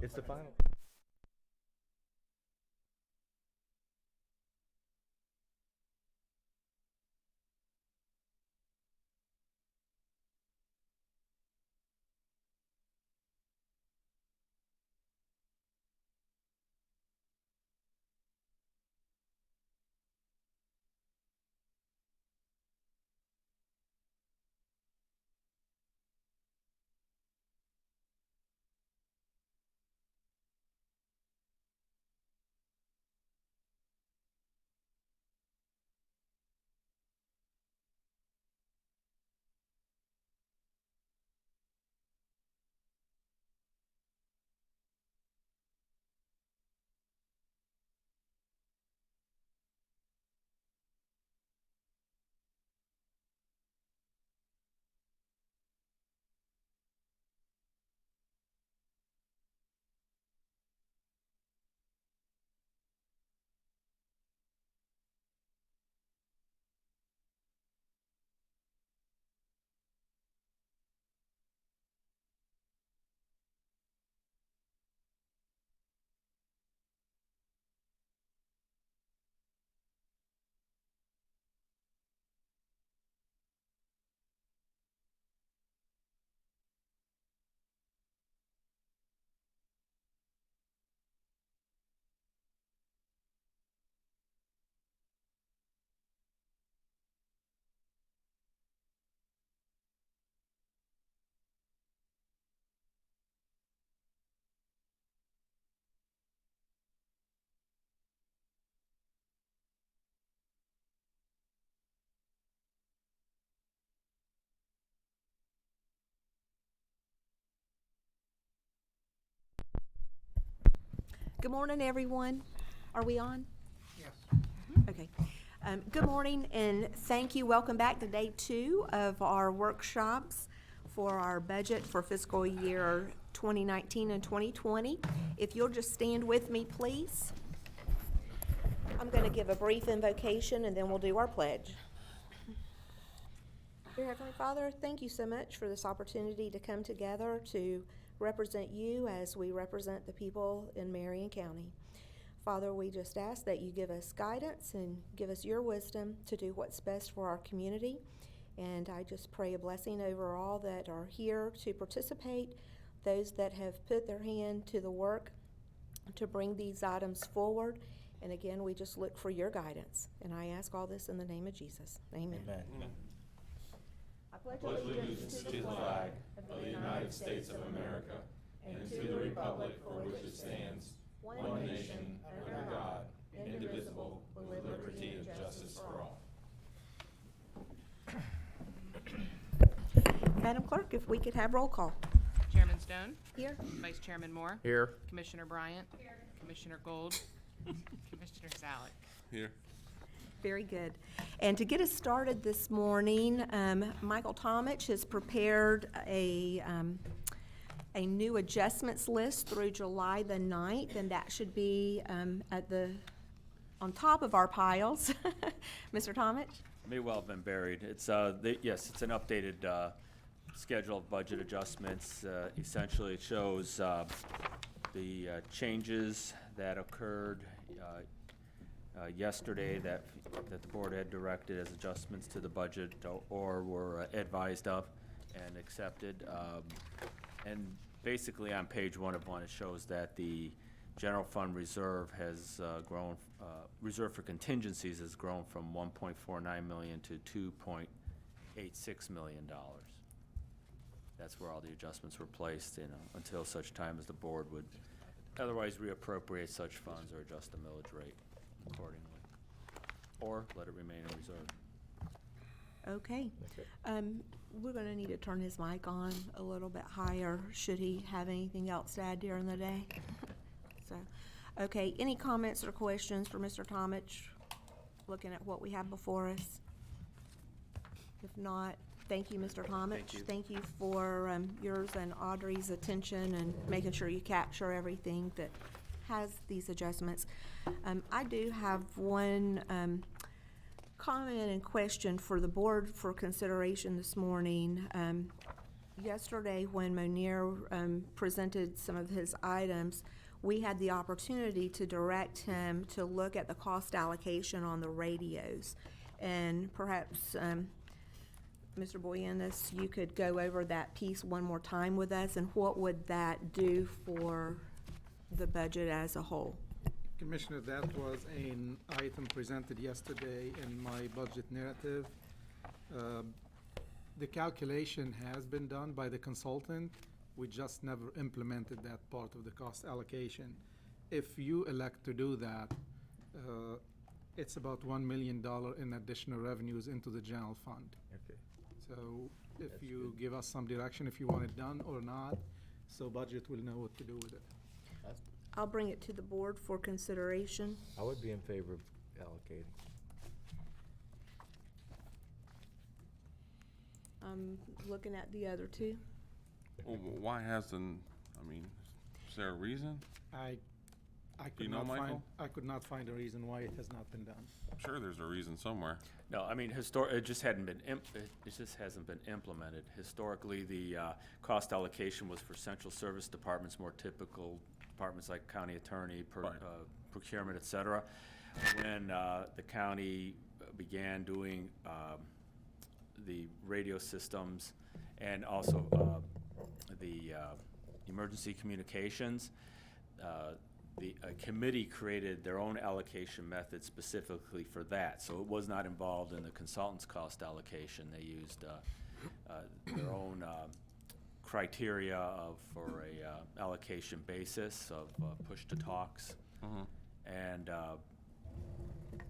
It's the final. Good morning, everyone. Are we on? Yes. Okay. Good morning and thank you. Welcome back to day 2 of our workshops for our budget for fiscal year 2019 and 2020. If you'll just stand with me, please. I'm going to give a brief invocation and then we'll do our pledge. Dear Heavenly Father, thank you so much for this opportunity to come together to represent you as we represent the people in Marion County. Father, we just ask that you give us guidance and give us your wisdom to do what's best for our community. And I just pray a blessing over all that are here to participate, those that have put their hand to the work to bring these items forward. And again, we just look for your guidance. And I ask all this in the name of Jesus. Amen. Amen. I pledge allegiance to the flag of the United States of America and to the republic for which it stands, one nation, under God, indivisible, with liberty and justice for all. Madam Clerk, if we could have roll call. Chairman Stone. Here. Vice Chairman Moore. Here. Commissioner Bryant. Here. Commissioner Gold. Commissioner Zalek. Here. Very good. And to get us started this morning, Michael Tomich has prepared a new adjustments list through July the 9th, and that should be on top of our piles. Mr. Tomich? May well have been buried. It's yes, it's an updated schedule of budget adjustments. Essentially, it shows the changes that occurred yesterday that the board had directed as adjustments to the budget or were advised of and accepted. And basically, on page 1 of 1, it shows that the general fund reserve has grown. Reserve for contingencies has grown from $1.49 million to $2.86 million. That's where all the adjustments were placed, until such time as the board would otherwise reappropriate such funds or adjust the millage rate accordingly, or let it remain in reserve. Okay. We're going to need to turn his mic on a little bit higher, should he have anything else to add during the day. So, okay, any comments or questions for Mr. Tomich, looking at what we have before us? If not, thank you, Mr. Tomich. Thank you. Thank you for yours and Audrey's attention and making sure you capture everything that has these adjustments. I do have one comment and question for the board for consideration this morning. yesterday, when Monier presented some of his items, we had the opportunity to direct him to look at the cost allocation on the radios. And perhaps, Mr. Boyanis, you could go over that piece one more time with us, and what would that do for the budget as a whole? Commissioner, that was an item presented yesterday in my budget narrative. The calculation has been done by the consultant. We just never implemented that part of the cost allocation. If you elect to do that, it's about $1 million in additional revenues into the general fund. Okay. So if That's you good. give us some direction if you want it done or not, so budget will know what to do with it. I'll bring it to the board for consideration. I would be in favor of allocating. I'm looking at the other two. Well, why hasn't, I mean, is there a reason? I Do could you know, not find, Michael? I could not find a reason why it has not been done. I'm sure there's a reason somewhere. No, I mean, it just hadn't been, it just hasn't been implemented. Historically, the cost allocation was for central service departments, more typical departments like county attorney, Right. procurement, et cetera. When the county began doing the radio systems and also the emergency communications, the committee created their own allocation method specifically for that. So it was not involved in the consultant's cost allocation. They used their own criteria for a allocation basis of push-to-talks. Mhm. And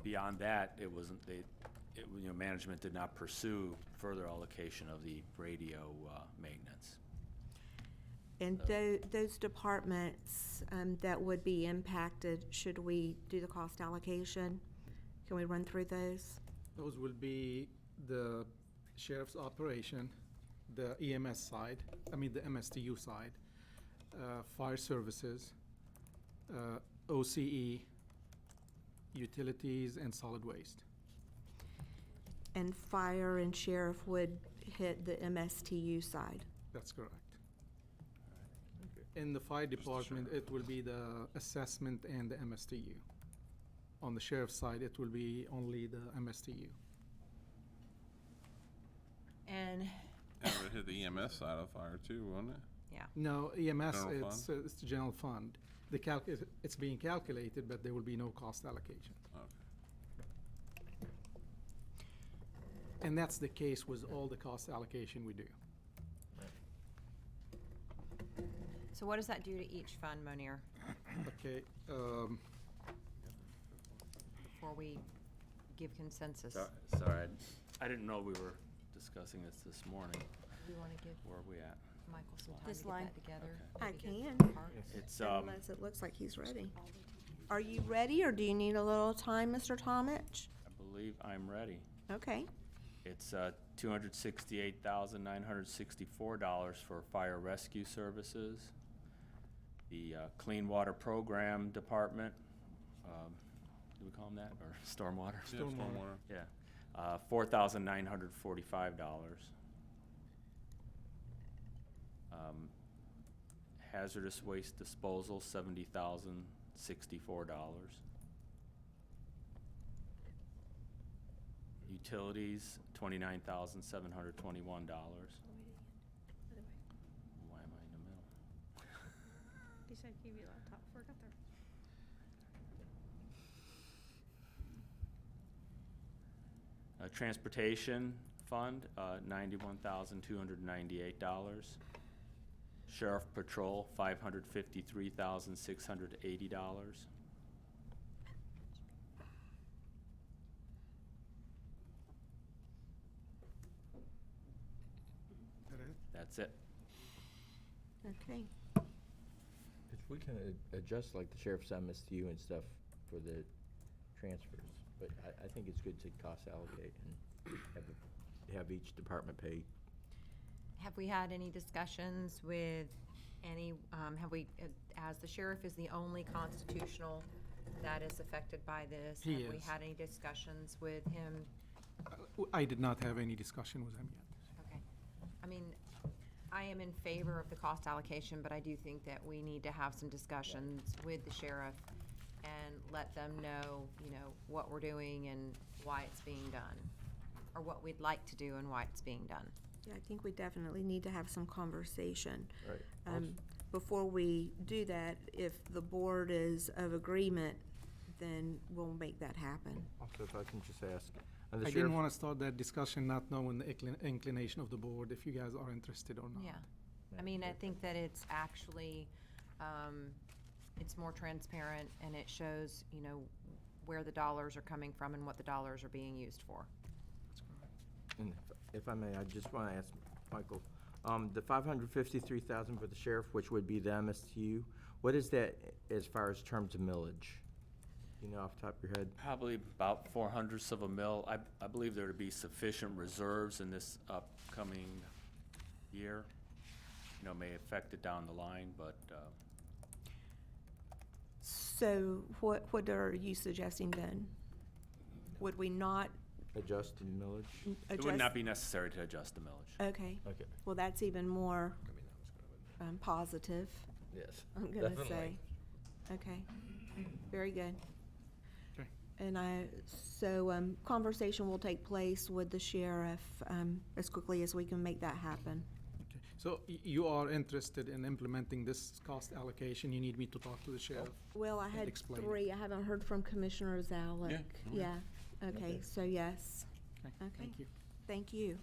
beyond that, it wasn't, management did not pursue further allocation of the radio maintenance. And those departments that would be impacted, should we do the cost allocation? Can we run through those? Those will be the sheriff's operation, the EMS side, the MSTU side, fire services, OCE, utilities, and solid waste. And fire and sheriff would hit the MSTU side. That's correct. Okay. In the fire department, it will be the assessment and the MSTU. On the sheriff's side, it will be only the MSTU. And, And it would hit the EMS side of fire too, wouldn't it? yeah, No, EMS, General it's the general fund. It's being calculated, but there will be no cost allocation. Okay. And that's the case with all the cost allocation we do. So what does that do to each fund, Monier, Okay, before we give consensus? Sorry, I didn't know we were discussing this morning. Do we want to give Where are we at? Michael some time This to get line. that together? I Maybe can. get parts? It's, Unless it looks like he's ready. Are you ready, or do you need a little time, Mr. Tomich? I believe I'm ready. Okay. It's $268,964 for fire rescue services. The Clean Water Program Department, do we call them that, or stormwater? Yeah, Stormwater. Yeah, $4,945. Hazardous waste disposal, $70,064. Utilities, $29,721. Why am I in the middle? He said give you a laptop before I got there. Transportation fund, $91,298. Sheriff Patrol, $553,680. That's it. Okay. If we can adjust like the sheriff's MSTU and stuff for the transfers, but I think it's good to cost allocate and have each department pay. Have we had any discussions with any, have we, as the sheriff is the only constitutional that is affected by this? He Have we is. had any discussions with him? I did not have any discussion with him yet. Okay. I mean, I am in favor of the cost allocation, but I do think that we need to have some discussions with the sheriff and let them know, you know, what we're doing and why it's being done, or what we'd like to do and why it's being done. Yeah, I think we definitely need to have some conversation. Right. Before we do that, if the board is of agreement, then we'll make that happen. Also, if I can just ask, on the I sheriff. didn't want to start that discussion not knowing the inclination of the board, if you guys are interested or not. Yeah. I mean, I think that it's actually, it's more transparent and it shows, you know, where the dollars are coming from and what the dollars are being used for. That's correct. And if I may, I just want to ask Michael, the $553,000 for the sheriff, which would be the MSTU, what is that as far as terms of millage? You know, off the top of your head? Probably about 0.04 of a mil. I believe there to be sufficient reserves in this upcoming year. You know, may affect it down the line, but, So what are you suggesting then? Would we not Adjusted millage? adjust? it would not be necessary to adjust the millage. Okay, Okay. well, that's even more positive, Yes. I'm gonna say. Okay, very good. Okay. And conversation will take place with the sheriff as quickly as we can make that happen. Okay. So you are interested in implementing this cost allocation, you need me to talk to the sheriff? Well, I And had explain it. 3, I haven't heard from Commissioner Zalek. Yeah, okay, Okay. so yes. Okay, Okay. thank you. Thank you.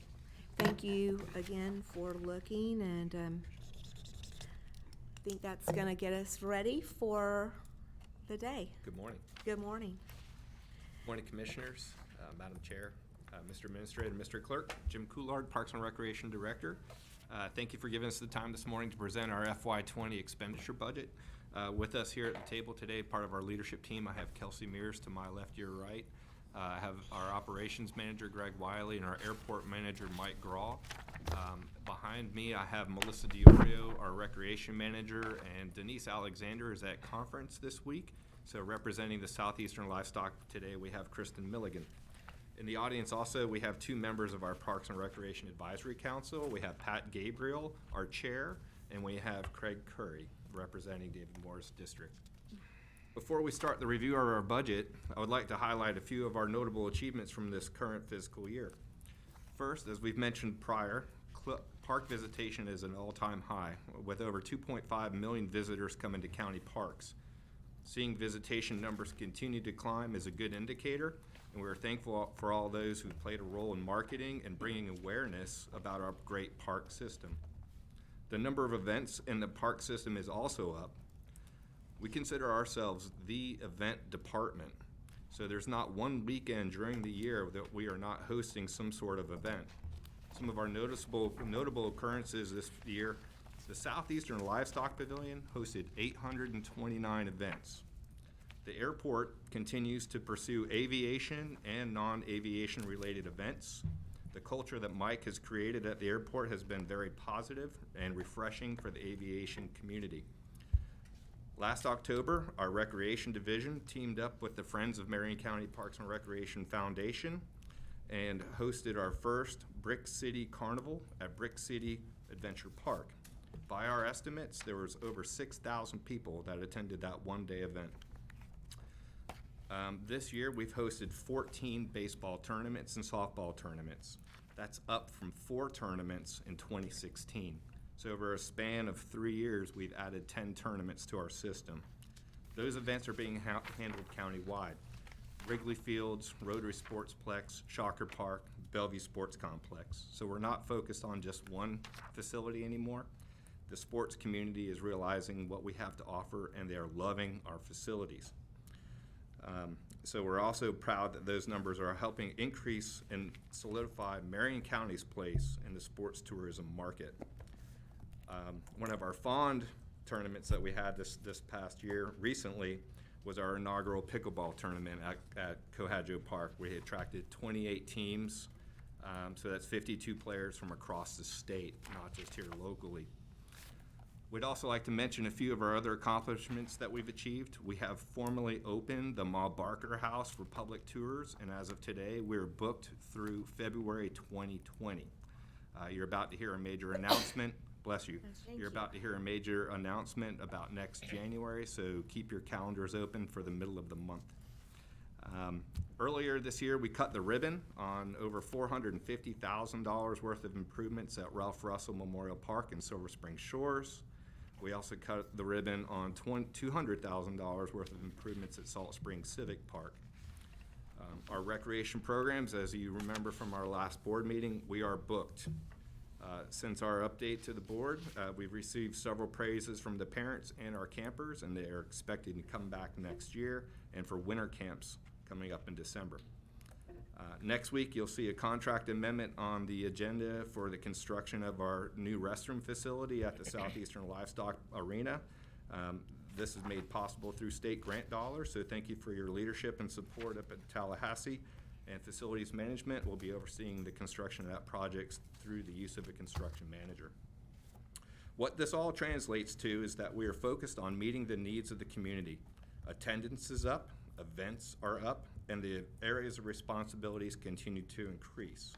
Thank you again for looking, and I think that's gonna get us ready for the day. Good morning. Good morning. Morning, Commissioners, Madam Chair, Mr. Administrator, Mr. Clerk, Jim Coulard, Parks and Recreation Director. Thank you for giving us the time this morning to present our FY20 expenditure budget. With us here at the table today, part of our leadership team, I have Kelsey Mears to my left, your right. I have our Operations Manager, Greg Wiley, and our Airport Manager, Mike Graw. Behind me, I have Melissa Diorio, our Recreation Manager, and Denise Alexander is at conference this week. So representing the Southeastern Livestock today, we have Kristen Milligan. In the audience also, we have 2 members of our Parks and Recreation Advisory Council. We have Pat Gabriel, our chair, and we have Craig Curry, representing David Morris District. Before we start the review of our budget, I would like to highlight a few of our notable achievements from this current fiscal year. First, as we've mentioned prior, park visitation is an all-time high, with over 2.5 million visitors coming to county parks. Seeing visitation numbers continue to climb is a good indicator, and we are thankful for all those who played a role in marketing and bringing awareness about our great park system. The number of events in the park system is also up. We consider ourselves the event department, so there's not one weekend during the year that we are not hosting some sort of event. Some of our notable occurrences this year, the Southeastern Livestock Pavilion hosted 829 events. The airport continues to pursue aviation and non-aviation related events. The culture that Mike has created at the airport has been very positive and refreshing for the aviation community. Last October, our Recreation Division teamed up with the Friends of Marion County Parks and Recreation Foundation and hosted our first Brick City Carnival at Brick City Adventure Park. By our estimates, there was over 6,000 people that attended that one-day event. This year, we've hosted 14 baseball tournaments and softball tournaments. That's up from 4 tournaments in 2016. So over a span of 3 years, we've added 10 tournaments to our system. Those events are being handled countywide. Wrigley Fields, Rotary Sportsplex, Shocker Park, Bellevue Sports Complex. So we're not focused on just one facility anymore. The sports community is realizing what we have to offer, and they are loving our facilities. So we're also proud that those numbers are helping increase and solidify Marion County's place in the sports tourism market. One of our fond tournaments that we had this past year recently was our inaugural pickleball tournament at Cohadjo Park. We attracted 28 teams, so that's 52 players from across the state, not just here locally. We'd also like to mention a few of our other accomplishments that we've achieved. We have formally opened the Ma Barker House for public tours, and as of today, we're booked through February 2020. You're about to hear a major announcement Bless you. Thank You're you. about to hear a major announcement about next January, so keep your calendars open for the middle of the month. Earlier this year, we cut the ribbon on over $450,000 worth of improvements at Ralph Russell Memorial Park in Silver Spring Shores. We also cut the ribbon on $200,000 worth of improvements at Salt Springs Civic Park. Our recreation programs, as you remember from our last board meeting, we are booked. Since our update to the board, we've received several praises from the parents and our campers, and they are expecting to come back next year and for winter camps coming up in December. Next week, you'll see a contract amendment on the agenda for the construction of our new restroom facility at the Southeastern Livestock Arena. This is made possible through state grant dollars, so thank you for your leadership and support up at Tallahassee. And Facilities Management will be overseeing the construction of that project through the use of a construction manager. What this all translates to is that we are focused on meeting the needs of the community. Attendance is up, events are up, and the areas of responsibilities continue to increase.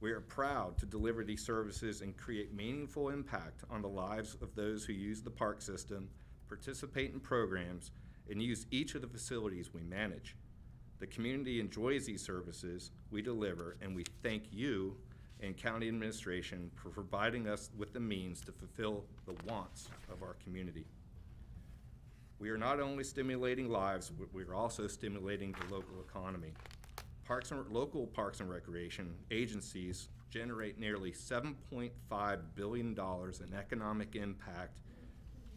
We are proud to deliver these services and create meaningful impact on the lives of those who use the park system, participate in programs, and use each of the facilities we manage. The community enjoys these services we deliver, and we thank you and county administration for providing us with the means to fulfill the wants of our community. We are not only stimulating lives, but we are also stimulating the local economy. Local parks and recreation agencies generate nearly $7.5 billion in economic impact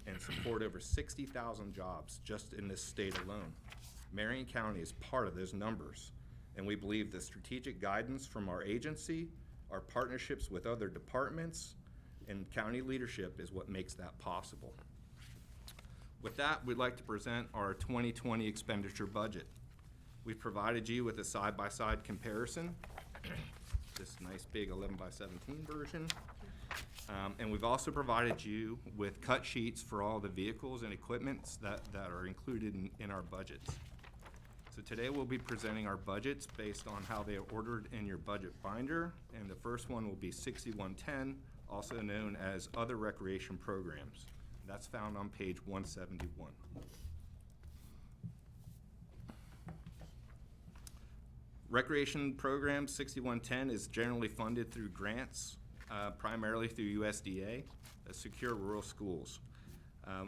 and support over 60,000 jobs just in this state alone. Marion County is part of those numbers, and we believe the strategic guidance from our agency, our partnerships with other departments, and county leadership is what makes that possible. With that, we'd like to present our 2020 expenditure budget. We've provided you with a side-by-side comparison, this nice big 11 by 17 version. And we've also provided you with cut sheets for all the vehicles and equipments that are included in our budgets. So today we'll be presenting our budgets based on how they are ordered in your budget binder. And the first one will be 6110, also known as Other Recreation Programs. That's found on page 171. Recreation Program 6110 is generally funded through grants, primarily through USDA, Secure Rural Schools.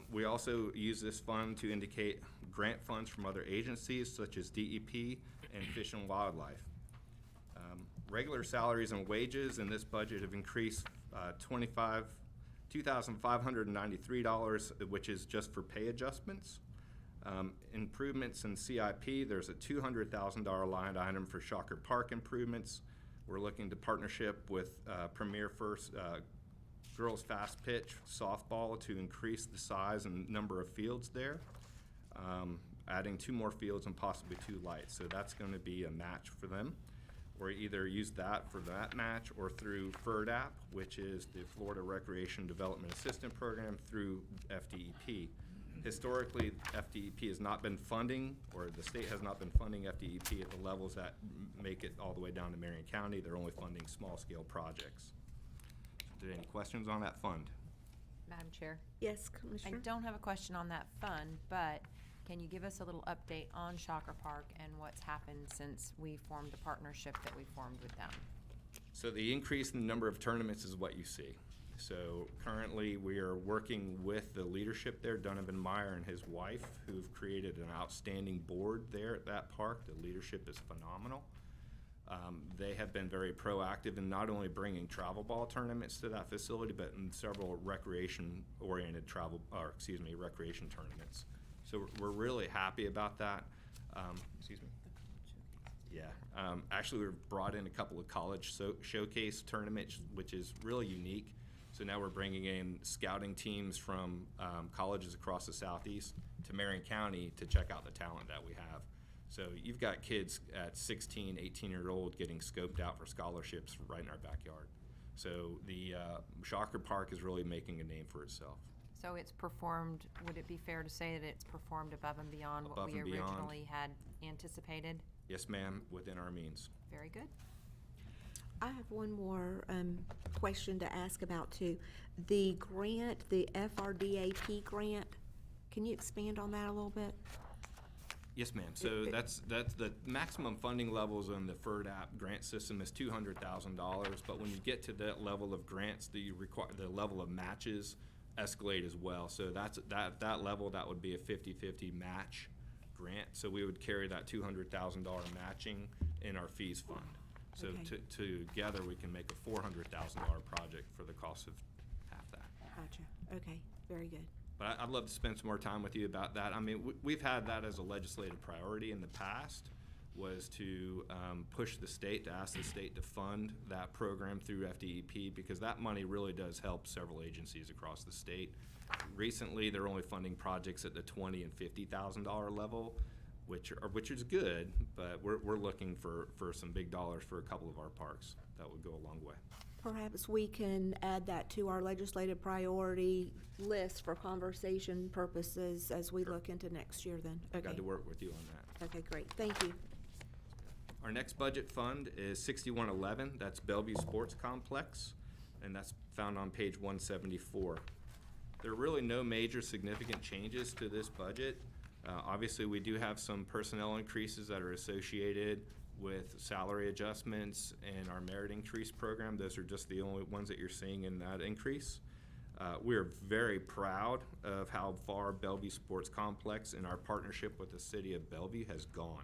We also use this fund to indicate grant funds from other agencies such as DEP and Fish and Wildlife. Regular salaries and wages in this budget have increased $2,593, which is just for pay adjustments. Improvements in CIP, there's a $200,000 line item for Shocker Park improvements. We're looking to partnership with Premier First Girls Fast Pitch Softball to increase the size and number of fields there, adding 2 more fields and possibly 2 lights. So that's going to be a match for them. Or either use that for that match or through FERDAP, which is the Florida Recreation Development Assistant Program through FDEP. Historically, FDEP has not been funding, or the state has not been funding FDEP at the levels that make it all the way down to Marion County. They're only funding small-scale projects. Are there any questions on that fund? Madam Chair, Yes, I Commissioner? don't have a question on that fund, but can you give us a little update on Shocker Park and what's happened since we formed the partnership that we formed with them? So the increase in the number of tournaments is what you see. So currently, we are working with the leadership there, Donovan Meyer and his wife, who've created an outstanding board there at that park. The leadership is phenomenal. They have been very proactive in not only bringing travel ball tournaments to that facility, but in several recreation-oriented recreation tournaments. So we're really happy about that. Excuse me. Yeah, actually we've brought in a couple of college showcase tournaments, which is really unique. So now we're bringing in scouting teams from colleges across the Southeast to Marion County to check out the talent that we have. So you've got kids at 16, 18-year-old getting scoped out for scholarships right in our backyard. So the Shocker Park is really making a name for itself. So it's performed, would it be fair to say that it's performed above and beyond what Above we and beyond. originally had anticipated? Yes, ma'am, within our means. Very good. I have one more question to ask about too. The grant, the FRDAP grant, can you expand on that a little bit? Yes, ma'am. So that's the maximum funding levels on the FERDAP grant system is $200,000. But when you get to that level of grants, the level of matches escalate as well. So that's that level, that would be a 50-50 match grant. So we would carry that $200,000 matching in our fees fund. So Okay. together, we can make a $400,000 project for the cost of half that. Gotcha. Okay, very good. But I'd love to spend some more time with you about that. I mean, we've had that as a legislative priority in the past, was to push the state, to ask the state to fund that program through FDEP, because that money really does help several agencies across the state. Recently, they're only funding projects at the $20,000 and $50,000 level, which is good, but we're looking for some big dollars for a couple of our parks. That would go a long way. Perhaps we can add that to our legislative priority list for conversation purposes as we look into next year then. Okay. Glad to work with you on that. Okay, great. Thank you. Our next budget fund is 6111, that's Bellevue Sports Complex, and that's found on page 174. There are really no major significant changes to this budget. Obviously, we do have some personnel increases that are associated with salary adjustments and our merit increase program. Those are just the only ones that you're seeing in that increase. We are very proud of how far Bellevue Sports Complex and our partnership with the city of Bellevue has gone.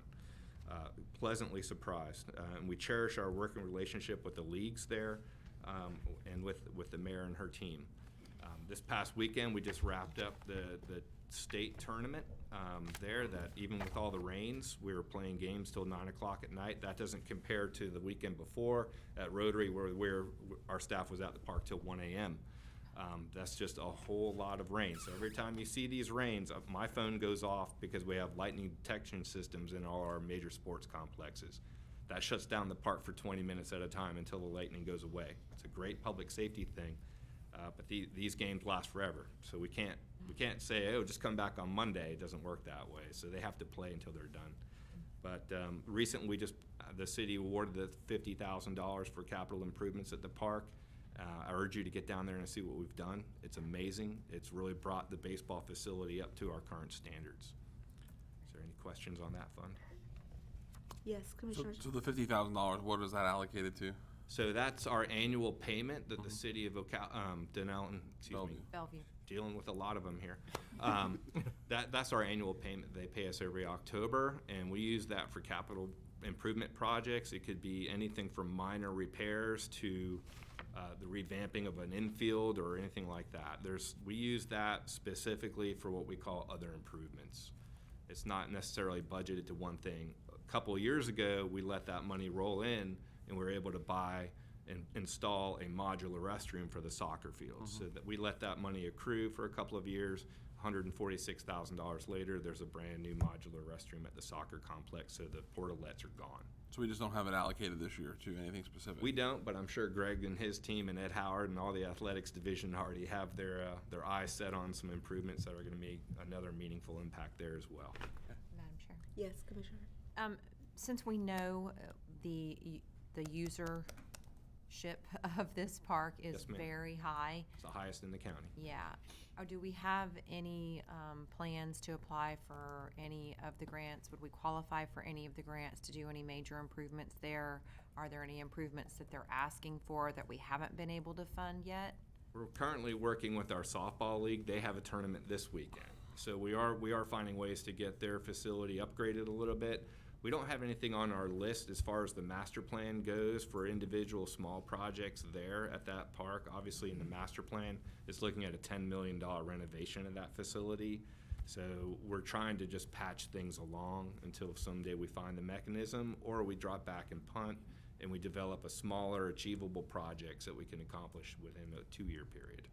Pleasantly surprised. And we cherish our working relationship with the leagues there and with the mayor and her team. This past weekend, we just wrapped up the state tournament there, that even with all the rains, we were playing games till 9 o'clock at night. That doesn't compare to the weekend before at Rotary, where our staff was at the park till 1 a.m. That's just a whole lot of rain. So every time you see these rains, my phone goes off because we have lightning detection systems in all our major sports complexes. That shuts down the park for 20 minutes at a time until the lightning goes away. It's a great public safety thing, but these games last forever. So we can't say, oh, just come back on Monday. It doesn't work that way. So they have to play until they're done. But recently, the city awarded the $50,000 for capital improvements at the park. I urge you to get down there and see what we've done. It's amazing. It's really brought the baseball facility up to our current standards. Is there any questions on that fund? Yes, Commissioner. So the $50,000, what is that allocated to? So that's our annual payment that the city of Denelton, Bellevue. dealing with a lot of them here. That's our annual payment. They pay us every October, and we use that for capital improvement projects. It could be anything from minor repairs to the revamping of an infield or anything like that. We use that specifically for what we call other improvements. It's not necessarily budgeted to one thing. A couple of years ago, we let that money roll in, and we were able to buy and install a modular restroom for the soccer fields. So that we let that money accrue for a couple of years. $146,000 later, there's a brand new modular restroom at the soccer complex, so the portalets are gone. So we just don't have it allocated this year to anything specific? We don't, but I'm sure Greg and his team and Ed Howard and all the athletics division already have their eyes set on some improvements that are going to make another meaningful impact there as well. Madam Chair. Yes, Commissioner. Since we know the usership of this park is Yes, ma'am. very high, It's the highest in the county. yeah. Or do we have any plans to apply for any of the grants? Would we qualify for any of the grants to do any major improvements there? Are there any improvements that they're asking for that we haven't been able to fund yet? We're currently working with our softball league. They have a tournament this weekend. So we are finding ways to get their facility upgraded a little bit. We don't have anything on our list as far as the master plan goes for individual small projects there at that park. Obviously, in the master plan, it's looking at a $10 million renovation of that facility. So we're trying to just patch things along until someday we find the mechanism, or we drop back and punt and we develop a smaller, achievable projects that we can accomplish within a 2-year period.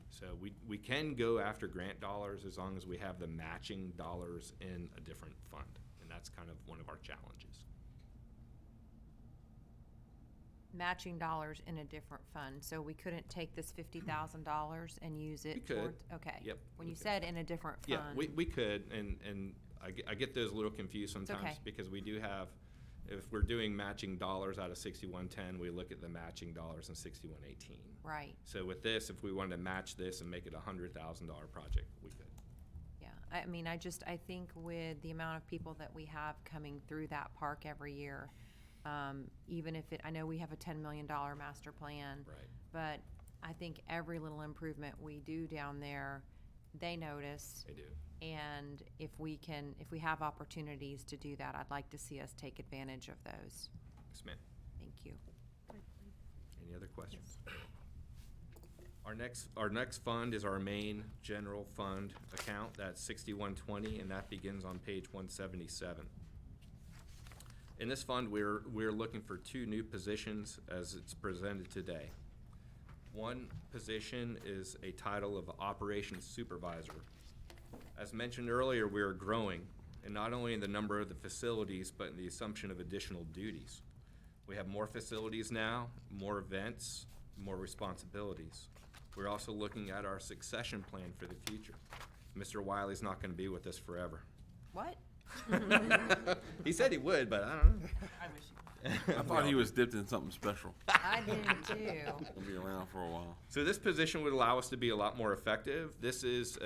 So we can go after grant dollars as long as we have the matching dollars in a different fund. And that's kind of one of our challenges. Matching dollars in a different fund, so we couldn't take this $50,000 and use it We could. towards, okay. Yep, When we you could. said in a different fund. Yeah, we could, and I get those a little confused sometimes okay. because we do have If we're doing matching dollars out of 6110, we look at the matching dollars in 6118. Right, So with this, if we wanted to match this and make it a $100,000 project, we could. yeah. I mean, I think with the amount of people that we have coming through that park every year, even if I know we have a $10 million master plan. Right. But I think every little improvement we do down there, they notice. They do. And if we have opportunities to do that, I'd like to see us take advantage of those. Yes, ma'am. Thank you. Any other questions? Our next fund is our main general fund account. That's 6120, and that begins on page 177. In this fund, we're looking for 2 new positions as it's presented today. One position is a title of Operations Supervisor. As mentioned earlier, we are growing, and not only in the number of the facilities, but in the assumption of additional duties. We have more facilities now, more events, more responsibilities. We're also looking at our succession plan for the future. Mr. Wiley's not gonna be with us forever. What? He said he would, but I don't know. I wish I thought he was dipped in something special. I did too. He'll be around for a while. So this position would allow us to be a lot more effective. This is,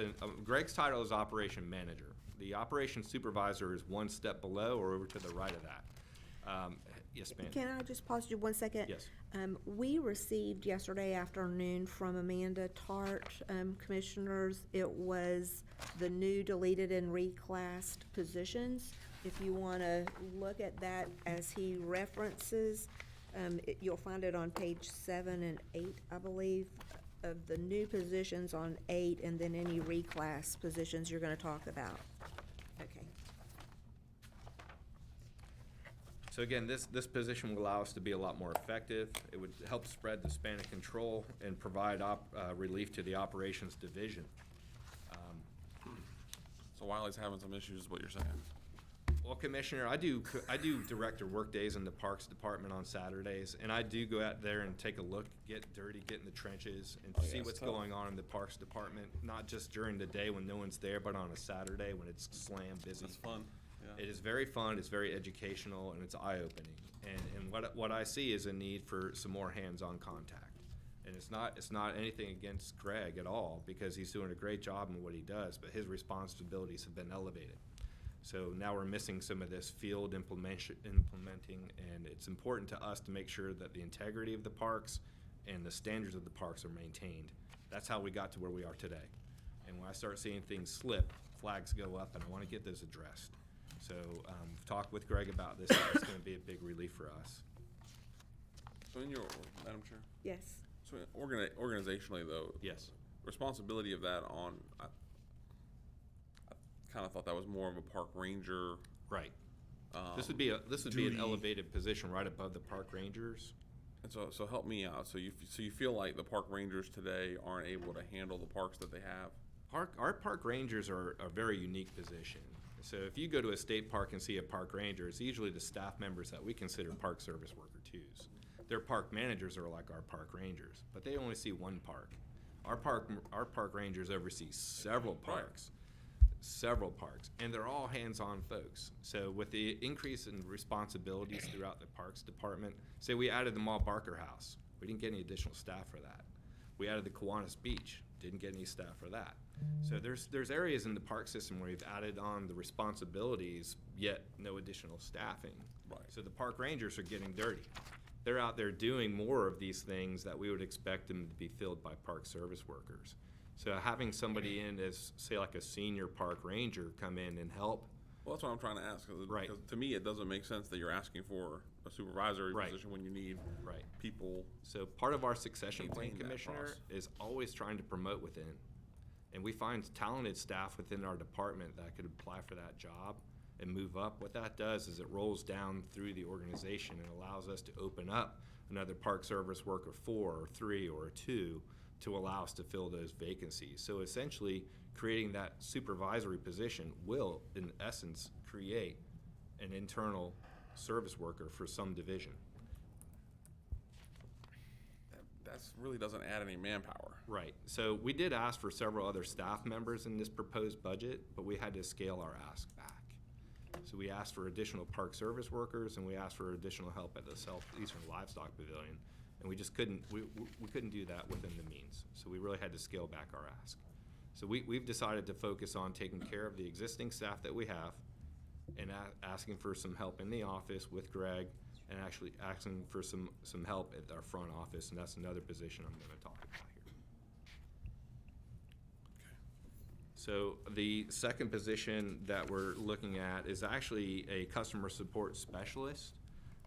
Greg's title is Operation Manager. The Operation Supervisor is one step below or over to the right of that. Yes, ma'am. Can I just pause you 1 second? Yes. We received yesterday afternoon from Amanda Tart, commissioners, it was the new deleted and reclassed positions. If you want to look at that as he references, you'll find it on page 7 and 8, I believe, of the new positions on 8, and then any reclass positions you're going to talk about. Okay. So again, this position will allow us to be a lot more effective. It would help spread the span of control and provide relief to the operations division. So Wiley's having some issues, is what you're saying? Well, Commissioner, I do director work days in the Parks Department on Saturdays, and I do go out there and take a look, get dirty, get in the trenches, and Oh, yeah, see it's what's tough. going on in the Parks Department, not just during the day when no one's there, but on a Saturday when it's slam busy. That's fun. Yeah. It is very fun, it's very educational, and it's eye-opening. And what I see is a need for some more hands-on contact. And it's not anything against Greg at all, because he's doing a great job in what he does, but his responsibilities have been elevated. So now we're missing some of this field implementing, and it's important to us to make sure that the integrity of the parks and the standards of the parks are maintained. That's how we got to where we are today. And when I start seeing things slip, flags go up, and I want to get those addressed. So talk with Greg about this. It's going to be a big relief for us. So in your, Madam Chair, Yes. so organizationally though, Yes. responsibility of that on, I kind of thought that was more of a park ranger. Right. This would be an duty. elevated position right above the park rangers. And so help me out. So you feel like the park rangers today aren't able to handle the parks that they have? Our park rangers are a very unique position. So if you go to a state park and see a park ranger, it's usually the staff members that we consider park service worker twos. Their park managers are like our park rangers, but they only see one park. Our park rangers oversee several parks. Several parks, and they're all hands-on folks. So with the increase in responsibilities throughout the Parks Department, say we added the Mall Barker House, we didn't get any additional staff for that. We added the Kiwanis Beach, didn't get any staff for that. So there's areas in the park system where we've added on the responsibilities, yet no additional staffing. Right. So the park rangers are getting dirty. They're out there doing more of these things that we would expect them to be filled by park service workers. So having somebody in as, say, like a senior park ranger come in and help. Well, that's what I'm trying to ask. 'Cause Right. to me, it doesn't make sense that you're asking for a supervisory Right. position when you need Right. people. So part of our succession plan, Maintain that Commissioner, process. is always trying to promote within. And we find talented staff within our department that could apply for that job and move up. What that does is it rolls down through the organization and allows us to open up another park service worker 4 or 3 or 2 to allow us to fill those vacancies. So essentially, creating that supervisory position will, in essence, create an internal service worker for some division. That really doesn't add any manpower. Right. So we did ask for several other staff members in this proposed budget, but we had to scale our ask back. So we asked for additional park service workers, and we asked for additional help at the Southeastern Livestock Pavilion, and we just couldn't, we couldn't do that within the means. So we really had to scale back our ask. So we've decided to focus on taking care of the existing staff that we have and asking for some help in the office with Greg, and actually asking for some help at our front office, and that's another position I'm gonna talk about here. So the second position that we're looking at is actually a customer support specialist.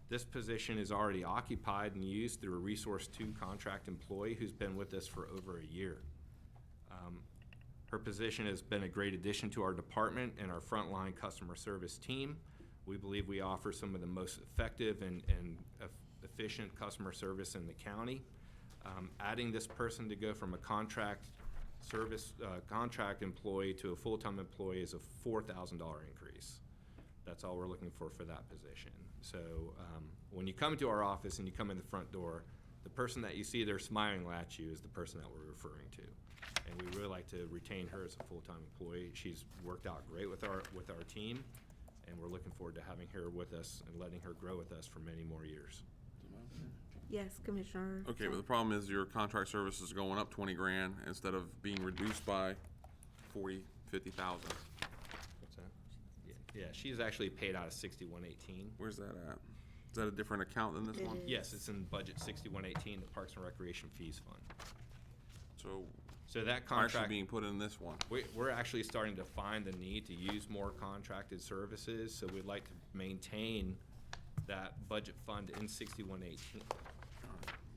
This position is already occupied and used through a Resource 2 contract employee who's been with us for over a year. Her position has been a great addition to our department and our frontline customer service team. We believe we offer some of the most effective and efficient customer service in the county. Adding this person to go from a contract employee to a full-time employee is a $4,000 increase. That's all we're looking for that position. So when you come to our office and you come in the front door, the person that you see there smiling at you is the person that we're referring to. And we really like to retain her as a full-time employee. She's worked out great with our team, and we're looking forward to having her with us and letting her grow with us for many more years. Yes, Commissioner. Okay, but the problem is your contract service is going up 20 grand instead of being reduced by 40, 50,000. What's that? Yeah, she's actually paid out of 6118. Where's that at? Is that a different account than this It one? is. Yes, it's in budget 6118, the Parks and Recreation Fees Fund. So So that actually contract, being put in this one. we're actually starting to find the need to use more contracted services, so we'd like to maintain that budget fund in 6118.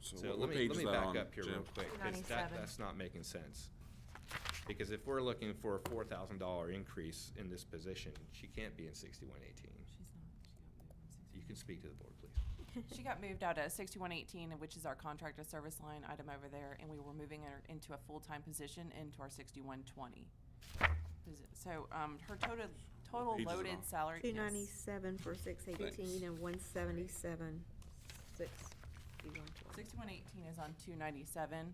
So So what let me page is that back on, up here real Jim? quick, because 297. that's not making sense. Because if we're looking for a $4,000 increase in this position, she can't be in 6118. You can speak to the board, please. She got moved out of 6118, which is our contracted service line item over there, and we were moving her into a full-time position into our 6120. So, her total Page is it loaded on? salary. yes. 297 for 618 and 177, 6120. 6118 is on 297,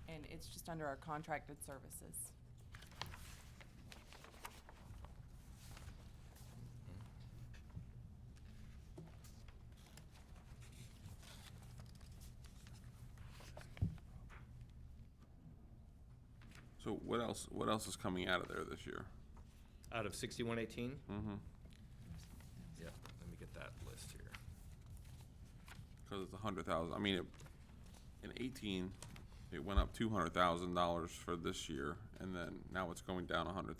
and it's just under our contracted services. So what else is coming out of there this year? Out of 6118? Mm-hmm. Yeah, let me get that list here. Because it's 100,000. I mean, in 18, it went up $200,000 for this year, and then now it's going down $100,000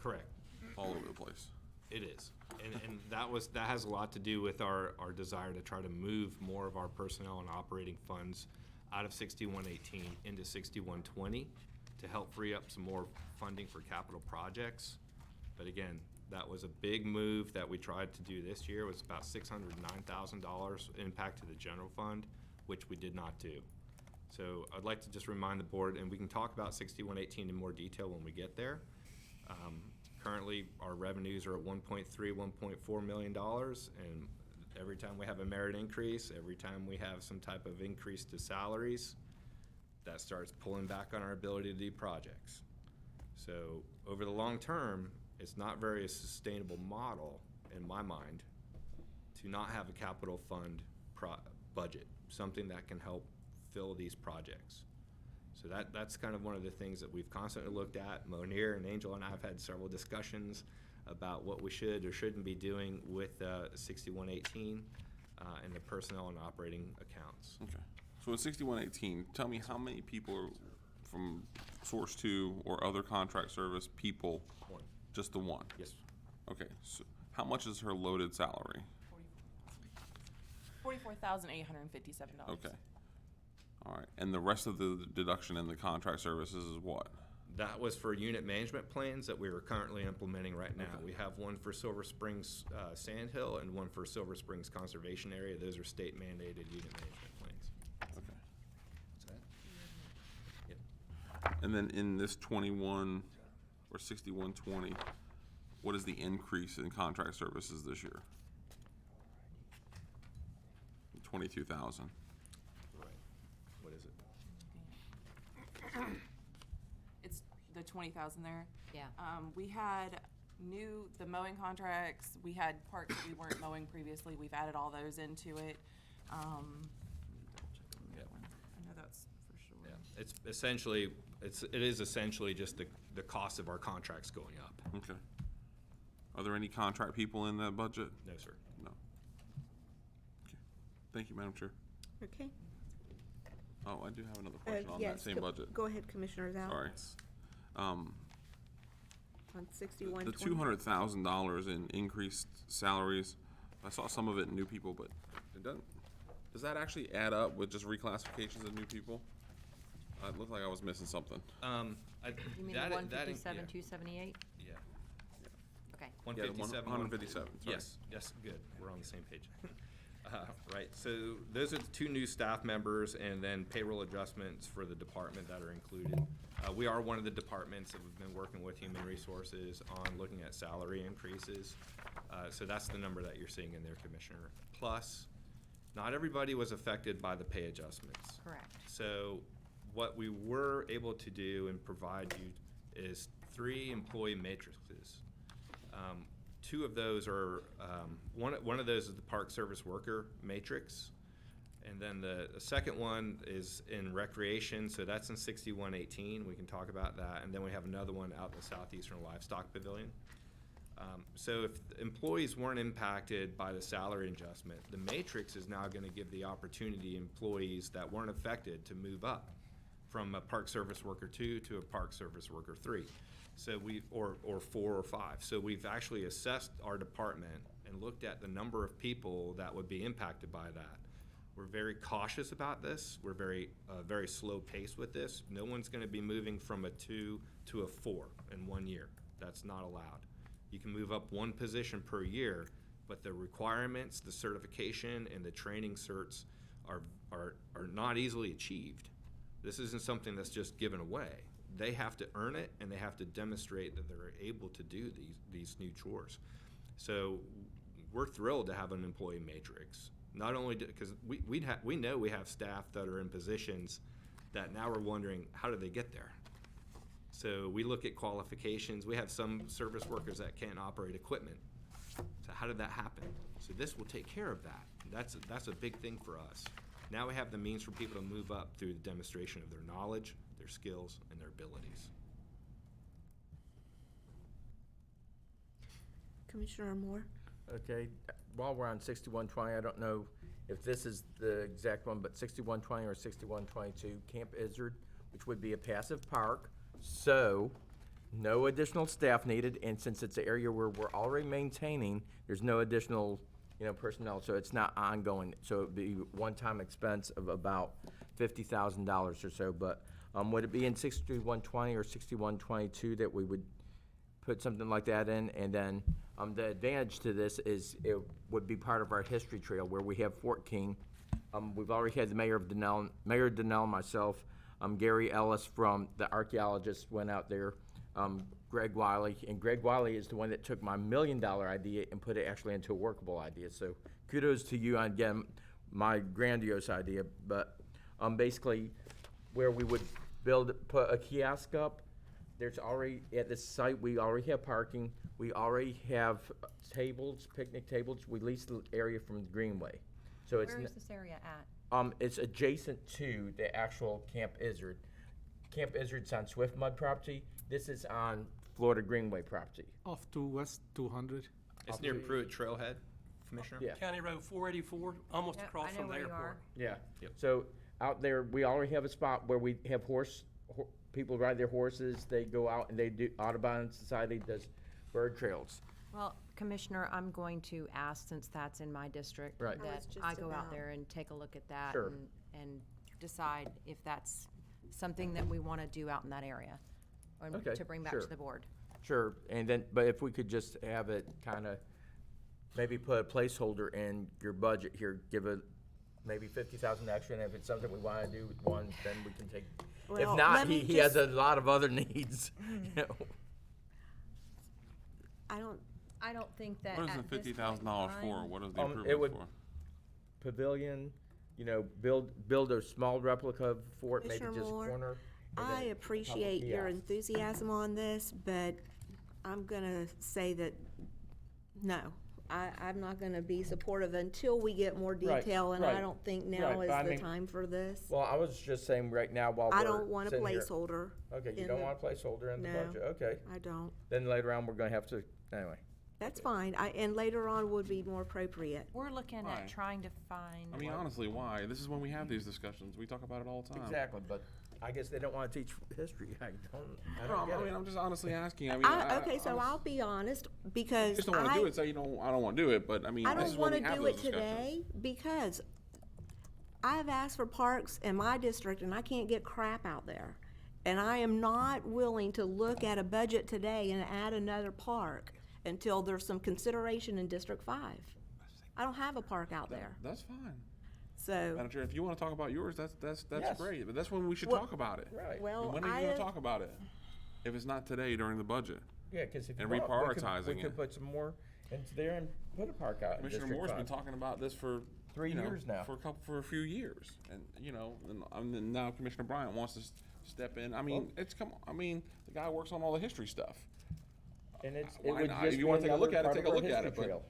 Correct. all over the place. It is. And that has a lot to do with our desire to try to move more of our personnel and operating funds out of 6118 into 6120 to help free up some more funding for capital projects. But again, that was a big move that we tried to do this year. It was about $609,000 impact to the general fund, which we did not do. So I'd like to just remind the board, and we can talk about 6118 in more detail when we get there. Currently, our revenues are at $1.3, $1.4 million, and every time we have a merit increase, every time we have some type of increase to salaries, that starts pulling back on our ability to do projects. So over the long term, it's not very a sustainable model, in my mind, to not have a capital fund budget, something that can help fill these projects. So that's kind of one of the things that we've constantly looked at. Monier and Angel and I have had several discussions about what we should or shouldn't be doing with 6118 and the personnel and operating accounts. Okay. So in 6118, tell me how many people are from Source 2 or other contract service people? One. Just the one? Yes. Okay. So how much is her loaded salary? $44,857. Okay. All right. And the rest of the deduction in the contract services is what? That was for unit management plans that we are currently implementing right now. Okay. We have one for Silver Springs Sand Hill and one for Silver Springs Conservation Area. Those are state mandated unit management plans. Okay. What's that? Yep. And then in this 21 or 6120, what is the increase in contract services this year? 22,000. Right. What is it? It's the 20,000 there. Yeah. We had the mowing contracts, we had parks that we weren't mowing previously, we've added all those into it. Let me double check on that one. I know that's for sure. Yeah, it's essentially, it is essentially just the cost of our contracts going up. Okay. Are there any contract people in that budget? No, sir. No. Okay. Thank you, Madam Chair. Okay. Oh, I do have another question on that Yes, same go- budget. Go ahead, Commissioner Zhao. Sorry. On 6120. The $200,000 in increased salaries, I saw some of it in new people, but it doesn't, does that actually add up with just reclassifications of new people? It looked like I was missing something. You mean that- the that- 157, yeah. 278? Yeah. Okay. Yeah, the 157. 157, sorry. Yes, good, we're on the same page. Right, so those are the two new staff members and then payroll adjustments for the department that are included. We are one of the departments that we've been working with Human Resources on looking at salary increases. So that's the number that you're seeing in there, Commissioner. Plus, not everybody was affected by the pay adjustments. Correct. So what we were able to do and provide you is 3 employee matrices. Two of those are, one of those is the Park Service Worker Matrix. And then the second one is in recreation, so that's in 6118. We can talk about that. And then we have another one out in the Southeastern Livestock Pavilion. So if employees weren't impacted by the salary adjustment, the matrix is now gonna give the opportunity employees that weren't affected to move up from a Park Service Worker 2 to a Park Service Worker 3. So or 4 or 5. So we've actually assessed our department and looked at the number of people that would be impacted by that. We're very cautious about this. We're very slow pace with this. No one's gonna be moving from a 2 to a 4 in 1 year. That's not allowed. You can move up 1 position per year, but the requirements, the certification, and the training certs are not easily achieved. This isn't something that's just given away. They have to earn it, and they have to demonstrate that they're able to do these new chores. So we're thrilled to have an employee matrix. Not only because we know we have staff that are in positions that now we're wondering, how did they get there? So we look at qualifications. We have some service workers that can't operate equipment. So how did that happen? So this will take care of that. That's a big thing for us. Now we have the means for people to move up through the demonstration of their knowledge, their skills, and their abilities. Commissioner Moore? Okay, while we're on 6120, I don't know if this is the exact one, but 6120 or 6122, Camp Izzard, which would be a passive park, so no additional staff needed, and since it's an area where we're already maintaining, there's no additional, personnel, so it's not ongoing, so it'd be one-time expense of about $50,000 or so, but would it be in 6120 or 6122 that we would put something like that in? And then the advantage to this is it would be part of our history trail where we have Fort King. We've already had the Mayor Donnell, myself, Gary Ellis from the archaeologist went out there, Greg Wiley, and Greg Wiley is the one that took my $1 million idea and put it actually into a workable idea. So kudos to you on, again, my grandiose idea, but basically where we would put a kiosk up, there's already, at this site, we already have parking, we already have tables, picnic tables, we leased the area from the Greenway. So it's Where is this area at? it's adjacent to the actual Camp Izzard. Camp Izzard's on Swift Mud property. This is on Florida Greenway property. Off to West 200. It's near Pruitt Trailhead, Commissioner? Yeah. County Road 484, almost Yep, across I know from the where you airport. are. Yeah. Yep. So out there, we already have a spot where we have people ride their horses. They go out and they do, Audubon Society does bird trails. Well, Commissioner, I'm going to ask, since that's in my district, Right. I was that just I go out about- there and take a look at that Sure. and decide if that's something that we want to do out in that area, or Okay, to bring back sure. to the board. Sure, and then, but if we could just have it kind of, maybe put a placeholder in your budget here, give it maybe 50,000 extra, and if it's something we want to do with one, then we can take. If Well, not, let me he has a just- lot of other needs, you know. I don't think that What is the at this point in $50,000 for? time- What is the It improvement would- for? Pavilion, build a small replica of fort, maybe Commissioner just a Moore, corner. and I then appreciate your kiosk. enthusiasm on this, but I'm gonna say that, no. I'm not gonna be supportive until we get more Right, detail, and I right, don't think right, now but is I the mean- time for this. Well, I was just saying right now while I we're don't want a sitting here- placeholder. Okay, you in don't the- want a placeholder in the No. budget, okay. I don't. Then later on, we're gonna have to, anyway. That's fine. And later on would be more appropriate. We're looking Why? at trying to find. I mean, honestly, why? This is when we have these discussions. We talk about it all the time. Exactly, but I guess they don't wanna teach history. I No, don't I get mean, it. I'm just honestly asking. I mean, Okay, so I'll be honest, you because just don't want to do it. Say I don't want to do it. But I mean, I this don't is when want we to have do those it discussions. today, because I've asked for parks in my district and I can't get crap out there. And I am not willing to look at a budget today and add another park until there's some consideration in District 5. I don't have a park out there, That's fine. so, Madam Chair, if you want to talk about yours, that's Yes. great. But that's when we should Well- talk about it. Right. well, When are I you going have, to talk about it? If it's not today during the budget. Yeah, cause if you and want, reprioritizing we it. could put some more into there and put a park out in Commissioner District Moore's been 5. talking about this for 3 you know, years now. for a few years, and and now Commissioner Bryant wants to step in. I mean, the guy works on all the history stuff. And it Why would not? just If you be wanna take a look another at it, part take of a our look at history it, but trail.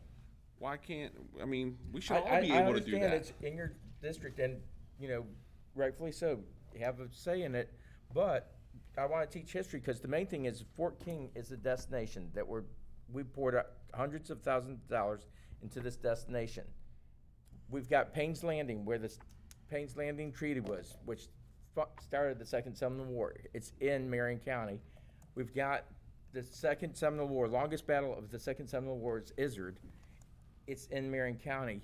why can't? I mean, we should all be able to do I that. understand it's in your district and, rightfully so, you have a say in it, but I wanna teach history, cause the main thing is Fort King is a destination that we poured out hundreds of thousands of dollars into this destination. We've got Payne's Landing, where the Payne's Landing Treaty was, which started the Second Seminole War. It's in Marion County. We've got the Second Seminole War, longest battle of the Second Seminole War is Izzard. It's in Marion County.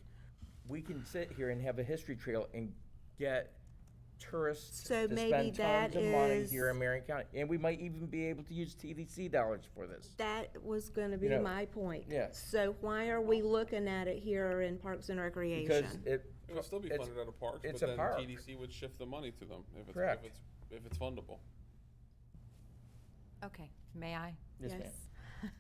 We can sit here and have a history trail and get tourists So to maybe spend that tons of money is- here in Marion County. And we might even be able to use TDC dollars for this. that was gonna be You know, my point. yes. So why are we looking at it here in Parks and Recreation? Because It would still be it's- funded out of parks, it's but a then park. TDC would shift the money to them Correct. if it's fundable. Okay, may I? Yes, ma'am.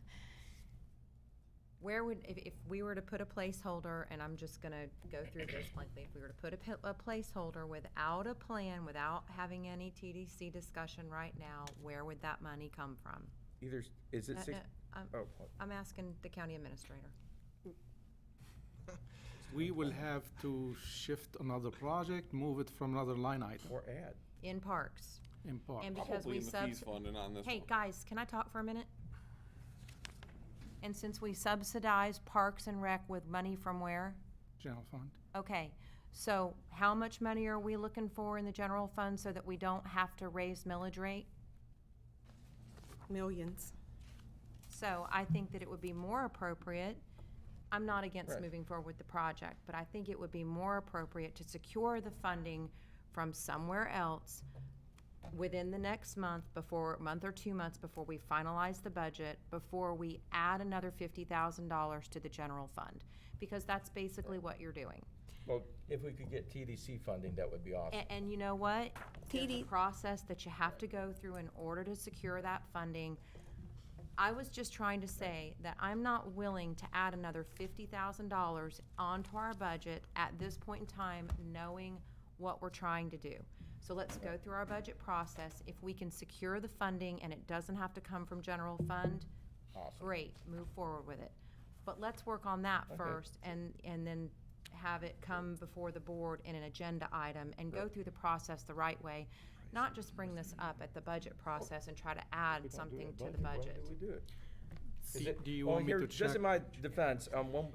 Where would, if we were to put a placeholder, and I'm just gonna go through this blankly, if we were to put a placeholder without a plan, without having any TDC discussion right now, where would that money come from? Either, is it six? I'm- Oh, I'm asking the county administrator. We will have to shift another project, move it from another line item or add. In parks. in part. And because Probably we in the fees fund and not in this Hey, one. guys, can I talk for a minute? And since we subsidize Parks and Rec with money from where? General fund. Okay, so how much money are we looking for in the general fund so that we don't have to raise millage rate? Millions. So I think that it would be more appropriate, I'm not against Right. moving forward with the project, but I think it would be more appropriate to secure the funding from somewhere else within the next month or 2 months before we finalize the budget, before we add another $50,000 to the general fund. Because that's basically what you're doing. Well, if we could get TDC funding, that would be awesome. And you know what? There's a TD process that you have to go through in order to secure that funding. I was just trying to say that I'm not willing to add another $50,000 onto our budget at this point in time, knowing what we're trying to do. So let's go through our budget process. If we can secure the funding and it doesn't have to come from general fund, Awesome. great, move forward with it. But let's work on that Okay. first and then have it come before the board in an agenda item and go through the process the right way. Not just bring this up at the budget process and try to add We don't do something it to the When budget. do we do it? Do you Well, want me here, to just check? in my defense,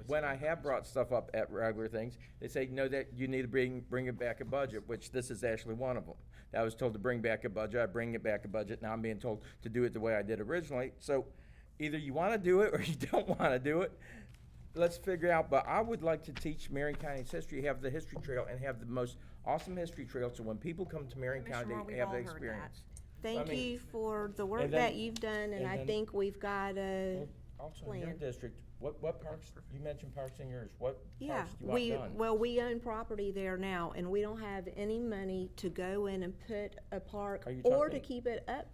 when I have brought stuff up at regular things, they say, no, that you need to bring it back a budget, which this is actually one of them. I was told to bring back a budget, I bring it back a budget, now I'm being told to do it the way I did originally. So either you wanna do it or you don't wanna do it. Let's figure out, but I would like to teach Marion County's history, have the history trail, and have the most awesome history trail, so when people come to Marion County, Commissioner Moore, they we've have all the heard that. experience. Thank I mean- you for the work And then- that you've done, and and I then- think we've got a, Also, in your plan. district, what parks, you mentioned parks in yours, what yeah, parks do you want done? well, we own property there now, and we don't have any money to go in and put a park Are you or to talking- keep it up.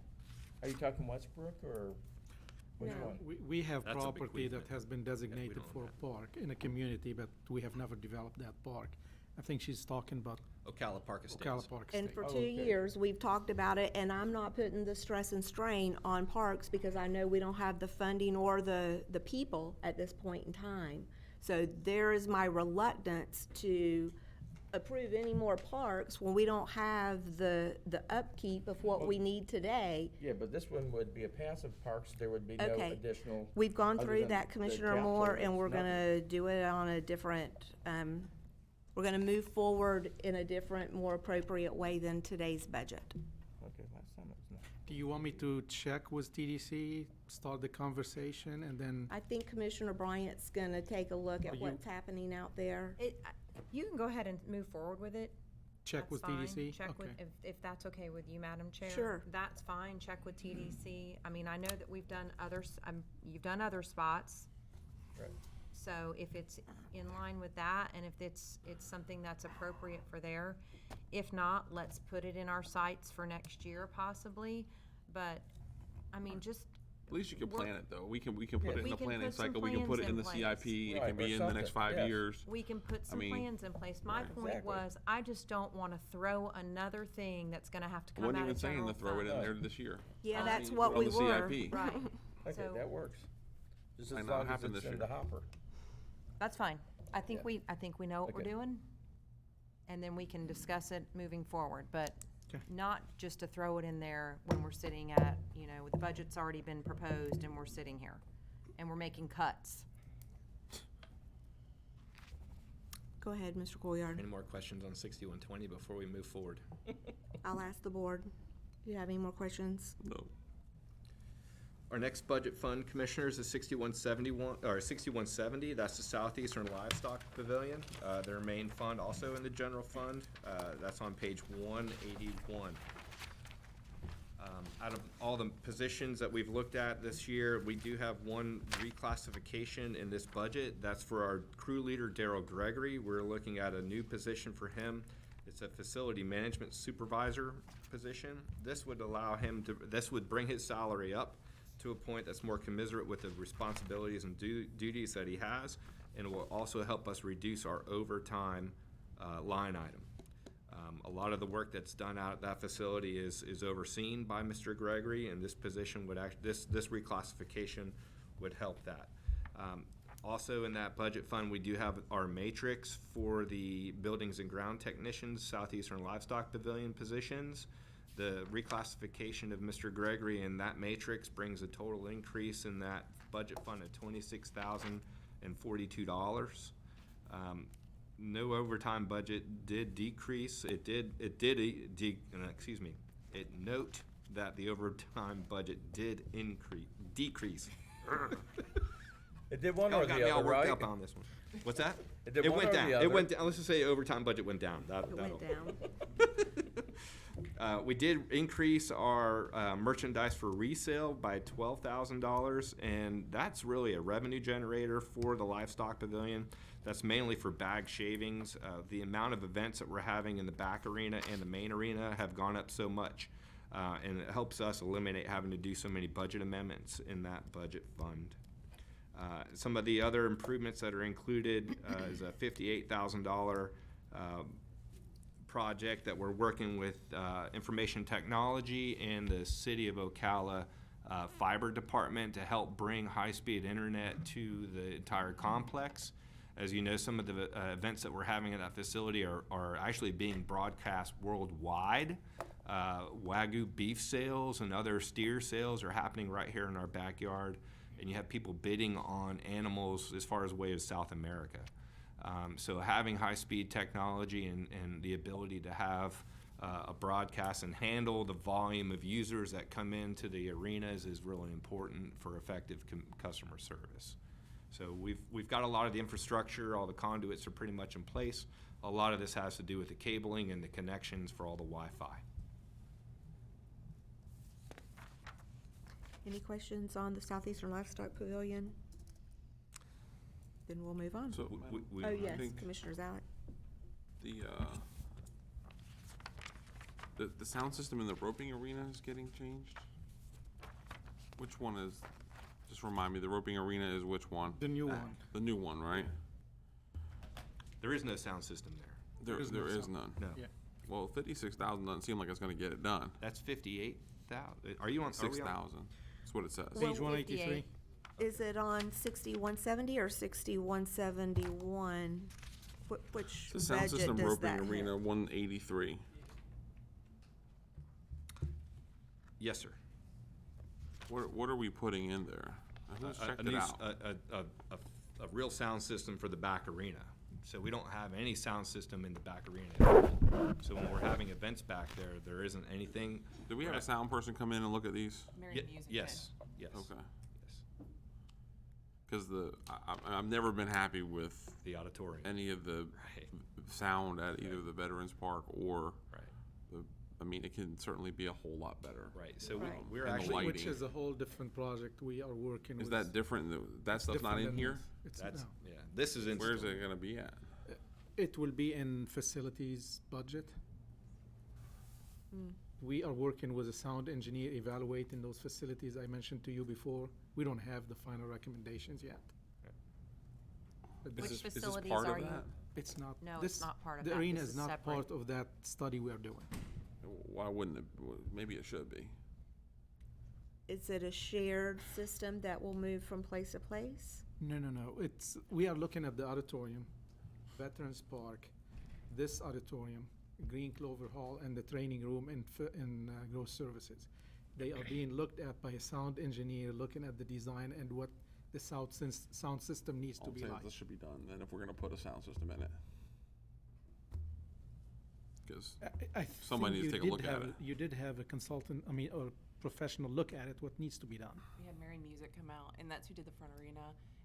Are you talking Westbrook or which No. one? We have That's a property that bequeathment. has been designated don't for have. a park in a community, but we have never developed that park. I think she's talking about Ocala Park Estates. Ocala Park And Estate. for Oh, 2 okay. years, we've talked about it, and I'm not putting the stress and strain on parks because I know we don't have the funding or the people at this point in time. So there is my reluctance to approve any more parks when we don't have the upkeep of what we need today. Yeah, but this one would be a passive parks, there would be no Okay. additional. We've gone other through than that, the Commissioner capsule, Moore, and it's we're nothing. gonna do it on a different, we're gonna move forward in a different, more appropriate way than today's budget. Okay, last time it was not. Do you want me to check with TDC, start the conversation, and then, I think Commissioner Bryant's gonna take a look Are at you- what's happening out there. You can go ahead and move forward with it. check That's with fine. TDC? Check with, Okay. if that's okay with you, Madam Chair. Sure. That's fine, check with TDC. I mean, I know that we've done others, you've done other spots. Right. So if it's in line with that, and if it's something that's appropriate for there, if not, let's put it in our sights for next year possibly. But, I mean, just, At least you can We're- plan it, though. We can put it in We the can planning put some cycle, we can put it plans in the in CIP, it Right, can be or in the next something, 5 yes. years. we can put some mean, plans in place. My right. point Exactly. was, I just don't wanna throw another thing that's gonna have to I come wasn't out even of saying general to throw it in fund. there this year. Yeah, On that's the- what on we the were. CIP. Right. Okay, So- that works. Just I as know, it long as happened it's this in year. the hopper. That's fine. I think Yeah. we know what we're Okay. doing, and then we can discuss it moving forward, but Okay. not just to throw it in there when we're sitting at, the budget's already been proposed and we're sitting here, and we're making cuts. Go ahead, Mr. Couillard. Any more questions on 6120 before we move forward? I'll ask the board. Do you have any more questions? No. Our next budget fund, Commissioners, is 6170. That's the Southeastern Livestock Pavilion. Their main fund also in the general fund. That's on page 181. Out of all the positions that we've looked at this year, we do have one reclassification in this budget. That's for our crew leader, Daryl Gregory. We're looking at a new position for him. It's a facility management supervisor position. This would bring his salary up to a point that's more commensurate with the responsibilities and duties that he has, and it will also help us reduce our overtime line item. A lot of the work that's done out at that facility is overseen by Mr. Gregory, and this position would this reclassification would help that. Also in that budget fund, we do have our matrix for the buildings and ground technicians, Southeastern Livestock Pavilion positions. The reclassification of Mr. Gregory in that matrix brings a total increase in that budget fund of $26,042. No overtime budget did decrease. It note that the overtime budget did decrease. It did one Y'all or got the me all other, worked right? up on this one. What's that? It did It one went or down. the It other? went down. Let's just say overtime budget went down. It went down. We did increase our merchandise for resale by $12,000, and that's really a revenue generator for the livestock pavilion. That's mainly for bag shavings. The amount of events that we're having in the back arena and the main arena have gone up so much, and it helps us eliminate having to do so many budget amendments in that budget fund. Some of the other improvements that are included is a $58,000 project that we're working with information technology and the City of Ocala fiber department to help bring high-speed internet to the entire complex. As you know, some of the events that we're having at that facility are actually being broadcast worldwide. Wagyu beef sales and other steer sales are happening right here in our backyard, and you have people bidding on animals as far away as South America. So having high-speed technology and the ability to have a broadcast and handle the volume of users that come into the arenas is really important for effective customer service. So we've got a lot of the infrastructure, all the conduits are pretty much in place. A lot of this has to do with the cabling and the connections for all the Wi-Fi. Any questions on the Southeastern Livestock Pavilion? Then we'll move on. So, Oh, I yes, think Commissioner Zalek. the sound system in the roping arena is getting changed? Which one is, just remind me, the roping arena is which one? The new one. The new one, right? There is no sound system there. There There's no is sound. none. No. Yeah. Well, 56,000 doesn't seem like it's gonna get it done. That's 58,000. Are you on? are we on- 6,000, that's what it says. Well, Page 183. Is it on 6170 or 6171? Which The sound budget system does roping that arena, hit? 183. Yes, sir. What are we putting in there? Who's checked it out? A real sound system for the back arena. So we don't have any sound system in the back arena. So when we're having events back there, there isn't anything. Do we have a sound person come in and look at these? Marion Music did. Yes, yes. Okay. Yes. Because I've never been happy with The auditorium. any of the Right. sound at either the Veterans Park or Right, I mean, it can certainly be a whole lot better. right. So Right. we're And the actually, lighting. Which is a whole different project we are working with. Is that different? That stuff's not Different in than here? this. It's, that's, no. yeah, this is in. Where's it gonna be at? It will be in facilities budget. We are working with a sound engineer evaluating those facilities I mentioned to you before. We don't have the final recommendations yet. But Which Is this facilities part of are you? that? It's not. No, this- it's not part of The that. arena This is is not separate. part of that study we are doing. Why wouldn't it? Maybe it should be. Is it a shared system that will move from place to place? No. We are looking at the auditorium, Veterans Park, this auditorium, Green Clover Hall, and the training room in Growth Services. They are being looked at by a sound engineer, looking at the design and what the sound system needs to I'm be saying like. this should be done, then if we're gonna put a sound system in it. Because I Somebody think needs to you take a look did at have- it. You did have a consultant, or professional look at it, what needs to be done. We had Marion Music come out, and that's who did the front arena,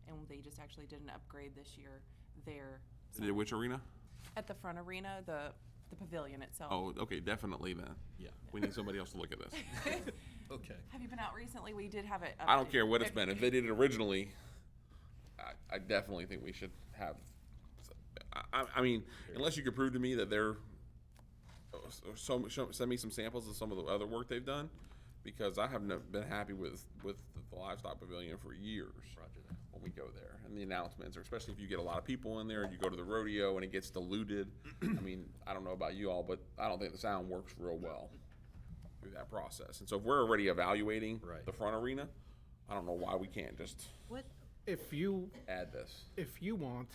and they just actually did an upgrade this year there. Did which arena? At the front arena, the pavilion itself. Oh, okay, definitely then. Yeah. We need somebody else to look at this. Okay. Have you been out recently? We did have it. I don't care what it's been. If they did it originally, I definitely think we should have. I mean, unless you could prove to me that they're. Send me some samples of some of the other work they've done, because I have been happy with the livestock pavilion for years. Roger that. When we go there, and the announcements, or especially if you get a lot of people in there, and you go to the rodeo and it gets diluted. I mean, I don't know about you all, but I don't think the sound works real well through that process. And so if we're already evaluating Right. the front arena, I don't know why we can't just What, If you add this. want,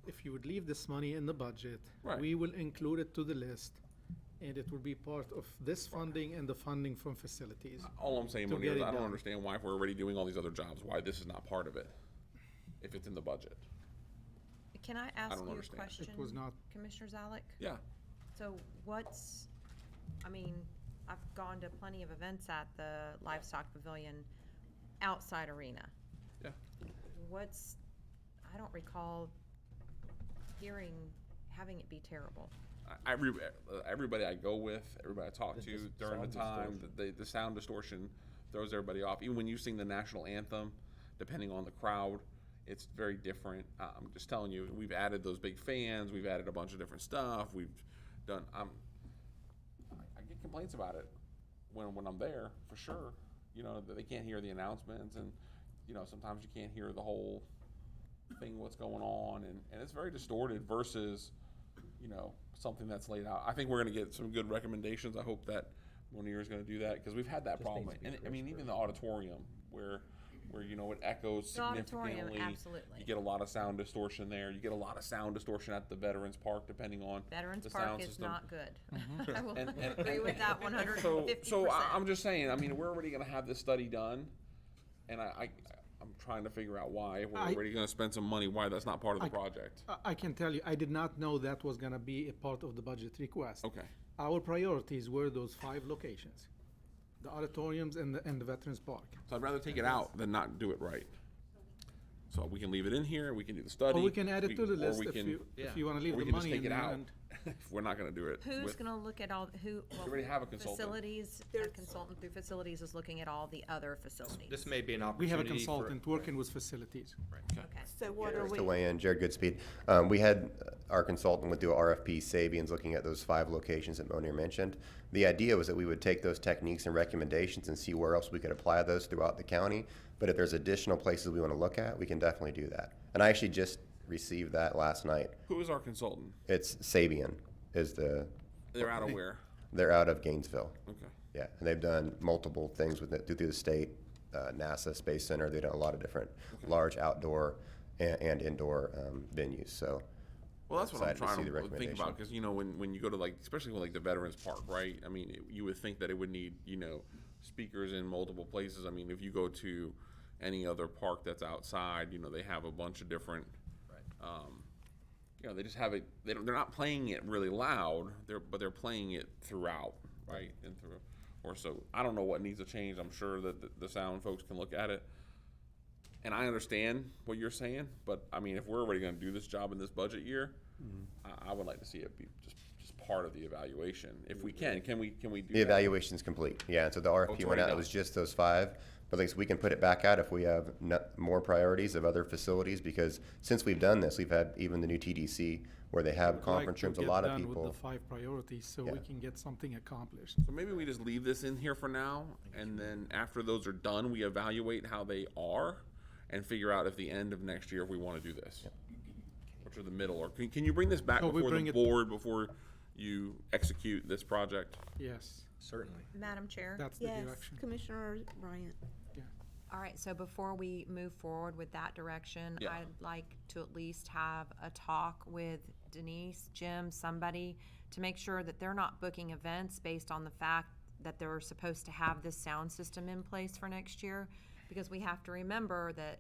if you would leave this money in the budget, Right. we will include it to the list, and it will be part of this funding and the funding from facilities. All I'm saying, To Monier, get is it I don't done. understand why, if we're already doing all these other jobs, why this is not part of it, if it's in the budget. can I ask don't you a understand. question? It was not. Commissioner Zalek? Yeah. So I mean, I've gone to plenty of events at the Livestock Pavilion outside arena. Yeah. I don't recall having it be terrible. Everybody I go with, everybody I talk to Just during the sound time, the sound distortion throws everybody off. Even when you sing the national anthem, depending on the crowd, it's very different. I'm just telling you, we've added those big fans, we've added a bunch of different stuff, we've done, I get complaints about it when I'm there, for sure. You know, that they can't hear the announcements, and, you know, sometimes you can't hear the whole thing, what's going on, and it's very distorted versus, you know, something that's laid out. I think we're gonna get some good recommendations. I hope that Monier is gonna do that, because we've had that Just problem. needs to be And I mean, crisper. even the auditorium, where you know, it echoes The auditorium, significantly. absolutely. You get a lot of sound distortion there. You get a lot of sound distortion at the Veterans Park, depending on Veterans the Park sound is system. not good. I will And- agree with that and- 150%. So I'm just saying, I mean, we're already gonna have this study done, and I'm trying to figure out why, if we're already gonna spend some money, why that's not part of the project. I can tell you, I did not know that was gonna be a part of the budget request. Okay. Our priorities were those 5 locations, the auditoriums and the Veterans Park. So I'd rather take it out than not do it right. So we can leave it in here, we can do the study. Or we can add it to the or list we if can- you wanna leave or we the can just money take in it there out, and. if we're not gonna do it. Who's with- gonna look at We already have a consultant. Facilities, a consultant through facilities is looking at all the other facilities. This may be an We opportunity have a for- consultant working with facilities. Okay. So what are Just we? to weigh in, Jared Goodspeed. We had our consultant would do RFP, Sabian's looking at those 5 locations that Monier mentioned. The idea was that we would take those techniques and recommendations and see where else we could apply those throughout the county. But if there's additional places we want to look at, we can definitely do that. And I actually just received that last night. Who is our consultant? It's Sabian is the, They're out of where? they're out of Gainesville. Okay. Yeah, and they've done multiple things with it through the state, NASA Space Center. They've done a lot of different large outdoor and indoor venues. So, Well, that's what I'm excited to see trying the to think recommendation. about, because, you know, when you go to, like, especially when, like, the Veterans Park, right? I mean, you would think that it would need, you know, speakers in multiple places. I mean, if you go to any other park that's outside, you know, they have a bunch of different, you know, they just have it, they're not playing it really loud, but they're playing it throughout, right? And through, or so, I don't know what needs to change. I'm sure that the sound folks can look at it. And I understand what you're saying, but I mean, if we're already gonna do this job in this budget year, I would like to see it be just part of the evaluation. If we can we do that? The evaluation's complete. Yeah, and so the RFP it's went already out. It done. was just those 5. But at least we can put it back out if we have more priorities of other facilities, because since we've done this, we've had even the new TDC where they have I'd like conference to rooms. A get lot of done people. with the 5 priorities, so Yeah. we can get something accomplished. So maybe we just leave this in here for now, and then after those are done, we evaluate how they are, and figure out if the end of next year if we want to do this, which are the middle. Or can you bring this back Oh, we before bring the it- board before you execute this project? Yes, Certainly. Madam Chair? that's the Yes, direction. Commissioner Bryant. All right, so before we move forward with that direction, Yeah. I'd like to at least have a talk with Denise, Jim, somebody, to make sure that they're not booking events based on the fact that they're supposed to have this sound system in place for next year. Because we have to remember that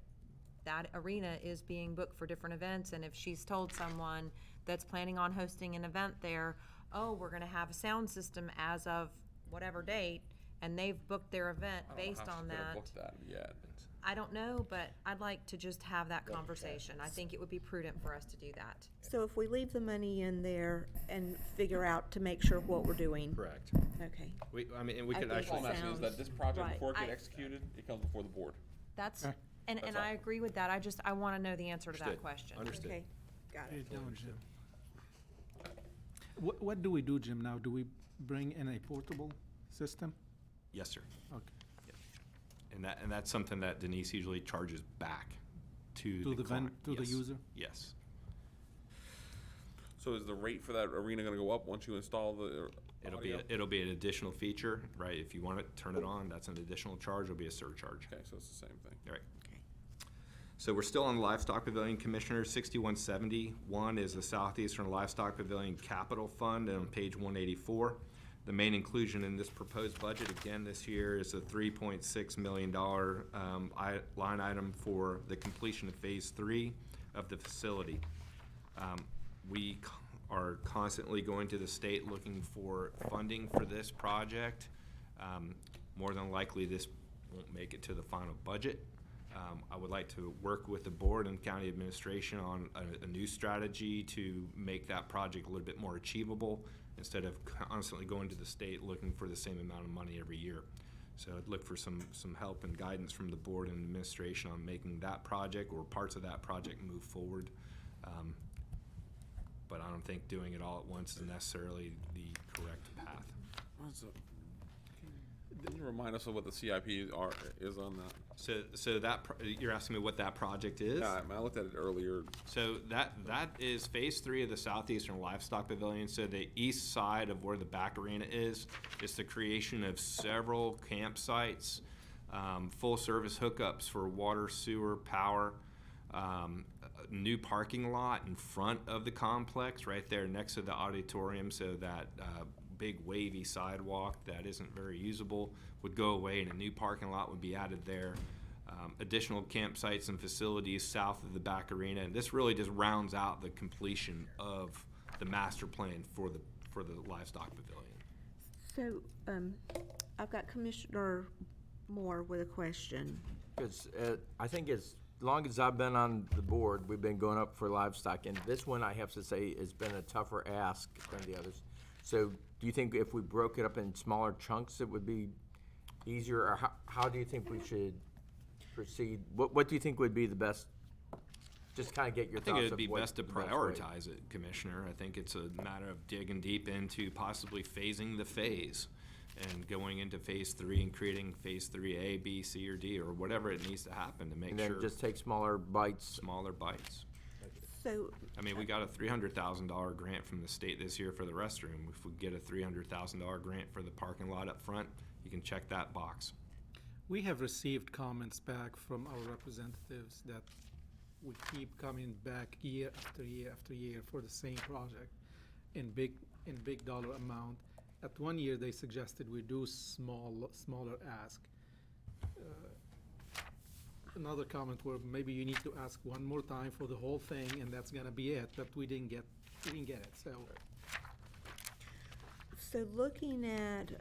that arena is being booked for different events, and if she's told someone that's planning on hosting an event there, oh, we're gonna have a sound system as of whatever date, and they've booked their event I don't know based how on she could've that. booked that yet. I don't know, but I'd like to just have that conversation. I think it would be prudent for us to do that. So if we leave the money in there and figure out to make sure what we're doing. Correct. Okay. I mean, and we I could think All actually, I'm asking is that this project, Right. before it get I- executed, it comes before the board. That's, Okay. and That's I all. agree with that. I wanna know the answer to that Understood. question. Understood. Okay, got Hey, it. down, Jim. What do we do, Jim, now? Do we bring in a portable system? Yes, sir. Okay. And that's something that Denise usually charges back to the client. To the Yes. user? Yes. So is the rate for that arena gonna go up once you install the audio? It'll be an additional feature, right? If you want it, turn it on, that's an additional charge, it'll be a surcharge. Okay, so it's the same thing. All right. Okay. So we're still on the Livestock Pavilion, Commissioner. 6171 is the Southeastern Livestock Pavilion Capital Fund, and on page 184. The main inclusion in this proposed budget, again, this year, is a $3.6 million line item for the completion of Phase 3 of the facility. We are constantly going to the state looking for funding for this project. More than likely, this won't make it to the final budget. I would like to work with the board and county administration on a new strategy to make that project a little bit more achievable, instead of constantly going to the state looking for the same amount of money every year. So I'd look for some help and guidance from the board and administration on making that project or parts of that project move forward. But I don't think doing it all at once is necessarily the correct path. Can you remind us of what the CIP is on that? So that, you're asking me what that project is? Yeah, I looked at it earlier. So that is Phase 3 of the Southeastern Livestock Pavilion. So the east side of where the back arena is the creation of several campsites, full-service hookups for water, sewer, power, a new parking lot in front of the complex, right there next to the auditorium, so that big wavy sidewalk that isn't very usable would go away, and a new parking lot would be added there. Additional campsites and facilities south of the back arena, and this really just rounds out the completion of the master plan for the livestock pavilion. So, I've got Commissioner Moore with a question. Because I think as long as I've been on the board, we've been going up for livestock, and this one, I have to say, has been a tougher ask than the others. So do you think if we broke it up in smaller chunks, it would be easier, or how do you think we should proceed? What do you think would be the best? Just kind of get your I thoughts think of it'd be what best to the way. prioritize it, Commissioner. I think it's a matter of digging deep into possibly phasing the phase and going into Phase 3 and creating Phase 3A, B, C, or D, or whatever it needs to happen to make And sure. then just take smaller bites. Smaller bites. So, I mean, we got a $300,000 grant from the state this year for the restroom. If we get a $300,000 grant for the parking lot up front, you can check that box. We have received comments back from our representatives that we keep coming back year after year after year for the same project in big dollar amount. At one year, they suggested we do smaller ask. Another comment where maybe you need to ask one more time for the whole thing, and that's gonna be it, but we didn't get it, so. so looking at,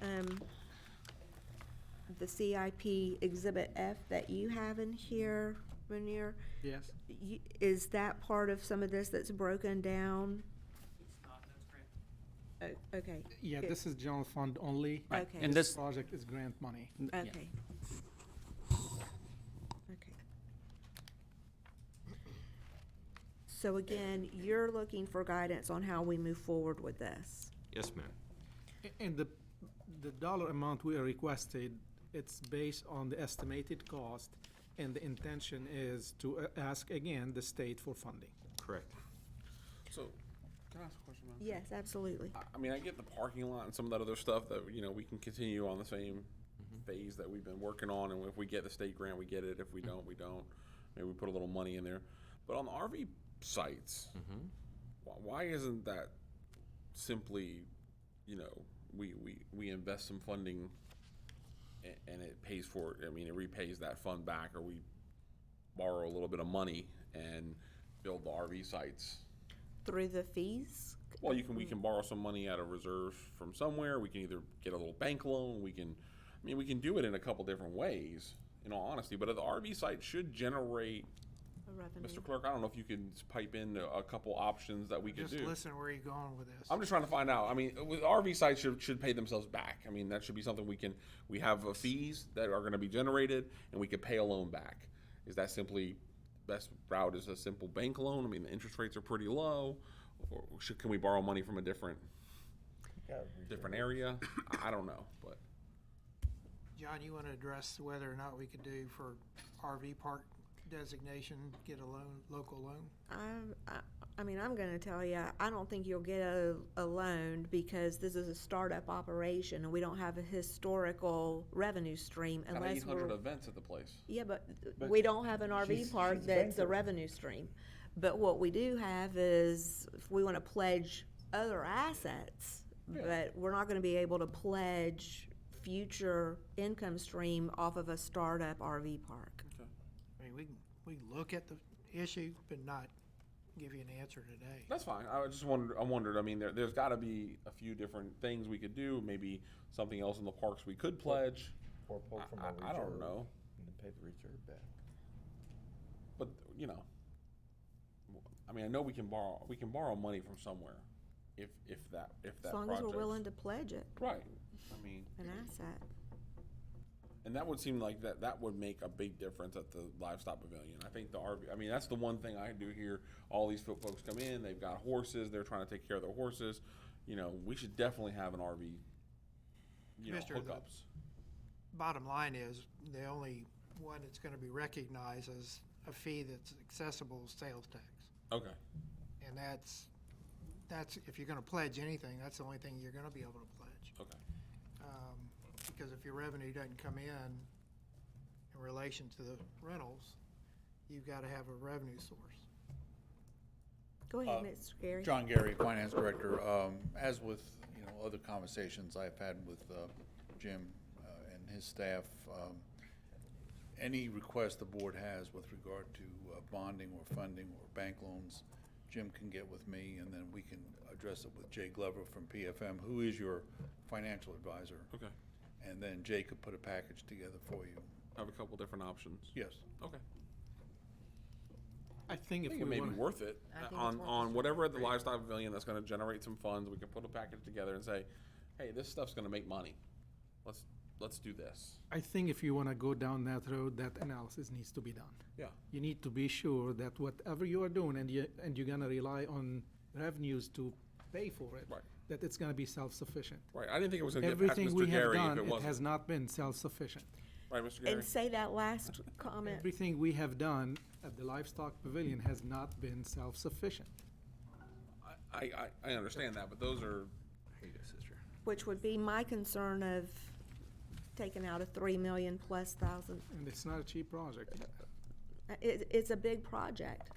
the CIP Exhibit F that you have in here, Munir, Yes? is that part of some of this that's broken down? It's not, that's great. Okay. Yeah, good. this is general fund only. Right, Okay. And This this, project is grant money. Okay. Okay. So again, you're looking for guidance on how we move forward with this? Yes, ma'am. And the dollar amount we are requested, it's based on the estimated cost, and the intention is to ask again the state for funding. Correct. So, can I ask a question, Madam? Yes, absolutely. I mean, I get the parking lot and some of that other stuff that, you know, we can continue on the same phase that we've been working on, and if we get the state grant, we get it. If we don't, we don't. Maybe we put a little money in there. But on the RV sites, why isn't that simply, you know, we invest some funding and it pays for it? I mean, it repays that fund back, or we borrow a little bit of money and build the RV sites. Through the fees? Well, we can borrow some money out of reserve from somewhere. We can either get a little bank loan. We can do it in a couple different ways, in all honesty. But the RV site should generate, A revenue. Mr. Clerk, I don't know if you can pipe in a couple options that we could do. Just listen where you're going with this. I'm just trying to find out. I mean, with RV sites should pay themselves back. I mean, that should be something we have fees that are gonna be generated, and we could pay a loan back. Is that simply, best route is a simple bank loan? I mean, the interest rates are pretty low. Or can we borrow money from a different area? I don't know, but. John, you want to address whether or not we could do for RV park designation, get a loan, local loan? I mean, I'm gonna tell you, I don't think you'll get a loan because this is a startup operation and we don't have a historical revenue stream Got unless 800 we're. events at the place. Yeah, but we don't have an RV park that's a revenue stream. But what we do have is, if we wanna pledge other assets, but we're not gonna be able to pledge future income stream off of a startup RV park. I mean, we can look at the issue, but not give you an answer today. That's fine. I wondered. I mean, there's got to be a few different things we could do. Maybe something else in the parks we could pledge. Or pull from our reserve. I don't know. And then pay the reserve back. But you know, I mean, I know we can borrow money from somewhere, if that As long as we're willing to pledge it, Right. I mean, an asset. and that would seem like that would make a big difference at the livestock pavilion. I think the RV. I mean, that's the one thing I do here. All these folks come in. They've got horses. They're trying to take care of their horses. You know, we should definitely have an RV. You know, Mr. hookups. Bottom line is, the only one that's gonna be recognized as a fee that's accessible is sales tax. Okay. And that's, if you're gonna pledge anything, that's the only thing you're gonna be able to pledge. Okay. Because if your revenue doesn't come in relation to the rentals, you've gotta have a revenue source. Go ahead, Mr. Gary. John Gary, Finance Director. As with, other conversations I've had with Jim and his staff, any request the board has with regard to bonding or funding or bank loans, Jim can get with me, and then we can address it with Jay Glover from PFM, who is your financial advisor. Okay. And then Jay could put a package together for you. Have a couple different options. Yes. Okay. I think if I think we it may be want, worth it. I think it's On worth it. whatever at the livestock pavilion that's gonna generate some funds, we can put a package together and say, hey, this stuff's gonna make money. Let's do this. I think if you wanna go down that road, that analysis needs to be done. Yeah. You need to be sure that whatever you are doing, and you're gonna rely on revenues to pay for it, Right. that it's gonna be self-sufficient. Right. I didn't think it was gonna get past Everything Mr. we have Gary if done, it it wasn't. has not been self-sufficient. Right, Mr. Gary? And say that last comment. Everything we have done at the livestock pavilion has not been self-sufficient. I understand that, but those are, Here you go, sister. Which would be my concern of taking out a 3 million plus thousand. And it's not a cheap project. It's a big project.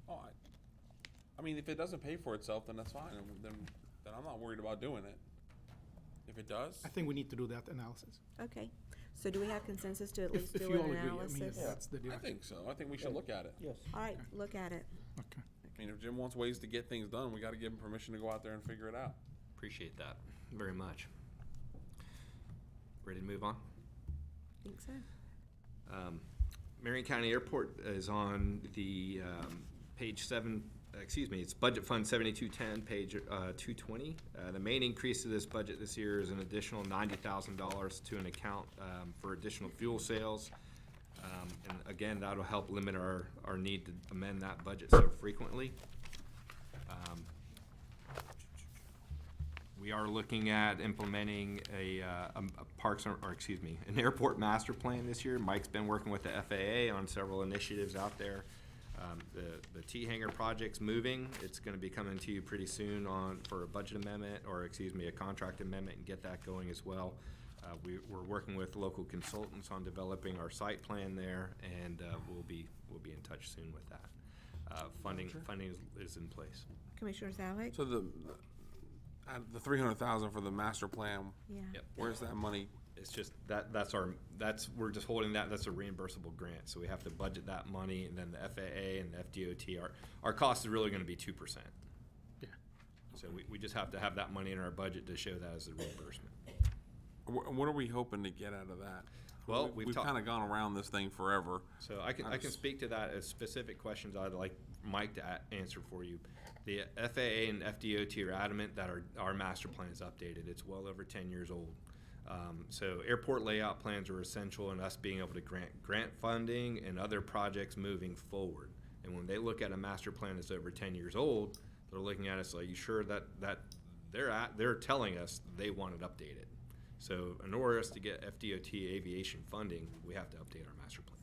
oh, I mean, if it doesn't pay for itself, then that's fine, and then I'm not worried about doing it. If it does, I think we need to do that analysis. Okay, so do we have consensus to at least If do you all an agree, I mean, analysis? that's the I direction. think so. I think we should look at it. Yes. All right, look at it. Okay. I mean, if Jim wants ways to get things done, we gotta give him permission to go out there and figure it out. Appreciate that very much. Ready to move on? I think so. Marion County Airport is on the page 7, it's Budget Fund 7210, page 220. The main increase to this budget this year is an additional $90,000 to an account for additional fuel sales. And again, that'll help limit our need to amend that budget so frequently. We are looking at implementing a an airport master plan this year. Mike's been working with the FAA on several initiatives out there. The T-hanger project's moving. It's gonna be coming to you pretty soon for a budget amendment, or a contract amendment, and get that going as well. We're working with local consultants on developing our site plan there, and we'll be in touch soon with that. Funding is in place. Commissioner Zalek? So the 300,000 for the master plan, Yeah. Yep. where's that money? It's just we're just holding that's a reimbursable grant, so we have to budget that money, and then the FAA and the FDOT, our cost is really gonna be 2%. Yeah. So we just have to have that money in our budget to show that as a reimbursement. What are we hoping to get out of that? Well, we've kind of gone around this thing forever. So I can speak to that as specific questions I'd like Mike to answer for you. The FAA and FDOT are adamant that our master plan is updated. It's well over 10 years old. So airport layout plans are essential in us being able to grant funding and other projects moving forward. And when they look at a master plan that's over 10 years old, they're looking at us like, you sure that they're telling us they want it updated. So in order for us to get FDOT aviation funding, we have to update our master plan.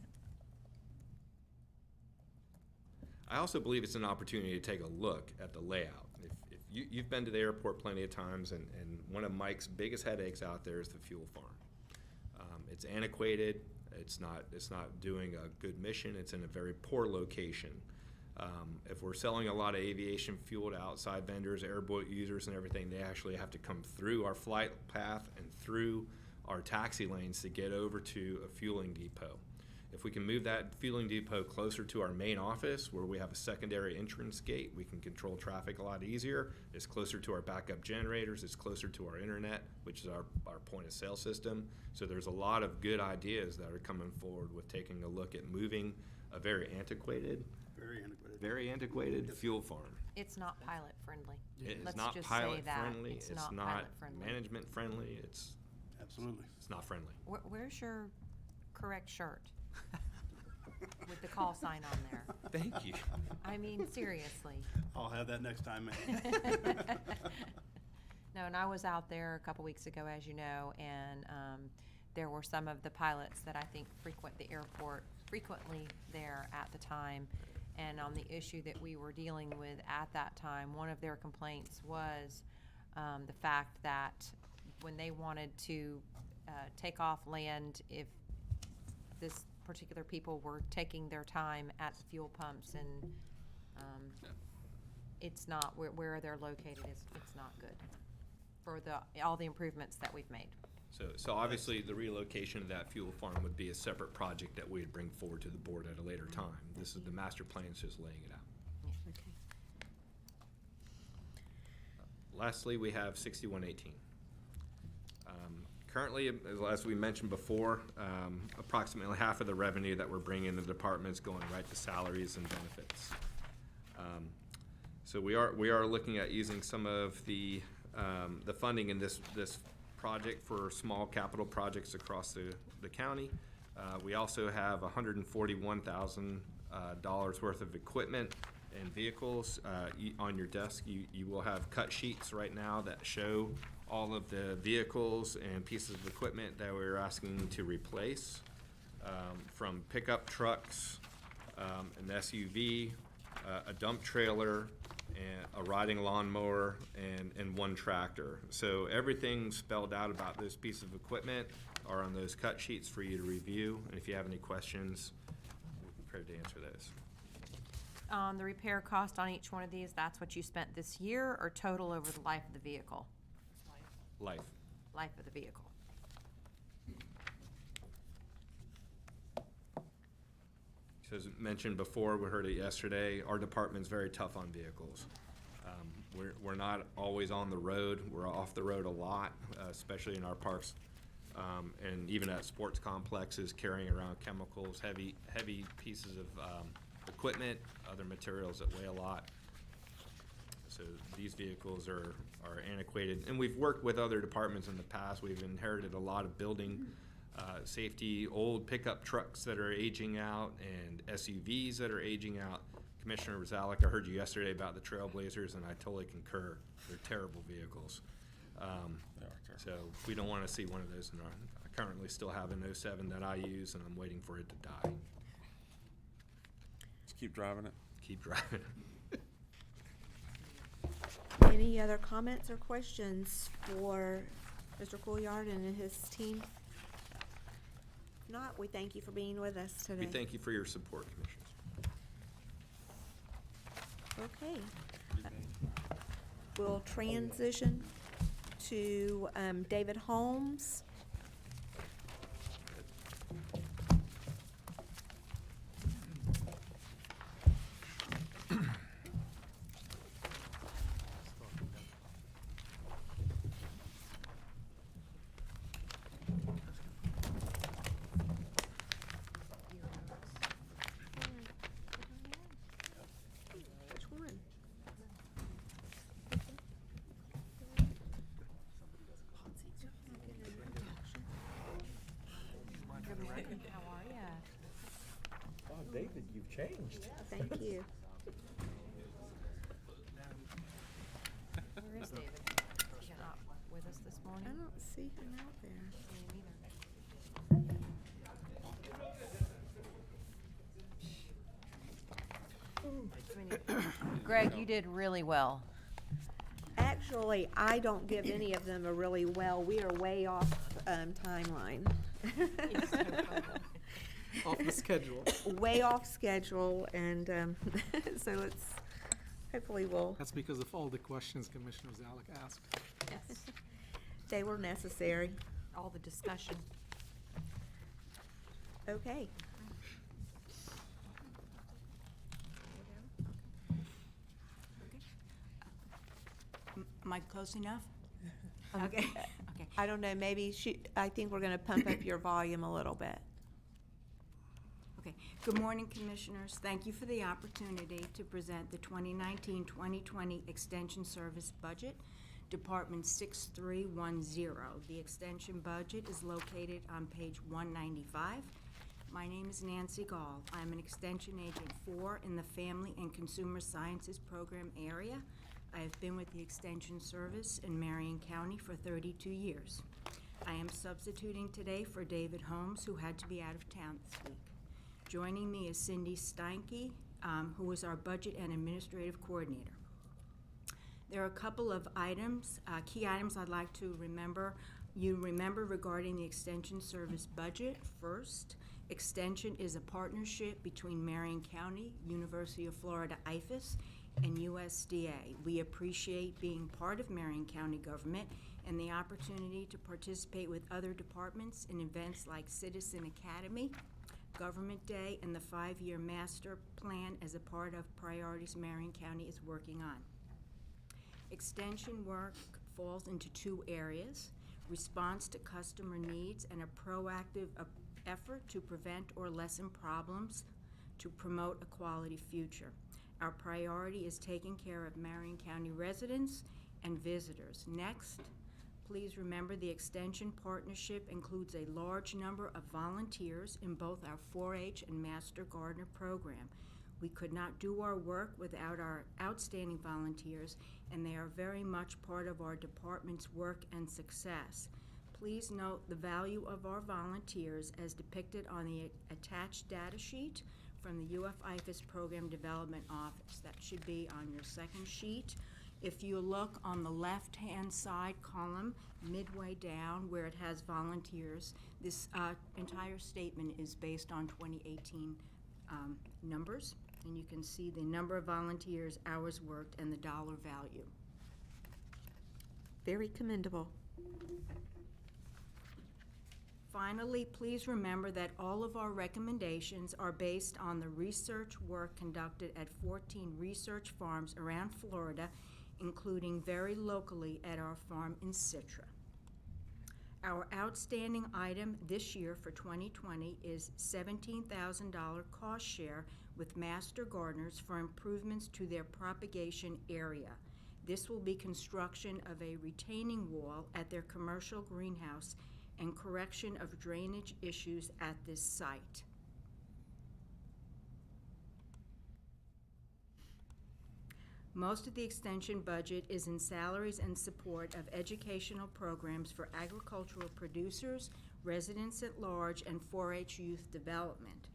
I also believe it's an opportunity to take a look at the layout. If you've been to the airport plenty of times, and one of Mike's biggest headaches out there is the fuel farm. It's antiquated. It's not doing a good mission. It's in a very poor location. If we're selling a lot of aviation fuel to outside vendors, airboat users and everything, they actually have to come through our flight path and through our taxi lanes to get over to a fueling depot. If we can move that fueling depot closer to our main office, where we have a secondary entrance gate, we can control traffic a lot easier. It's closer to our backup generators. It's closer to our internet, which is our point of sale system. So there's a lot of good ideas that are coming forward with taking a look at moving a very antiquated fuel farm. It's not pilot friendly. It is Let's not just pilot say that. friendly. It's It's not not pilot friendly. management friendly. It's not friendly. Where's your correct shirt? With the call sign on there. Thank you. I mean, seriously. I'll have that next time, man. No, and I was out there a couple weeks ago, as you know, and there were some of the pilots that I think frequent the airport frequently there at the time. And on the issue that we were dealing with at that time, one of their complaints was the fact that when they wanted to take off land, if this particular people were taking their time at the fuel pumps, and it's not where they're located it's not good for all the improvements that we've made. So obviously, the relocation of that fuel farm would be a separate project that we'd bring forward to the board at a later time. This is the master plan's just laying it out. Okay. Lastly, we have 6118. Currently, as we mentioned before, approximately half of the revenue that we're bringing in the department is going right to salaries and benefits. So we are looking at using some of the funding in this project for small capital projects across the county. We also have $141,000 worth of equipment and vehicles. On your desk, you will have cut sheets right now that show all of the vehicles and pieces of equipment that we're asking to replace, from pickup trucks, an SUV, a dump trailer, and a riding lawnmower, and one tractor. So everything spelled out about those pieces of equipment are on those cut sheets for you to review, and if you have any questions, we're prepared to answer those. The repair cost on each one of these, that's what you spent this year, or total over the life of the vehicle? Life. Life of the vehicle. So as mentioned before, we heard it yesterday, our department's very tough on vehicles. We're not always on the road, we're off the road a lot, especially in our parks, and even at sports complexes, carrying around chemicals, heavy pieces of equipment, other materials that weigh a lot. So these vehicles are antiquated, and we've worked with other departments in the past. We've inherited a lot of building safety, old pickup trucks that are aging out, and SUVs that are aging out. Commissioner Rosalik, I heard you yesterday about the Trailblazers, and I totally concur. They're terrible vehicles. So we don't want to see one of those in our, I currently still have an 07 that I use, and I'm waiting for it to die. Just keep driving it. Keep driving. Any other comments or questions for Mr. Couillard and his team? If not, we thank you for being with us today. We thank you for your support, Commissioners. Okay. We'll transition to David Holmes. Which one? How are ya? Oh, David, you've changed. Thank you. Where is David? He's not with us this I morning? don't see him out there. Greg, you did really well. Actually, I don't give any of them a really well. We are way off timeline. Off the schedule. Way off schedule, and so it's, hopefully we'll, That's because of all the questions Commissioner Zalek asked. Yes. they were necessary. All the discussion. Okay. Mic close enough? Okay. Okay. I don't know, maybe I think we're gonna pump up your volume a little bit. Okay. Good morning, Commissioners. Thank you for the opportunity to present the 2019-2020 Extension Service Budget, Department 6310. The extension budget is located on page 195. My name is Nancy Gall. I'm an Extension Agent 4 in the Family and Consumer Sciences Program area. I have been with the Extension Service in Marion County for 32 years. I am substituting today for David Holmes, who had to be out of town this week. Joining me is Cindy Steinke, who is our Budget and Administrative Coordinator. There are a couple of items, key items I'd like to remember regarding the Extension Service budget. First, Extension is a partnership between Marion County, University of Florida IFAS, and USDA. We appreciate being part of Marion County government and the opportunity to participate with other departments in events like Citizen Academy, Government Day, and the 5-year master plan as a part of priorities Marion County is working on. Extension work falls into 2 areas: response to customer needs and a proactive effort to prevent or lessen problems to promote a quality future. Our priority is taking care of Marion County residents and visitors. Next, please remember the Extension Partnership includes a large number of volunteers in both our 4-H and Master Gardener program. We could not do our work without our outstanding volunteers, and they are very much part of our department's work and success. Please note the value of our volunteers as depicted on the attached data sheet from the UF IFAS Program Development Office. That should be on your second sheet. If you look on the left-hand side column, midway down where it has volunteers, this entire statement is based on 2018 numbers, and you can see the number of volunteers, hours worked, and the dollar value. Very commendable. Finally, please remember that all of our recommendations are based on the research work conducted at 14 research farms around Florida, including very locally at our farm in Citra. Our outstanding item this year for 2020 is $17,000 cost share with Master Gardeners for improvements to their propagation area. This will be construction of a retaining wall at their commercial greenhouse and correction of drainage issues at this site. Most of the extension budget is in salaries and support of educational programs for agricultural producers, residents at large, and 4-H youth development.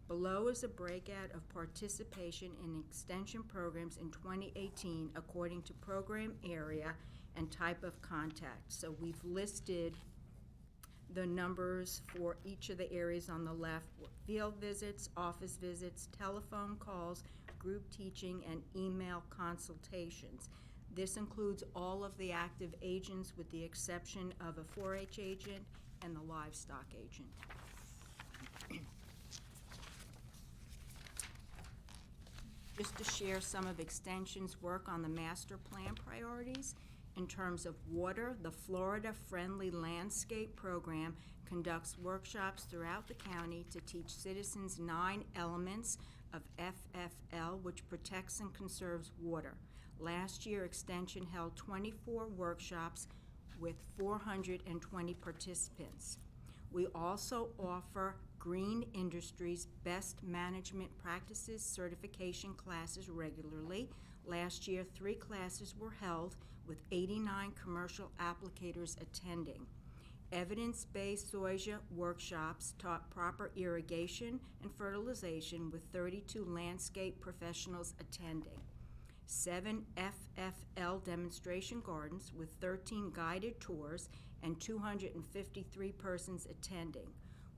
Below is a breakout of participation in extension programs in 2018 according to program area and type of contact. So we've listed the numbers for each of the areas on the left: field visits, office visits, telephone calls, group teaching, and email consultations. This includes all of the active agents with the exception of a 4-H agent and the livestock agent. Just to share some of Extension's work on the master plan priorities. In terms of water, the Florida Friendly Landscape Program conducts workshops throughout the county to teach citizens 9 elements of FFL, which protects and conserves water. Last year, Extension held 24 workshops with 420 participants. We also offer Green Industries Best Management Practices certification classes regularly. Last year, 3 classes were held with 89 commercial applicators attending. Evidence-based soja workshops taught proper irrigation and fertilization with 32 landscape professionals attending. 7 FFL demonstration gardens with 13 guided tours and 253 persons attending.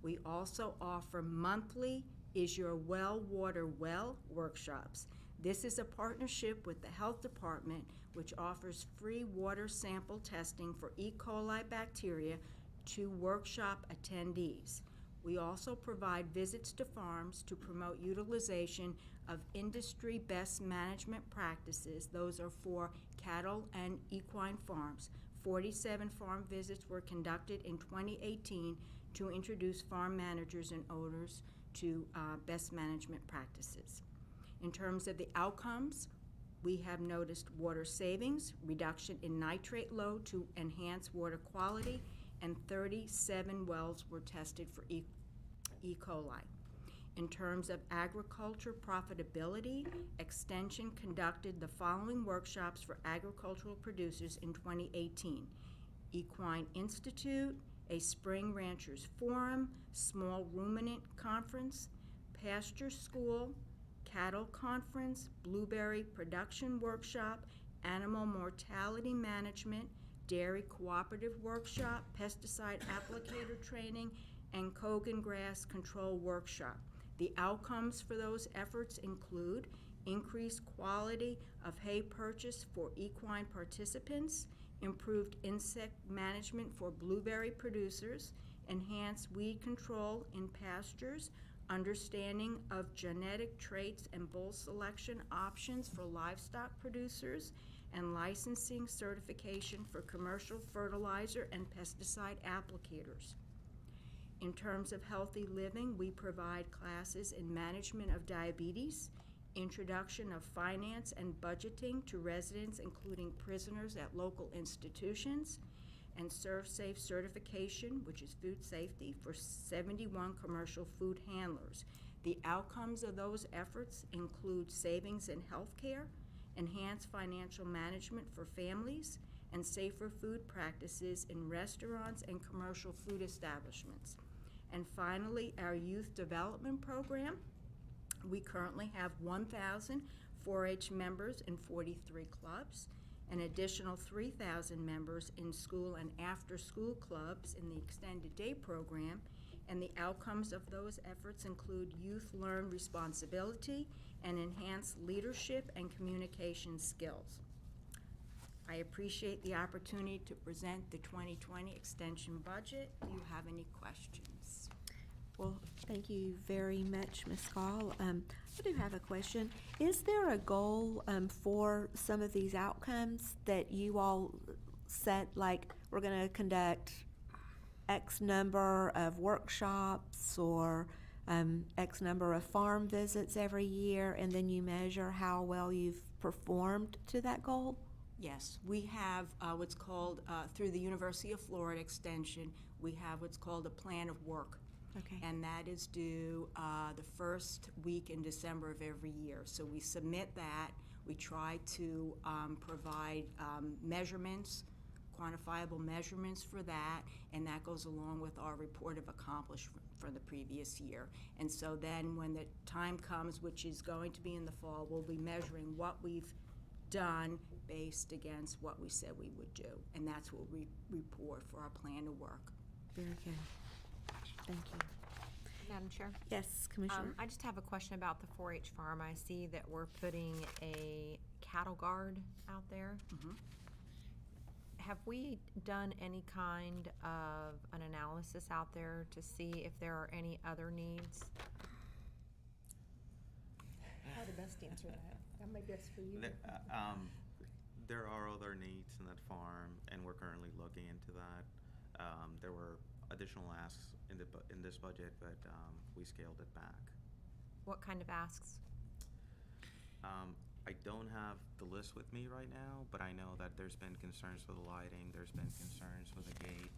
We also offer monthly Is Your Well Water Well workshops. This is a partnership with the Health Department, which offers free water sample testing for E. coli bacteria to workshop attendees. We also provide visits to farms to promote utilization of industry best management practices. Those are for cattle and equine farms. 47 farm visits were conducted in 2018 to introduce farm managers and owners to best management practices. In terms of the outcomes, we have noticed water savings, reduction in nitrate load to enhance water quality, and 37 wells were tested for E. coli. In terms of agriculture profitability, Extension conducted the following workshops for agricultural producers in 2018. Equine Institute, a Spring Ranchers Forum, Small Ruminant Conference, Pasture School, Cattle Conference, Blueberry Production Workshop, Animal Mortality Management, Dairy Cooperative Workshop, Pesticide Applicator Training, and Kogan Grass Control Workshop. The outcomes for those efforts include increased quality of hay purchase for equine participants, improved insect management for blueberry producers, enhanced weed control in pastures, understanding of genetic traits and bull selection options for livestock producers, and licensing certification for commercial fertilizer and pesticide applicators. In terms of healthy living, we provide classes in management of diabetes, introduction of finance and budgeting to residents, including prisoners at local institutions, and ServSafe certification, which is food safety, for 71 commercial food handlers. The outcomes of those efforts include savings in healthcare, enhanced financial management for families, and safer food practices in restaurants and commercial food establishments. And finally, our youth development program. We currently have 1,000 4-H members in 43 clubs, an additional 3,000 members in school and after-school clubs in the extended day program, and the outcomes of those efforts include youth learn responsibility and enhance leadership and communication skills. I appreciate the opportunity to present the 2020 extension budget. Do you have any questions? Well, thank you very much, Ms. Gall. I do have a question. Is there a goal for some of these outcomes that you all set, like we're going to conduct X number of workshops or X number of farm visits every year, and then you measure how well you've performed to that goal? Yes, we have what's called, through the University of Florida Extension, we have what's called a plan of work. Okay. And that is due the first week in December of every year. So we submit that. We try to provide measurements, quantifiable measurements for that, and that goes along with our report of accomplishment for the previous year. And so then when the time comes, which is going to be in the fall, we'll be measuring what we've done based against what we said we would do. And that's what we report for our plan of work. Very good. Thank you. Madam Chair? Yes, Commissioner? I just have a question about the 4-H farm. I see that we're putting a cattle guard out there. Have we done any kind of an analysis out there to see if there are any other needs? How to best answer that? That may be best for you. There are other needs in that farm, and we're currently looking into that. There were additional asks in this budget, but we scaled it back. What kind of asks? I don't have the list with me right now, but I know that there's been concerns with the lighting, there's been concerns with the gate,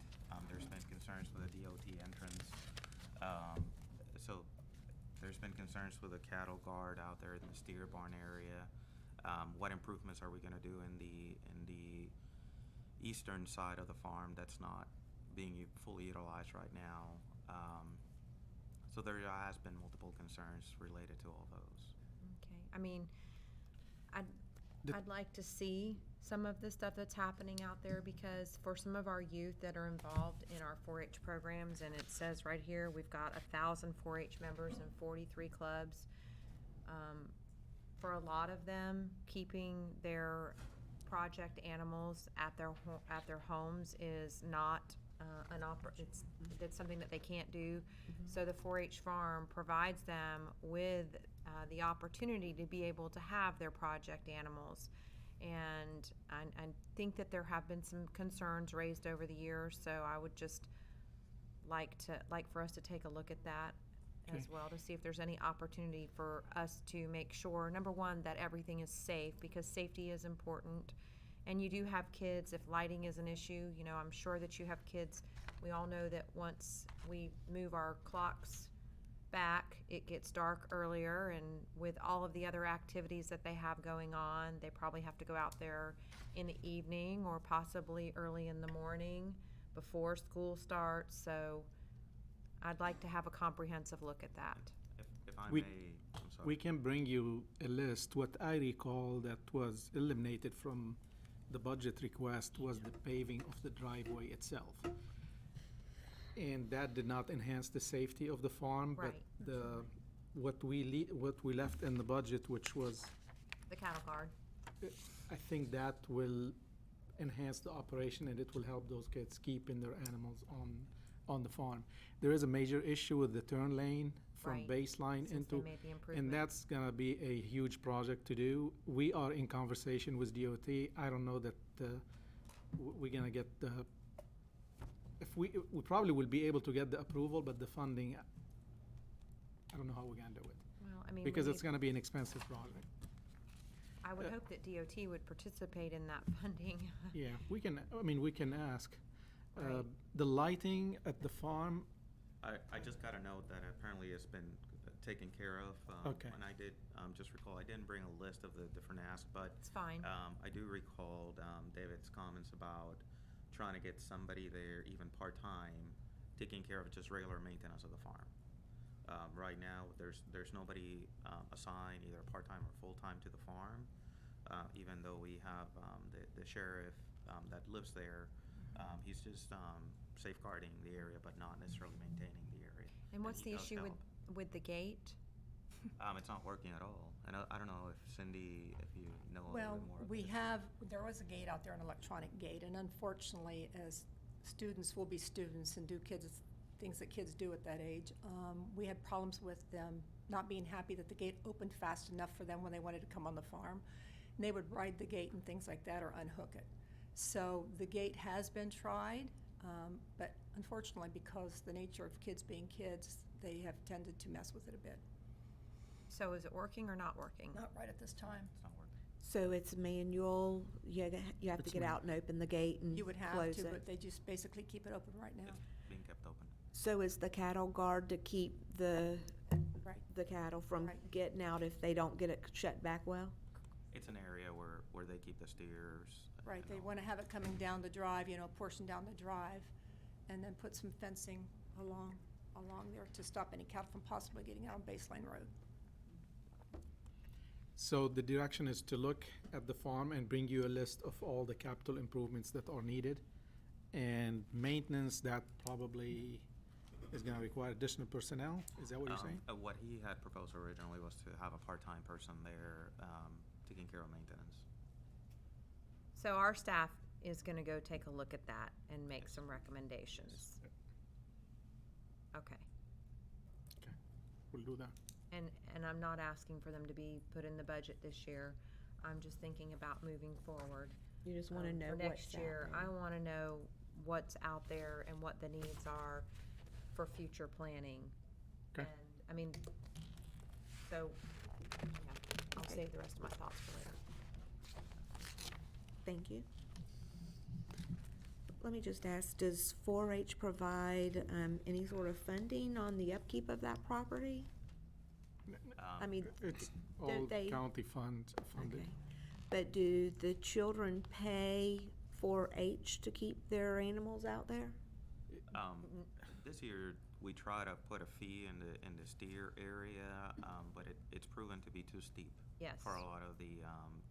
there's been concerns with the DOT entrance. So there's been concerns with the cattle guard out there in the steer barn area. What improvements are we gonna do in the eastern side of the farm that's not being fully utilized right now? So there has been multiple concerns related to all those. Okay, I mean, I'd like to see some of the stuff that's happening out there, because for some of our youth that are involved in our 4-H programs, and it says right here, we've got 1,000 4-H members in 43 clubs. For a lot of them, keeping their project animals at their homes is not it's something that they can't do. So the 4-H farm provides them with the opportunity to be able to have their project animals. And I think that there have been some concerns raised over the years, so I would just like for us to take a look at that as well, to see if there's any opportunity for us to make sure, number one, that everything is safe, because safety is important. And you do have kids, if lighting is an issue, you know, I'm sure that you have kids. We all know that once we move our clocks back, it gets dark earlier, and with all of the other activities that they have going on, they probably have to go out there in the evening or possibly early in the morning before school starts. So I'd like to have a comprehensive look at that. If I We- may, I'm sorry. We can bring you a list. What I recall that was eliminated from the budget request was the paving of the driveway itself. And that did not enhance the safety of the farm, but Right. what we left in the budget, which was, The cattle guard. I think that will enhance the operation, and it will help those kids keeping their animals on the farm. There is a major issue with the turn lane from Right. baseline Since they into, made the and improvement. that's gonna be a huge project to do. We are in conversation with DOT. I don't know that we're gonna get the, if we probably will be able to get the approval, but the funding, I don't know how we're gonna do it. Well, I mean, Because we it's gonna be an expensive project. I would hope that DOT would participate in that funding. Yeah, we can ask. Right. The lighting at the farm, I just got a note that apparently it's been taken care of. Okay. And I did, just recall, I didn't bring a list of the different asks, but It's fine. I do recall David's comments about trying to get somebody there, even part-time, taking care of just regular maintenance of the farm. Right now, there's nobody assigned either part-time or full-time to the farm. Even though we have the sheriff that lives there, he's just safeguarding the area, but not necessarily maintaining the area. And what's he the does issue help. with the gate? It's not working at all. And I don't know if Cindy, if you know a Well, little bit more. of we this. have, there was a gate out there, an electronic gate, and unfortunately, as students will be students and do things that kids do at that age, we had problems with them not being happy that the gate opened fast enough for them when they wanted to come on the farm. And they would ride the gate and things like that or unhook it. So the gate has been tried, but unfortunately, because the nature of kids being kids, they have tended to mess with it a bit. So is it working or not working? Not right at this time. It's not working. So it's manual, you have to It's get out and open the gate and You would have close to, it? but they just basically keep it open right now. It's being kept open. So is the cattle guard to keep the Right. cattle from Right. getting out if they don't get it shut back well? It's an area where they keep the steers. Right, and they all. want to have it coming down the drive, a portion down the drive, and then put some fencing along there to stop any cattle from possibly getting out on Base Lane Road. So the direction is to look at the farm and bring you a list of all the capital improvements that are needed. And maintenance that probably is gonna require additional personnel, is that what you're saying? What he had proposed originally was to have a part-time person there taking care of maintenance. So our staff is gonna go take a look at that and make some recommendations. Okay. Okay, we'll do that. And I'm not asking for them to be put in the budget this year. I'm just thinking about moving forward. You just wanna know For what's next out year, there. I wanna know what's out there and what the needs are for future planning. Okay. And, I mean, so, yeah, I'll Okay. save the rest of my thoughts for later. Thank you. Let me just ask, does 4-H provide any sort of funding on the upkeep of that property? I mean, It's don't all they? county funded. Okay. But do the children pay 4-H to keep their animals out there? This year, we try to put a fee in the steer area, but it's proven to be too steep. Yes. For a lot of the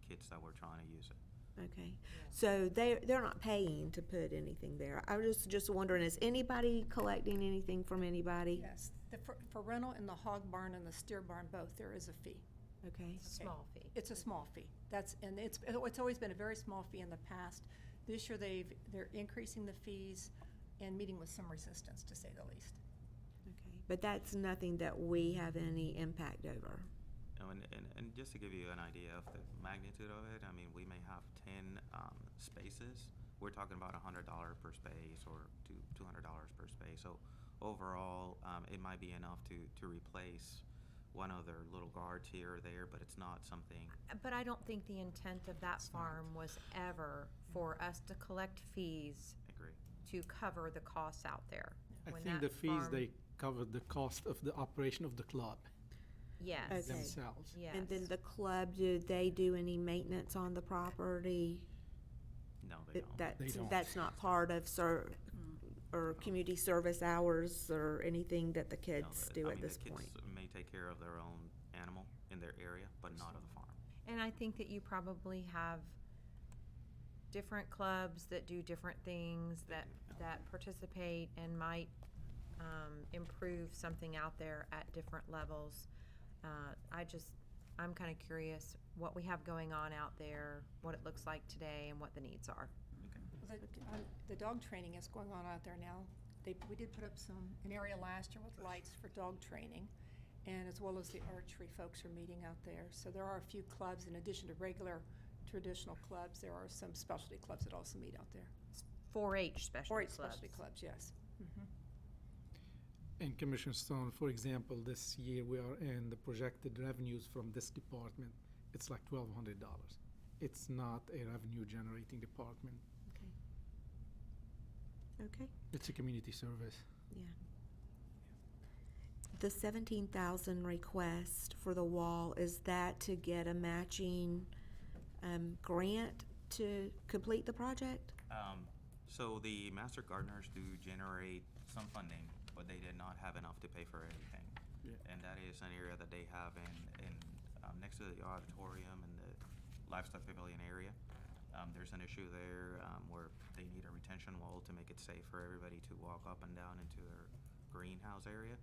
kids that were trying to use it. Okay, so they're not paying to put anything there. I was just wondering, is anybody collecting anything from anybody? Yes, for rental in the hog barn and the steer barn both, there is a fee. Okay, It's a small fee. It's a small fee. And it's always been a very small fee in the past. This year, they're increasing the fees and meeting with some resistance, to say the least. okay. But that's nothing that we have any impact over. And just to give you an idea of the magnitude of it, I mean, we may have 10 spaces. We're talking about $100 per space or $200 per space. So overall, it might be enough to replace one of their little guards here or there, but it's not something. But I don't think the intent of that farm was ever for us to collect fees I agree. to cover the costs out there. I When think that the fees, farm- they cover the cost of the operation of the club Yes. Okay. themselves. Yes. And then the club, do they do any maintenance on the property? No, they don't. They don't. That's not part of or community service hours or anything that the No, kids do I at mean, this the point? kids may take care of their own animal in their area, but not of the farm. And I think that you probably have different clubs that do different things, They that, do, yeah. that participate and might improve something out there at different levels. I'm kind of curious what we have going on out there, what it looks like today, and what the needs are. The dog training is going on out there now. We did put up an area last year with lights for dog training, and as well as the archery folks are meeting out there. So there are a few clubs, in addition to regular traditional clubs, there are some specialty clubs that also meet out there. 4-H specialty 4-H clubs. specialty clubs, yes. Mhm. And Commissioner Stone, for example, this year we are in the projected revenues from this department, it's like $1,200. It's not a revenue generating department. Okay, It's a community service. yeah. The 17,000 request for the wall, is that to get a matching grant to complete the project? So the master gardeners do generate some funding, but they did not have enough to pay for everything. And that is an area that they have in next to the auditorium and the livestock pavilion area. There's an issue there where they need a retention wall to make it safe for everybody to walk up and down into their greenhouse area.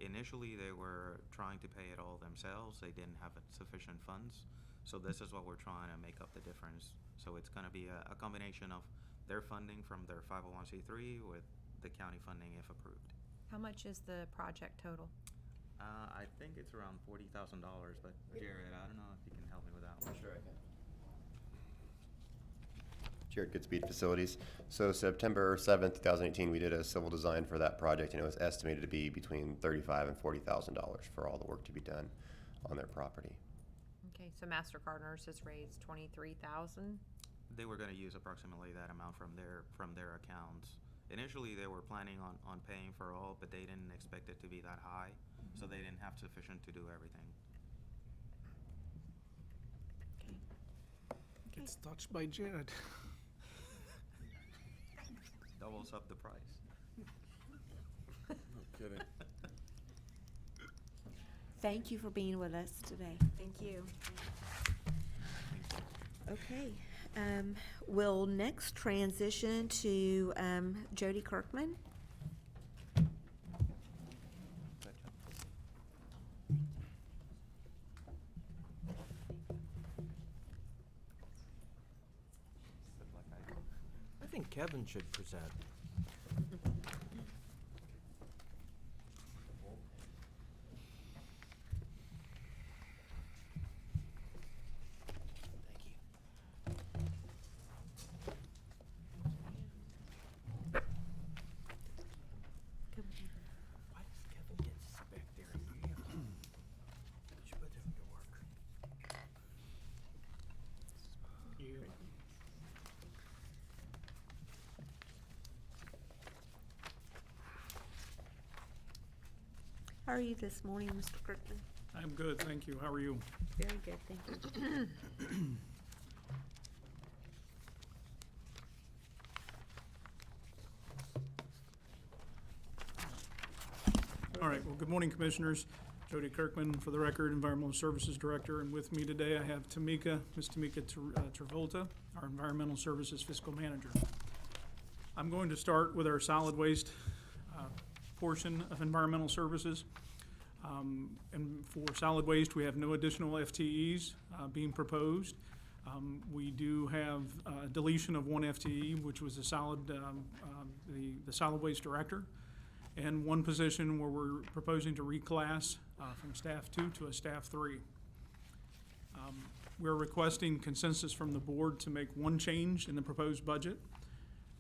Initially, they were trying to pay it all themselves. They didn't have sufficient funds. So this is what we're trying to make up the difference. So it's going to be a combination of their funding from their 501c3 with the county funding if approved. How much is the project total? I think it's around $40,000, but Jared, I don't know if you can help me with that one. Sure, I can. Jared Goodspeed Facilities. So September 7th, 2018, we did a civil design for that project, and it was estimated to be between $35,000 and $40,000 for all the work to be done on their property. Okay, so MasterCard Nurses raised 23,000. They were going to use approximately that amount from their accounts. Initially, they were planning on paying for all, but they didn't expect it to be that high, so they didn't have sufficient to do everything. Gets touched by Jared. Doubles up the price. No kidding. Thank you for being with us today. Thank you. Okay, we'll next transition to Jody Kirkman. I think Kevin should present. Why does Kevin get to sit back there and you should put him to work? How are you this morning, Mr. Kirkman? I'm good, thank you. How are you? Very good, thank you. All right, well, good morning, Commissioners. Jody Kirkman, for the record, Environmental Services Director, and with me today I have Ms. Tamika Travolta, our Environmental Services Fiscal Manager. I'm going to start with our solid waste portion of environmental services. And for solid waste, we have no additional FTEs being proposed. We do have a deletion of one FTE, which was the solid waste director, and one position where we're proposing to reclass from staff 2 to a staff 3. We're requesting consensus from the board to make one change in the proposed budget.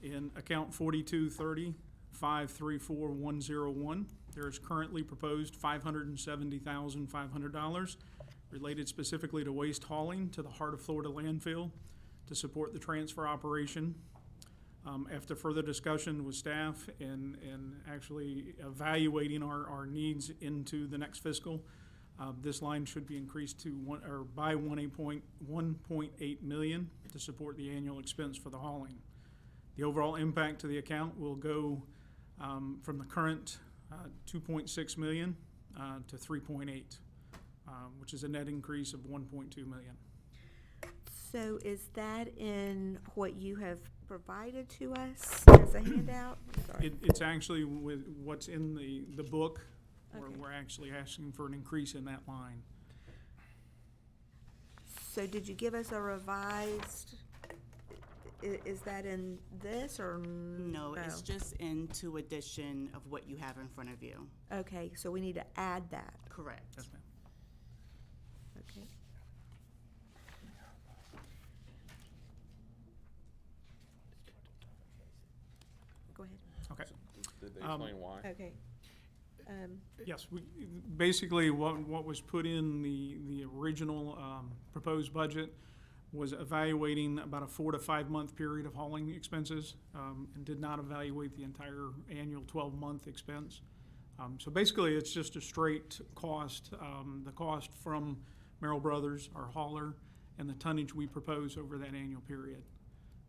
In account 4230-534101, there is currently proposed $570,500 related specifically to waste hauling to the Heart of Florida landfill to support the transfer operation. After further discussion with staff and actually evaluating our needs into the next fiscal, this line should be increased to by 1.8 million to support the annual expense for the hauling. The overall impact to the account will go from the current 2.6 million to 3.8, which is a net increase of 1.2 million. So is that in what you have provided to us as a handout? Sorry. It's actually with what's in the book, where Okay. we're actually asking for an increase in that line. So did you give us a revised, is that in this or? No, it's just into addition of what you have in front of you. Okay, so we need to add that. Correct. Yes, ma'am. Okay. Go ahead. Okay. Did they explain why? Okay. Yes, basically what was put in the original proposed budget was evaluating about a 4 to 5 month period of hauling expenses, and did not evaluate the entire annual 12-month expense. So basically, it's just a straight cost, the cost from Merrill Brothers, our hauler, and the tonnage we propose over that annual period.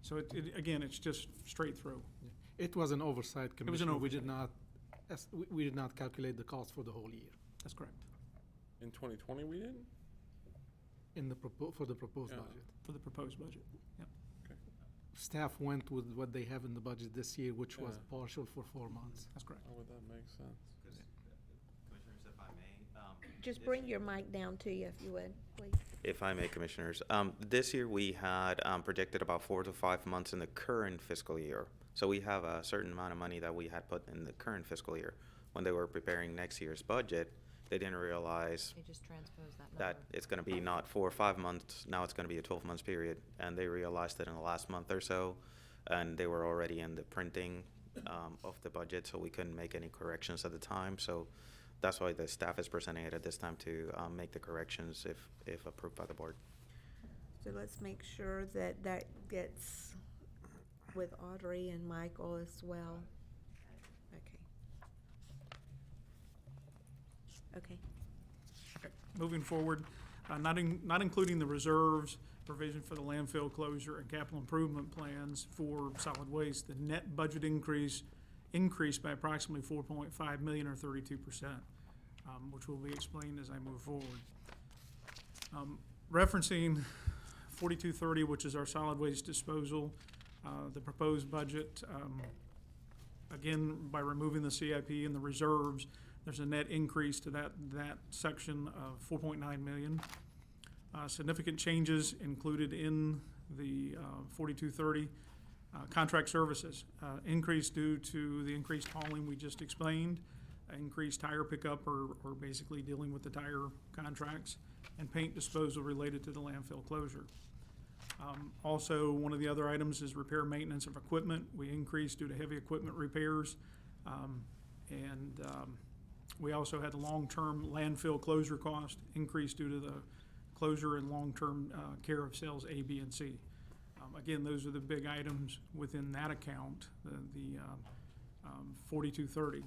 So again, it's just straight through. It was an oversight, It was an Commissioner. oversight. We did not calculate the cost for the whole year. That's correct, In 2020, we didn't? For the proposed Yeah. budget. for the proposed budget. Yep. Staff went with what they have in the budget this year, which was Yeah. partial for 4 months. That's correct. How would that make sense? Commissioners, if I may. Just bring your mic down to you if you would, please. If I may, Commissioners, this year we had predicted about 4 to 5 months in the current fiscal year. So we have a certain amount of money that we had put in the current fiscal year. When they were preparing next year's budget, they didn't realize They just transpose that number. that it's going to be not 4 or 5 months, now it's going to be a 12-month period. And they realized it in the last month or so, and they were already in the printing of the budget, so we couldn't make any corrections at the time. So that's why the staff is presenting it at this time to make the corrections if approved by the board. So let's make sure that that gets with Audrey and Michael as well. Okay. Okay. Moving forward, not including the reserves, provision for the landfill closure and capital improvement plans for solid waste, the net budget increased by approximately 4.5 million or 32%, which will be explained as I move forward. Referencing 4230, which is our solid waste disposal, the proposed budget, again, by removing the CIP and the reserves, there's a net increase to that section of 4.9 million. Significant changes included in the 4230. Contract services, increase due to the increased hauling we just explained, increased tire pickup or basically dealing with the tire contracts, and paint disposal related to the landfill closure. Also, one of the other items is repair maintenance of equipment. We increased due to heavy equipment repairs. We also had the long-term landfill closure cost increase due to the closure and long-term care of cells A, B, and C. Again, those are the big items within that account, the 4230.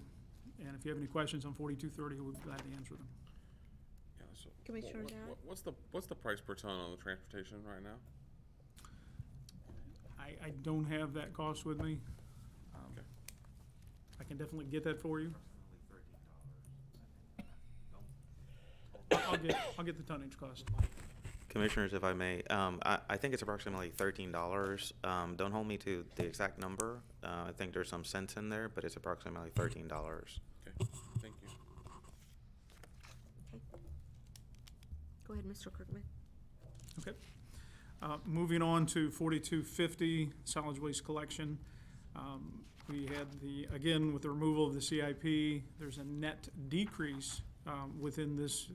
And if you have any questions on 4230, we'll be glad to answer them. Yeah, so Commissioner Jarrett? what's the price per ton on the transportation right now? I don't have that cost with me. Okay. I can definitely get that for you. I'll get the tonnage cost. Commissioners, if I may, I think it's approximately $13. Don't hold me to the exact number. I think there's some cents in there, but it's approximately $13. Okay, thank you. Go ahead, Mr. Kirkman. Okay. Moving on to 4250, solid waste collection. We had again, with the removal of the CIP, there's a net decrease within this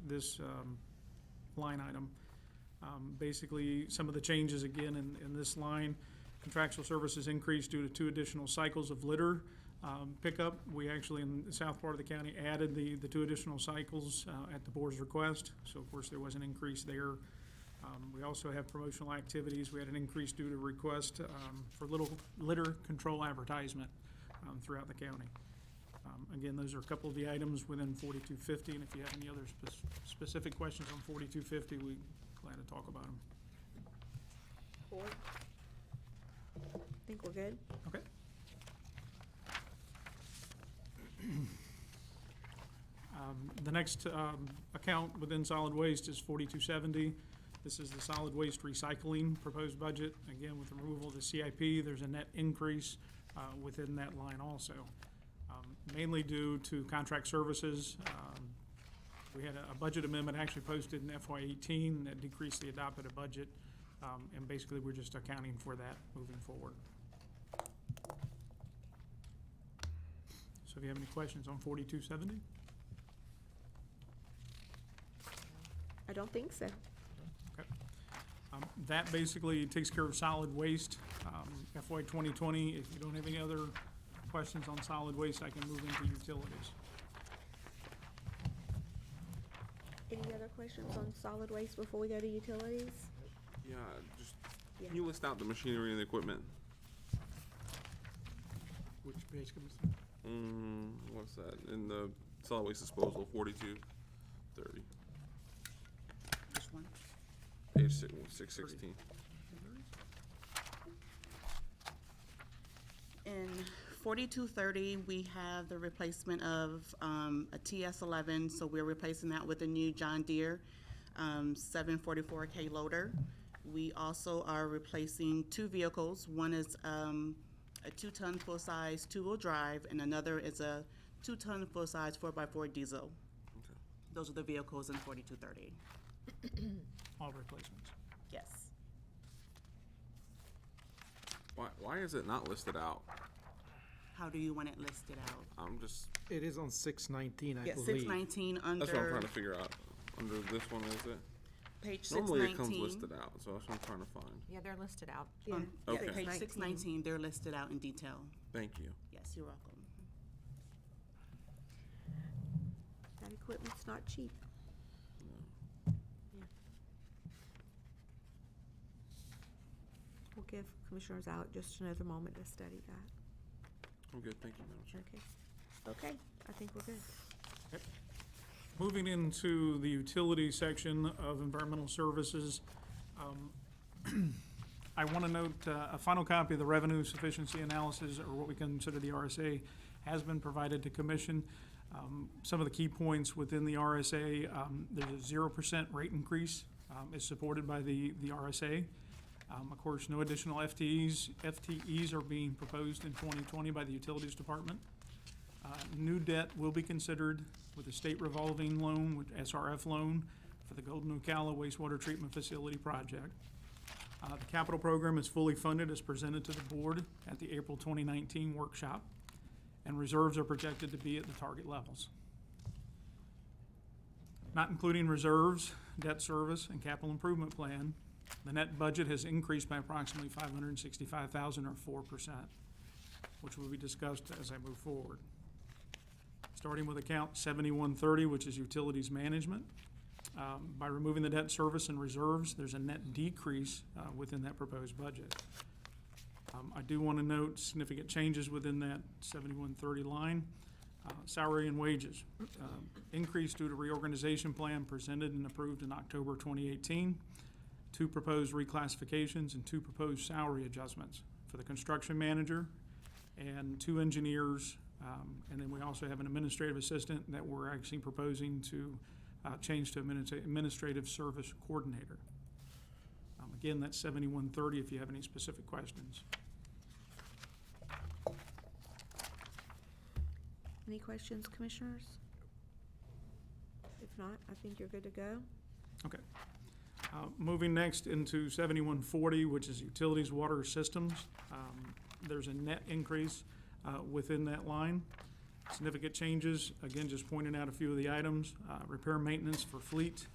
line item. Basically, some of the changes again in this line, contractual services increased due to 2 additional cycles of litter pickup. We actually, in the south part of the county, added the 2 additional cycles at the board's request. So of course there was an increase there. We also have promotional activities. We had an increase due to request for litter control advertisement throughout the county. Again, those are a couple of the items within 4250, and if you have any other specific questions on 4250, we're glad to talk about them. Board? I think we're good. Okay. The next account within solid waste is 4270. This is the solid waste recycling proposed budget. Again, with the removal of the CIP, there's a net increase within that line also. Mainly due to contract services. We had a budget amendment actually posted in FY18 that decreased the adopted budget, and basically we're just accounting for that moving forward. So if you have any questions on 4270? I don't think so. Okay. That basically takes care of solid waste. FY 2020, if you don't have any other questions on solid waste, I can move into utilities. Any other questions on solid waste before we go to utilities? Yeah, can you list out the machinery and the equipment? Which page, What's that? In the solid waste disposal, 4230. This one? Page 616. In 4230, we have the replacement of a TS11, so we're replacing that with a new John Deere 744K loader. We also are replacing 2 vehicles. One is a 2-ton full-size 2-wheel drive, and another is a 2-ton full-size 4x4 diesel. Those are the vehicles in 4230. All replacements. Yes. Why is it not listed out? How do you want it listed out? I'm just, It is on 619, I Yes, believe. 619 under. that's what I'm trying to figure out. Under this one, is it? Page Normally it 619. comes listed out, so that's what I'm trying to find. Yeah, they're listed out. Yeah, Okay. page 619, they're listed out in detail. Thank you. Yes, you're welcome. That equipment's not cheap. Yeah. We'll give Commissioners out just another moment to study that. I'm good, thank you, Madam Chair. Okay. Okay, I think we're good. Moving into the utility section of environmental services, I want to note a final copy of the revenue sufficiency analysis, or what we consider the RSA, has been provided to Commission. Some of the key points within the RSA, there's a 0% rate increase is supported by the RSA. Of course, no additional FTEs are being proposed in 2020 by the Utilities Department. New debt will be considered with a state revolving loan, with SRF loan, for the Golden Ocala wastewater treatment facility project. The capital program is fully funded as presented to the board at the April 2019 workshop, and reserves are projected to be at the target levels. Not including reserves, debt service, and capital improvement plan, the net budget has increased by approximately $565,000 or 4%, which will be discussed as I move forward. Starting with account 7130, which is utilities management. By removing the debt service and reserves, there's a net decrease within that proposed budget. I do want to note significant changes within that 7130 line. Salary and wages, increase due to reorganization plan presented and approved in October 2018. 2 proposed reclassifications and 2 proposed salary adjustments for the construction manager and 2 engineers. And then we also have an administrative assistant that we're actually proposing to change to administrative service coordinator. Again, that's 7130 if you have any specific questions. Any questions, Commissioners? If not, I think you're good to go. Okay. Moving next into 7140, which is utilities water systems. There's a net increase within that line. Significant changes, again, just pointing out a few of the items. Repair and maintenance for fleet.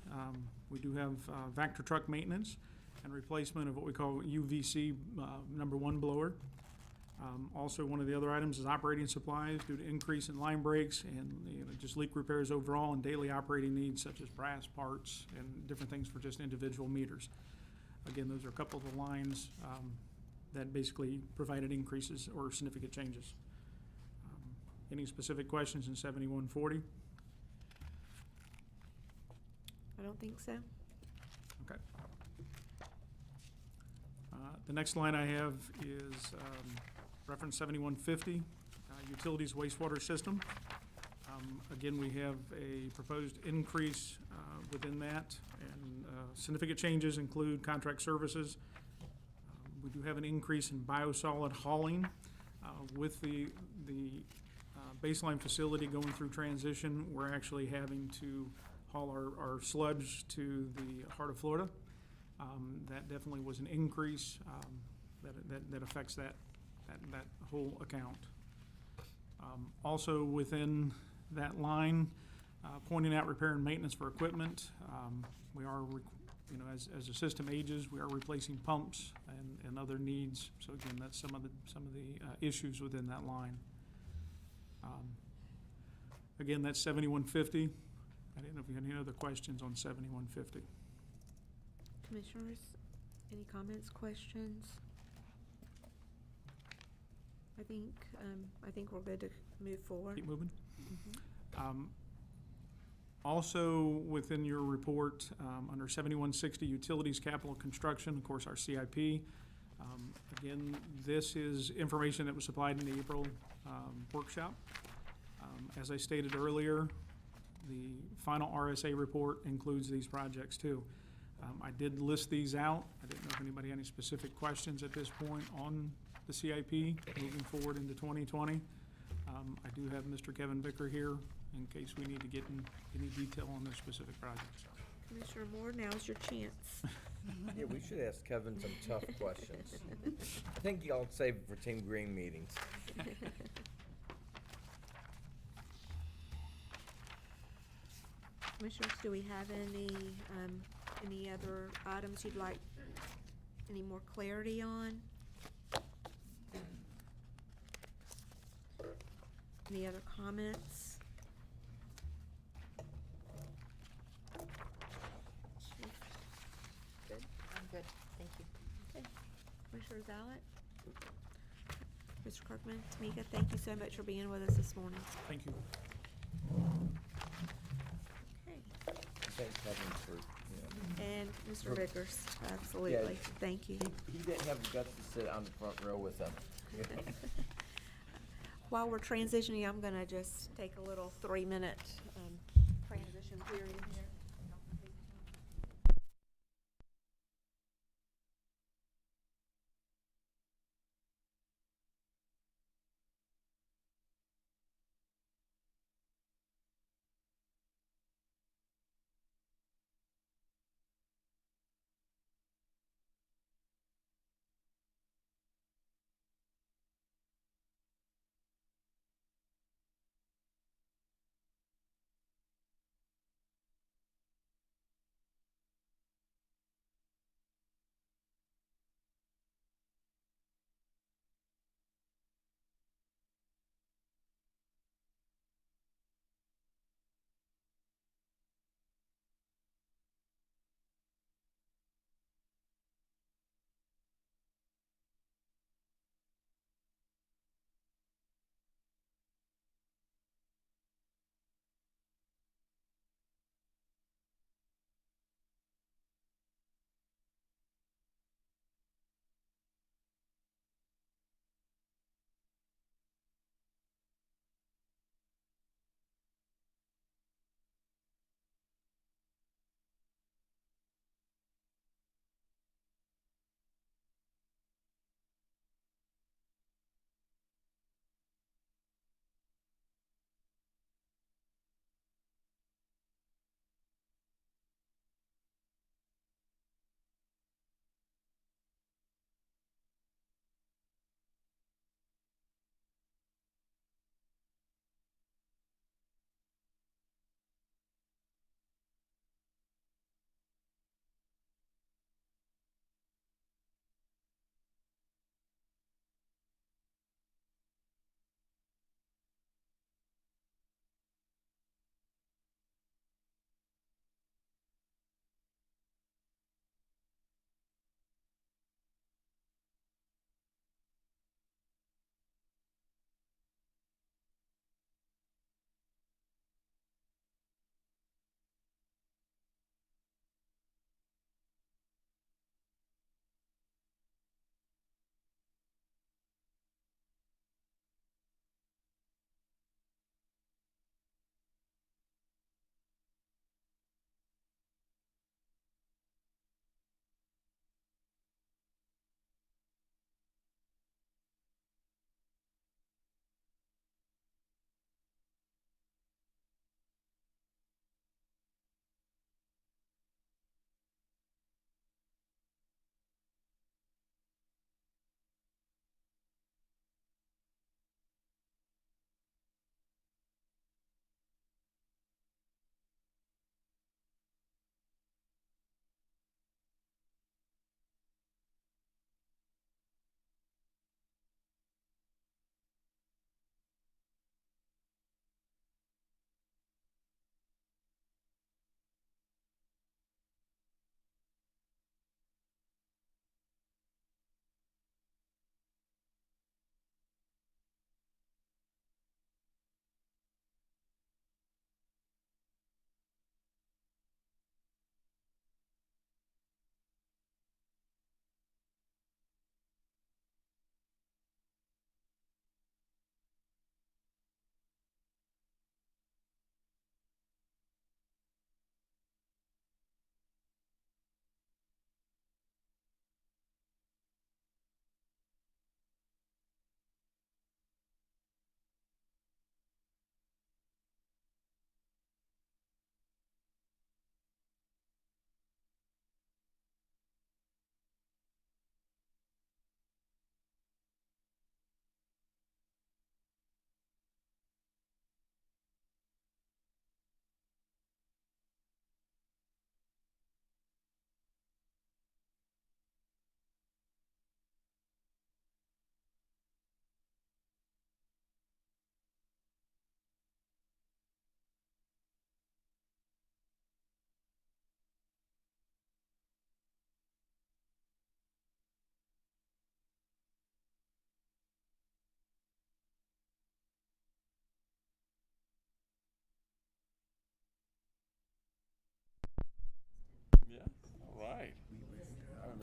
We do have Vector truck maintenance and replacement of what we call UVC #1 blower. Also, one of the other items is operating supplies due to increase in line breaks and just leak repairs overall and daily operating needs such as brass parts and different things for just individual meters. Again, those are a couple of the lines that basically provided increases or significant changes. Any specific questions in 7140? I don't think so. Okay. The next line I have is reference 7150, utilities wastewater system. Again, we have a proposed increase within that, and significant changes include contract services. We do have an increase in biosolid hauling with the baseline facility going through transition. We're actually having to haul our sludge to the heart of Florida. That definitely was an increase that affects that whole account. Also within that line, pointing out repair and maintenance for equipment. We are, as the system ages, we are replacing pumps and other needs. So again, that's some of the issues within that line. Again, that's 7150. I didn't know if you had any other questions on 7150. Commissioners, any comments, questions? I think we're good to move forward. Keep moving. Also, within your report, under 7160, utilities capital construction, of course, our CIP, Again, this is information that was supplied in the April workshop. As I stated earlier, the final RSA report includes these projects too. I did list these out. I didn't know if anybody had any specific questions at this point on the CIP moving forward into 2020. I do have Mr. Kevin Vicker here in case we need to get in any detail on their specific projects. Commissioner Moore, now's your chance. Yeah, we should ask Kevin some tough questions. I think y'all save it for Team Green meetings. Commissioners, do we have any other items you'd like any more clarity on? Any other comments? Good? I'm good, thank you. Okay. Commissioner Zalet? Mr. Kirkman, Tamika, thank you so much for being with us this morning. Thank you. Okay. Thanks, Kevin, for, you know. And Mr. Vickers, absolutely, thank you. He didn't have the guts to sit on the front row with them. While we're transitioning, I'm gonna just take a little 3-minute transition period here.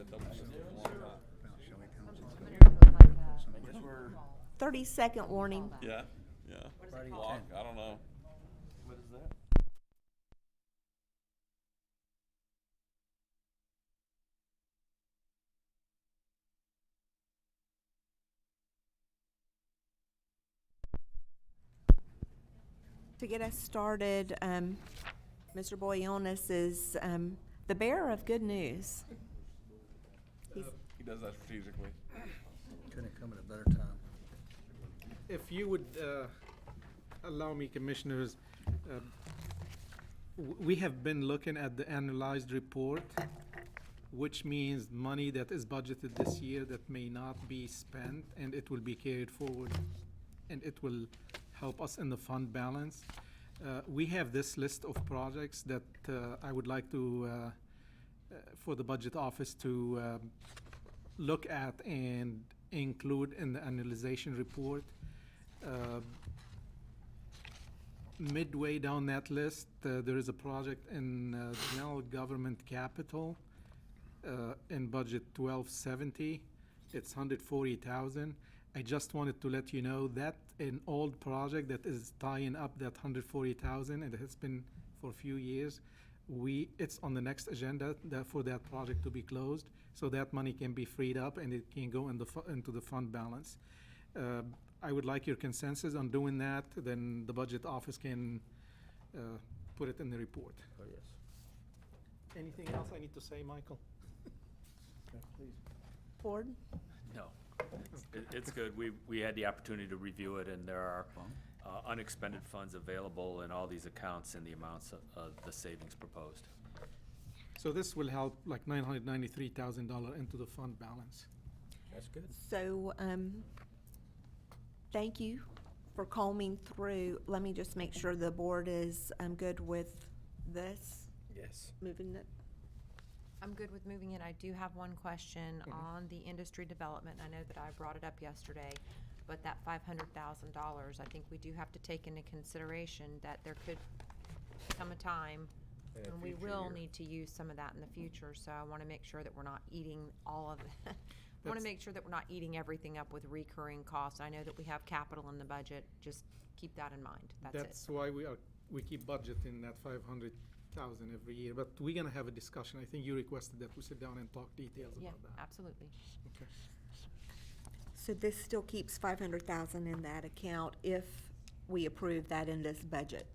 been double shifted for a long time. 30-second warning. Yeah, yeah. Block, I don't know. What is that? To get us started, Mr. Boyonis is the bearer of good news. He does that strategically. Couldn't come at a better time. If you would allow me, Commissioners, we have been looking at the annualized report, which means money that is budgeted this year that may not be spent, and it will be carried forward, and it will help us in the fund balance. We have this list of projects that I would like to, for the budget office to look at and include in the annualization report. Midway down that list, there is a project in general government capital in budget 1270. It's 140,000. I just wanted to let you know that an old project that is tying up that 140,000, and it has been for a few years. It's on the next agenda for that project to be closed, so that money can be freed up and it can go into the fund balance. I would like your consensus on doing that, then the budget office can put it in the report. Oh, yes. Anything else I need to say, Michael? Please. Ford? No. It's good. We had the opportunity to review it, and there are unexpended funds available in all these accounts in the amounts of the savings proposed. So this will help like $993,000 into the fund balance. That's good. So, thank you for combing through. Let me just make sure the board is good with this. Yes. Moving it. I'm good with moving it. I do have one question on the industry development. I know that I brought it up yesterday, but that $500,000, I think we do have to take into consideration that there could come a time In a when we future will year. need to use some of that in the future. So I want to make sure that we're not eating all of it. I want to make sure that we're not eating everything up with recurring costs. I know that we have capital in the budget. Just keep that in mind. That's it. why we keep budgeting that 500,000 every year, but we're gonna have a discussion. I think you requested that we sit down and talk details Yeah, about that. absolutely. Okay. So this still keeps 500,000 in that account if we approve that in this budget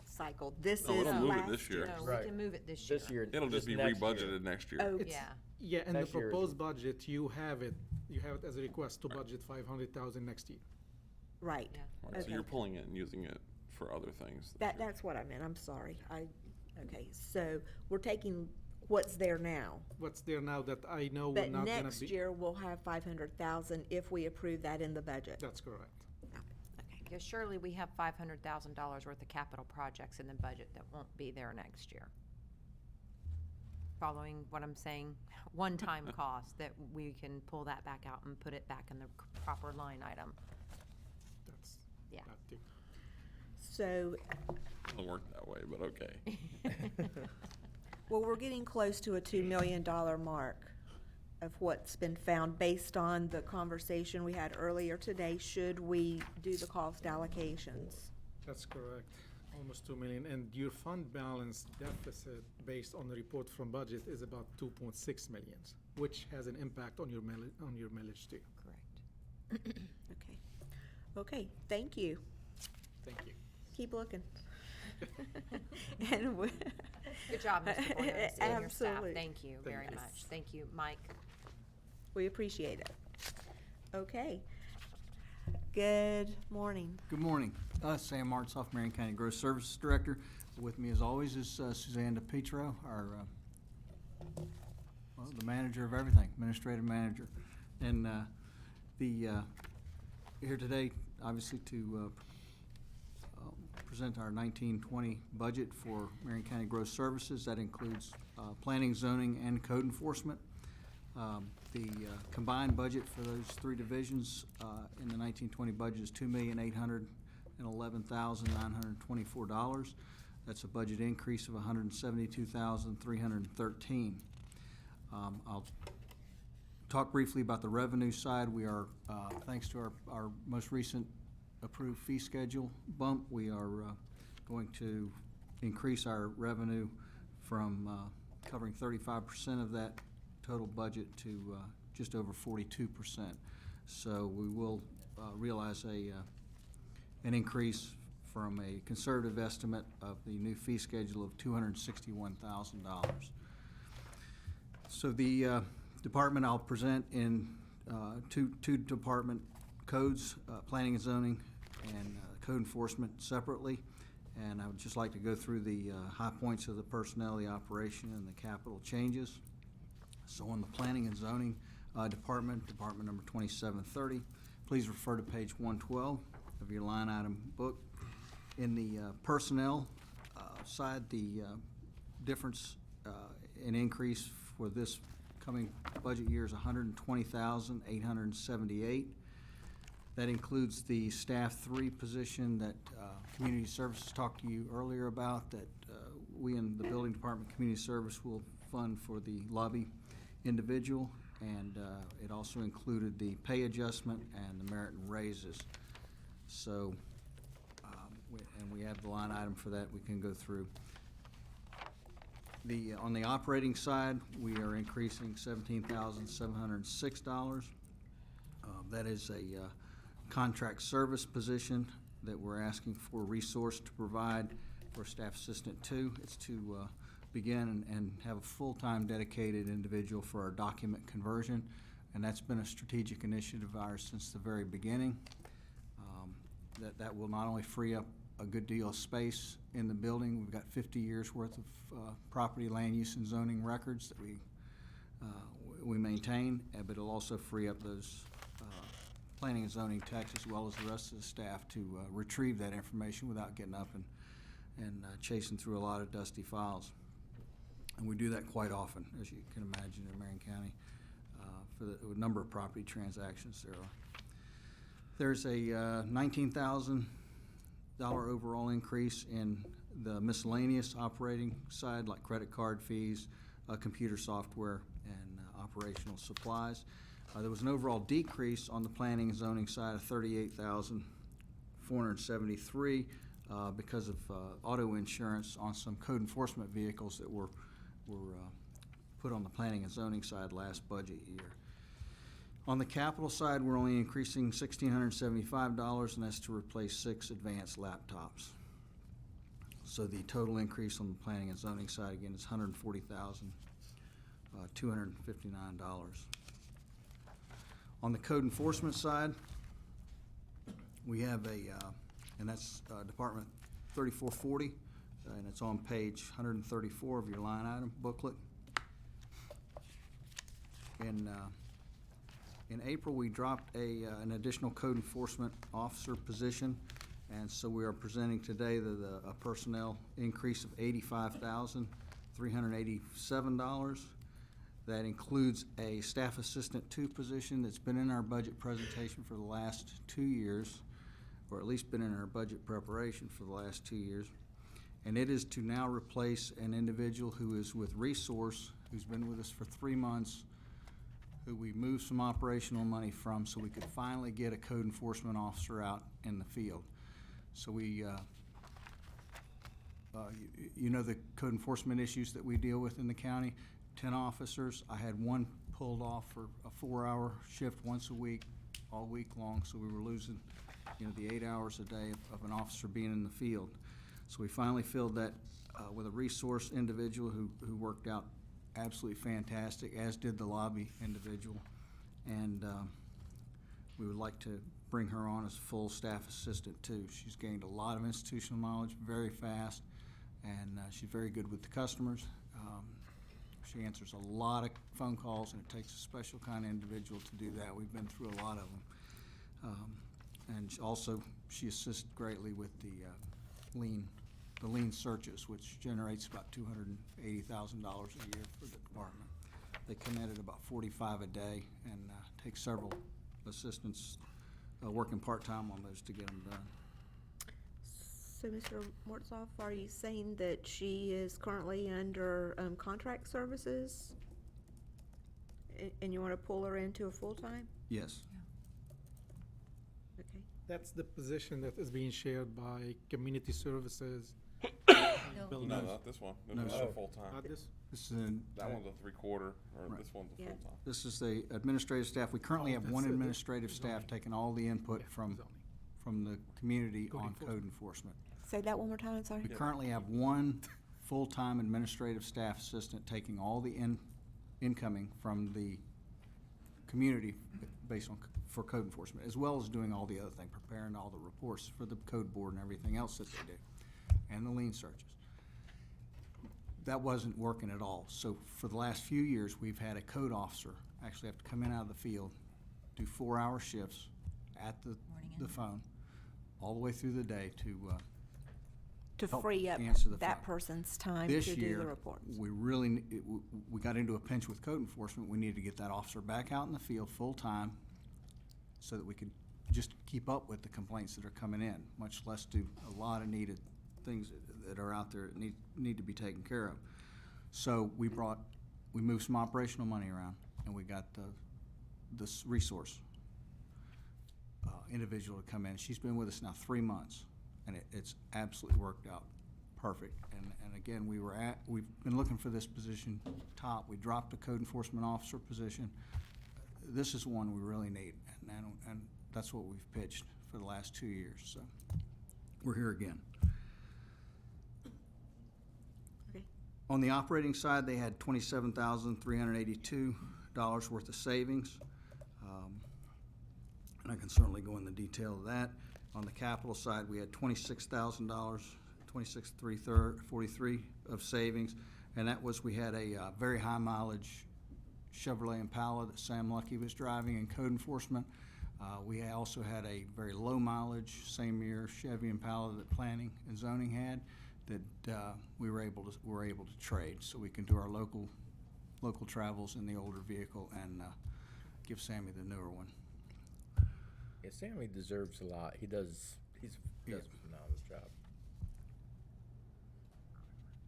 cycle. This No, is it'll move it last this year. No, Right. we can move it this year. This year. It'll just be next year. rebudgeted next year. Oh, Yeah. Yeah, in the Next year is- proposed budget, you have it as a request to budget 500,000 next year. right. Yeah. Right, so Okay. you're pulling it and using it for other things. this year. That's what I meant. I'm sorry. Okay, so we're taking what's there now. What's there now that I know we're But not gonna be? next year, we'll have 500,000 if we approve that in the budget. That's correct. Because surely we have $500,000 worth of capital projects in the budget that won't be there next year. Following what I'm saying, one-time cost, that we can pull that back out and put it back in the proper line item. That's, Yeah. that too. So, Doesn't work that way, but okay. well, we're getting close to a $2 million mark of what's been found based on the conversation we had earlier today. Should we do the cost allocations? That's correct. Almost 2 million. And your fund balance deficit, based on the report from budget, is about 2.6 millions, which has an impact on your millage too. Correct. Okay. Okay, thank you. Thank you. Keep looking. And we- Good job, Mr. Boyos, and your staff. Absolutely. Thank you very Yes. much. Thank you, Mike. We appreciate it. Okay. Good morning. Good morning. Sam Martsoff, Marion County Growth Services Director. With me, as always, is Suzanne DePietro, our, the manager of everything, administrative manager. And here today, obviously, to present our 1920 budget for Marion County Growth Services. That includes planning, zoning, and code enforcement. The combined budget for those three divisions in the 1920 budget is $2,811,924. That's a budget increase of $172,313. I'll talk briefly about the revenue side. We are, thanks to our most recent approved fee schedule bump, we are going to increase our revenue from covering 35% of that total budget to just over 42%. So we will realize an increase from a conservative estimate of the new fee schedule of $261,000. So the department I'll present in two department codes, planning and zoning and code enforcement separately. And I would just like to go through the high points of the personnel, the operation, and the capital changes. So on the planning and zoning department number 2730, please refer to page 112 of your line item book. In the personnel side, the difference in increase for this coming budget year is $120,878. That includes the staff 3 position that community services talked to you earlier about, that we in the building department community service will fund for the lobby individual, and it also included the pay adjustment and the merit and raises. So, and we have the line item for that we can go through. On the operating side, we are increasing $17,706. That is a contract service position that we're asking for resource to provide for Staff Assistant 2. It's to begin and have a full-time dedicated individual for our document conversion, and that's been a strategic initiative of ours since the very beginning. That will not only free up a good deal of space in the building. We've got 50 years worth of property, land use, and zoning records that we maintain, but it'll also free up those planning and zoning techs as well as the rest of the staff to retrieve that information without getting up and chasing through a lot of dusty files. And we do that quite often, as you can imagine, in Marion County for the number of property transactions there are. There's a $19,000 overall increase in the miscellaneous operating side, like credit card fees, computer software, and operational supplies. There was an overall decrease on the planning and zoning side of $38,473 because of auto insurance on some code enforcement vehicles that were put on the planning and zoning side last budget year. On the capital side, we're only increasing $1,675, and that's to replace 6 advanced laptops. So the total increase on the planning and zoning side, again, is $140,259. On the code enforcement side, we have and that's Department 3440, and it's on page 134 of your line item booklet. In April, we dropped an additional code enforcement officer position, and so we are presenting today a personnel increase of $85,387. That includes a Staff Assistant 2 position that's been in our budget presentation for the last 2 years, or at least been in our budget preparation for the last 2 years. And it is to now replace an individual who is with Resource, who's been with us for 3 months, who we moved some operational money from so we could finally get a code enforcement officer out in the field. So we, you know the code enforcement issues that we deal with in the county. 10 officers. I had one pulled off for a 4-hour shift once a week, all week long, so we were losing, the 8 hours a day of an officer being in the field. So we finally filled that with a Resource individual who worked out absolutely fantastic, as did the lobby individual. And we would like to bring her on as full Staff Assistant too. She's gained a lot of institutional knowledge very fast, and she's very good with the customers. She answers a lot of phone calls, and it takes a special kind of individual to do that. We've been through a lot of them. And she assists greatly with the lien searches, which generates about $280,000 a year for the department. They come in at about 45 a day, and take several assistants working part-time on those to get them done. So, Mr. Mortzoff, are you saying that she is currently under contract services? And you want to pull her into a full-time? Yes. Okay. That's the position that is being shared by community services. No, not this one. No, This is sir. a full-time. Not this? This is an, That one's a three-quarter, or Right. this one's a Yeah. full-time. this is the administrative staff. We currently have that's one it. administrative staff taking all the input from the community Code on code enforcement. Say that one more time, sorry. We currently have one full-time administrative staff assistant taking all the incoming from the community based on, for code enforcement, as well as doing all the other things, preparing all the reports for the code board and everything else that they do, and the lien searches. That wasn't working at all. So for the last few years, we've had a code officer actually have to come in out of the field, do 4-hour shifts at the phone, all the way through the day to help free up answer the that phone. person's time This to do year, the reports. we really, we got into a pinch with code enforcement. We needed to get that officer back out in the field full-time so that we could just keep up with the complaints that are coming in, much less do a lot of needed things that are out there that need to be taken care of. So we moved some operational money around, and we got this resource individual to come in. She's been with us now 3 months, and it's absolutely worked out perfect. And again, we've been looking for this position top. We dropped the code enforcement officer position. This is one we really need, and that's what we've pitched for the last 2 years, so we're here again. Okay. On the operating side, they had $27,382 worth of savings. And I can certainly go into detail of that. On the capital side, we had $26,000, $26,343 of savings. And that was, we had a very high mileage Chevrolet Impala that Sam Lucky was driving in code enforcement. We also had a very low mileage, same year Chevy Impala that planning and zoning had that we were able to trade. So we can do our local travels in the older vehicle and give Sammy the newer one. Yeah, Sammy deserves a lot. He does a phenomenal job.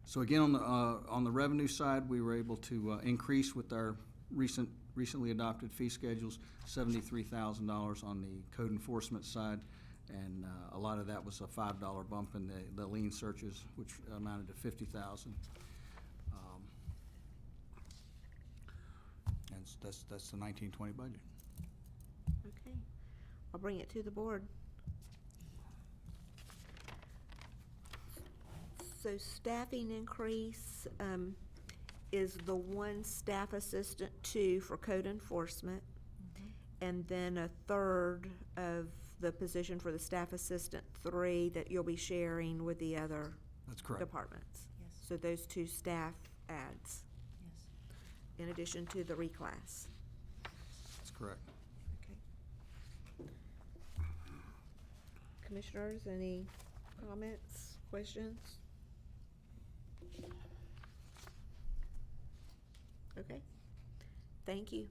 So again, on the revenue side, we were able to increase with our recently adopted fee schedules, $73,000 on the code enforcement side, and a lot of that was a $5 bump in the lien searches, which amounted to $50,000. And that's the 1920 budget. Okay. I'll bring it to the board. So staffing increase is the 1 staff assistant 2 for code enforcement, and then a third of the position for the staff assistant 3 that you'll be sharing with the other That's correct. departments. Yes. So those 2 staff adds, Yes. in addition to the reclass. That's correct. Okay. Commissioners, any comments, questions? Okay, thank you.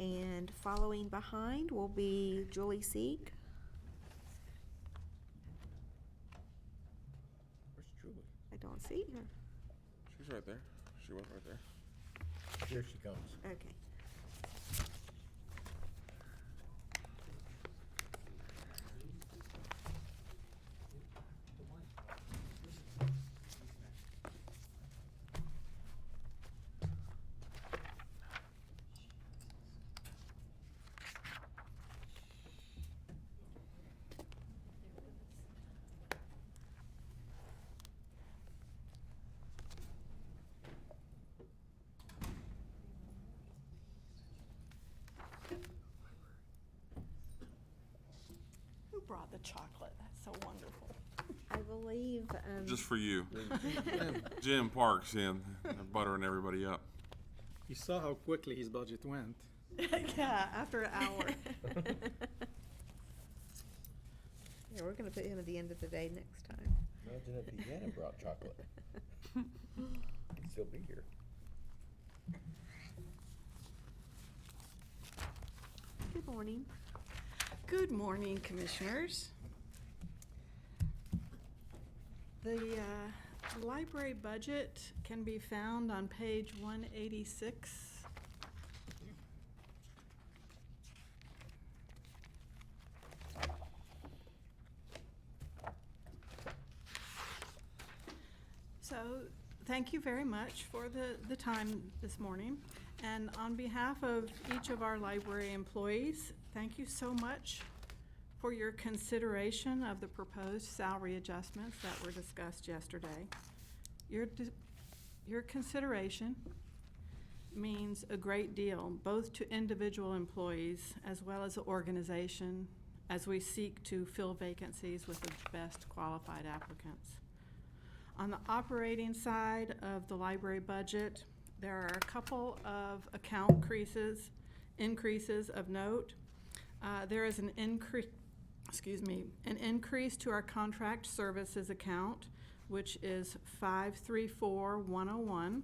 And following behind will be Julie Seeg. Where's Julie? I don't see her. She's right there. She went right there. Here she comes. Okay. Who brought the chocolate? That's so wonderful. I believe, Just for you. Jim Parks, yeah, they're buttering everybody up. You saw how quickly his budget went. Yeah, after an hour. Yeah, we're gonna put him at the end of the day next time. Imagine if he hadn't brought chocolate. He'd still be here. morning. Good morning, Commissioners. The library budget can be found on page 186. So, thank you very much for the time this morning. And on behalf of each of our library employees, thank you so much for your consideration of the proposed salary adjustments that were discussed yesterday. Your consideration means a great deal, both to individual employees as well as the organization, as we seek to fill vacancies with the best qualified applicants. On the operating side of the library budget, there are a couple of account increases of note. There is an increase to our contract services account, which is 534-101.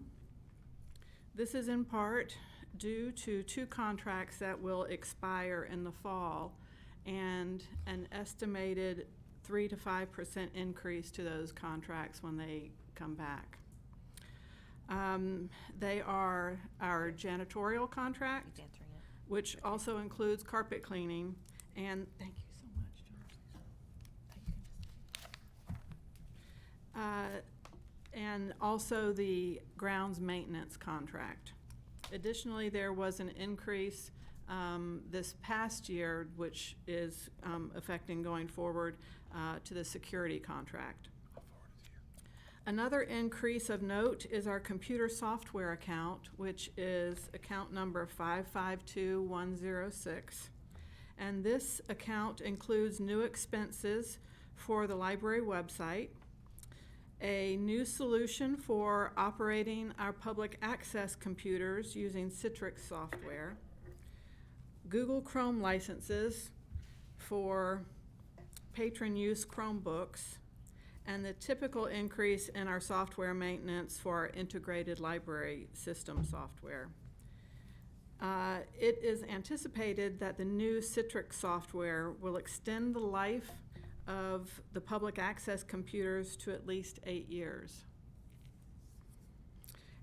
This is in part due to 2 contracts that will expire in the fall and an estimated 3 to 5% increase to those contracts when they come back. They are our janitorial contract, which also includes carpet cleaning, and thank you so much, George. And also the grounds maintenance contract. Additionally, there was an increase this past year, which is affecting going forward to the security contract. Another increase of note is our computer software account, which is account number 552106. And this account includes new expenses for the library website, a new solution for operating our public access computers using Citrix software, Google Chrome licenses for patron use Chromebooks, and the typical increase in our software maintenance for our integrated library system software. It is anticipated that the new Citrix software will extend the life of the public access computers to at least 8 years.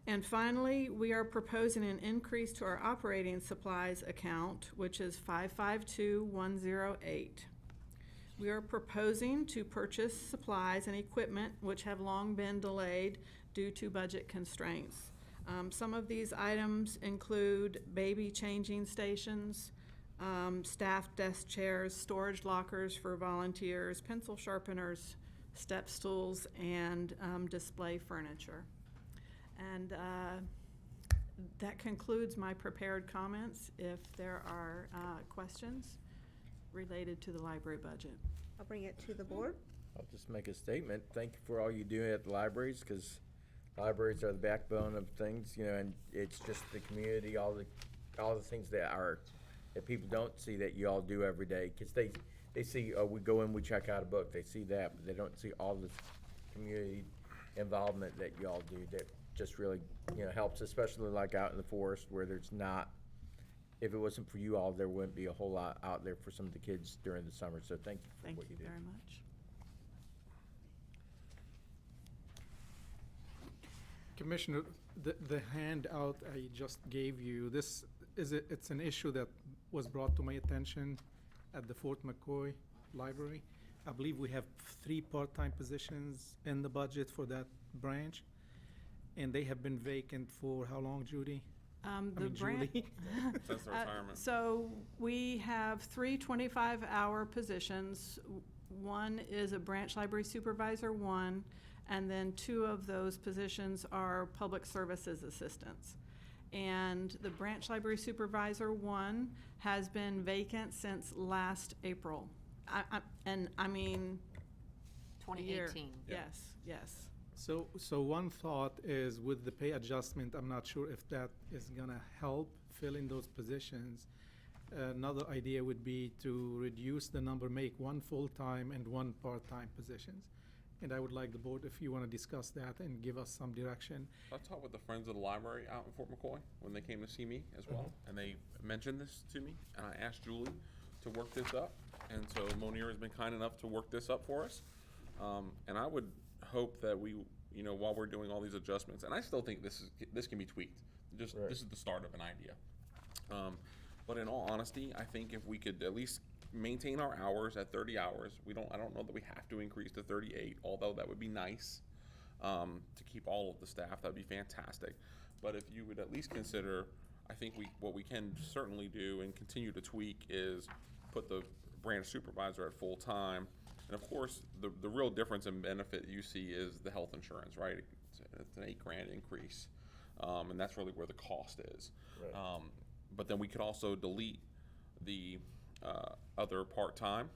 And finally, we are proposing an increase to our operating supplies account, which is 552108. We are proposing to purchase supplies and equipment which have long been delayed due to budget constraints. Some of these items include baby changing stations, staff desk chairs, storage lockers for volunteers, pencil sharpeners, step stools, and display furniture. And that concludes my prepared comments. If there are questions related to the library budget. I'll bring it to the board. I'll just make a statement. Thank you for all you do at the libraries, because libraries are the backbone of things, you know, and it's just the community, all the things that people don't see that you all do every day, because they see, we go in, we check out a book, they see that, but they don't see all the community involvement that you all do that just really, you know, helps, especially like out in the forest where there's not, if it wasn't for you all, there wouldn't be a whole lot out there for some of the kids during the summer, so thank you for what you do. Thank you very much. Commissioner, the handout I just gave you, it's an issue that was brought to my attention at the Fort McCoy Library. I believe we have 3 part-time positions in the budget for that branch, and they have been vacant for how long, Judy? Since Julie? the retirement. So we have 3 25-hour positions. One is a branch library supervisor 1, and then 2 of those positions are public services assistants. And the branch library supervisor 1 has been vacant since last April. I mean, 2018. Yes. So one thought is with the pay adjustment, I'm not sure if that is gonna help fill in those positions. Another idea would be to reduce the number, make 1 full-time and 1 part-time positions. And I would like the board, if you want to discuss that and give us some direction. I talked with the Friends of the Library out in Fort McCoy when they came to see me as well, and they mentioned this to me, and I asked Julie to work this up, and so Monier has been kind enough to work this up for us. And I would hope that we, you know, while we're doing all these adjustments, and I still think this can be tweaked. Just this is the start of an idea. But in all honesty, I think if we could at least maintain our hours at 30 hours, I don't know that we have to increase to 38, although that would be nice to keep all of the staff. That would be fantastic. But if you would at least consider, I think what we can certainly do and continue to tweak is put the branch supervisor at full time. And of course, the real difference in benefit you see is the health insurance, right? It's an $8,000 increase, and that's really where the cost is. Right. But then we could also delete the other part-time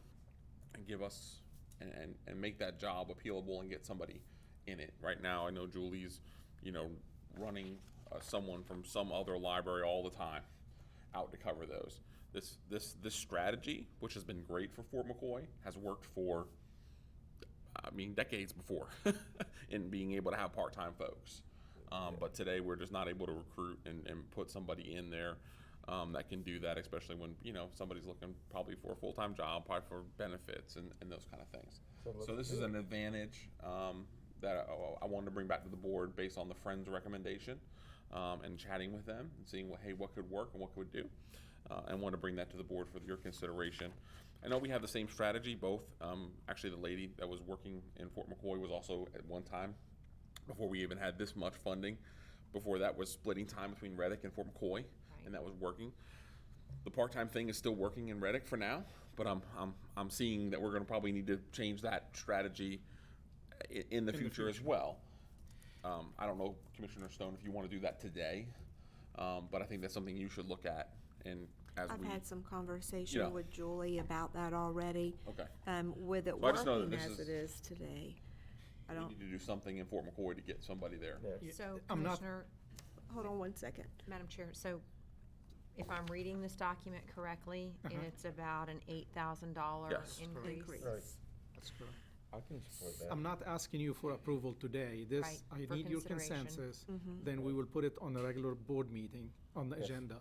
and give us and make that job appealable and get somebody in it. Right now, I know Julie's, you know, running someone from some other library all the time out to cover those. This strategy, which has been great for Fort McCoy, has worked for, I mean, decades before in being able to have part-time folks. But today we're just not able to recruit and put somebody in there that can do that, especially when, you know, somebody's looking probably for a full-time job, probably for benefits and those kind of things. So this is an advantage that I wanted to bring back to the board based on the Friends recommendation and chatting with them and seeing what could work and what could do. And want to bring that to the board for your consideration. I know we have the same strategy, both. Actually, the lady that was working in Fort McCoy was also at one time, before we even had this much funding, before that was splitting time between Reddick and Fort McCoy, and that was working. The part-time thing is still working in Reddick for now, but I'm seeing that we're going to probably need to change that strategy in the future as well. I don't know, Commissioner Stone, if you want to do that today, but I think that's something you should look at. And I've had some conversation with Julie about that already. Okay. With it So I just know that working this as it is today. I We don't, need to do something in Fort McCoy to get somebody there. So I'm not- Commissioner, hold on one second. Madam Chair, so if I'm reading this document correctly, it's about an $8,000 Yes. increase. That's correct. I can support that. I'm not asking you for approval today. This, Right, I for need your consideration. consensus. Then we will put it on a regular board meeting on the agenda.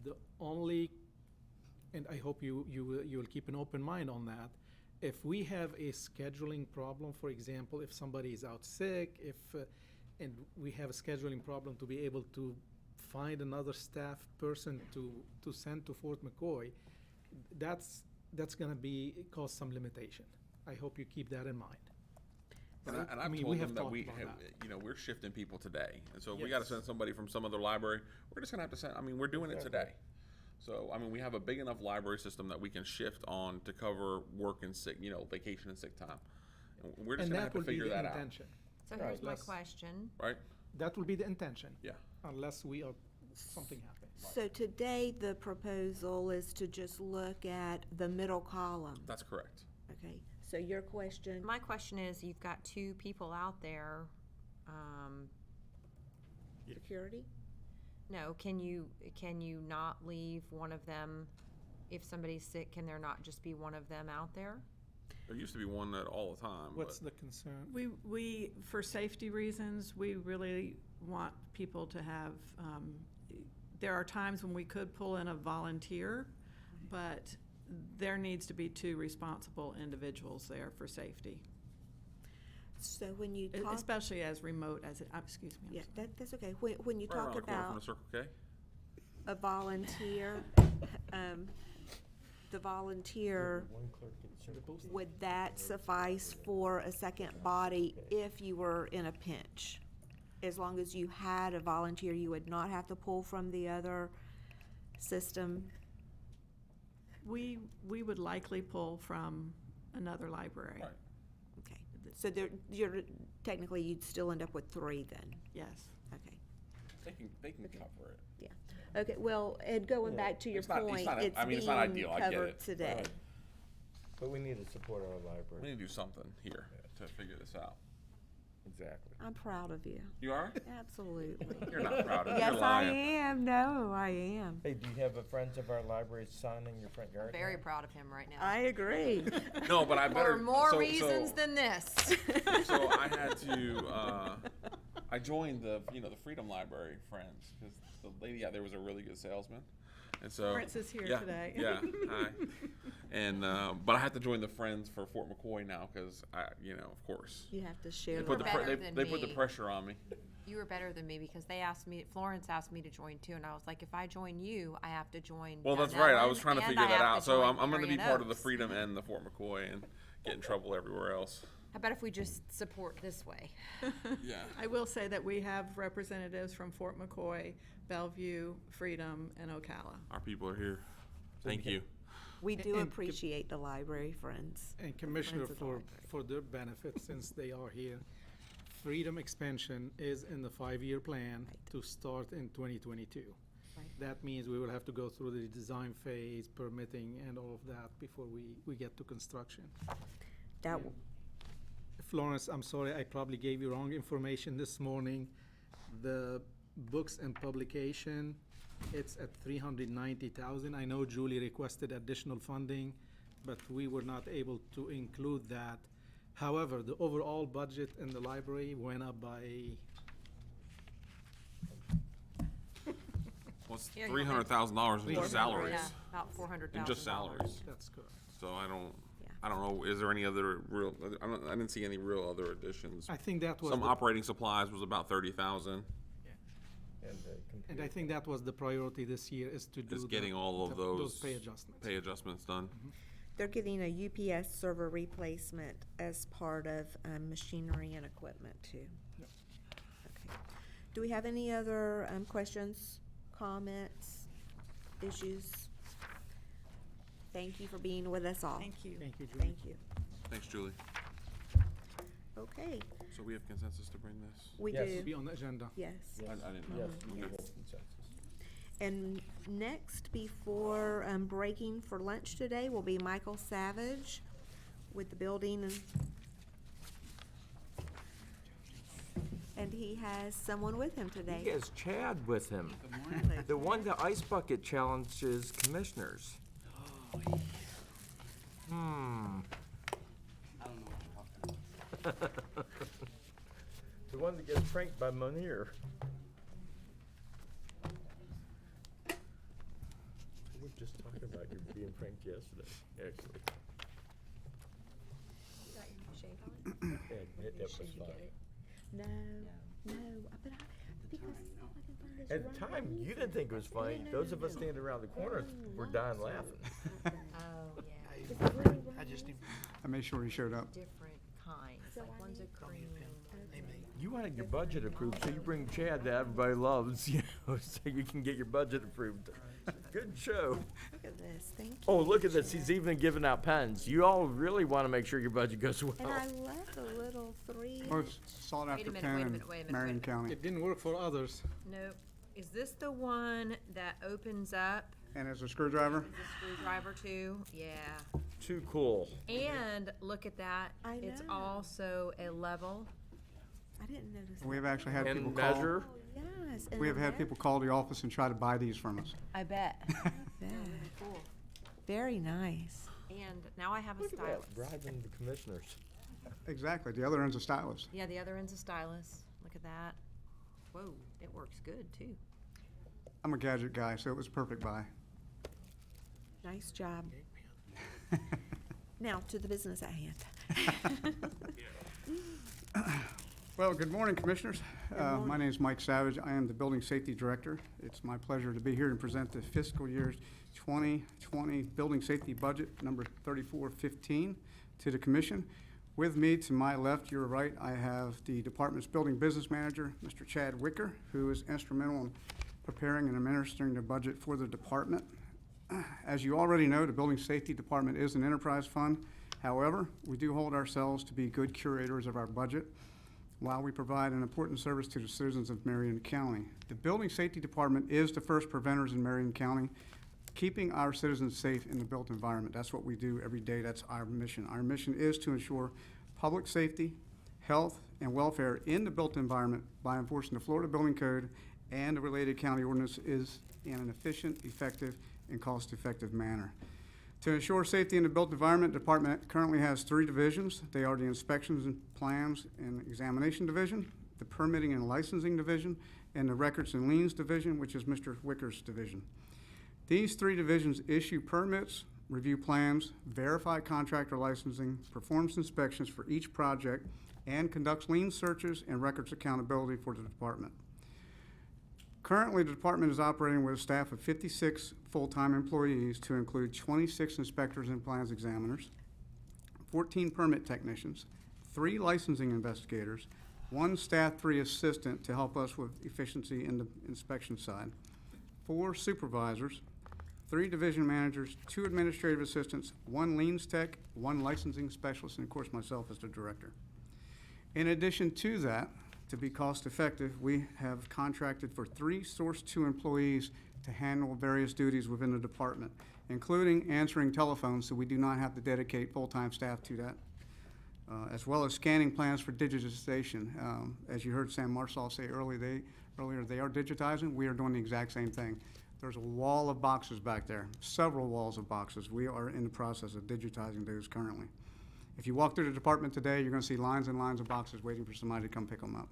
The only, and I hope you will keep an open mind on that. If we have a scheduling problem, for example, if somebody is out sick, and we have a scheduling problem to be able to find another staff person to send to Fort McCoy, that's gonna cause some limitation. I hope you keep that in mind. And Right? I've we told have them that talked we, about have, that. you know, we're shifting people today. And so if we gotta Yes. send somebody from some other library, we're just gonna have to send, I mean, we're doing it today. So, I mean, we have a big enough library system that we can shift on to cover work and sick, you know, vacation and sick time. And we're just And gonna that have to will be figure the that out, intention. So here's my Let's- question. right? That will be the intention. Yeah. Unless something happens. So today, the proposal is to just look at the middle column. That's correct. Okay, so your question, My question is, you've got two people out there, security? no, can you not leave one of them, if somebody's sick, can there not just be one of them out there? There used to be one that all the time, but What's the concern? We, for safety reasons, we really want people to have, there are times when we could pull in a volunteer, but there needs to be two responsible individuals there for safety, So when you talk, especially as remote as it, excuse me. I'm yeah, sorry. that's okay. When you right around talk the corner from about the Circle K. a volunteer, the volunteer, would that suffice for a second body if you were in a pinch? As long as you had a volunteer, you would not have to pull from the other system? We would likely pull from another library. Right. Okay, so technically, you'd still end up with 3 then? Yes. Okay, They can cover it. yeah. Okay, well, and going back to your It's not- it's point, not- it's I mean, it's not ideal, being I get covered it. today. Right. But we need to support our We library. need to do something here to figure this out. Exactly. I'm proud of you. You are? Absolutely. You're not proud of me. Yes, You're I lying. am. No, I am. Hey, do you have a Friends of our Library sign in your front yard? Very now? proud of him right now. I agree. No, but I better. For more so- reasons so- than this. So I had to. I joined the Freedom Library Friends because the lady out there was a really good salesman, and so Lawrence is here yeah, today. Yeah, hi. And but I have to join the Friends for Fort McCoy now because of course. You have to share They the put the better they, than they put the me. pressure on me. You were better than me because they asked me, Florence asked me to join too, and I was like, if I join you, I have to join. Well, that's Down right. I Ellen, was trying to and figure I that have out. to So join I'm going to be Marion part of the Oaks. Freedom and the Fort McCoy and get in trouble everywhere else. How about if we just support this way? Yeah. I will say that we have representatives from Fort McCoy, Bellevue, Freedom, and Ocala. Our people are here. Thank you. We do And- appreciate the library friends. And Commissioner, Friends of the for, library. for their benefit, since they are here, Freedom expansion is in the 5-year plan to start in 2022. Right. That means we will have to go through the design phase, permitting, and all of that before we get to construction. That, w- Florence, I'm sorry, I probably gave you wrong information this morning. The books and publication, it's at 390,000. I know Julie requested additional funding, but we were not able to include that. However, the overall budget in the library went up by, Well, it's Yeah, you want $300,000 in just salaries. Yeah, about $400,000. In just salaries. that's correct. So I don't. Yeah. I don't know. Is there any other real? I didn't see any real other additions. I think that was, Some the- operating supplies was about 30,000. and I think that was the priority this year, is to do Is the- getting all of those pay adjustments. pay adjustments done. they're getting a UPS server replacement as part of machinery and equipment too. Yep. Okay. Do we have any other questions, comments, issues? Thank you for being with us all. Thank you. Thank you, Julie. Thank you. Thanks, Julie. Okay, So we have consensus to bring this. we Yes. do, Be on the agenda. yes. I didn't know. Yes, we Okay. have consensus. And next, before breaking for lunch today, will be Michael Savage with the building and he has someone with him today. He has Chad with him. The one that Ice Bucket challenges commissioners. The one that gets pranked by Monier. We were just talking about you being pranked yesterday, actually. That was fine. No, but because all I can find is At the right time, here. you didn't think it was funny. No, Those no, of us no. standing around the corner were dying laughing. Oh, yeah. Is it really I just didn't, I made sure he showed up. Different kinds, So like I one's a need- cream. they may. You wanted your budget approved, so you bring Chad that everybody loves, so you can get your budget approved. Good show. Look at this, thank you. Oh, look at this, he's even giving out pens. You all really want to make sure your budget goes well. And I love the little 3. Most sought Wait a after minute, pen wait a in minute, wait a minute, Marion wait a County. It didn't work for others. Nope. Is this the one that opens up And as a screwdriver, the screwdriver too? Yeah. Too cool. And look at that. I It's know. also a level. I didn't notice we that. have actually had people And call. measure. Oh, yes. and We have the had red- people call the office and try to buy these from us. I bet. Yeah. Very nice. And now I have a Look at that, stylus. bribing the commissioners. Exactly, the other end's a stylus. Yeah, the other end's a stylus. Look at that. Whoa, it works good too. I'm a gadget guy, so it was a perfect buy. Nice job. Now, to the business at hand. Well, good morning, Commissioners. morning. My name is Mike Savage. I am the Building Safety Director. It's my pleasure to be here and present the fiscal year 2020 Building Safety Budget number 3415 to the Commission. With me, to my left, your right, I have the Department's Building Business Manager, Mr. Chad Wicker, who is instrumental in preparing and administering the budget for the department. As you already know, the Building Safety Department is an enterprise fund. However, we do hold ourselves to be good curators of our budget while we provide an important service to the citizens of Marion County. The Building Safety Department is the first preventers in Marion County, keeping our citizens safe in the built environment. That's what we do every day. That's our mission. Our mission is to ensure public safety, health, and welfare in the built environment by enforcing the Florida Building Code and the related county ordinances in an efficient, effective, and cost-effective manner. To ensure safety in the built environment, the department currently has 3 divisions. They are the Inspections and Plans and Examination Division, the Permitting and Licensing Division, and the Records and Liens Division, which is Mr. Wicker's division. These 3 divisions issue permits, review plans, verify contractor licensing, performs inspections for each project, and conducts lien searches and records accountability for the department. Currently, the department is operating with a staff of 56 full-time employees to include 26 inspectors and plans examiners, 14 permit technicians, 3 licensing investigators, 1 staff 3 assistant to help us with efficiency in the inspection side, 4 supervisors, 3 division managers, 2 administrative assistants, 1 liens tech, 1 licensing specialist, and of course myself as the director. In addition to that, to be cost effective, we have contracted for 3 Source 2 employees to handle various duties within the department, including answering telephones, so we do not have to dedicate full-time staff to that, as well as scanning plans for digitization. As you heard Sam Marsall say earlier, they are digitizing. We are doing the exact same thing. There's a wall of boxes back there, several walls of boxes. We are in the process of digitizing those currently. If you walk through the department today, you're going to see lines and lines of boxes waiting for somebody to come pick them up.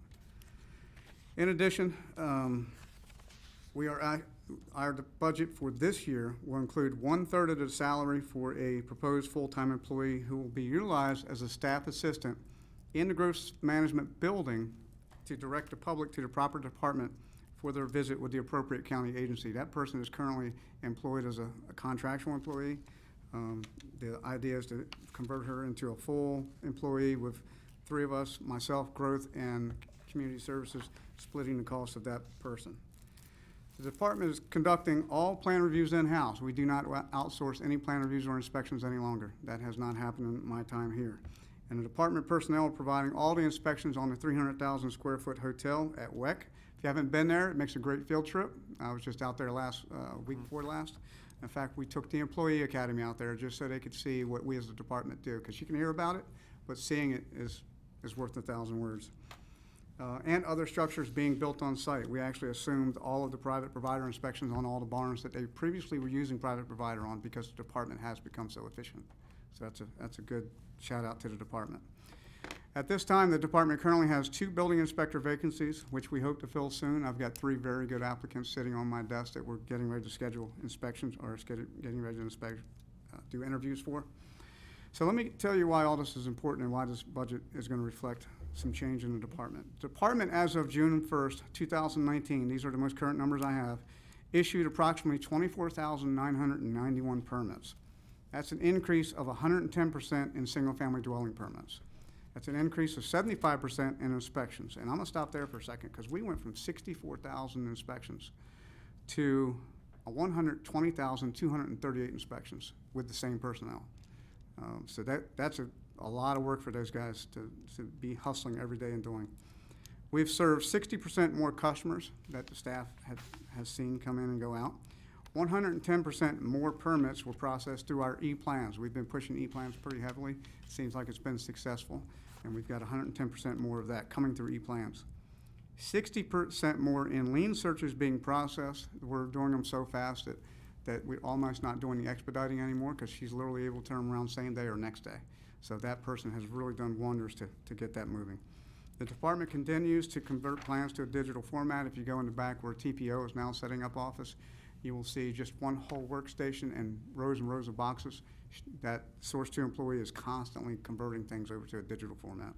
In addition, our budget for this year will include 1/3 of the salary for a proposed full-time employee who will be utilized as a staff assistant in the gross management building to direct the public to the proper department for their visit with the appropriate county agency. That person is currently employed as a contractual employee. The idea is to convert her into a full employee with 3 of us, myself, growth, and community services, splitting the cost of that person. The department is conducting all plan reviews in-house. We do not outsource any plan reviews or inspections any longer. That has not happened in my time here. And the department personnel are providing all the inspections on the 300,000 square foot hotel at WEC. If you haven't been there, it makes a great field trip. I was just out there last week before last. In fact, we took the employee academy out there just so they could see what we as a department do, because you can hear about it, but seeing it is worth 1,000 words. And other structures being built on site. We actually assumed all of the private provider inspections on all the barns that they previously were using private provider on, because the department has become so efficient. So that's a good shout out to the department. At this time, the department currently has 2 building inspector vacancies, which we hope to fill soon. I've got 3 very good applicants sitting on my desk that we're getting ready to schedule inspections, or getting ready to do interviews for. So let me tell you why all this is important and why this budget is going to reflect some change in the department. The department, as of June 1st, 2019, these are the most current numbers I have, issued approximately 24,991 permits. That's an increase of 110% in single-family dwelling permits. That's an increase of 75% in inspections. And I'm going to stop there for a second, because we went from 64,000 inspections to 120,238 inspections with the same personnel. So that's a lot of work for those guys to be hustling every day and doing. We've served 60% more customers that the staff has seen come in and go out. 110% more permits were processed through our e-plans. We've been pushing e-plans pretty heavily. It seems like it's been successful, and we've got 110% more of that coming through e-plans. 60% more in lien searches being processed. We're doing them so fast that we're almost not doing the expediting anymore, because she's literally able to turn them around same day or next day. So that person has really done wonders to get that moving. The department continues to convert plans to a digital format. If you go in the back where TPO is now setting up office, you will see just one whole workstation and rows of boxes. That Source 2 employee is constantly converting things over to a digital format.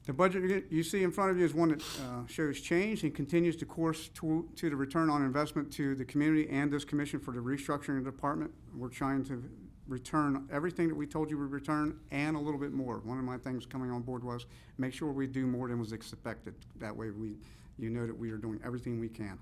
The budget you see in front of you is one that shows change and continues to course to the return on investment to the community and this commission for the restructuring of the department. We're trying to return everything that we told you we'd return and a little bit more. One of my things coming on board was make sure we do more than was expected. That way you know that we are doing everything we can.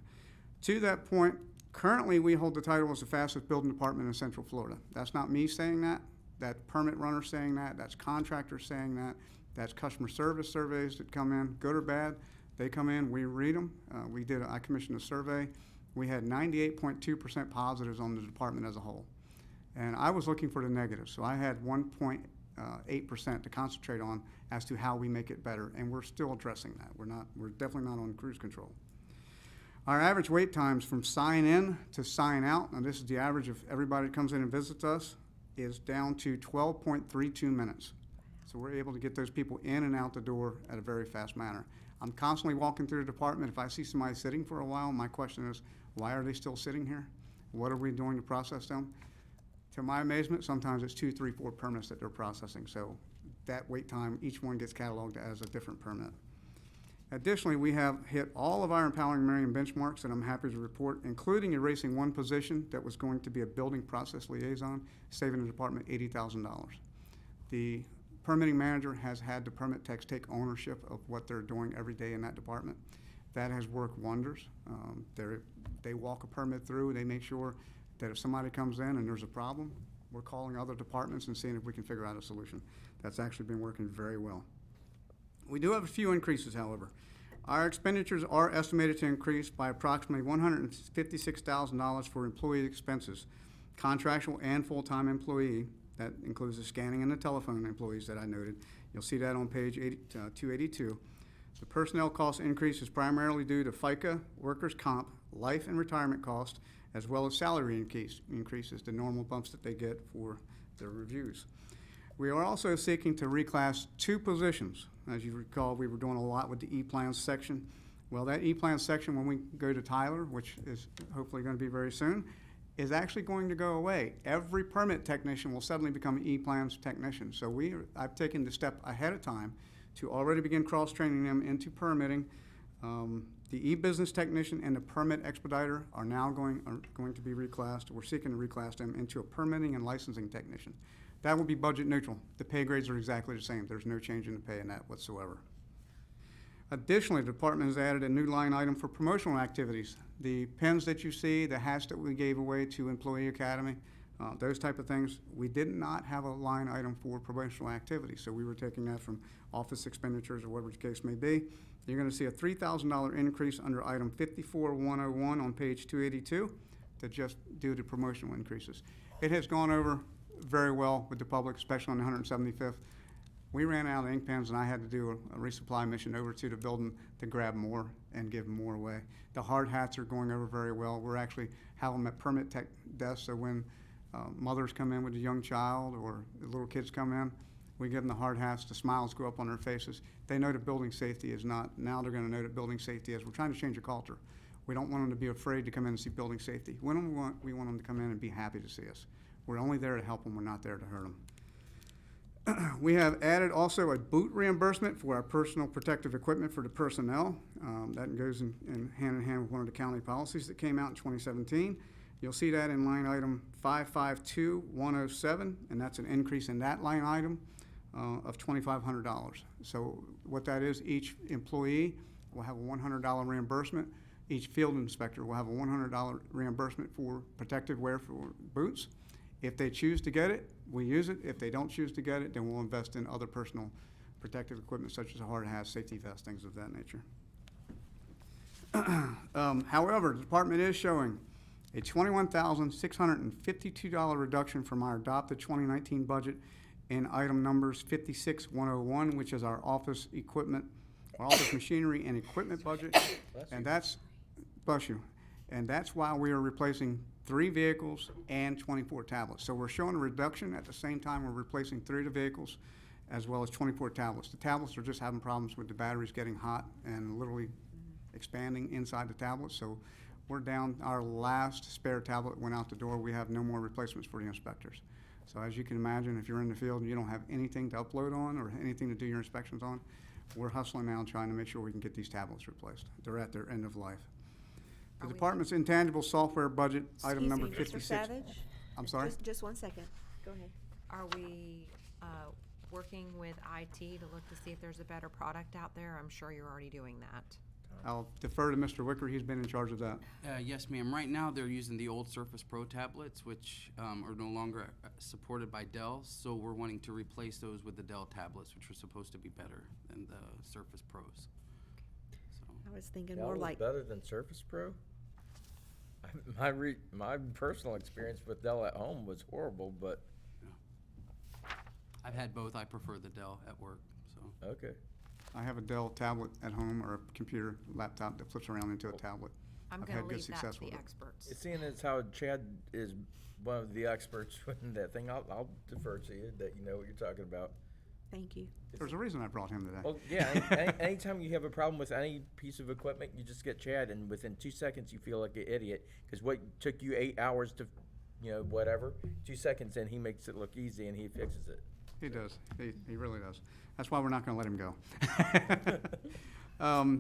To that point, currently we hold the title as the fastest building department in Central Florida. That's not me saying that. That's permit runners saying that. That's contractors saying that. That's customer service surveys that come in, good or bad. They come in, we read them. I commissioned a survey. We had 98.2% positives on the department as a whole. And I was looking for the negatives. So I had 1.8 8% to concentrate on as to how we make it better, and we're still addressing that. We're definitely not on cruise control. Our average wait times from sign in to sign out, and this is the average of everybody that comes in and visits us, is down to 12.32 minutes. So we're able to get those people in and out the door at a very fast manner. I'm constantly walking through the department. If I see somebody sitting for a while, my question is, why are they still sitting here? What are we doing to process them? To my amazement, sometimes it's 2, 3, 4 permits that they're processing. So that wait time, each one gets cataloged as a different permit. Additionally, we have hit all of our Empowering Marion benchmarks, and I'm happy to report, including erasing one position that was going to be a building process liaison, saving the department $80,000. The permitting manager has had the permit techs take ownership of what they're doing every day in that department. That has worked wonders. They walk a permit through, they make sure that if somebody comes in and there's a problem, we're calling other departments and seeing if we can figure out a solution. That's actually been working very well. We do have a few increases, however. Our expenditures are estimated to increase by approximately $156,000 for employee expenses, contractual and full-time employee. That includes the scanning and the telephone employees that I noted. You'll see that on page 282. The personnel cost increase is primarily due to FICA, workers' comp, life and retirement cost, as well as salary increases, the normal bumps that they get for their reviews. We are also seeking to reclass 2 positions. As you recall, we were doing a lot with the E-Plans section. Well, that E-Plans section, when we go to Tyler, which is hopefully going to be very soon, is actually going to go away. Every permit technician will suddenly become an E-Plans technician. So I've taken the step ahead of time to already begin cross-training them into permitting. The e-business technician and the permit expediter are now going to be reclassed. We're seeking to reclass them into a permitting and licensing technician. That will be budget neutral. The pay grades are exactly the same. There's no change in the pay in that whatsoever. Additionally, the department has added a new line item for promotional activities. The pins that you see, the hats that we gave away to Employee Academy, those type of things, we did not have a line item for promotional activities. So we were taking that from office expenditures or whatever the case may be. You're going to see a $3,000 increase under item 54101 on page 282 to just due to promotional increases. It has gone over very well with the public, especially on the 175th. We ran out of ink pens and I had to do a resupply mission over to the building to grab more and give more away. The hard hats are going over very well. We're actually having them at permit tech desks, so when mothers come in with a young child or the little kids come in, we give them the hard hats, the smiles go up on their faces. They know that building safety is not, now they're gonna know that building safety is. We're trying to change the culture. We don't want them to be afraid to come in and see building safety. We want them to come in and be happy to see us. We're only there to help them, we're not there to hurt them. We have added also a boot reimbursement for our personal protective equipment for the personnel. That goes in hand with one of the county policies that came out in 2017. You'll see that in line item 552107, and that's an increase in that line item of $2,500. So what that is, each employee will have a $100 reimbursement. Each field inspector will have a $100 reimbursement for protective wear for boots. If they choose to get it, we use it. If they don't choose to get it, then we'll invest in other personal protective equipment such as a hard hat, safety vest, things of that nature. However, the department is showing a $21,652 reduction from our adopted 2019 budget in item numbers 56101, which is our office equipment, our office machinery and equipment budget. And that's, bless you, and that's why we are replacing 3 vehicles and 24 tablets. So we're showing a reduction at the same time we're replacing 3 of the vehicles as well as 24 tablets. The tablets are just having problems with the batteries getting hot and literally expanding inside the tablets. So we're down, our last spare tablet went out the door. We have no more replacements for the inspectors. So as you can imagine, if you're in the field and you don't have anything to upload on or anything to do your inspections on, we're hustling now trying to make sure we can get these tablets replaced. They're at their end of life. The department's intangible software budget, item number 56. Mr. Savage? I'm sorry? Just 1 second. Go ahead. Are we working with IT to look to see if there's a better product out there? I'm sure you're already doing that. I'll defer to Mr. Wicker. He's been in charge of that. Yes, ma'am. Right now, they're using the old Surface Pro tablets, which are no longer supported by Dell. So we're wanting to replace those with the Dell tablets, which are supposed to be better than the Surface Pros. So. I was thinking Dell more was like. better than Surface Pro? My personal experience with Dell at home was horrible, but I've had both. I prefer the Dell at work, so. Okay. I have a Dell tablet at home or a computer laptop that flips around into a tablet. I'm I've gonna had good leave that success to the with it. experts. Seeing as how Chad is one of the experts in that thing, I'll defer to you, that you know what you're talking about. Thank you. There's a reason I brought him today. Well, yeah, anytime you have a problem with any piece of equipment, you just get Chad, and within 2 seconds, you feel like an idiot, because what took you 8 hours to, whatever, 2 seconds in, he makes it look easy, and he fixes it. He does. He really does. That's why we're not going to let him go.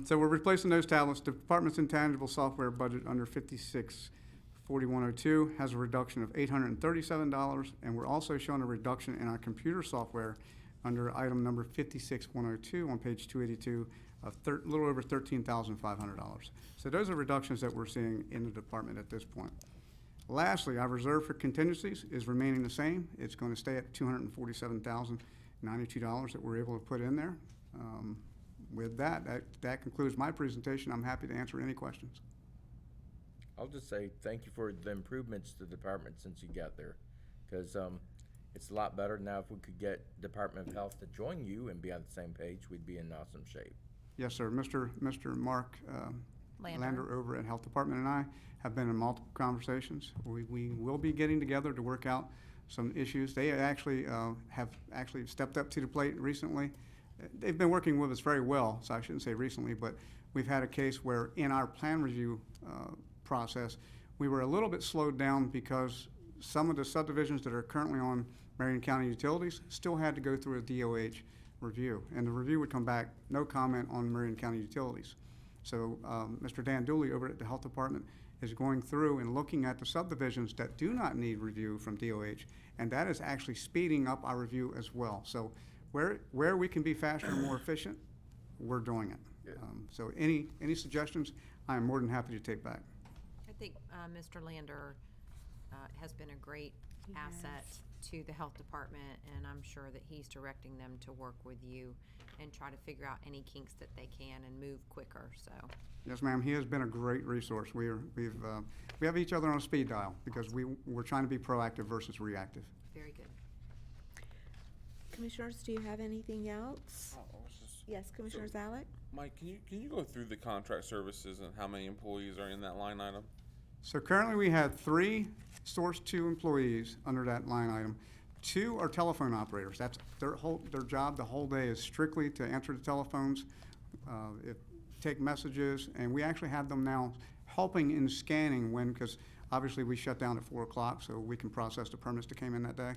So we're replacing those tablets. The department's intangible software budget under 564102 has a reduction of $837, and we're also showing a reduction in our computer software under item number 56102 on page 282 of a little over $13,500. So those are reductions that we're seeing in the department at this point. Lastly, our reserve for contingencies is remaining the same. It's going to stay at $247,092 that we're able to put in there. With that concludes my presentation. I'm happy to answer any questions. I'll just say thank you for the improvements to the department since you got there, because it's a lot better now. If we could get Department of Health to join you and be on the same page, we'd be in awesome shape. Yes, sir. Mr. Mark Lander over at Health Department and I have been in multiple conversations. We will be getting together to work out some issues. They actually have stepped up to the plate recently. They've been working with us very well, so I shouldn't say recently, but we've had a case where in our plan review process, we were a little bit slowed down because some of the subdivisions that are currently on Marion County Utilities still had to go through a DOH review, and the review would come back, no comment on Marion County Utilities. So Mr. Dan Dooley over at the Health Department is going through and looking at the subdivisions that do not need review from DOH, and that is actually speeding up our review as well. So where we can be faster and more efficient, we're doing it. So any suggestions, I am more than happy to take back. I think Mr. Lander has been a great asset to the health department, and I'm sure that he's directing them to work with you and try to figure out any kinks that they can and move quicker, so. Yes, ma'am, he has been a great resource. We have each other on a speed dial because we're trying to be proactive versus reactive. Very good. Commissioners, do you have anything else? Yes, Commissioner Zalek? Mike, can you go through the contract services and how many employees are in that line item? So currently we have 3 Source 2 employees under that line item. 2 are telephone operators. That's their job the whole day is strictly to answer the telephones, take messages, and we actually have them now helping in scanning because obviously we shut down at 4 o'clock so we can process the permits that came in that day.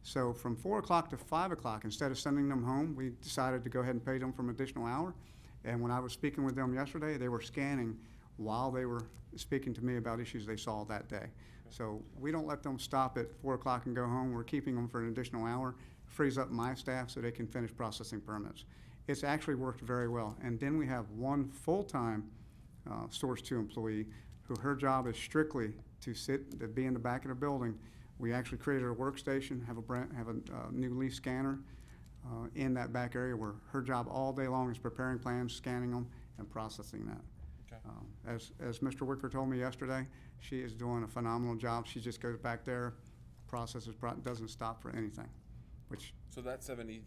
So from 4 o'clock to 5 o'clock, instead of sending them home, we decided to go ahead and pay them for an additional hour. And when I was speaking with them yesterday, they were scanning while they were speaking to me about issues they saw that day. So we don't let them stop at 4 o'clock and go home. We're keeping them for an additional hour, frees up my staff so they can finish processing permits. It's actually worked very well. And then we have 1 full-time Source 2 employee who her job is strictly to be in the back of the building. We actually created a workstation, have a new leaf scanner in that back area where her job all day long is preparing plans, scanning them, and processing that. Okay. As Mr. Wicker told me yesterday, she is doing a phenomenal job. She just goes back there, processes, doesn't stop for anything, which. So that $70,000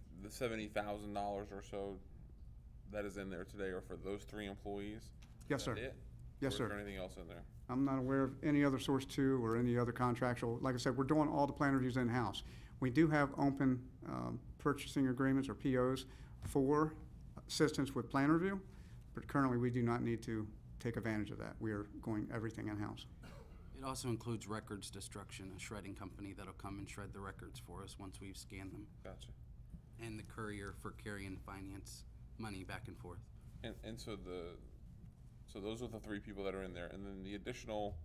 or so that is in there today are for those 3 employees? Yes, Is sir. that it? Yes, Or sir. is there anything else in there? I'm not aware of any other Source 2 or any other contractual. Like I said, we're doing all the plan reviews in-house. We do have open purchasing agreements or POs for assistance with plan review, but currently we do not need to take advantage of that. We are going everything in-house. It also includes records destruction, a shredding company that'll come and shred the records for us once we've scanned them. Gotcha. And the courier for carrying finance money back and forth. And so those are the 3 people that are in there, and then the additional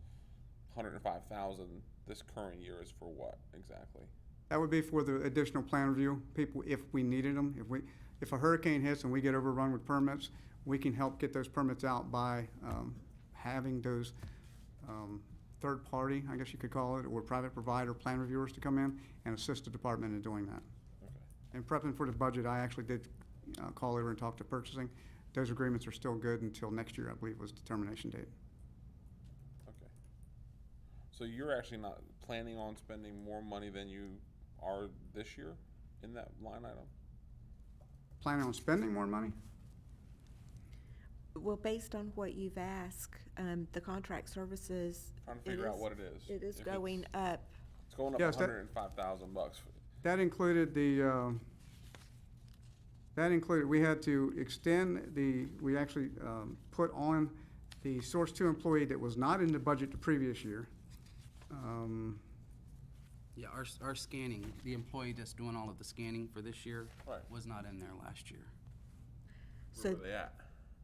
$105,000 this current year is for what exactly? That would be for the additional plan review people if we needed them. If a hurricane hits and we get overrun with permits, we can help get those permits out by having those third party, I guess you could call it, or private provider plan reviewers to come in and assist the department in doing that. Okay. In prepping for the budget, I actually did call over and talk to purchasing. Those agreements are still good until next year, I believe, was the termination date. Okay. So you're actually not planning on spending more money than you are this year in that line item? Planning on spending more money? Well, based on what you've asked, the contract services. Trying to figure out what it is. It is If going up. It's going up Yes, that- $105,000. That included we had to extend we actually put on the Source 2 employee that was not in the budget the previous year. Yeah, our scanning, the employee that's doing all of the scanning for this year Right. was not in there last year. Where were they at?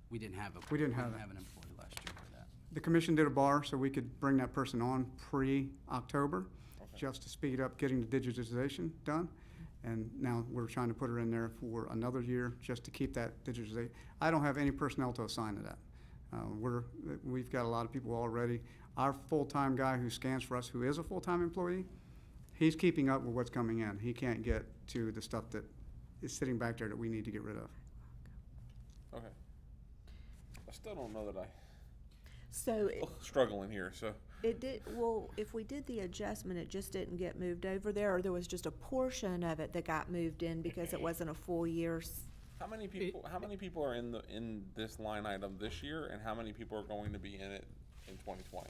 We didn't have We didn't have an employee last year for that. The commission did a bar so we could bring that person on pre-October, just to speed up getting the digitization done. And now we're trying to put her in there for another year, just to keep that digitization. I don't have any personnel to assign to that. We've got a lot of people already. Our full-time guy who scans for us, who is a full-time employee, he's keeping up with what's coming in. He can't get to the stuff that is sitting back there that we need to get rid of. Okay. I still don't know that So struggling here, so. it did, well, if we did the adjustment, it just didn't get moved over there, or there was just a portion of it that got moved in because it wasn't a full year's. How many people are in this line item this year, and how many people are going to be in it in 2020?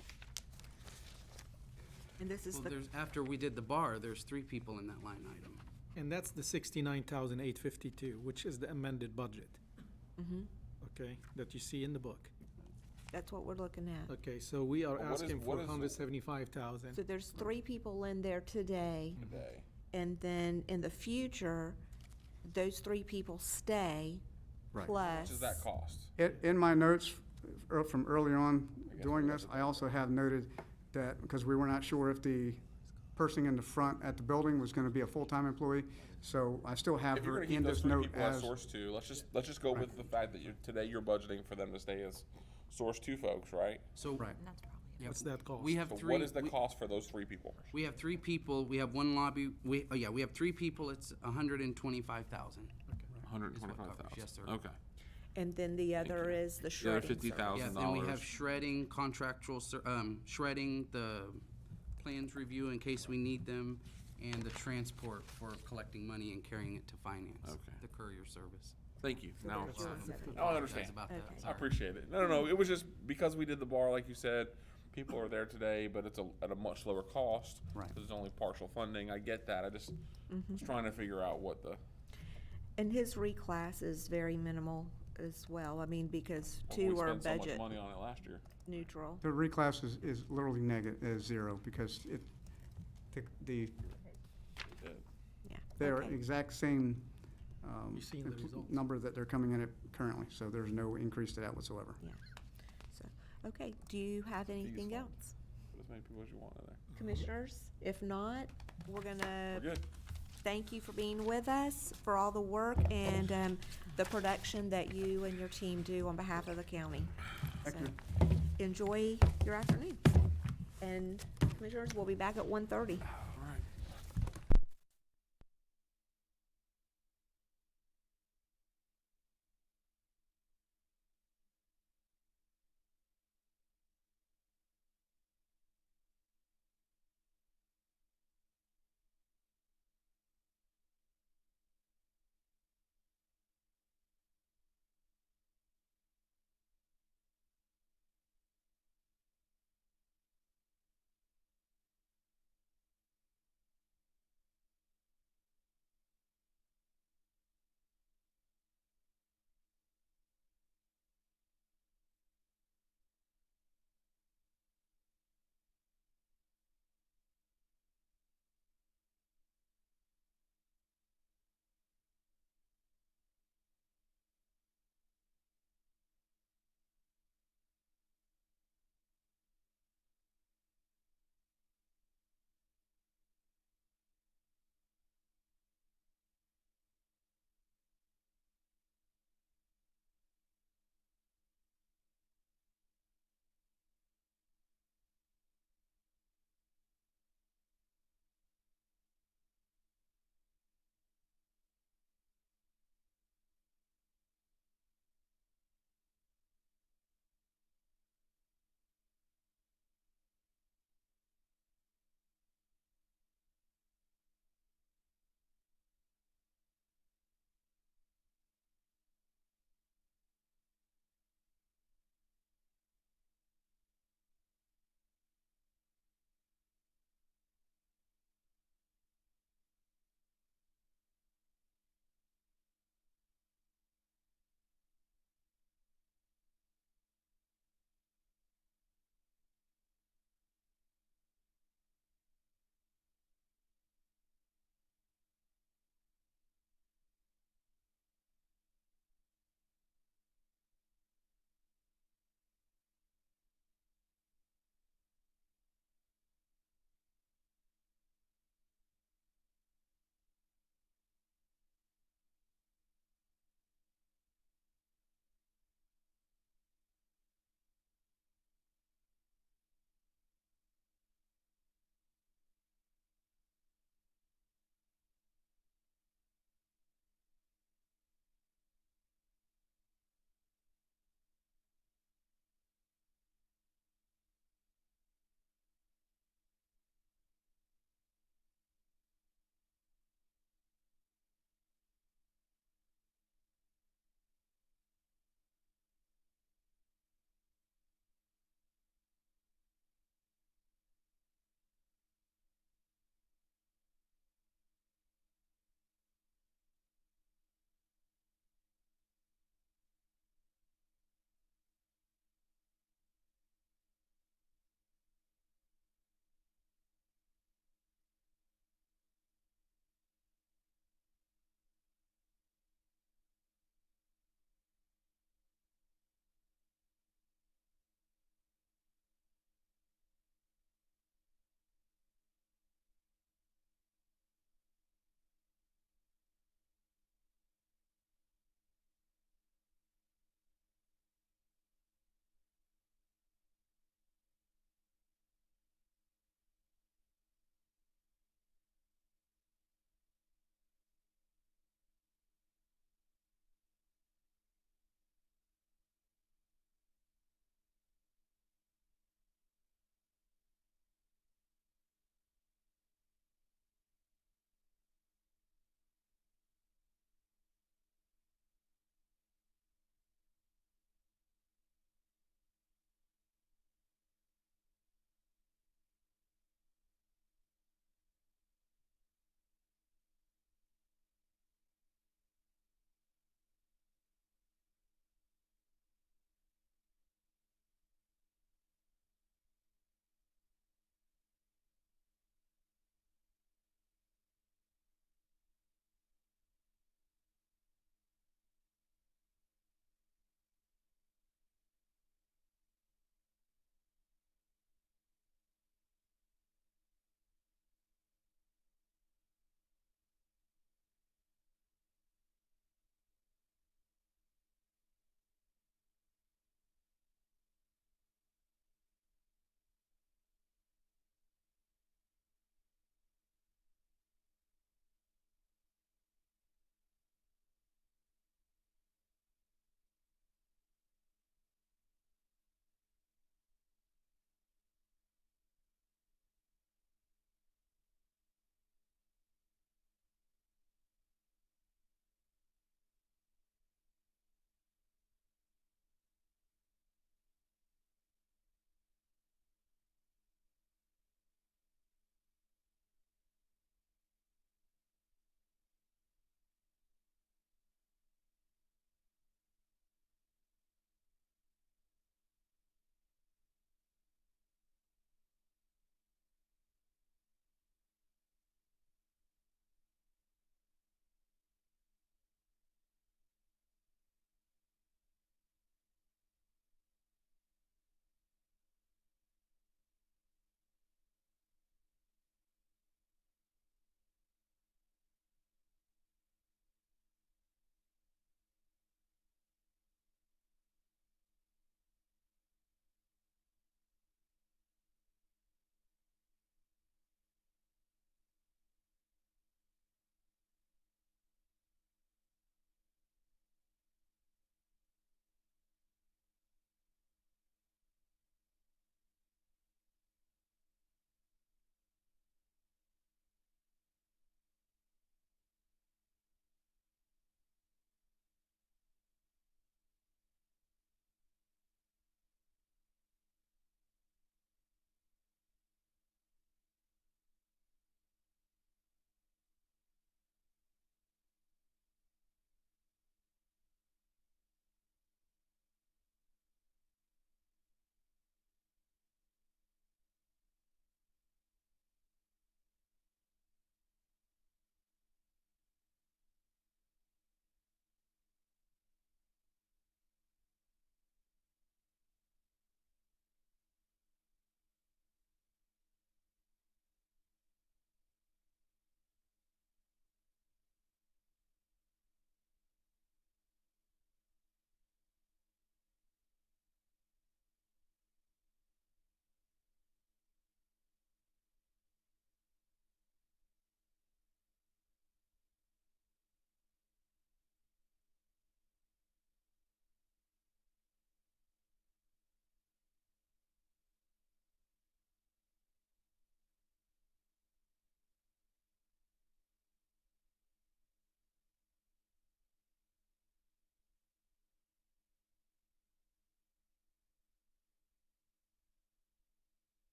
And this is Well, the, after we did the bar, there's 3 people in that line item. And that's the 69,852, which is the amended budget, okay, that you see in the book. that's what we're looking at. Okay, so we are Well, what is- asking what for is- 175,000. So there's 3 people in there today, Today. and then in the future, those 3 people stay, Right. How plus. much does that cost? In my notes from early on doing this, I also have noted that, because we were not sure if the person in the front at the building was gonna be a full-time employee, so I still have If you're her gonna keep in those this 3 note people as as. source 2, let's just go with the fact that today you're budgeting for them to stay as source 2 folks, right? So. Right. yeah, What's that cost? We have So 3. what is the cost for those 3 people? We have 3 people, we have 1 lobby, we have 3 people, it's 125,000. 125,000. Yes, sir. Okay. And then the other is the The other shredding. service. $50,000. Yeah, then we have shredding, contractual, shredding, the plans review in case we need them, and the transport for collecting money and carrying it to finance. Okay. The courier service. Thank you. Now, there's 175. now I understand. About that, Okay. I sorry. appreciate it. No, it was just because we did the bar, like you said, people are there today, but it's at a much lower cost. Right. Because it's only partial funding. I get that. I just was trying to figure out what the. And his reclass is very minimal as well, I mean, because we 2 are spent so much budget money on it last year. neutral. The reclass is literally is 0, because the Yeah. they're okay. exact same You've seen the results. number that they're coming in at currently, so there's no increase to that whatsoever. So, okay, do you have anything fine. else? Put as many people as you want in there. Commissioners, if not, we're gonna We're good. thank you for being with us, for all the work and the production that you and your team do on behalf of the county. Thank So, you. enjoy your afternoon. And Commissioners, we'll be back at 1:30.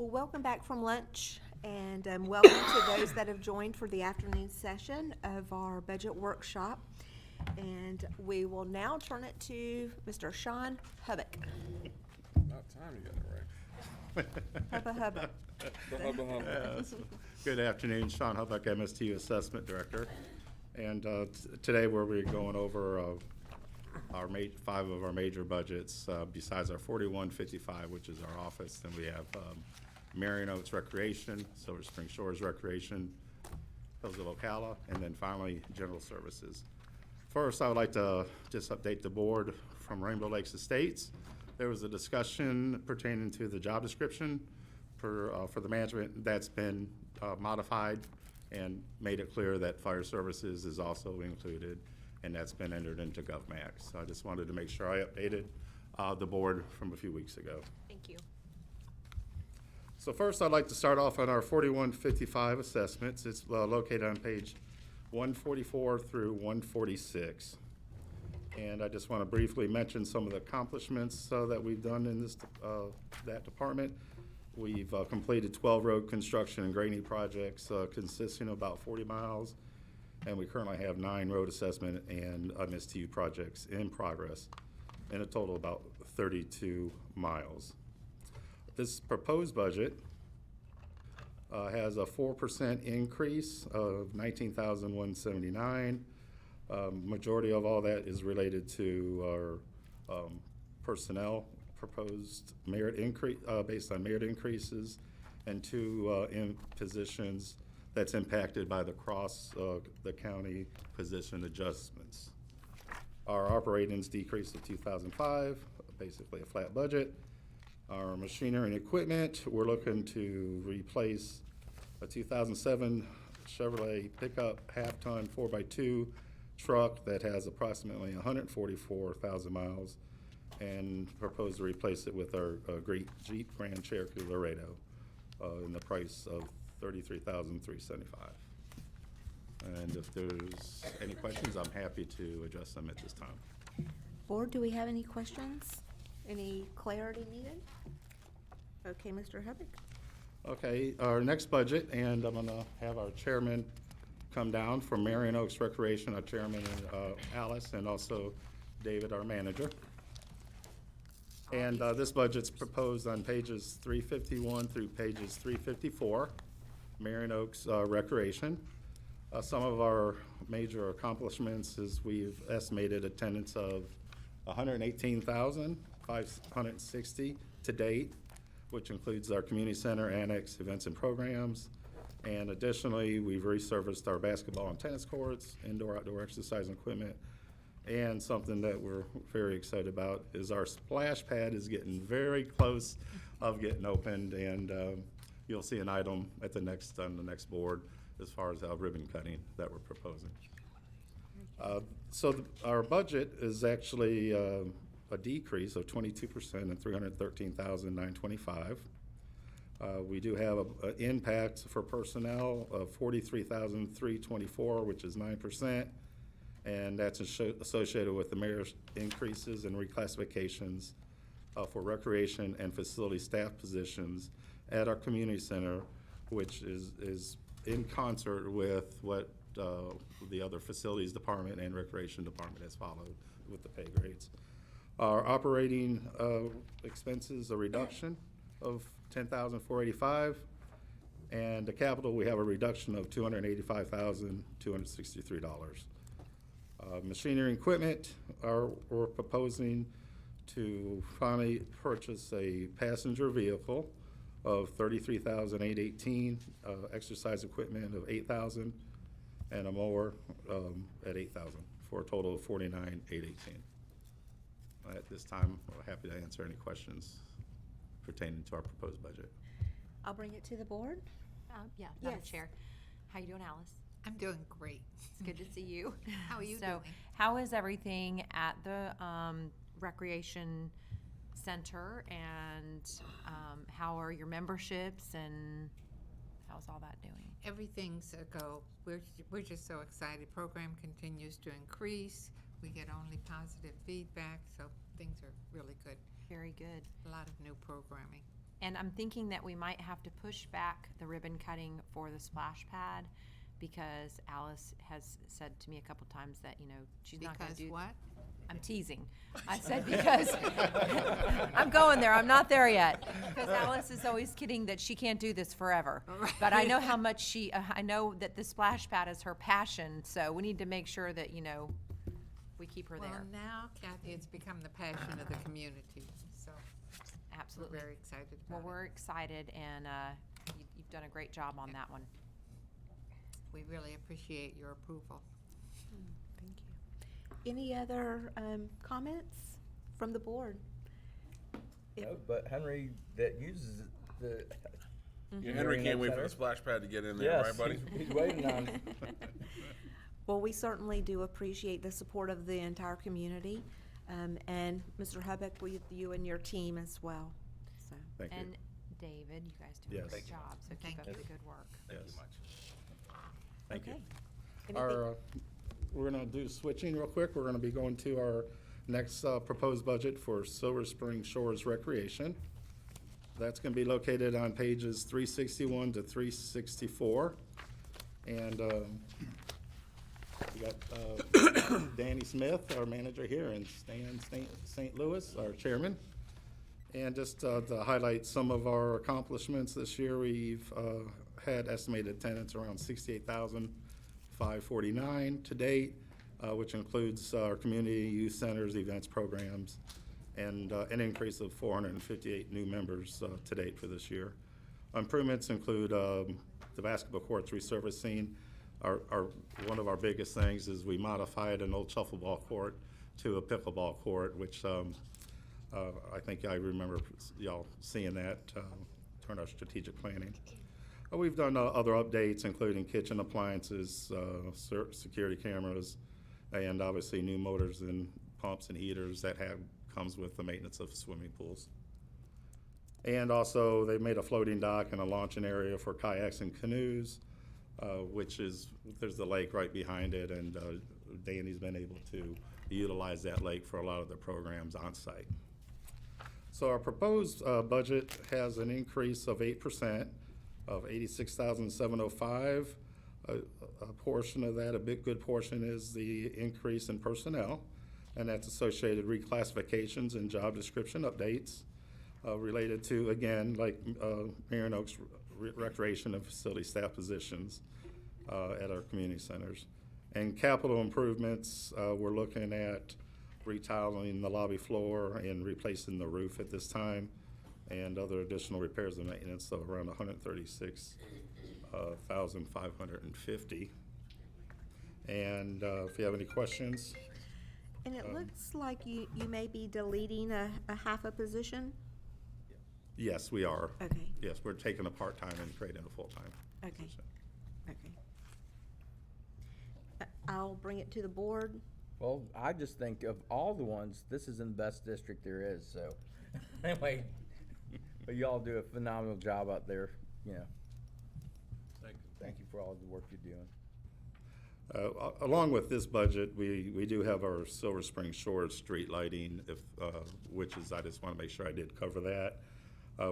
Well, welcome back from lunch, and welcome to those that have joined for the afternoon session of our budget workshop. And we will now turn it to Mr. Sean Hubbock. About time you got it right. Hubba hubba. The hubba hubba. Yes. Good afternoon, Sean Hubbock, MSTU Assessment Director. And today we'll be going over our 5 of our major budgets, besides our 4155, which is our office. Then we have Marion Oaks Recreation, Silver Spring Shores Recreation, Hills of Ocala, and then finally General Services. First, I would like to just update the board from Rainbow Lakes Estates. There was a discussion pertaining to the job description for the management that's been modified and made it clear that fire services is also included, and that's been entered into GovMax. So I just wanted to make sure I updated the board from a few weeks ago. Thank you. So first, I'd like to start off on our 4155 assessments. It's located on page 144 through 146. And I just want to briefly mention some of the accomplishments that we've done in this that department. We've completed 12 road construction and grading projects consisting of about 40 miles. And we currently have 9 road assessment and MSTU projects in progress, in a total of about 32 miles. This proposed budget has a 4% increase of $19,179. Majority of all that is related to our personnel proposed merit increase, based on merit increases, and 2 in positions that's impacted by the cross the county position adjustments. Our operating's decreased to 2005, basically a flat budget. Our machinery and equipment, we're looking to replace a 2007 Chevrolet pickup half-ton 4x2 truck that has approximately 144,000 miles, and propose to replace it with our great Jeep Grand Cherokee Laredo in the price of $33,375. And if there's any questions, I'm happy to address them at this time. Board, do we have any questions? Any clarity needed? Okay, Mr. Hubbock. Okay, our next budget, and I'm gonna have our chairman come down from Marion Oaks Recreation, our chairman, Alice, and also David, our manager. And this budget's proposed on pages 351 through pages 354, Marion Oaks Recreation. Some of our major accomplishments is we've estimated attendance of 118,560 to date, which includes our community center, annex, events and programs. And additionally, we've resurfaced our basketball and tennis courts, indoor, outdoor exercise equipment. And something that we're very excited about is our splash pad is getting very close of getting opened, and you'll see an item at on the next board as far as our ribbon cutting that we're proposing. Our budget is actually a decrease of 22% and $313,925. We do have an impact for personnel of $43,324, which is 9%, and that's associated with the mayor's increases and reclassifications for recreation and facility staff positions at our community center, which is in concert with what the other facilities department and recreation department has followed with the pay grades. Our operating expenses, a reduction of $10,485, and the capital, we have a reduction of $285,263. Machinery and equipment, we're proposing to finally purchase a passenger vehicle of $33,818, exercise equipment of $8,000, and a mower at $8,000, for a total of $49,818. At this time, we're happy to answer any questions pertaining to our proposed budget. I'll bring it to the board. Yeah, Madam Yes. Chair. How you doing, Alice? I'm doing great. It's good to see you. How are you So, doing? how is everything at the recreation center, and how are your memberships, and how's all that doing? Everything's a go. We're just so excited. Program continues to increase. We get only positive feedback, so things are really good. Very good. A lot of new programming. And I'm thinking that we might have to push back the ribbon cutting for the splash pad because Alice has said to me a couple times that, you know, she's not gonna Because do. what? I'm teasing. I said because, I'm going there, I'm not there yet. Because Alice is always kidding that she can't do this forever. But I know how much I know that the splash pad is her passion, so we need to make sure that, you know, we keep her Well, there. now, Kathy, it's become the passion of the community, so Absolutely. we're very excited Well, about it. we're excited, and you've done a great job on that one. We really appreciate your approval. Thank you. Any other comments from the board? If- No, but Henry that uses the. Yeah, Henry can't wait for the splash pad to get in there, Yes, right, buddy? he's waiting on. Well, we certainly do appreciate the support of the entire community, and Mr. Hubbock, with you and your team as well, so. Thank you. And David, you guys do a Yes. great job, so keep Thank up you. the good work. Thank you much. Thank you. Okay. Our, we're gonna do switching real quick. We're gonna be going to our next proposed budget for Silver Spring Shores Recreation. That's gonna be located on pages 361 to 364. And we got Danny Smith, our manager here, and Stan St. Louis, our chairman. And just to highlight some of our accomplishments this year, we've had estimated attendance around 68,549 to date, which includes our community youth centers, events, programs, and an increase of 458 new members to date for this year. Improvements include the basketball courts resurfacing. One of our biggest things is we modified an old shuffleball court to a pickleball court, which I think I remember y'all seeing that during our strategic planning. We've done other updates, including kitchen appliances, security cameras, and obviously new motors and pumps and heaters that comes with the maintenance of swimming pools. And also, they made a floating dock and a launching area for kayaks and canoes, there's the lake right behind it, and Danny's been able to utilize that lake for a lot of the programs on site. So our proposed budget has an increase of 8% of $86,705. A portion of that, a big good portion, is the increase in personnel, and that's associated reclassifications and job description updates related to, again, like Marion Oaks recreation and facility staff positions at our community centers. And capital improvements, we're looking at retiling the lobby floor and replacing the roof at this time, and other additional repairs and maintenance of around $136,550. And if you have any questions. And it looks like you may be deleting a half a position? Yes, we are. Okay. Yes, we're taking a part-time and creating a full-time Okay. position. Okay. I'll bring it to the board. Well, I just think of all the ones, this is in the best district there is, so. Anyway, but y'all do a phenomenal job out there, you know. Thank you for all the work you're doing. Along with this budget, we do have our Silver Spring Shores street lighting, which is, I just want to make sure I did cover that.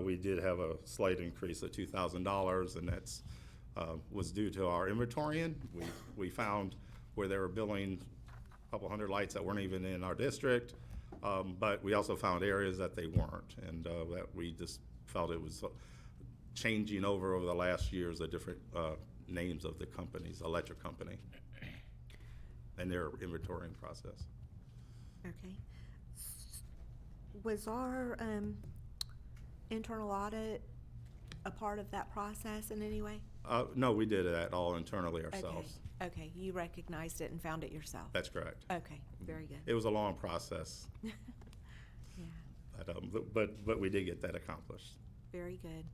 We did have a slight increase of $2,000, and that's was due to our inventorying. We found where they were billing a couple hundred lights that weren't even in our district, but we also found areas that they weren't, and that we just felt it was changing over the last years, the different names of the companies, electric company, and their inventorying process. Okay. Was our internal audit a part of that process in any way? No, we did that all internally ourselves. Okay, you recognized it and found it yourself? That's correct. Okay, very good. It was a long process. Yeah. But we did get that accomplished. Very good.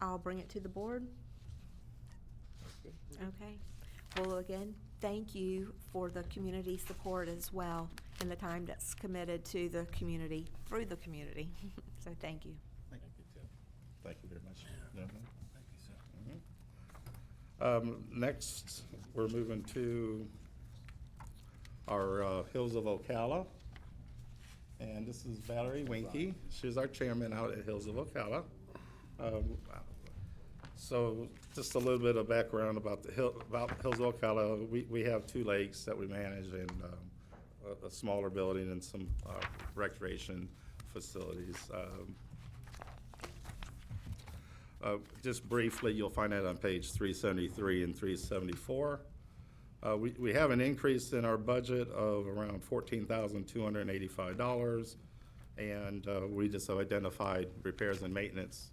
I'll bring it to the board. Okay. Well, again, thank you for the community support as well, and the time that's committed to the community, through the community. So thank you. Thank you, Tim. Thank you very much. Thank you, sir. Next, we're moving to our Hills of Ocala. And this is Valerie Winky. She's our chairman out at Hills of Ocala. So just a little bit of background about about Hills of Ocala. We have 2 lakes that we manage and a smaller building and some recreation facilities. Just briefly, you'll find that on page 373 and 374. We have an increase in our budget of around $14,285, and we just have identified repairs and maintenance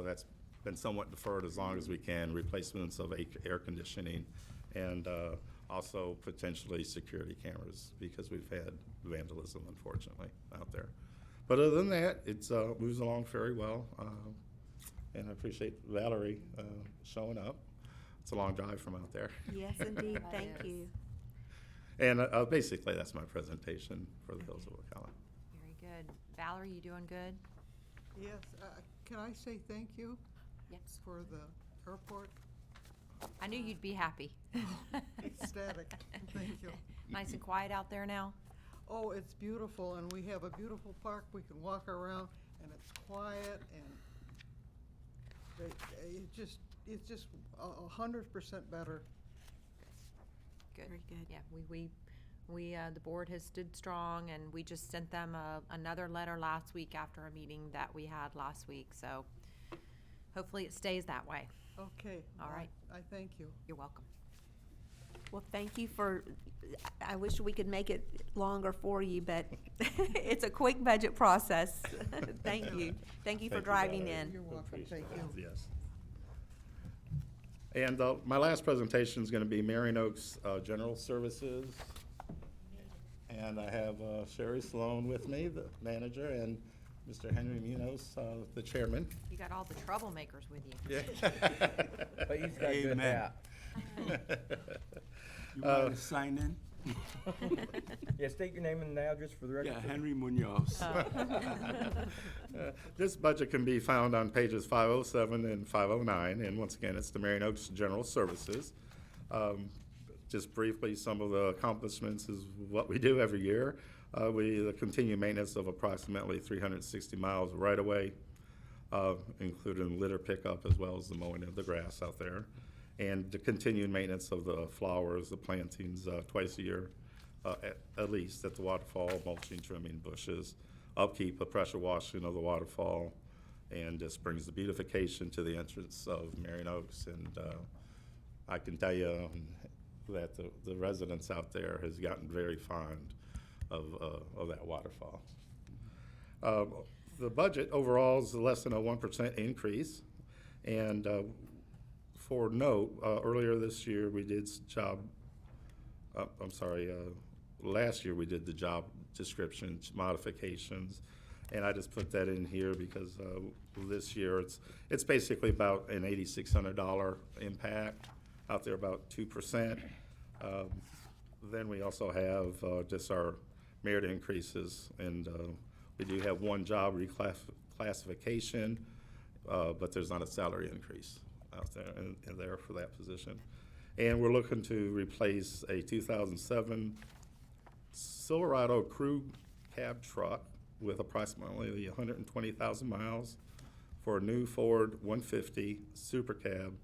that's been somewhat deferred as long as we can, replacements of air conditioning, and also potentially security cameras because we've had vandalism, unfortunately, out there. But other than that, it's moves along very well, and I appreciate Valerie showing up. It's a long drive from out there. Yes, indeed. Thank you. And basically, that's my presentation for the Hills of Ocala. Very good. Valerie, you doing good? Yes, can I say thank you Yes. for the airport? I knew you'd be happy. Ecstatic, thank you. Nice and quiet out there now? Oh, it's beautiful, and we have a beautiful park. We can walk around, and it's quiet, and it's just 100% better. Good. Very good. Yeah, the board has stood strong, and we just sent them another letter last week after a meeting that we had last week, so hopefully it stays that way. Okay. All right. I thank you. You're welcome. Well, thank you for, I wish we could make it longer for you, but it's a quick budget process. Thank you. Thank you for driving in. You're welcome, thank you. Yes. And my last presentation is going to be Marion Oaks General Services. And I have Sherry Sloan with me, the manager, and Mr. Henry Munoz, the chairman. You got all the troublemakers with you. Yeah. But he's got a good hat. You want to sign in? Yeah, state your name and address for the record. Yeah, Henry Munoz. This budget can be found on pages 507 and 509, and once again, it's the Marion Oaks General Services. Just briefly, some of the accomplishments is what we do every year. We continue maintenance of approximately 360 miles of right-of-way, including litter pickup as well as the mowing of the grass out there. And the continued maintenance of the flowers, the plantings twice a year, at least at the waterfall, mulching, trimming bushes, upkeep, the pressure washing of the waterfall, and just brings the beautification to the entrance of Marion Oaks. And I can tell you that the residents out there has gotten very fond of that waterfall. The budget overall is less than a 1% increase, and for note, earlier this year we did last year we did the job description modifications, and I just put that in here because this year it's basically about an $8,600 impact out there, about 2%. Then we also have just our merit increases, and we do have one job reclassification, but there's not a salary increase out there in there for that position. And we're looking to replace a 2007 Silverado crew cab truck with approximately 120,000 miles for a new Ford 150 Super Cab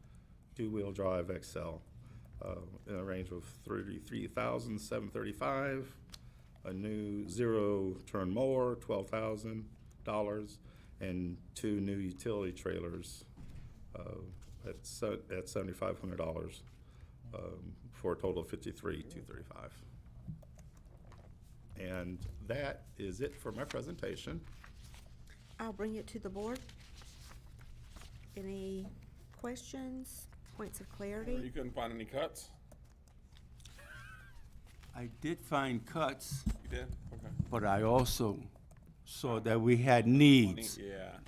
2-wheel drive XL in a range of $33,735. A new zero-turn mower, $12,000, and 2 new utility trailers at $7,500 for a total of $53,235. And that is it for my presentation. I'll bring it to the board. Any questions, points of clarity? You couldn't find any cuts? I did find cuts, You did? Okay. but I also saw that we had needs. Yeah.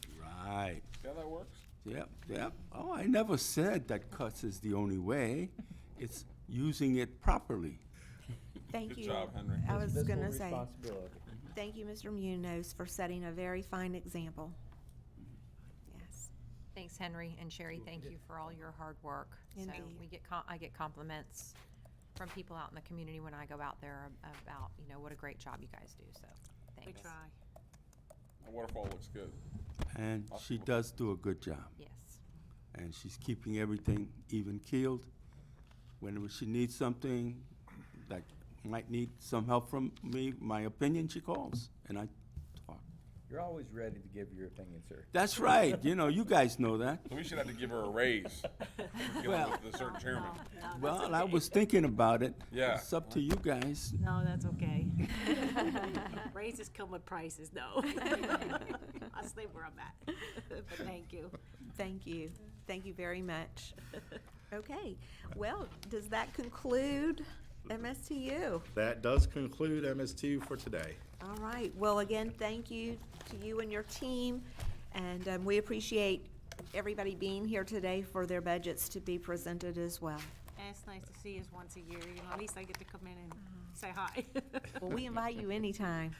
Right. See how that works? Yep, yep. Oh, I never said that cuts is the only way. It's using it properly. Thank Good you. job, Henry. I was Fiscal gonna say, responsibility. thank you, Mr. Munoz, for setting a very fine example. Yes. Thanks, Henry, and Sherry, thank you for all your hard work. So Indeed. I get compliments from people out in the community when I go out there about, what a great job you guys do, so We Thanks. try. The waterfall looks good. And she does do a good job. Yes. And she's keeping everything even keeled. Whenever she needs something that might need some help from me, my opinion, she calls, and I talk. You're always ready to give your opinion, sir. That's right, you know, you guys know that. So we should have to give her a raise for dealing Well- with the certain chairman. Well, I was thinking about it. Yeah. It's up to you guys. No, that's okay. Raises come with prices, though. I'll stay where I'm at. But thank you. Thank you. Thank you very much. Okay, well, does that conclude MSTU? That does conclude MSTU for today. All right, well, again, thank you to you and your team, and we appreciate everybody being here today for their budgets to be presented as well. And it's nice to see us once a year, you know, at least I get to come in and say hi. Well, we invite you anytime.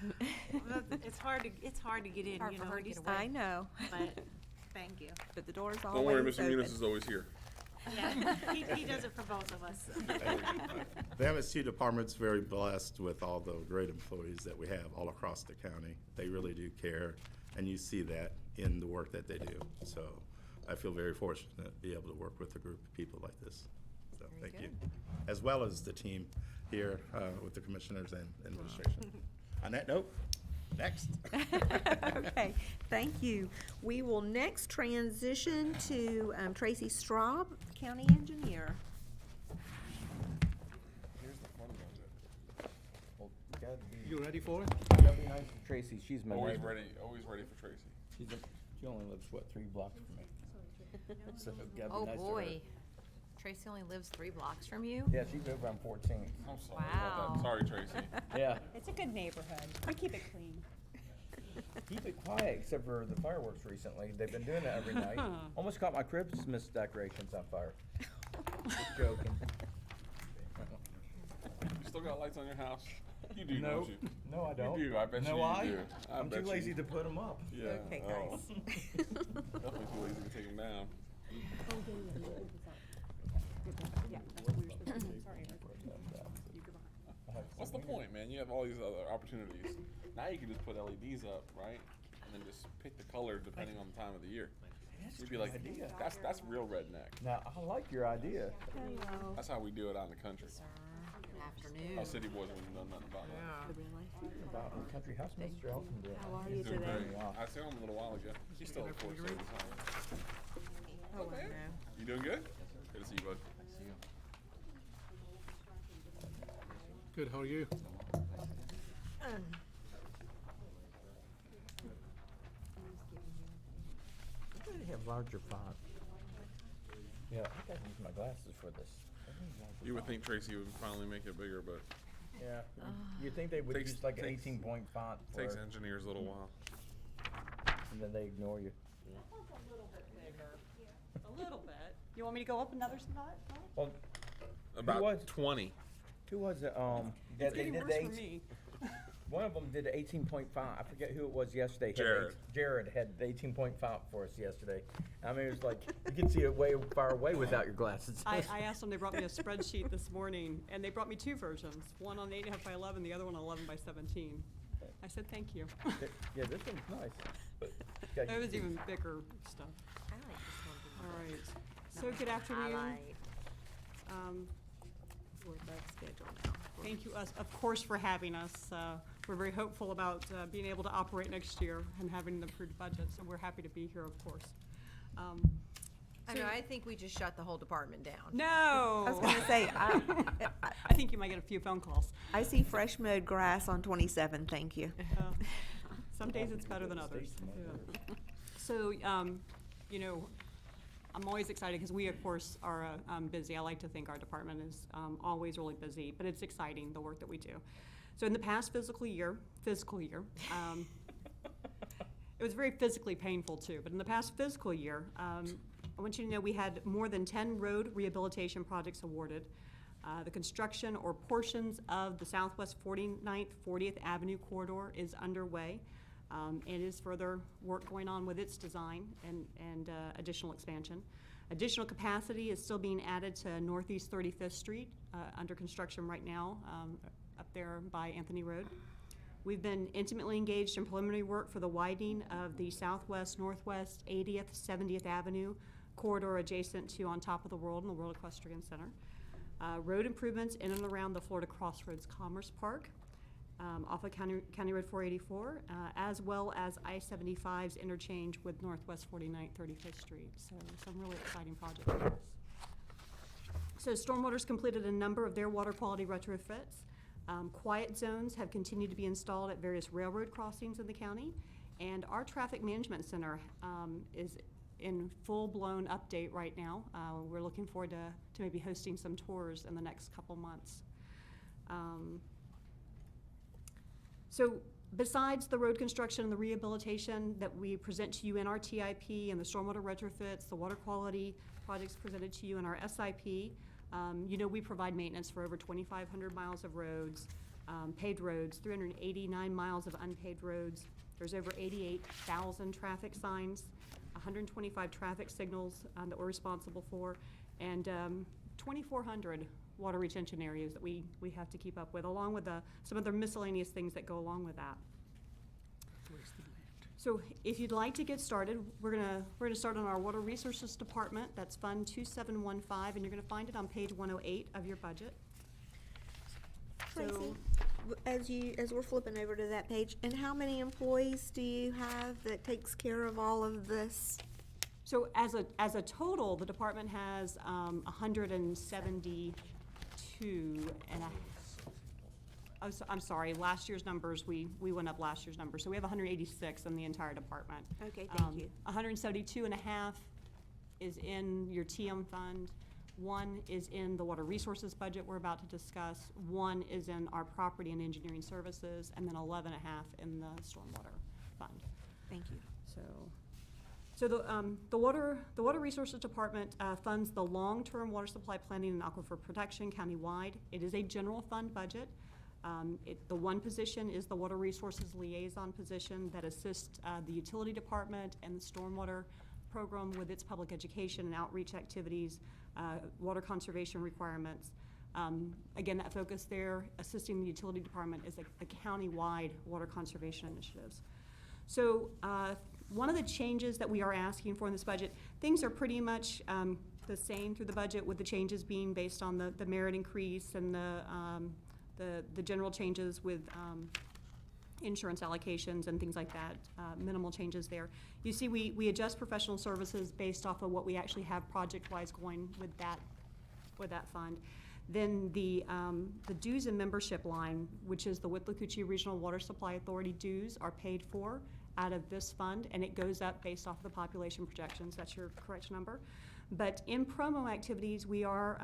Well, it's hard to get in, Hard you for know, her to get get away. I know. But, thank you. But the door's Don't always worry, open. Mr. Munis is always here. Yeah, he does it for both of us. The MSTU department's very blessed with all the great employees that we have all across the county. They really do care, and you see that in the work that they do. So I feel very fortunate to be able to work with a group of people like this. So Very thank you. good. As well as the team here with the commissioners and administration. On that note, next. Okay, thank you. We will next transition to Tracy Straub, County Engineer. Here's the fun of it. Well, gotta be, You ready for it? gotta be nice to Tracy, she's my Always neighbor. always ready for Tracy. She only lives, what, 3 blocks from me? So gotta be Oh, nice to her. boy. Tracy only lives 3 blocks from you? Yeah, she lives on 14th. I'm sorry about that. Wow. Sorry, Tracy. Yeah. It's a good neighborhood. We keep it clean. Keep it quiet, except for the fireworks recently. They've been doing it every night. Almost caught my Christmas decorations on fire. Just joking. You still got lights on your house? You do, No. don't you? No, I don't. You do. I bet No, you I? do. I I'm too bet lazy you. to put them up. Yeah. Okay, oh. guys. Definitely too lazy to take them down. What's the point, man? You have all these other opportunities. Now you can just put LEDs up, right? And then just pick the color depending on the time of the year. You'd be like, idea. that's real redneck. Now, I like your idea. Hello. That's how we do it out in the country. Good afternoon. Us city boys wouldn't know nothing about that. Really? About the country house, Mr. Elton did. How are you He's doing today? great. I saw him a little while ago. He's still at Fort Service. Oh, I know. You doing good? Good to see you, bud. Good, how are you? I gotta have larger font. Yeah, I gotta use my glasses for this. You would think Tracy would finally make it bigger, but Yeah, you'd think they would Takes- use like an takes- 18-point font it for takes it, engineers a little while. and then they ignore you. A little bit bigger. A little bit. You want me to go up another spot? Well, About was- 20. who was it, It's that they getting did worse the for me. One of them did the 18-point font. I forget who it was yesterday. Had Jared. Jared had the 18-point font for us yesterday. I mean, it was like, you can see it way far away without your glasses. I asked them, they brought me a spreadsheet this morning, and they brought me 2 versions, one on 8.5 by 11, the other one on 11 by 17. I said, thank you. Yeah, this one's nice. But yeah, There you was see- even bigger stuff. I like this one. All right. So good afternoon. Highlight. We're above schedule now. Thank you, of course, for having us. We're very hopeful about being able to operate next year and having an approved budget, so we're happy to be here, of course. I know, I think we just shut the whole department down. No! I was gonna say, I think you might get a few phone calls. I see fresh mowed grass on 27, thank you. Some days it's better than others. Yeah. So, you know, I'm always excited because we, of course, are busy. I like to think our department is always really busy, but it's exciting, the work that we do. So in the past fiscal year, it was very physically painful too, but in the past fiscal year, I want you to know we had more than 10 road rehabilitation projects awarded. The construction or portions of the Southwest 49th, 40th Avenue corridor is underway. And is further work going on with its design and additional expansion. Additional capacity is still being added to Northeast 35th Street, under construction right now, up there by Anthony Road. We've been intimately engaged in preliminary work for the widening of the southwest, northwest 80th, 70th Avenue corridor adjacent to On Top of the World and the World Equestrian Center. Road improvements in and around the Florida Crossroads Commerce Park, off of County Road 484, as well as I-75's interchange with Northwest 49th, 35th Street. So some really exciting projects. So Stormwater's completed a number of their water quality retrofits. Quiet zones have continued to be installed at various railroad crossings in the county, and our traffic management center is in full-blown update right now. We're looking forward to maybe hosting some tours in the next couple months. So besides the road construction and the rehabilitation that we present to you in our TIP and the stormwater retrofits, the water quality projects presented to you in our SIP, you know we provide maintenance for over 2,500 miles of roads, paved roads, 389 miles of unpaved roads. There's over 88,000 traffic signs, 125 traffic signals that we're responsible for, and 2,400 water retention areas that we have to keep up with, along with some other miscellaneous things that go along with that. So if you'd like to get started, we're gonna start on our Water Resources Department. That's Fund 2715, and you're gonna find it on page 108 of your budget. Tracy, as we're flipping over to that page, and how many employees do you have that takes care of all of this? So as a total, the department has 172 and I'm sorry, last year's numbers, we went up last year's numbers. So we have 186 in the entire department. Okay, thank you. 172 and a half is in your TM fund. 1 is in the water resources budget we're about to discuss. 1 is in our property and engineering services, and then 11 and a half in the stormwater fund. Thank you. So the Water Resources Department funds the long-term water supply planning and aquifer protection countywide. It is a general fund budget. The one position is the Water Resources Liaison position that assists the utility department and the stormwater program with its public education and outreach activities, water conservation requirements. Again, that focus there, assisting the utility department, is a county-wide water conservation initiatives. So one of the changes that we are asking for in this budget, things are pretty much the same through the budget, with the changes being based on the merit increase and the general changes with insurance allocations and things like that, minimal changes there. You see, we adjust professional services based off of what we actually have project-wise going with that fund. Then the dues and membership line, which is the Withlacoochee Regional Water Supply Authority dues, are paid for out of this fund, and it goes up based off of the population projections. That's your correct number. But in promo activities, we're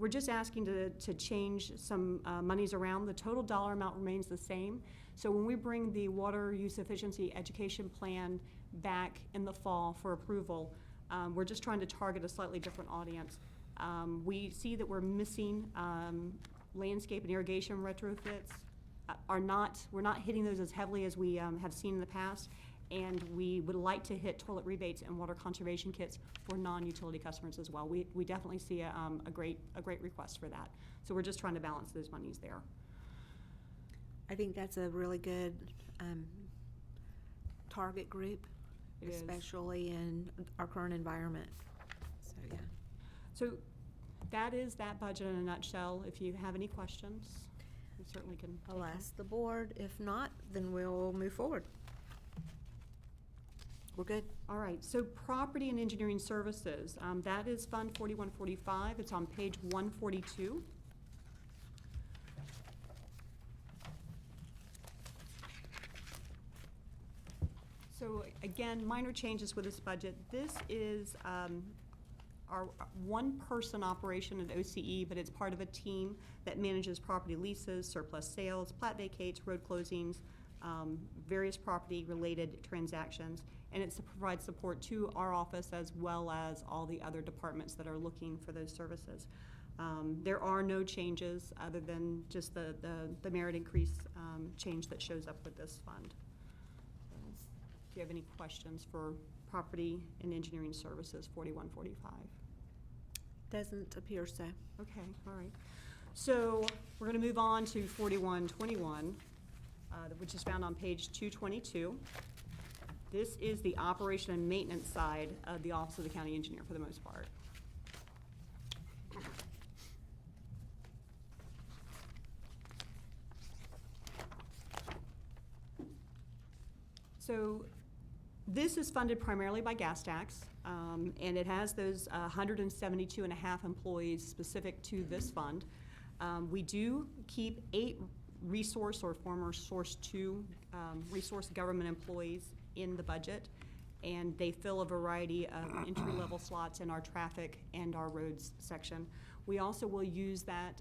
just asking to change some monies around. The total dollar amount remains the same. So when we bring the water use efficiency education plan back in the fall for approval, we're just trying to target a slightly different audience. We see that we're missing landscape and irrigation retrofits. We're not hitting those as heavily as we have seen in the past. And we would like to hit toilet rebates and water conservation kits for non-utility customers as well. We definitely see a great request for that. So we're just trying to balance those monies there. I think that's a really good target group, especially in our current environment. So yeah. So that is that budget in a nutshell. If you have any questions, we certainly can. I'll ask the board. If not, then we'll move forward. We're good. All right, so property and engineering services, that is Fund 4145. It's on page 142. So again, minor changes with this budget. This is our one-person operation at OCE, but it's part of a team that manages property leases, surplus sales, plat vacates, road closings, various property-related transactions, and it's to provide support to our office as well as all the other departments that are looking for those services. There are no changes other than just the merit increase change that shows up with this fund. So, do you have any questions for property and engineering services 4145? Doesn't appear so. Okay, all right. So we're going to move on to 4121. which is found on page 222. This is the operation and maintenance side of the Office of the County Engineer for the most part. So this is funded primarily by gas tax, and it has those 172 and a half employees specific to this fund. We do keep 8 resource or former Source 2 resource government employees in the budget, and they fill a variety of entry-level slots in our traffic and our roads section. We also will use that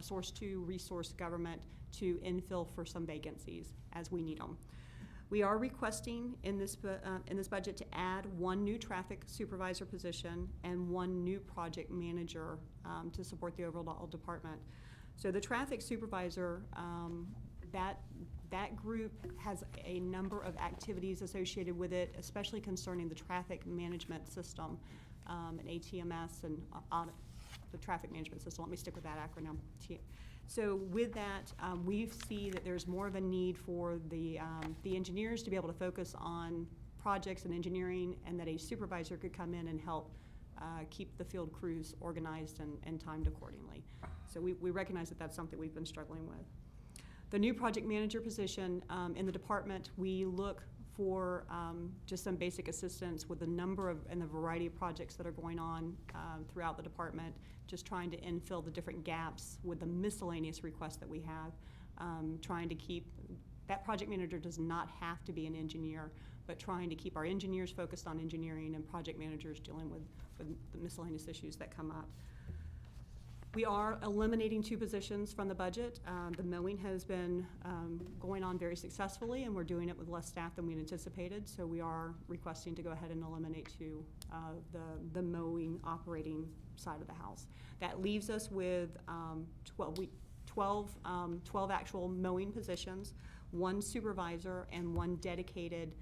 Source 2 resource government to infill for some vacancies as we need them. We are requesting in this budget to add 1 new traffic supervisor position and 1 new project manager to support the overall department. So the traffic supervisor, that group has a number of activities associated with it, especially concerning the traffic management system, and ATMS and the traffic management system. Let me stick with that acronym. So with that, we see that there's more of a need for the engineers to be able to focus on projects and engineering, and that a supervisor could come in and help keep the field crews organized and timed accordingly. So we recognize that that's something we've been struggling with. The new project manager position in the department, we look for just some basic assistance with the number of and the variety of projects that are going on throughout the department, just trying to infill the different gaps with the miscellaneous requests that we have, trying to keep, that project manager does not have to be an engineer, but trying to keep our engineers focused on engineering and project managers dealing with the miscellaneous issues that come up. We are eliminating 2 positions from the budget. The mowing has been going on very successfully, and we're doing it with less staff than we had anticipated, so we are requesting to go ahead and eliminate 2 the mowing operating side of the house. That leaves us with 12 actual mowing positions, 1 supervisor, and 1 dedicated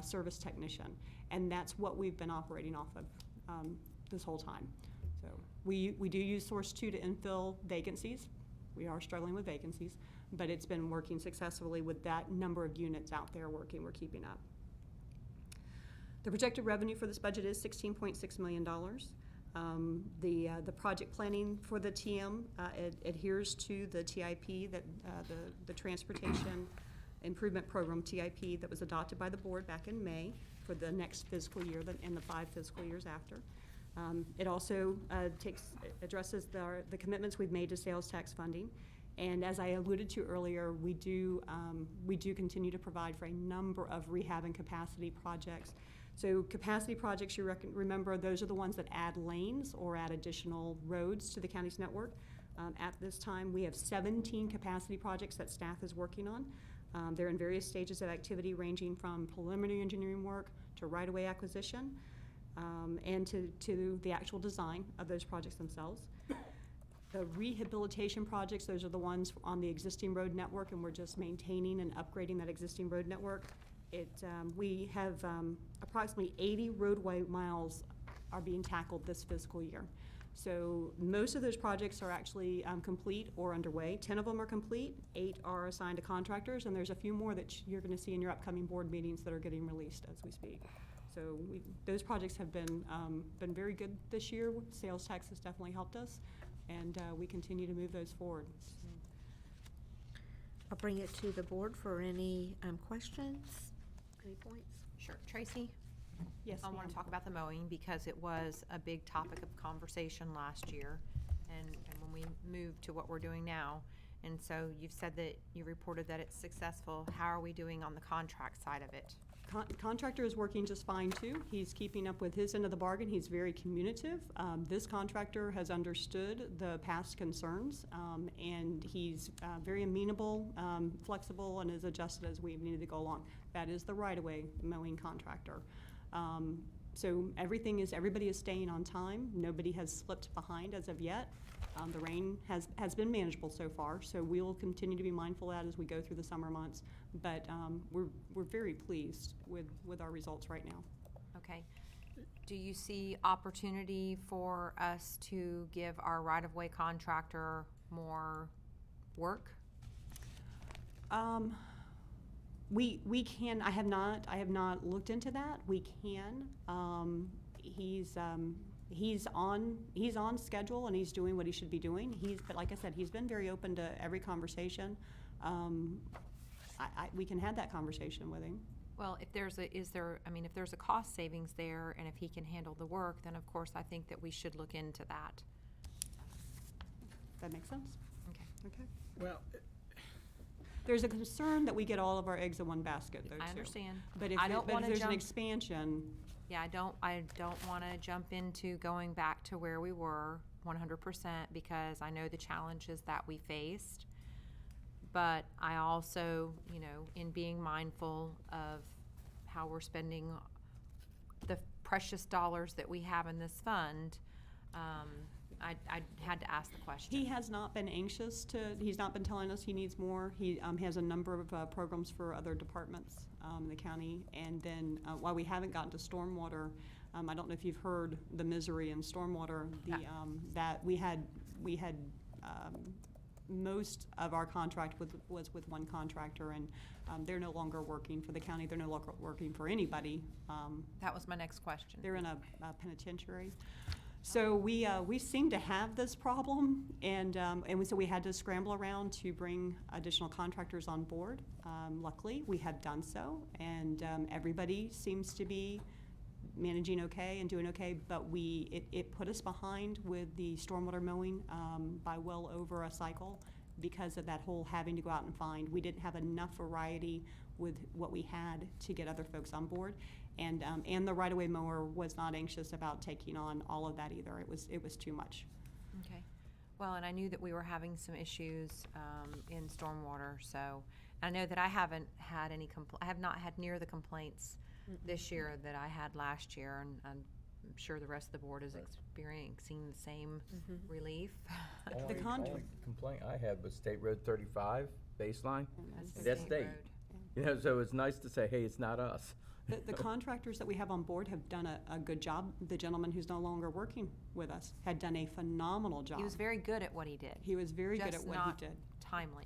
service technician, and that's what we've been operating off of this whole time. So we do use Source 2 to infill vacancies. We are struggling with vacancies, but it's been working successfully with that number of units out there working. We're keeping up. The projected revenue for this budget is $16.6 million. The project planning for the TM adheres to the TIP, that the Transportation Improvement Program TIP that was adopted by the board back in May for the next fiscal year and the 5 fiscal years after. It also addresses the commitments we've made to sales tax funding. And as I alluded to earlier, we do continue to provide for a number of rehab and capacity projects. So capacity projects, you remember, those are the ones that add lanes or add additional roads to the county's network. At this time, we have 17 capacity projects that staff is working on. They're in various stages of activity, ranging from preliminary engineering work to right-of-way acquisition, and to the actual design of those projects themselves. The rehabilitation projects, those are the ones on the existing road network, and we're just maintaining and upgrading that existing road network. We have approximately 80 roadway miles are being tackled this fiscal year. So most of those projects are actually complete or underway. 10 of them are complete, 8 are assigned to contractors, and there's a few more that you're going to see in your upcoming board meetings that are getting released as we speak. So those projects have been very good this year. Sales tax has definitely helped us, and we continue to move those forward. I'll bring it to the board for any questions, any points? Sure. Tracy? Yes, I want ma'am. to talk about the mowing because it was a big topic of conversation last year, and when we moved to what we're doing now. And so you've said that you reported that it's successful. How are we doing on the contract side of it? Contractor is working just fine too. He's keeping up with his end of the bargain. He's very communicative. This contractor has understood the past concerns, and he's very amenable, flexible, and has adjusted as we've needed to go along. That is the right-of-way mowing contractor. So everybody is staying on time. Nobody has slipped behind as of yet. The rain has been manageable so far, so we will continue to be mindful of that as we go through the summer months. But we're very pleased with our results right now. Okay. Do you see opportunity for us to give our right-of-way contractor more work? We can, I have not looked into that. We can. He's on schedule and he's doing what he should be doing. But like I said, he's been very open to every conversation. We can have that conversation with him. Well, if there's a cost savings there, and if he can handle the work, then of course I think that we should look into that. That makes sense? Okay. Okay. Well, There's a concern that we get all of our eggs in one basket, though, too. I understand. But if I don't wanna there's an jump- expansion, Yeah, I don't want to jump into going back to where we were 100% because I know the challenges that we faced. But I also, in being mindful of how we're spending the precious dollars that we have in this fund, I had to ask the question. he has not been anxious he's not been telling us he needs more. He has a number of programs for other departments in the county. And then while we haven't gotten to stormwater, I don't know if you've heard the misery in stormwater, that we had most of our contract was with one contractor, and they're no longer working for the county. They're no longer working for anybody. That was my next question. They're in a penitentiary. So we seem to have this problem, and so we had to scramble around to bring additional contractors on board. Luckily, we have done so, and everybody seems to be managing okay and doing okay, but it put us behind with the stormwater mowing by well over a cycle because of that whole having to go out and find. We didn't have enough variety with what we had to get other folks on board. And the right-of-way mower was not anxious about taking on all of that either. It was too much. Okay. Well, and I knew that we were having some issues in stormwater, so I know that I haven't had I have not had near the complaints this year that I had last year, and I'm sure the rest of the board is experiencing the same relief. Only complaint I had was State Road 35 baseline. That's state. So it's nice to say, hey, it's not us. The contractors that we have on board have done a good job. The gentleman who's no longer working with us had done a phenomenal job. He was very good at what he did. He was very good at what he did. Timely.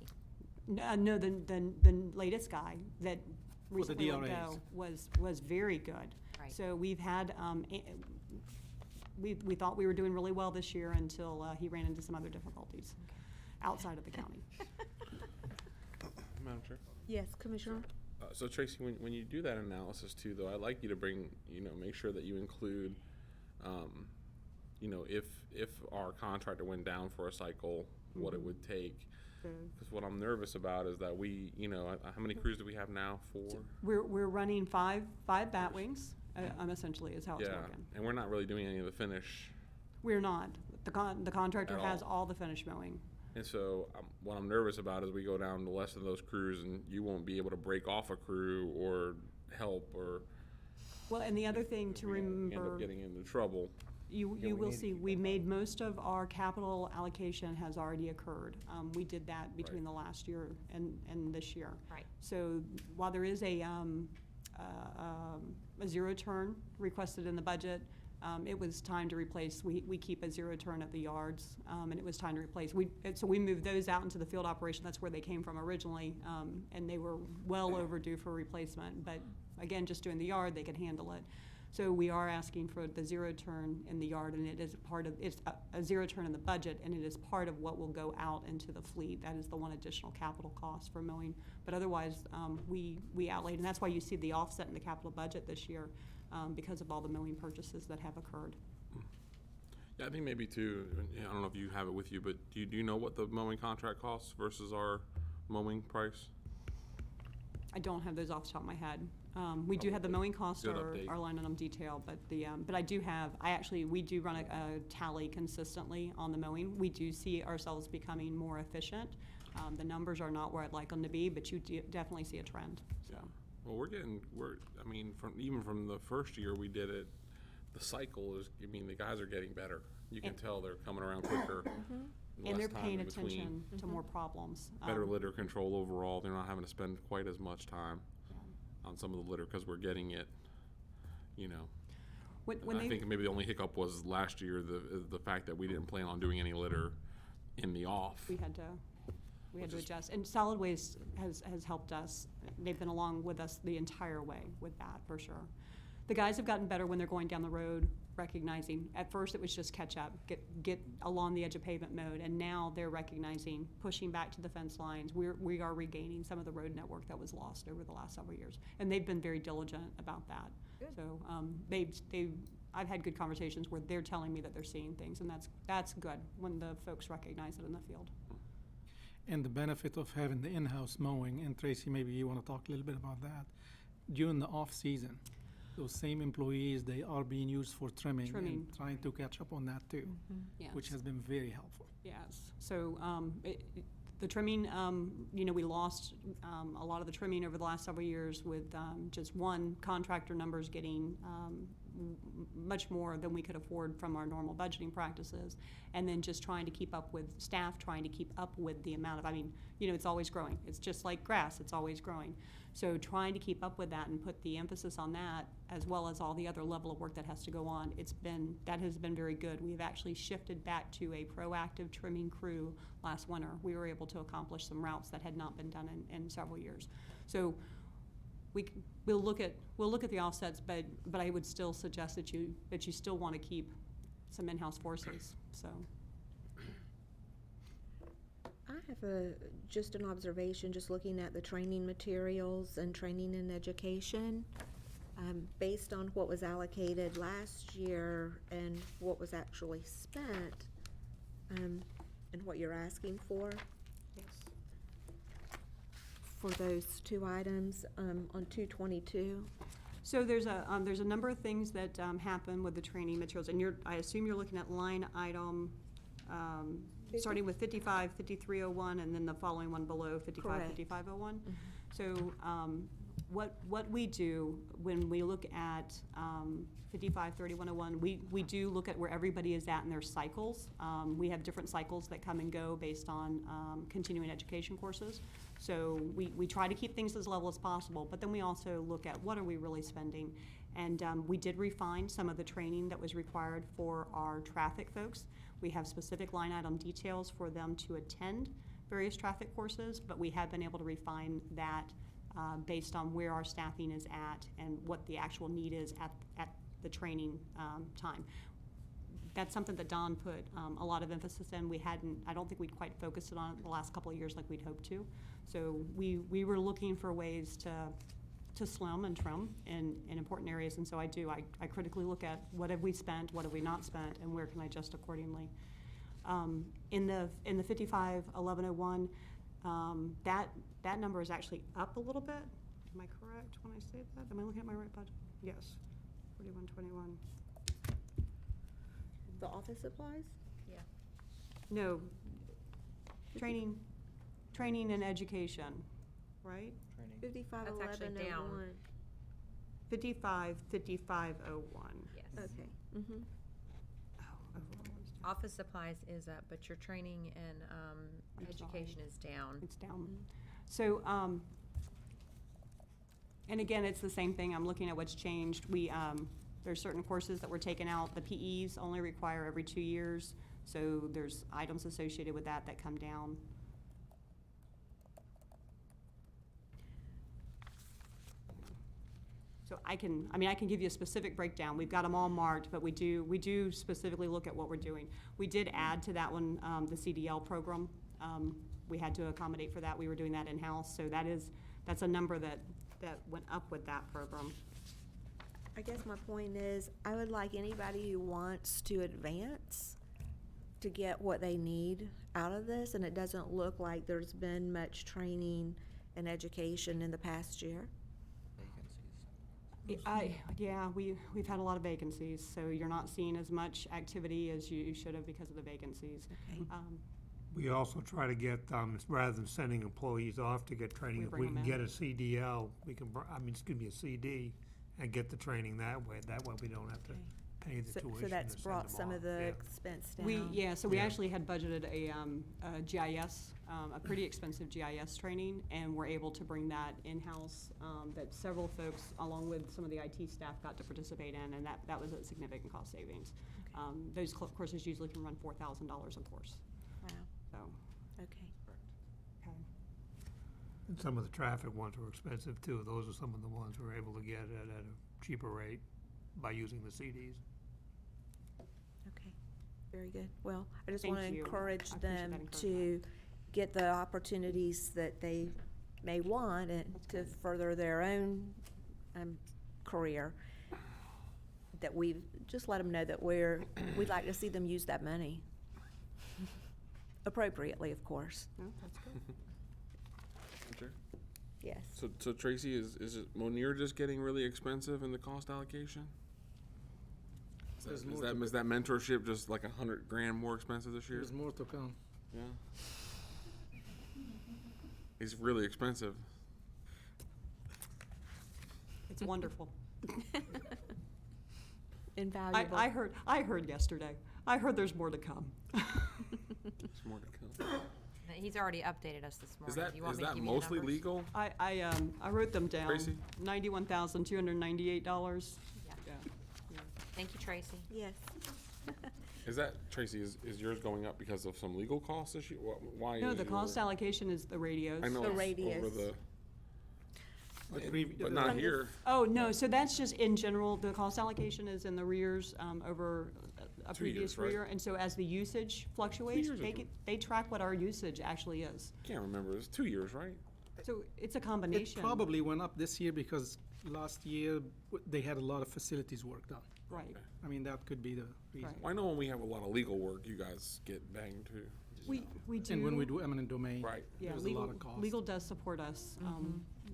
No, the latest guy that recently let go was very good. Right. So we've had, we thought we were doing really well this year until he ran into some other difficulties outside of the county. Madam Chair? Yes, Commissioner? So Tracy, when you do that analysis too, though, I'd like you to bring, make sure that you include, if our contractor went down for a cycle, what it would take. Because what I'm nervous about is that we, how many crews do we have now? 4? We're running five bat wings, essentially is how it's working. And we're not really doing any of the finish. We're not. The contractor At has all. all the finish mowing. And so what I'm nervous about is we go down to less than those crews and you won't be able to break off a crew or help or. Well, and the other thing to remember. End up getting into trouble. You will see, we made most of our capital allocation has already occurred. We did that between the last year and this year. Right. So while there is a zero turn requested in the budget, it was time to replace. We keep a zero turn at the yards, and it was time to replace. So we moved those out into the field operation. That's where they came from originally, and they were well overdue for replacement. But again, just doing the yard, they could handle it. So we are asking for the zero turn in the yard, and it is it's a zero turn in the budget, and it is part of what will go out into the fleet. That is the one additional capital cost for mowing. But otherwise, we outlaid, and that's why you see the offset in the capital budget this year, because of all the mowing purchases that have occurred. Yeah, I think maybe too, I don't know if you have it with you, but do you know what the mowing contract costs versus our mowing price? I don't have those off the top of my head. We do have the mowing costs are line item detail, but but I do have, we do run a tally consistently on the mowing. We do see ourselves becoming more efficient. The numbers are not where I'd like them to be, but you definitely see a trend, so. Well, even from the first year we did it, the cycle is, the guys are getting better. You can tell they're coming around quicker. And they're paying attention to more problems. Better litter control overall. They're not having to spend quite as much time on some of the litter because we're getting it, I think maybe the only hiccup was last year, the fact that we didn't plan on doing any litter in the off. We had to. We had Which to is- adjust, and solid waste has helped us. They've been along with us the entire way with that, for sure. The guys have gotten better when they're going down the road, recognizing, at first it was just catch up, get along the edge of pavement mode, and now they're recognizing, pushing back to the fence lines. We are regaining some of the road network that was lost over the last several years, and they've been very diligent about that. Good. So, I've had good conversations where they're telling me that they're seeing things, and that's good when the folks recognize it in the field. And the benefit of having the in-house mowing, and Tracy, maybe you want to talk a little bit about that. During the off-season, those same employees, they are being used for trimming Trimming. and trying to catch up on that too, which Yes. has been very helpful. Yes, so, the trimming, we lost, a lot of the trimming over the last several years with, just one, contractor numbers getting, much more than we could afford from our normal budgeting practices, and then just trying to keep up with staff, trying to keep up with the amount of, it's always growing. It's just like grass, it's always growing. So trying to keep up with that and put the emphasis on that, as well as all the other level of work that has to go on, that has been very good. We've actually shifted back to a proactive trimming crew last winter. We were able to accomplish some routes that had not been done in several years. So we'll look at the offsets, but I would still suggest that you still want to keep some in-house forces, so. I have just an observation, just looking at the training materials and training and education. Based on what was allocated last year and what was actually spent, and what you're asking for. Yes. For those two items, on 222. So there's a number of things that happen with the training materials, and I assume you're looking at line item, starting with 55, 5301, and then the following one below, 55, Correct. 5501. So what we do when we look at 55, 3101, we do look at where everybody is at in their cycles. We have different cycles that come and go based on continuing education courses. So we try to keep things as level as possible, but then we also look at what are we really spending. And we did refine some of the training that was required for our traffic folks. We have specific line item details for them to attend various traffic courses, but we have been able to refine that based on where our staffing is at and what the actual need is at the training time. That's something that Don put a lot of emphasis in. I don't think we'd quite focused it on it the last couple of years like we'd hoped to. So we were looking for ways to slim and trim in important areas, and so I critically look at what have we spent, what have we not spent, and where can I adjust accordingly. In the 55-1101, that number is actually up a little bit. Am I correct when I say that? Am I looking at my right budget? Yes, 4121. The office supplies? Yeah. No, training and education, right? 55-1101. 55-5501. Yes. Okay. Mm-hmm. Office supplies is up, but your training and education is down. It's down. So, and again, it's the same thing. I'm looking at what's changed. There's certain courses that were taken out. The PEs only require every 2 years, so there's items associated with that come down. So I can give you a specific breakdown. We've got them all marked, but we do specifically look at what we're doing. We did add to that one, the CDL program. We had to accommodate for that. We were doing that in-house, so that's a number that went up with that program. I guess my point is, I would like anybody who wants to advance to get what they need out of this, and it doesn't look like there's been much training and education in the past year. We've had a lot of vacancies, so you're not seeing as much activity as you should have because of the vacancies. Okay. We also try to get, rather than sending employees off to get training, if we bring can them get a CDL, a CD, and get the training that way. That way we don't have to pay the tuition. So that's to send brought them some off. of the Yeah. expense down. We Yeah. actually had budgeted a GIS, a pretty expensive GIS training, and we're able to bring that in-house, that several folks, along with some of the IT staff, got to participate in, and that was a significant cost savings. Those courses usually can run $4,000 a course. Wow. So, Okay. And some of the traffic ones were expensive too. Those are some of the ones we're able to get at a cheaper rate by using the CDs. Okay, very good. Well, I just Thank want to you. encourage I appreciate them that to get the opportunities that they may want and to further their own career. That we've, just let them know that we'd like to see them use that money. Appropriately, of course. No, that's good. Sure. Yes. So Tracy, is it Monier just getting really expensive in the cost allocation? There's more Is that mentorship just like $100,000 more expensive this year? There's more to come. Yeah. He's really expensive. It's wonderful. Invaluable. I heard yesterday. I heard there's more to come. There's more to come. He's already updated us this morning. Is Do you want that me to give you the mostly numbers? legal? I wrote them down. Tracy? $91,298. Yeah. Thank you, Tracy. Yes. Is that, Tracy, is yours going up because of some legal cost issue? Why No, is the cost your- allocation is the radios. I know The it's radios. over the, The but not here. Oh, no, so that's just in general, the cost allocation is in the rears over a 2 years, previous right? rear. And so as the usage fluctuates, years ago. they track what our usage actually is. Can't remember. It's 2 years, right? So it's a It combination. probably went up this year because last year they had a lot of facilities work done. Right. I mean, that could be the reason. Right. Well, I know when we have a lot of legal work, you guys get banged too. We do. And when we do eminent domain, Right. Yeah, there's a legal, lot of cost. legal does support us,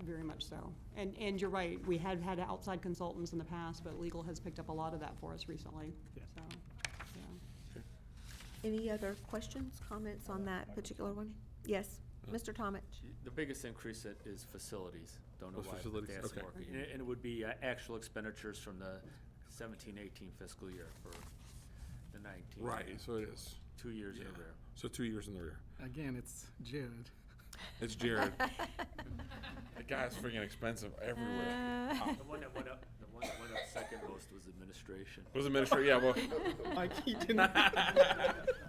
very much so. And you're right, we had had outside consultants in the past, but legal has picked up a lot of that for us recently, Yeah. so, yeah. Any other questions, comments on that particular one? Yes, Mr. Tomich? The biggest increase is facilities. Don't know Those why, but facilities, that's okay. more. And it would be actual expenditures from the 17-18 fiscal year for the 19. Right, so it is. 2 years in Yeah. a rear. So 2 years in the rear. Again, it's Jared. It's Jared. The guy's freaking expensive everywhere. The one that went up second most was administration. Was administrator? Yeah, well, Mike, he didn't.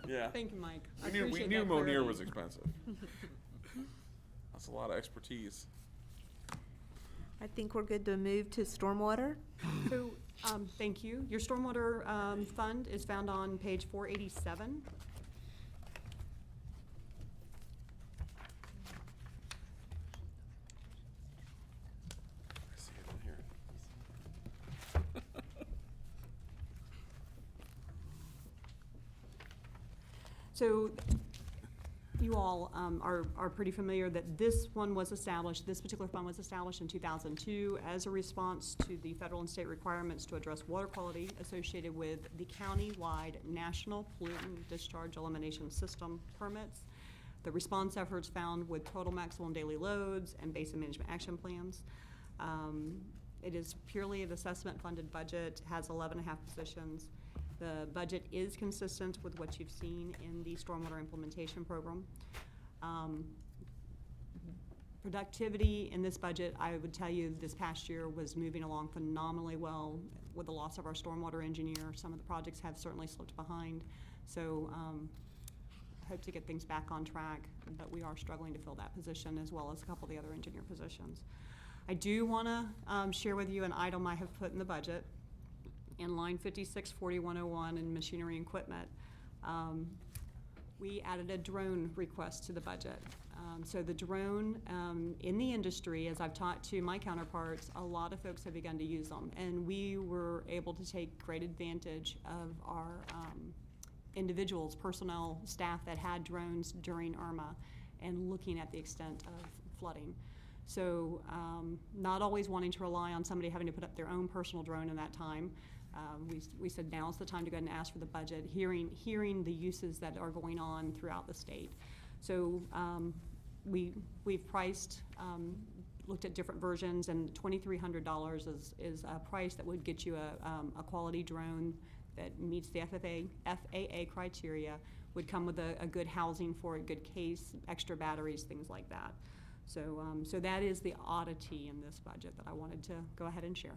yeah. Thank you, Mike. I We appreciate knew that Monier clarity. was expensive. That's a lot of expertise. I think we're good to move to stormwater. So, thank you. Your stormwater, fund is found on page 487. I see it in here. So you all are pretty familiar that this one was established, this particular fund was established in 2002 as a response to the federal and state requirements to address water quality associated with the county-wide National Pollutant Discharge Elimination System permits. The response efforts found with total maximum daily loads and basin management action plans. It is purely an assessment-funded budget, has 11.5 positions. The budget is consistent with what you've seen in the stormwater implementation program. Productivity in this budget, I would tell you, this past year was moving along phenomenally well with the loss of our stormwater engineer. Some of the projects have certainly slipped behind. So hope to get things back on track, but we are struggling to fill that position as well as a couple of the other engineer positions. I do want to share with you an item I have put in the budget. In line 564101 in machinery and equipment, we added a drone request to the budget. So the drone in the industry, as I've talked to my counterparts, a lot of folks have begun to use them, and we were able to take great advantage of our individuals, personnel, staff that had drones during Irma, and looking at the extent of flooding. So not always wanting to rely on somebody having to put up their own personal drone in that time. We said now's the time to go ahead and ask for the budget, hearing the uses that are going on throughout the state. So we've priced, looked at different versions, and $2,300 is a price that would get you a quality drone that meets the FAA criteria, would come with a good housing for it, good case, extra batteries, things like that. So that is the oddity in this budget that I wanted to go ahead and share.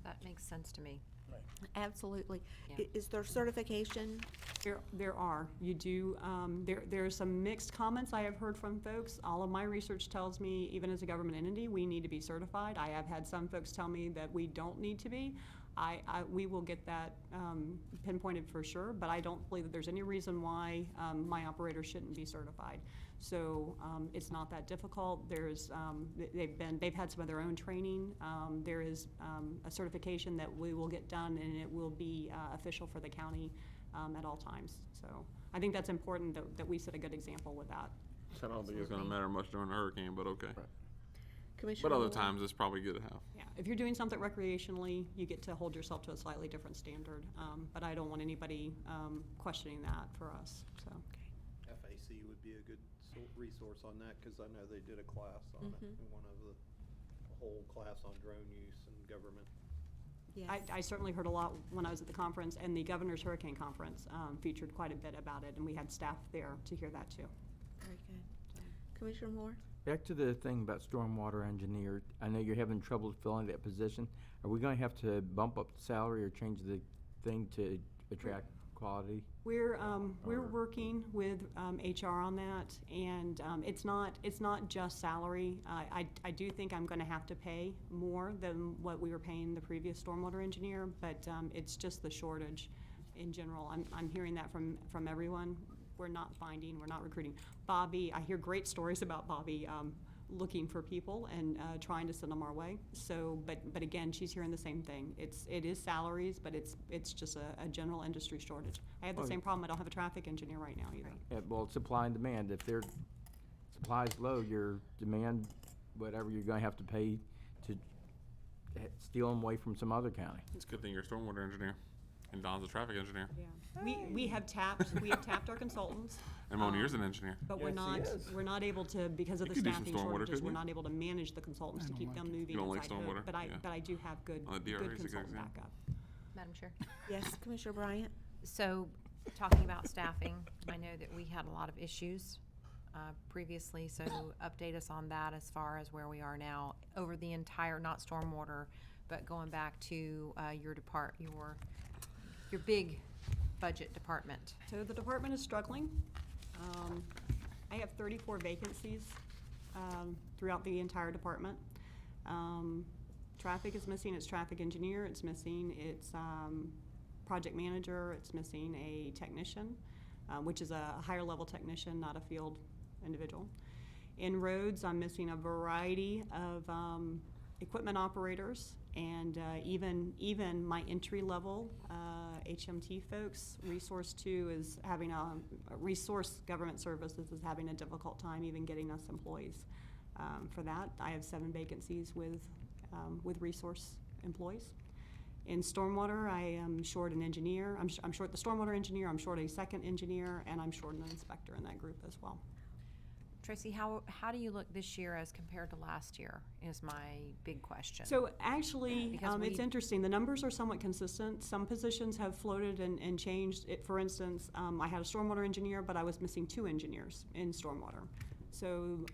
That makes sense to me. Absolutely. Yeah. Is there certification? There are. You do, there are some mixed comments I have heard from folks. All of my research tells me, even as a government entity, we need to be certified. I have had some folks tell me that we don't need to be. We will get that pinpointed for sure, but I don't believe that there's any reason why my operator shouldn't be certified. So it's not that difficult. There's, they've had some of their own training. There is a certification that we will get done, and it will be official for the county at all times. So I think that's important that we set a good example with that. I don't think it's gonna matter much during a hurricane, but okay. Commissioner But other Moore? times, it's probably good to have. Yeah, if you're doing something recreationally, you get to hold yourself to a slightly different standard. But I don't want anybody questioning that for us, so. FAC would be a good resource on that, because I know they did a class on it, Mhm. one of a whole class on drone use and government. Yes. I certainly heard a lot when I was at the conference, and the Governor's Hurricane Conference featured quite a bit about it, and we had staff there to hear that too. Very good. Commissioner Moore? Back to the thing about stormwater engineer, I know you're having trouble filling that position. Are we gonna have to bump up the salary or change the thing to attract quality? We're Or- working with HR on that, and it's not just salary. I do think I'm going to have to pay more than what we were paying the previous stormwater engineer, but it's just the shortage in general. I'm hearing that from everyone. We're not recruiting. Bobby, I hear great stories about Bobby looking for people and trying to send them our way. So, but again, she's hearing the same thing. It is salaries, but it's just a general industry shortage. I have the Okay. same problem. I don't have a traffic engineer right now either. Yeah, well, supply and demand, if their supply's low, your demand, whatever, you're gonna have to pay to steal them away from some other county. It's a good thing you're a stormwater engineer, and Don's a traffic engineer. Yeah. We have tapped our consultants. And Monier's an engineer. But Yes, he we're not able to, because of You the could do some staffing stormwater, shortages, couldn't we're you? not able to manage the consultants to keep them moving You don't like inside hope. stormwater? Yeah. But I do have good DRA is a good consultant example. backup. Madam Chair? Yes, Commissioner Bryant? So, talking about staffing, I know that we had a lot of issues previously, so update us on that as far as where we are now over the entire, not stormwater, but going back to your big budget department. So the department is struggling. I have 34 vacancies throughout the entire department. Traffic is missing its traffic engineer, it's missing its project manager, it's missing a technician, which is a higher level technician, not a field individual. In roads, I'm missing a variety of equipment operators, and even my entry level HMT folks. Resource 2 is having Resource Government Services is having a difficult time even getting us employees. For that, I have 7 vacancies with resource employees. In stormwater, I am short an engineer. I'm short the stormwater engineer. I'm short a second engineer, and I'm short an inspector in that group as well. Tracy, how do you look this year as compared to last year is my big question. So actually, Because it's we- interesting. The numbers are somewhat consistent. Some positions have floated and changed. For instance, I had a stormwater engineer, but I was missing 2 engineers in stormwater. So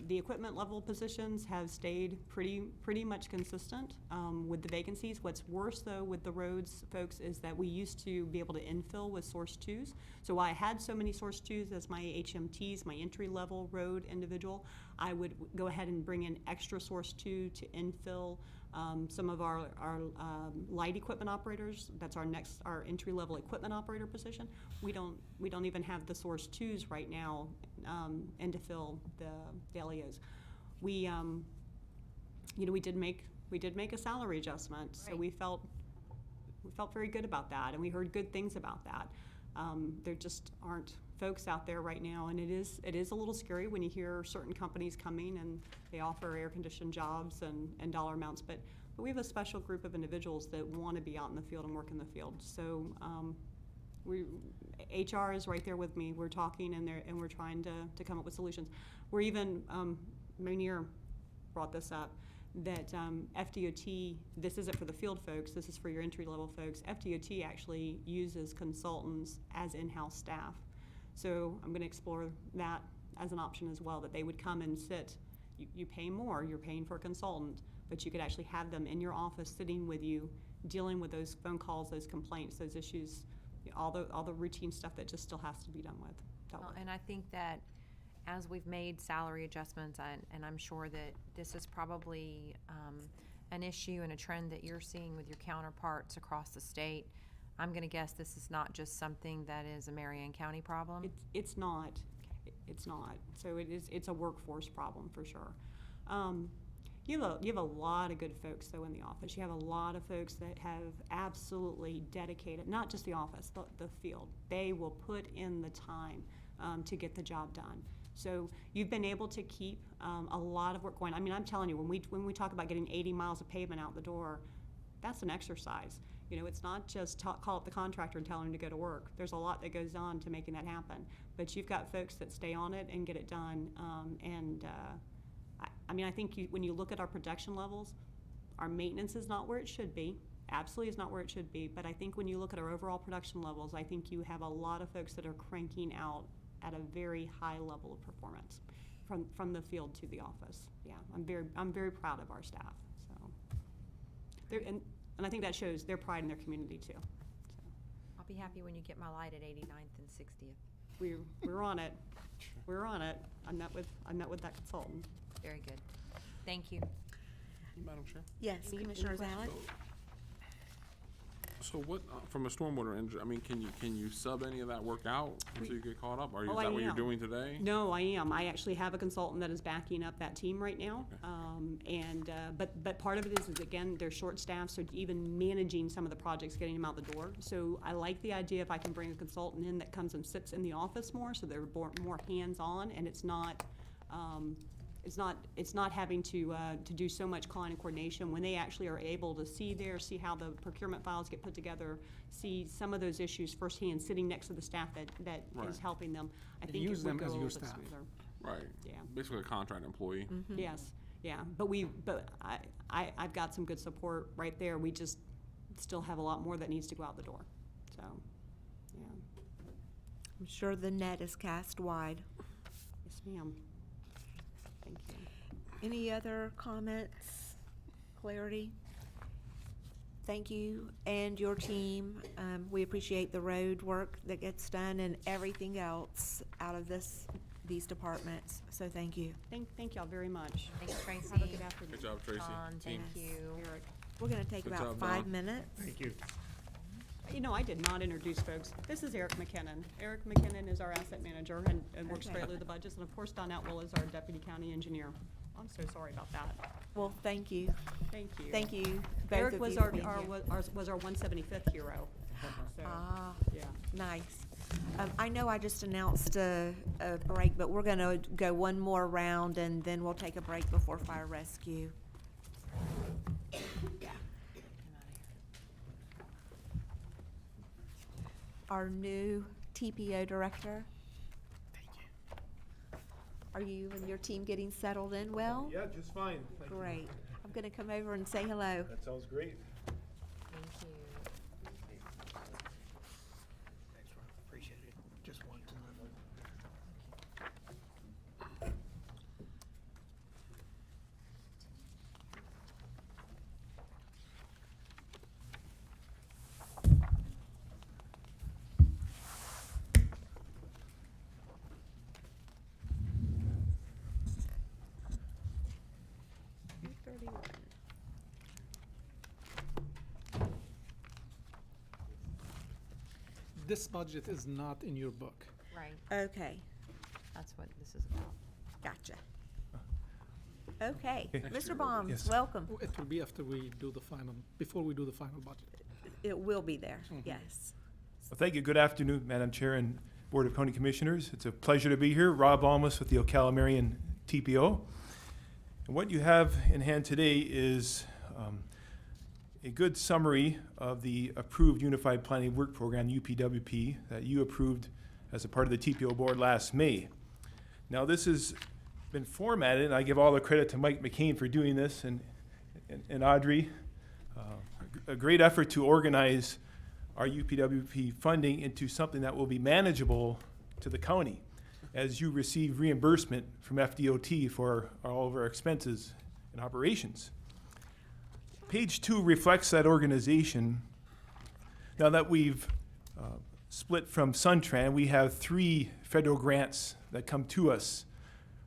the equipment level positions have stayed pretty much consistent with the vacancies. What's worse though with the roads folks is that we used to be able to infill with source 2s. So I had so many source 2s as my HMTs, my entry level road individual. I would go ahead and bring in extra source 2 to infill some of our light equipment operators. That's our entry level equipment operator position. We don't even have the source 2s right now and to fill the LEOs. We did make a salary adjustment, so we felt very good about that, and we heard good things about that. There just aren't folks out there right now, and it is a little scary when you hear certain companies coming and they offer air-conditioned jobs and dollar amounts, but we have a special group of individuals that want to be out in the field and work in the field. So HR is right there with me. We're talking and we're trying to come up with solutions. We're even, Monier brought this up, that FDOT, this isn't for the field folks, this is for your entry-level folks. FDOT actually uses consultants as in-house staff. So I'm going to explore that as an option as well, that they would come and sit. You pay more, you're paying for a consultant, but you could actually have them in your office, sitting with you, dealing with those phone calls, those complaints, those issues, all the routine stuff that just still has to be dealt with. And I think that as we've made salary adjustments, and I'm sure that this is probably an issue and a trend that you're seeing with your counterparts across the state, I'm gonna guess this is not just something that is a Marion County problem? It's not. It's not. So it's a workforce problem for sure. You have a lot of good folks though in the office. You have a lot of folks that have absolutely dedicated, not just the office, the field. They will put in the time to get the job done. So you've been able to keep a lot of work going. I mean, I'm telling you, when we talk about getting 80 miles of pavement out the door, that's an exercise. You know, it's not just call up the contractor and tell him to go to work. There's a lot that goes on to making that happen. But you've got folks that stay on it and get it done. I mean, I think when you look at our production levels, our maintenance is not where it should be. Absolutely is not where it should be. But I think when you look at our overall production levels, I think you have a lot of folks that are cranking out at a very high level of performance from the field to the office. Yeah, I'm very proud of our staff. So, and I think that shows their pride in their community too. So. I'll be happy when you get my light at 89th and 60th. We're on it. We're on it. I met with that consultant. Very good. Thank you. Madam Chair? Yes, Commissioner Allen? So what, from a stormwater engineer, I mean, can you sub any of that work out until you get caught up? Is that what you're doing today? No, I am. I actually have a consultant that is backing up that team right now. Okay. But part of it is again, they're short staffed, so even managing some of the projects, getting them out the door. So I like the idea if I can bring a consultant in that comes and sits in the office more, so they're more hands-on, and it's not having to do so much client coordination when they actually are able to see how the procurement files get put together, see some of those issues firsthand, sitting next to the staff that Right. is helping them. I And think use it would them go as a your little bit staff. smoother. Right. Yeah. Basically a contract employee. Mm-hmm. Yes, yeah, but I've got some good support right there. We just still have a lot more that needs to go out the door, so, yeah. I'm sure the net is cast wide. Yes, ma'am. Thank you. Any other comments, clarity? Thank you and your team. We appreciate the road work that gets done and everything else out of these departments, so thank you. Thank y'all very much. Thanks, Tracy. Have a good afternoon. Good job, Tracy. Dawn, thank Team. you. Eric. We're gonna take Good about job, 5 Dawn. minutes. Thank you. You know, I did not introduce folks. This is Eric McKinnon. Eric McKinnon is our asset manager and works Okay. greatly with the budgets, and of course Don Atwell is our deputy county engineer. I'm so sorry about that. Well, thank you. Thank you. Thank you, both Eric of was you our, for being here. was our 175th hero. So, Ah, yeah. nice. I know I just announced a break, but we're gonna go one more round and then we'll take a break before fire rescue. Yeah. Our new TPO director. Thank you. Are you and your team getting settled in well? Yeah, just fine. Thank you. Great. I'm gonna come over and say hello. That sounds great. Thank you. Thanks, Ron. Appreciate it. Just one time. This budget is not in your book. Right, Okay, that's what this is about. gotcha. Okay, Okay. Mr. Baum, Yes. welcome. It will be after we do the final, before we do the final budget. It will be there, yes. Well, thank you. Good afternoon, Madam Chair and Board of County Commissioners. It's a pleasure to be here. Rob Almus with the Ocala Marion TPO. And what you have in hand today is a good summary of the approved Unified Planning Work Program, UPWP, that you approved as a part of the TPO board last May. Now, this has been formatted, and I give all the credit to Mike McCain for doing this and Audrey. A great effort to organize our UPWP funding into something that will be manageable to the county as you receive reimbursement from FDOT for all of our expenses and operations. Page 2 reflects that organization. Now that we've split from Suntran, we have 3 federal grants that come to us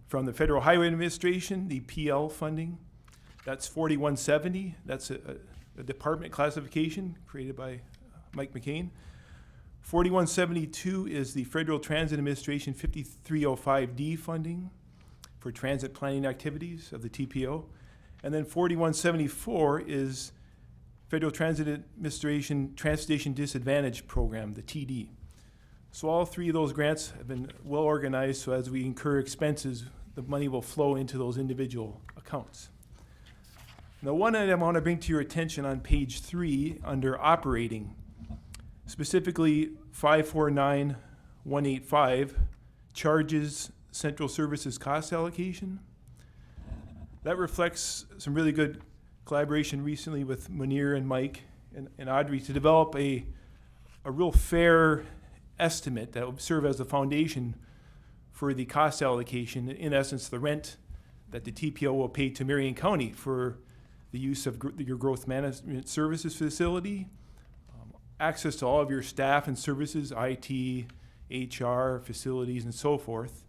from the Federal Highway Administration, the PL funding. That's 4170. That's a department classification created by Mike McCain. 4172 is the Federal Transit Administration 5305D funding for transit planning activities of the TPO. And then 4174 is Federal Transit Administration Transportation Disadvantage Program, the TD. So all 3 of those grants have been well organized, so as we incur expenses, the money will flow into those individual accounts. Now, one item I want to bring to your attention on page 3 under operating, specifically 549185, charges central services cost allocation. That reflects some really good collaboration recently with Munir and Mike and Audrey to develop a real fair estimate that will serve as the foundation for the cost allocation, in essence, the rent that the TPO will pay to Marion County for the use of your growth management services facility, access to all of your staff and services, IT, HR, facilities, and so forth.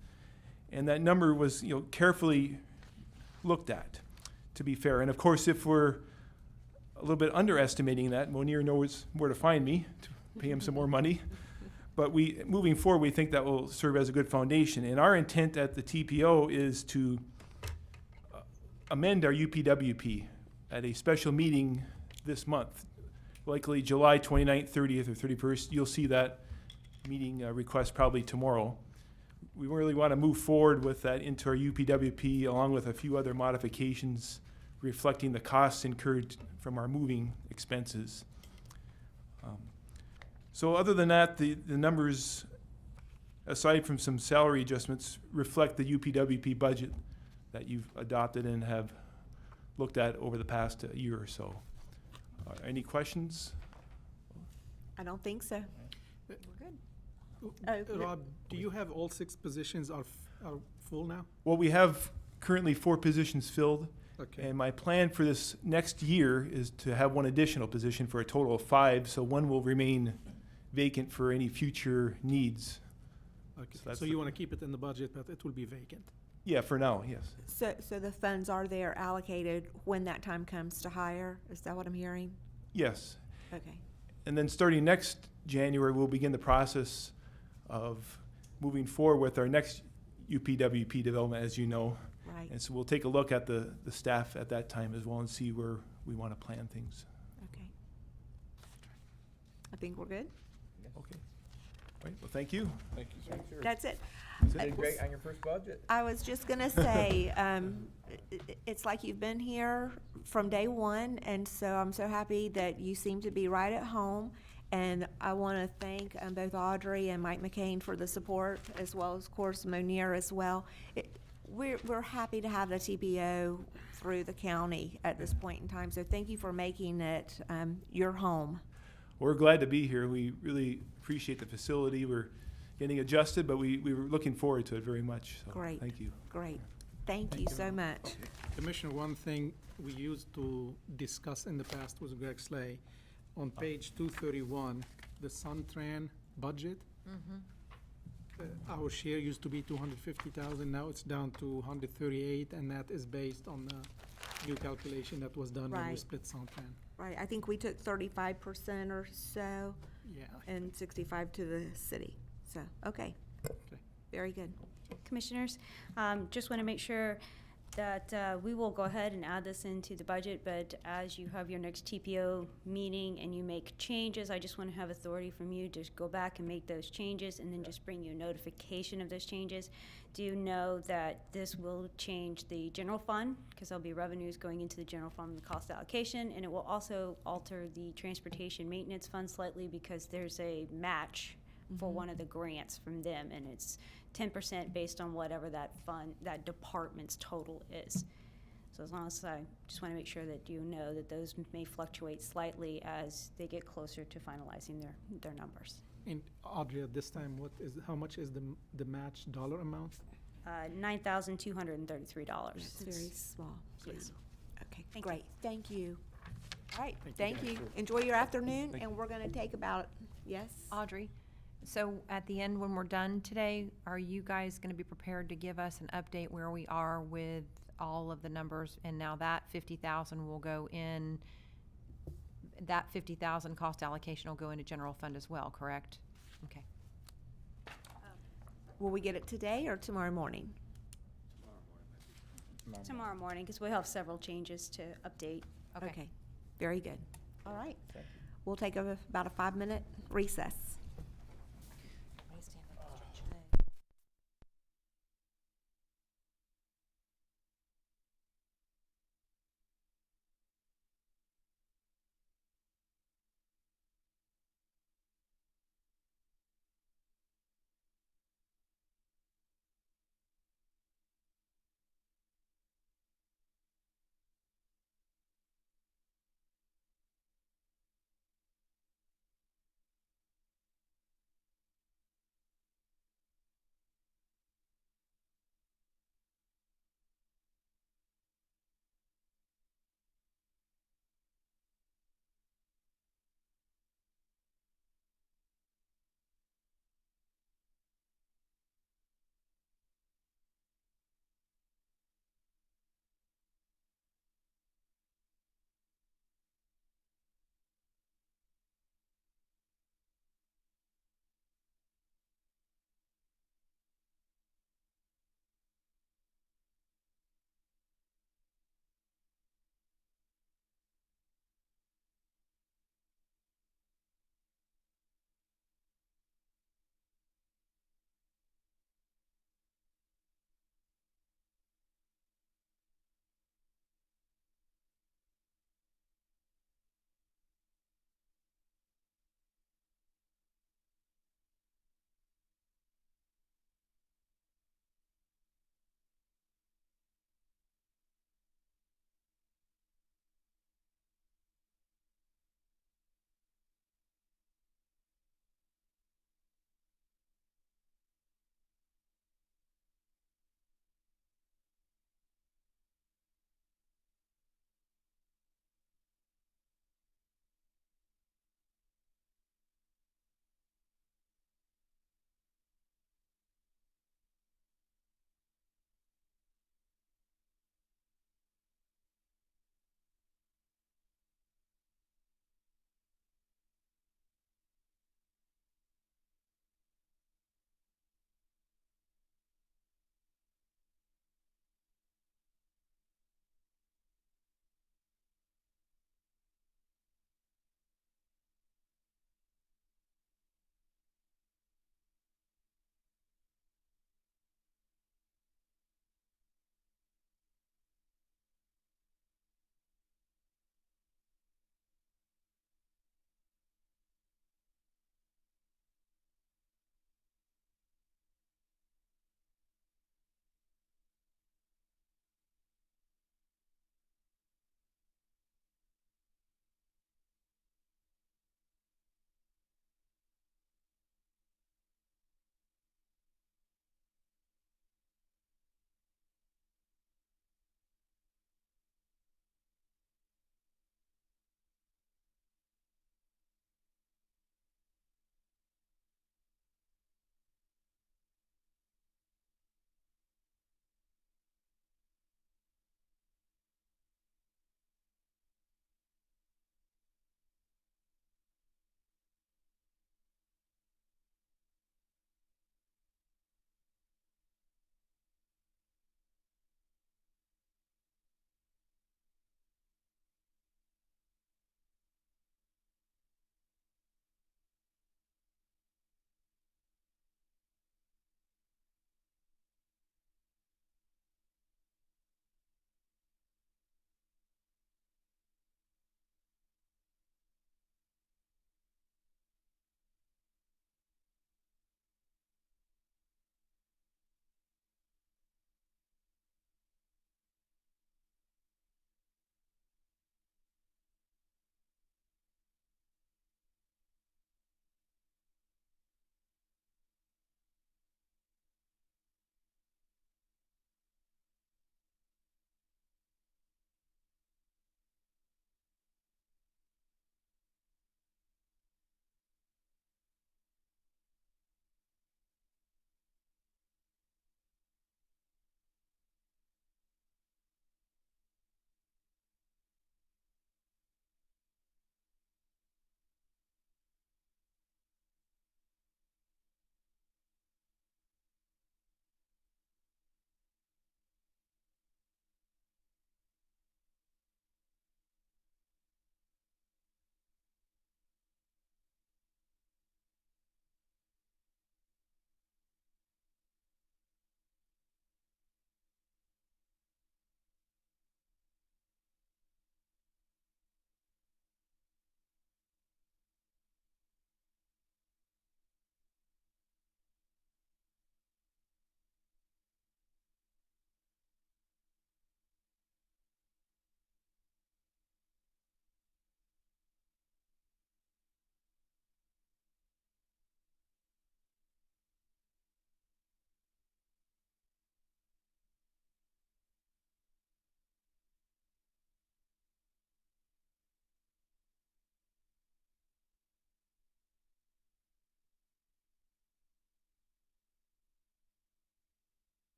And that number was, carefully looked at to be fair. And of course, if we're a little bit underestimating that, Munir knows where to find me to pay him some more money. But moving forward, we think that will serve as a good foundation. And our intent at the TPO is to amend our UPWP at a special meeting this month, likely July 29th, 30th, or 31st. You'll see that meeting request probably tomorrow. We really want to move forward with that into our UPWP, along with a few other modifications reflecting the costs incurred from our moving expenses. So other than that, the numbers, aside from some salary adjustments, reflect the UPWP budget that you've adopted and have looked at over the past year or so. Any questions? I don't think so. We're good. Rob, do you have all 6 positions are full now? Well, we have currently 4 positions filled. Okay. And my plan for this next year is to have 1 additional position for a total of 5, so 1 will remain vacant for any future needs. Okay. that's So you want to keep it in the budget, but it will be vacant? Yeah, for now, yes. So the funds are there allocated when that time comes to hire? Is that what I'm hearing? Yes. Okay. And then starting next January, we'll begin the process of moving forward with our next UPWP development, as you know. Right. And so we'll take a look at the staff at that time as well and see where we want to plan things. Okay. I think we're good. Okay. All right, well, thank you. Thank you, sir. That's it. You did great on your first budget. I was just gonna say, it's like you've been here from day one, and so I'm so happy that you seem to be right at home. And I want to thank both Audrey and Mike McCain for the support, as well as, of course, Munir as well. We're happy to have the TPO through the county at this point in time, so thank you for making it your home. We're glad to be here. We really appreciate the facility. We're getting adjusted, but we were looking forward to it very much. So Great. Thank you. Great. Thank you so much. Commissioner, one thing we used to discuss in the past was Greg Slay. On page 231, the Suntran budget, our share used to be 250,000, now it's down to 138, and that is based on the new calculation that was done when we Right. split Suntran. Right, I think we took 35% or so, Yeah. and 65 to the city. So, okay. Very good. Commissioners, just want to make sure that we will go ahead and add this into the budget, but as you have your next TPO meeting and you make changes, I just want to have authority from you to go back and make those changes and then just bring you a notification of those changes. Do you know that this will change the general fund? Because there'll be revenues going into the general fund and the cost allocation, and it will also alter the transportation maintenance fund slightly because there's a match for one of the grants from them, and it's 10% based on whatever that fund, that department's total is. So as long as I just want to make sure that you know that those may fluctuate slightly as they get closer to finalizing their numbers. And Audrey, at this time, how much is the match dollar amount? $9,233. It's very small. Yes. Okay, Thank you. great. Thank you. All right, thank you. Enjoy your afternoon, and we're gonna take about, yes? Audrey, so at the end, when we're done today, are you guys gonna be prepared to give us an update where we are with all of the numbers? And now that 50,000 will go in, that 50,000 cost allocation will go into general fund as well, correct? Okay. Will we get it today or tomorrow morning? Tomorrow morning, because we'll have several changes to update. Okay, very good. All right. We'll take about a 5-minute recess.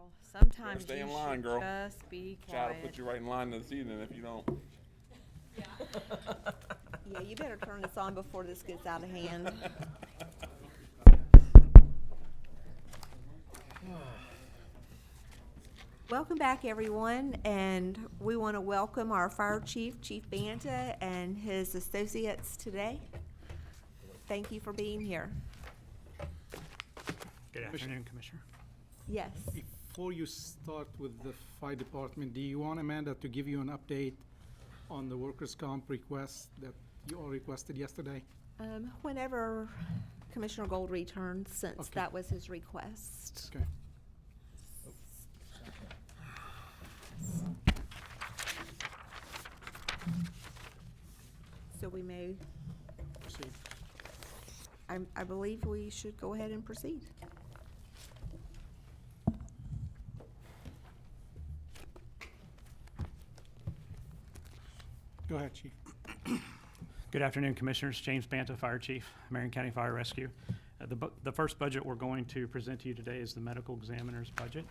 Well, sometimes Stay you in line, should girl. just be Chad will quiet. put you right in line this evening if you don't. Yeah, you better turn this on before this gets out of hand. Welcome back, everyone, and we want to welcome our fire chief, Chief Banta, and his associates today. Thank you for being here. Good afternoon, Commissioner. Yes. Before you start with the fire department, do you want Amanda to give you an update on the workers' comp request that you all requested yesterday? Whenever Commissioner Gold returns, since Okay. that was his request. Okay. So we may, Proceed. I believe we should go ahead and proceed. Go ahead, Chief. Good afternoon, Commissioners. James Banta, Fire Chief, Marion County Fire Rescue. The first budget we're going to present to you today is the medical examiner's budget.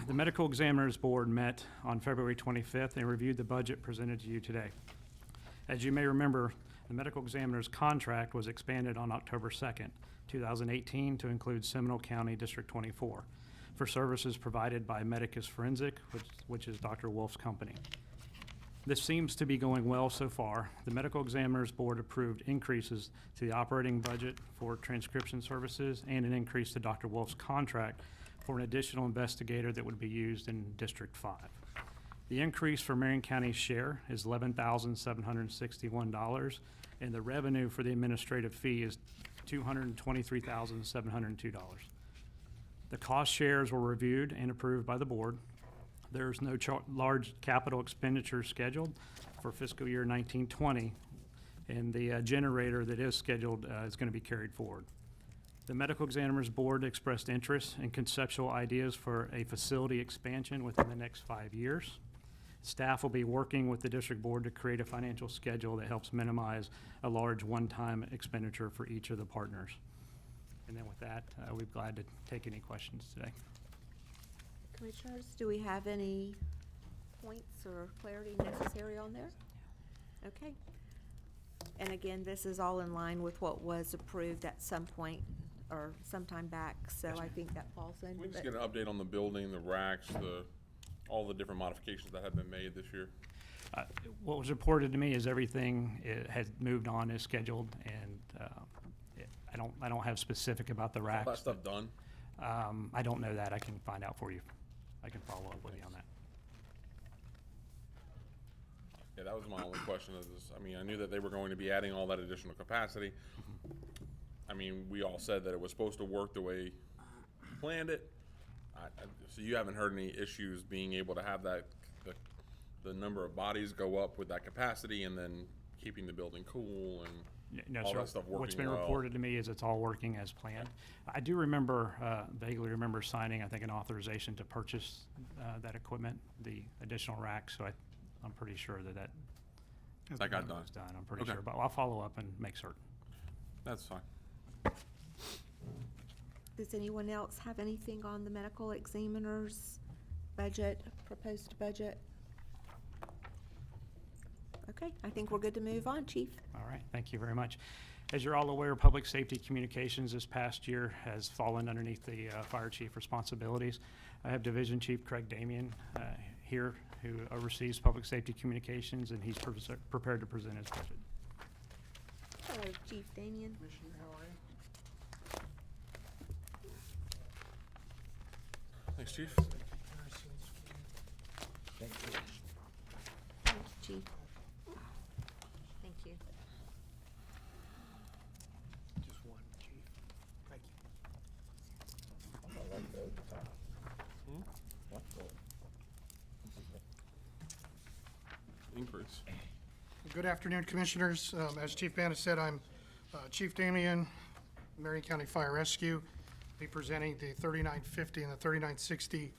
The Medical Examiners Board met on February 25th and reviewed the budget presented to you today. As you may remember, the medical examiner's contract was expanded on October 2nd, 2018 to include Seminole County District 24 for services provided by Medicus Forensic, which is Dr. Wolf's company. This seems to be going well so far. The Medical Examiners Board approved increases to the operating budget for transcription services and an increase to Dr. Wolf's contract for an additional investigator that would be used in District 5. The increase for Marion County's share is $11,761, and the revenue for the administrative fee is $223,702. The cost shares were reviewed and approved by the board. There's no large capital expenditures scheduled for fiscal year 1920, and the generator that is scheduled is going to be carried forward. The Medical Examiners Board expressed interest in conceptual ideas for a facility expansion within the next 5 years. Staff will be working with the district board to create a financial schedule that helps minimize a large one-time expenditure for each of the partners. And then with that, we'd be glad to take any questions today. Commissioners, do we have any points or clarity necessary on there? Okay. And again, this is all in line with what was approved at some point or sometime back, so I think that falls in. Can we just get an update on the building, the racks, all the different modifications that have been made this year? What was reported to me is everything has moved on as scheduled, and I don't have specific about the racks. All that stuff done? I don't know that. I can find out for you. I can follow up with you on that. Yeah, that was my only question is, I mean, I knew that they were going to be adding all that additional capacity. I mean, we all said that it was supposed to work the way you planned it. So you haven't heard any issues being able to have that, the number of bodies go up with that capacity and then keeping the building cool and No, all sir. that stuff working What's been well? reported to me is it's all working as planned. I do remember, vaguely remember signing, I think, an authorization to purchase that equipment, the additional rack, so I'm pretty sure that That got done. was done. I'm pretty Okay. sure, but I'll follow up and make certain. That's fine. Does anyone else have anything on the medical examiner's budget, proposed budget? Okay, I think we're good to move on, Chief. All right, thank you very much. As you're all aware, public safety communications this past year has fallen underneath the fire chief responsibilities. I have Division Chief Craig Damian here, who oversees public safety communications, and he's prepared to present his budget. Hello, Chief Damian. Commissioner, how are you? Thanks, Chief. Thank you. Thank you, Chief. Thank you. Just one, Chief. Thank you. Increase. Good afternoon, Commissioners. As Chief Banta said, I'm Chief Damian, Marion County Fire Rescue. Be presenting the 3950 and the 3960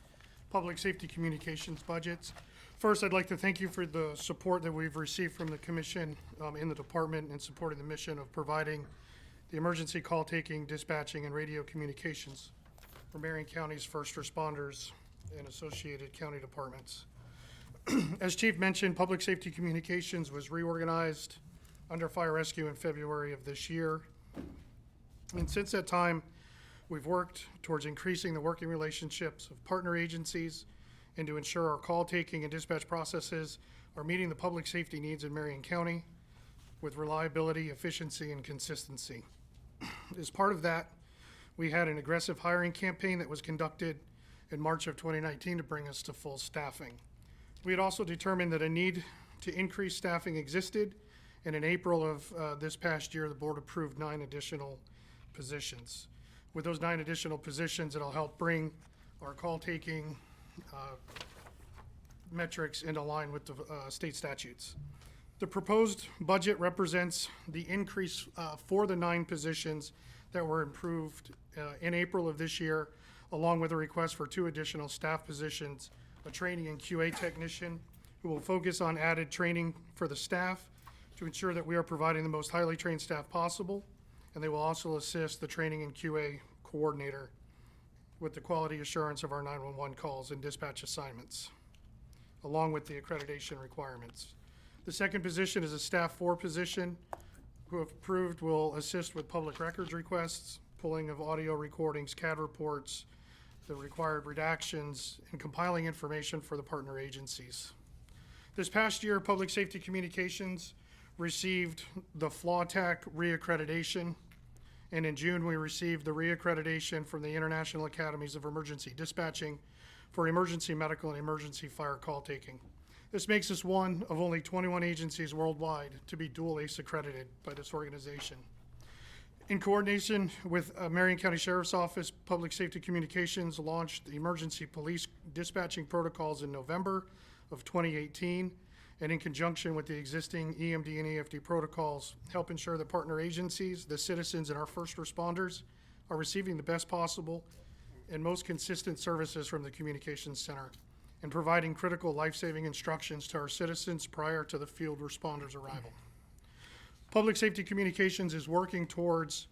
Public Safety Communications budgets. First, I'd like to thank you for the support that we've received from the Commission in the department in supporting the mission of providing the emergency call taking, dispatching, and radio communications for Marion County's first responders and associated county departments. As Chief mentioned, Public Safety Communications was reorganized under Fire Rescue in February of this year. And since that time, we've worked towards increasing the working relationships of partner agencies and to ensure our call taking and dispatch processes are meeting the public safety needs in Marion County with reliability, efficiency, and consistency. As part of that, we had an aggressive hiring campaign that was conducted in March of 2019 to bring us to full staffing. We had also determined that a need to increase staffing existed, and in April of this past year, the board approved 9 additional positions. With those 9 additional positions, it'll help bring our call taking metrics into line with the state statutes. The proposed budget represents the increase for the 9 positions that were improved in April of this year, along with a request for 2 additional staff positions, a training and QA technician who will focus on added training for the staff to ensure that we are providing the most highly trained staff possible, and they will also assist the training and QA coordinator with the quality assurance of our 911 calls and dispatch assignments, along with the accreditation requirements. The second position is a staff 4 position who, if approved, will assist with public records requests, pulling of audio recordings, CAD reports, the required redactions, and compiling information for the partner agencies. This past year, Public Safety Communications received the FLAWTAC reaccreditation, and in June, we received the reaccreditation from the International Academies of Emergency Dispatching for emergency medical and emergency fire call taking. This makes us one of only 21 agencies worldwide to be dual ACE accredited by this organization. In coordination with Marion County Sheriff's Office, Public Safety Communications launched the emergency police dispatching protocols in November of 2018, and in conjunction with the existing EMD and EFD protocols, help ensure that partner agencies, the citizens, and our first responders are receiving the best possible and most consistent services from the Communications Center and providing critical life-saving instructions to our citizens prior to the field responders' arrival. Public Safety Communications is working towards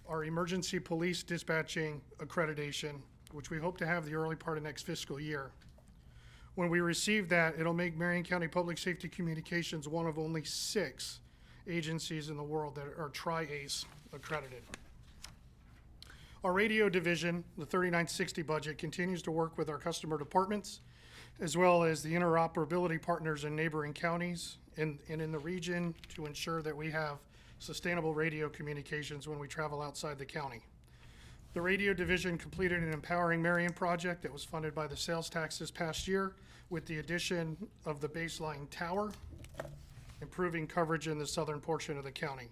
our emergency police dispatching accreditation, which we hope to have the early part of next fiscal year. When we receive that, it'll make Marion County Public Safety Communications one of only 6 agencies in the world that are Tri-ACE accredited. Our radio division, the 3960 budget, continues to work with our customer departments, as well as the interoperability partners in neighboring counties and in the region to ensure that we have sustainable radio communications when we travel outside the county. The radio division completed an Empowering Marion project that was funded by the sales tax this past year with the addition of the baseline tower, improving coverage in the southern portion of the county.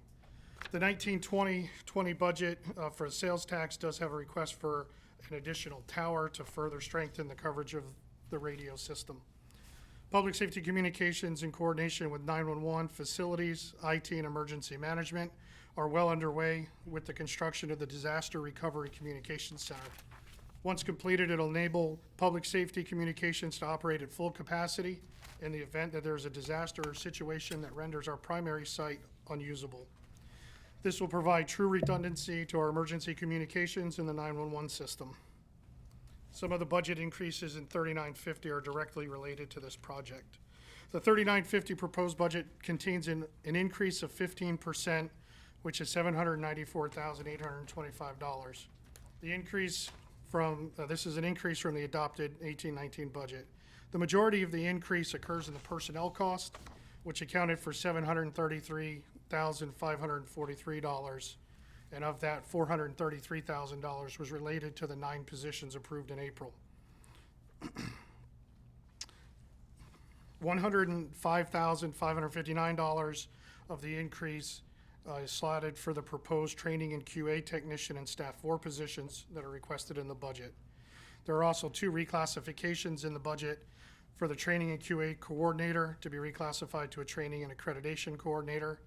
The 1920 budget for sales tax does have a request for an additional tower to further strengthen the coverage of the radio system. Public Safety Communications, in coordination with 911 facilities, IT, and emergency management, are well underway with the construction of the Disaster Recovery Communications Center. Once completed, it'll enable Public Safety Communications to operate at full capacity in the event that there's a disaster or situation that renders our primary site unusable. This will provide true redundancy to our emergency communications in the 911 system. Some of the budget increases in 3950 are directly related to this project. The 3950 proposed budget contains an increase of 15%, which is $794,825. The increase from, this is an increase from the adopted 1819 budget. The majority of the increase occurs in the personnel cost, which accounted for $733,543. And of that, $433,000 was related to the 9 positions approved in April. $105,559 of the increase is slotted for the proposed training and QA technician and staff 4 positions that are requested in the budget. There are also 2 reclassifications in the budget for the training and QA coordinator to be reclassified to a training and accreditation coordinator.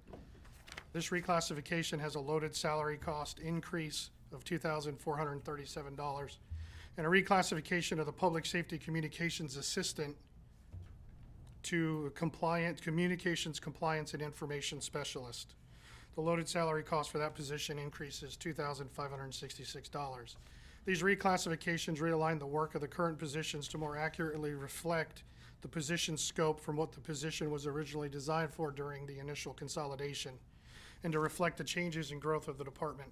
This reclassification has a loaded salary cost increase of $2,437 and a reclassification of the Public Safety Communications Assistant to Communications Compliance and Information Specialist. The loaded salary cost for that position increases $2,566. These reclassifications realign the work of the current positions to more accurately reflect the position scope from what the position was originally designed for during the initial consolidation, and to reflect the changes and growth of the department.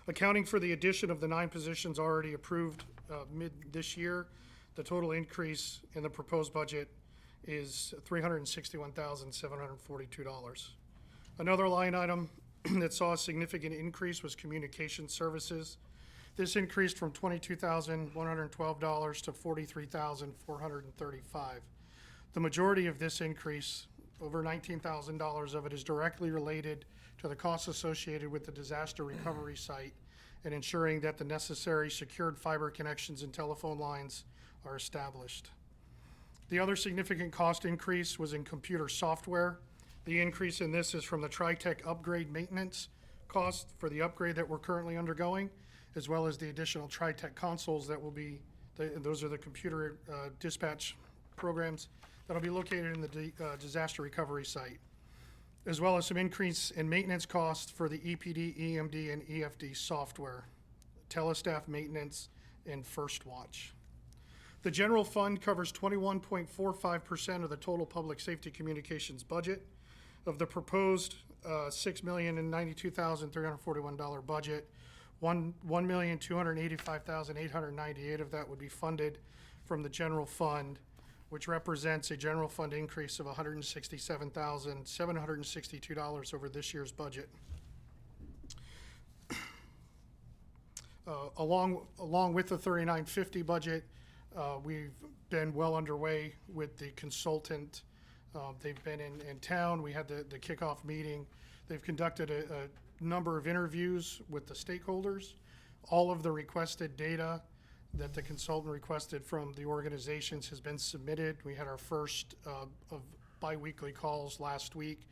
Accounting for the addition of the 9 positions already approved mid this year, the total increase in the proposed budget is $361,742. Another line item that saw a significant increase was communication services. This increased from $22,112 to $43,435. The majority of this increase, over $19,000 of it, is directly related to the costs associated with the disaster recovery site and ensuring that the necessary secured fiber connections and telephone lines are established. The other significant cost increase was in computer software. The increase in this is from the TriTech upgrade maintenance cost for the upgrade that we're currently undergoing, as well as the additional TriTech consoles that will be, those are the computer dispatch programs that'll be located in the disaster recovery site, as well as some increase in maintenance costs for the EPD, EMD, and EFD software, telestaff maintenance, and First Watch. The general fund covers 21.45% of the total public safety communications budget. Of the proposed $6,092,341 budget, $1,285,898 of that would be funded from the general fund, which represents a general fund increase of $167,762 over this year's budget. Along with the 3950 budget, we've been well underway with the consultant. They've been in town. We had the kickoff meeting. They've conducted a number of interviews with the stakeholders. All of the requested data that the consultant requested from the organizations has been submitted. We had our first of bi-weekly calls last week,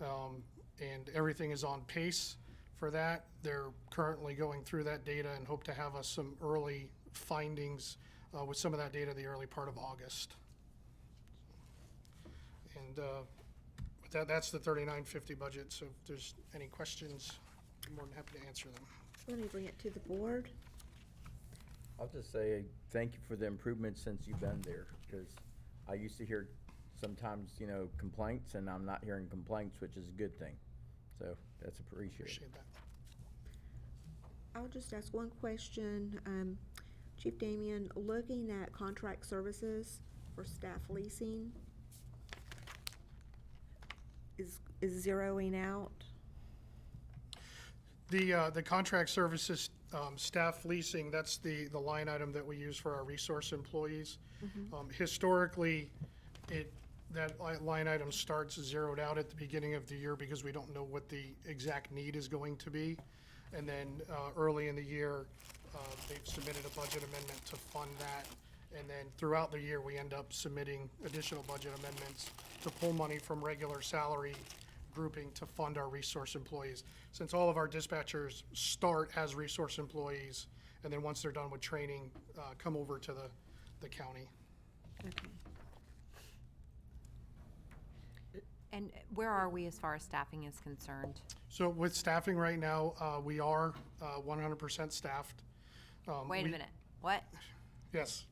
and everything is on pace for that. They're currently going through that data and hope to have us some early findings with some of that data the early part of August. And that's the 3950 budget, so if there's any questions, I'm more than happy to answer them. Let me bring it to the board. I'll just say thank you for the improvements since you've been there, because I used to hear sometimes, complaints, and I'm not hearing complaints, which is a good thing. So that's appreciated. Appreciate that. I'll just ask one question. Chief Damian, looking at contract services for staff leasing, is zeroing out? The contract services staff leasing, that's the line item that we use for our resource employees. Historically, that line item starts zeroed out at the beginning of the year because we don't know what the exact need is going to be. And then early in the year, they've submitted a budget amendment to fund that. And then throughout the year, we end up submitting additional budget amendments to pull money from regular salary grouping to fund our resource employees. Since all of our dispatchers start as resource employees, and then once they're done with training, come over to the county. Okay. And where are we as far as staffing is concerned? So with staffing right now, we are 100% staffed. Wait a minute, what? Yes,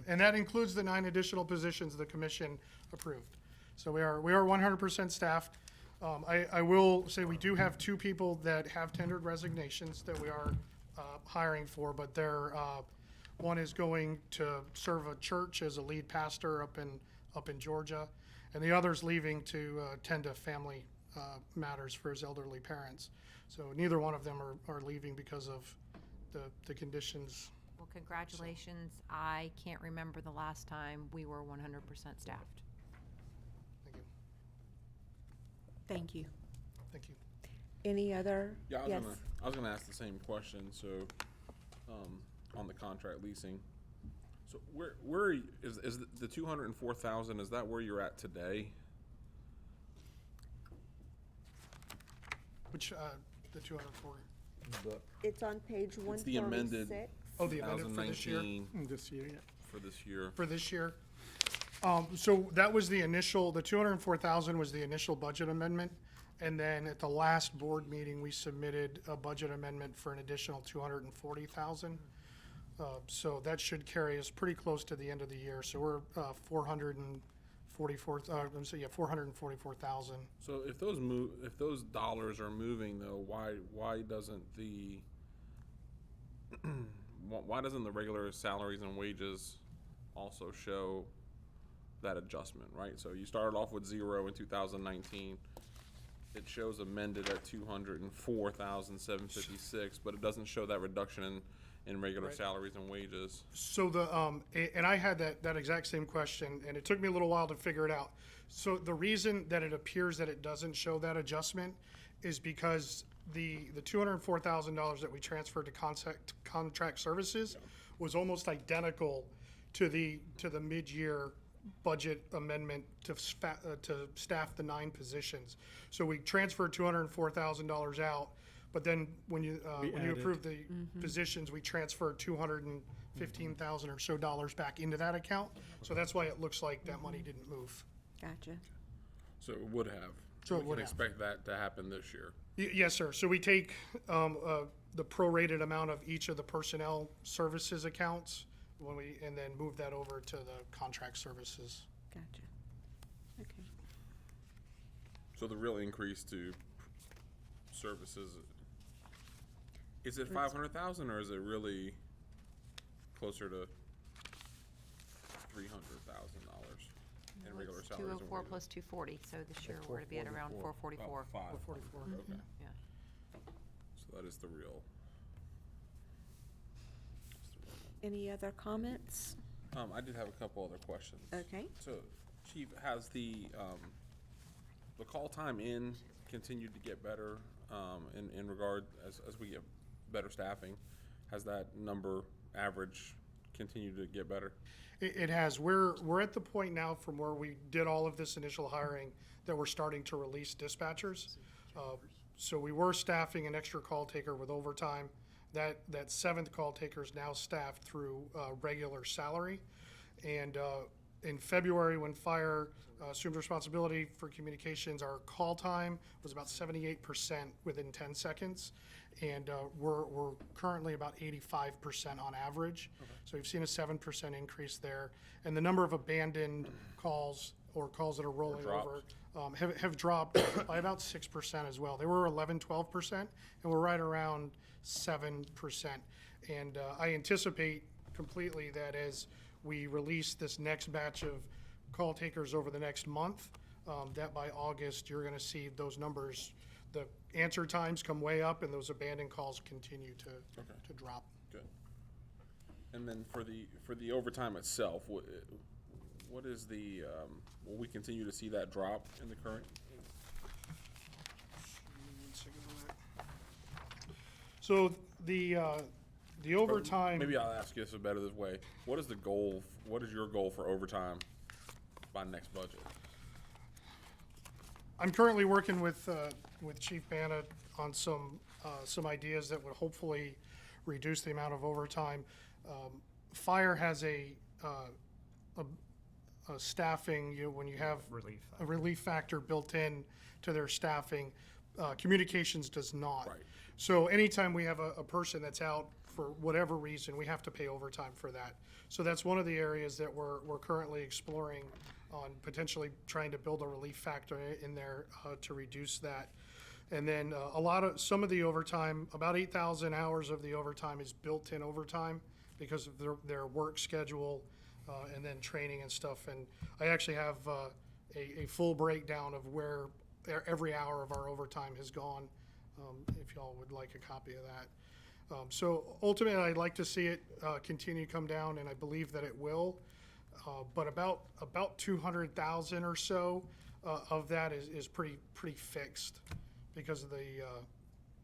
and that includes the 9 additional positions the commission approved. So we are 100% staffed. I will say we do have 2 people that have tendered resignations that we are hiring for, but they're, one is going to serve a church as a lead pastor up in Georgia, and the other's leaving to tend to family matters for his elderly parents. So neither one of them are leaving because of the conditions. Well, congratulations. I can't remember the last time we were 100% staffed. Thank you. Thank you. Thank you. Any other? Yeah, Yes. I was gonna ask the same question, so, on the contract leasing. So where is the 204,000, is that where you're at today? Which, the 204? It's on page 146. It's the amended Oh, the amended for this year? 2019 This year, yeah. for this year. For this year. So that was the initial, the 204,000 was the initial budget amendment. And then at the last board meeting, we submitted a budget amendment for an additional 240,000. So that should carry us pretty close to the end of the year. So we're 444,000. So if those dollars are moving though, why doesn't the why doesn't the regular salaries and wages also show that adjustment, right? So you started off with 0 in 2019. It shows amended at 204,756, but it doesn't show that reduction in regular Right. salaries and wages. So and I had that exact same question, and it took me a little while to figure it out. So the reason that it appears that it doesn't show that adjustment is because the $204,000 that we transferred to contract services was almost identical to the mid-year budget amendment to staff the 9 positions. So we transferred $204,000 out, but then when you approve the positions, we transferred $215,000 or so back into that account. So that's why it looks like that money didn't move. Gotcha. So it would have. So it we would can have. expect that to happen this year. Yes, sir. So we take the prorated amount of each of the personnel services accounts and then move that over to the contract services. Gotcha. Okay. So the real increase to services, is it 500,000 or is it really closer to $300,000 in regular salaries and 204 wages? plus 240, so this year we're gonna be at around 444. 444. Okay. Yeah. So that is the real. Any other comments? I did have a couple other questions. Okay. So, Chief, has the call time in continued to get better in regard as we get better staffing? Has that number average continued to get better? It has. We're at the point now from where we did all of this initial hiring that we're starting to release dispatchers. So we were staffing an extra call taker with overtime. That 7th call taker is now staffed through regular salary. And in February, when fire assumed responsibility for communications, our call time was about 78% within 10 seconds. And we're currently about 85% on average. So we've seen a 7% increase there. And the number of abandoned calls or calls that are rolling over have dropped by about 6% as well. They were 11, 12%, and we're right around 7%. And I anticipate completely that as we release this next batch of call takers over the next month, that by August, you're gonna see those numbers, the answer times come way up and those abandoned calls continue to drop. Good. And then for the overtime itself, what is the, will we continue to see that drop in the current? So the overtime. Maybe I'll ask you this a better this way. What is the goal, what is your goal for overtime by next budget? I'm currently working with Chief Bana on some ideas that would hopefully reduce the amount of overtime. Fire has a staffing, when you have a relief factor built in to their staffing. Communications does not. Right. So anytime we have a person that's out for whatever reason, we have to pay overtime for that. So that's one of the areas that we're currently exploring on potentially trying to build a relief factor in there to reduce that. And then some of the overtime, about 8,000 hours of the overtime is built-in overtime because of their work schedule and then training and stuff. And I actually have a full breakdown of where every hour of our overtime has gone, if y'all would like a copy of that. So ultimately, I'd like to see it continue to come down, and I believe that it will. But about 200,000 or so of that is pretty fixed because of the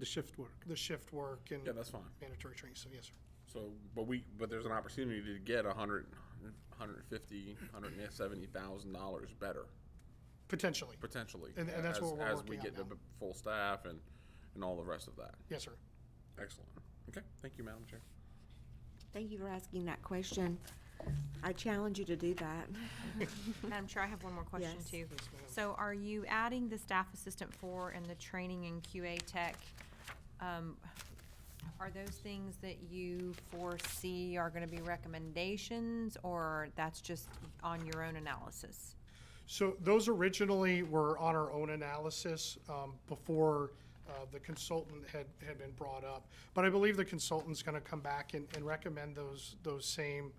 shift work. The shift work and Yeah, that's fine. mandatory training. So yes, sir. So, but there's an opportunity to get $150,000, $170,000 better. Potentially. Potentially. And that's what we're as working we on get now. to full staff and all the rest of that. Yes, sir. Excellent. Okay, thank you, Madam Chair. Thank you for asking that question. I challenge you to do that. Madam Chair, I have one more question Yes. too. So are you adding the staff assistant 4 and the training and QA tech? Are those things that you foresee are gonna be recommendations, or that's just on your own analysis? So those originally were on our own analysis before the consultant had been brought up. But I believe the consultant's going to come back and recommend those same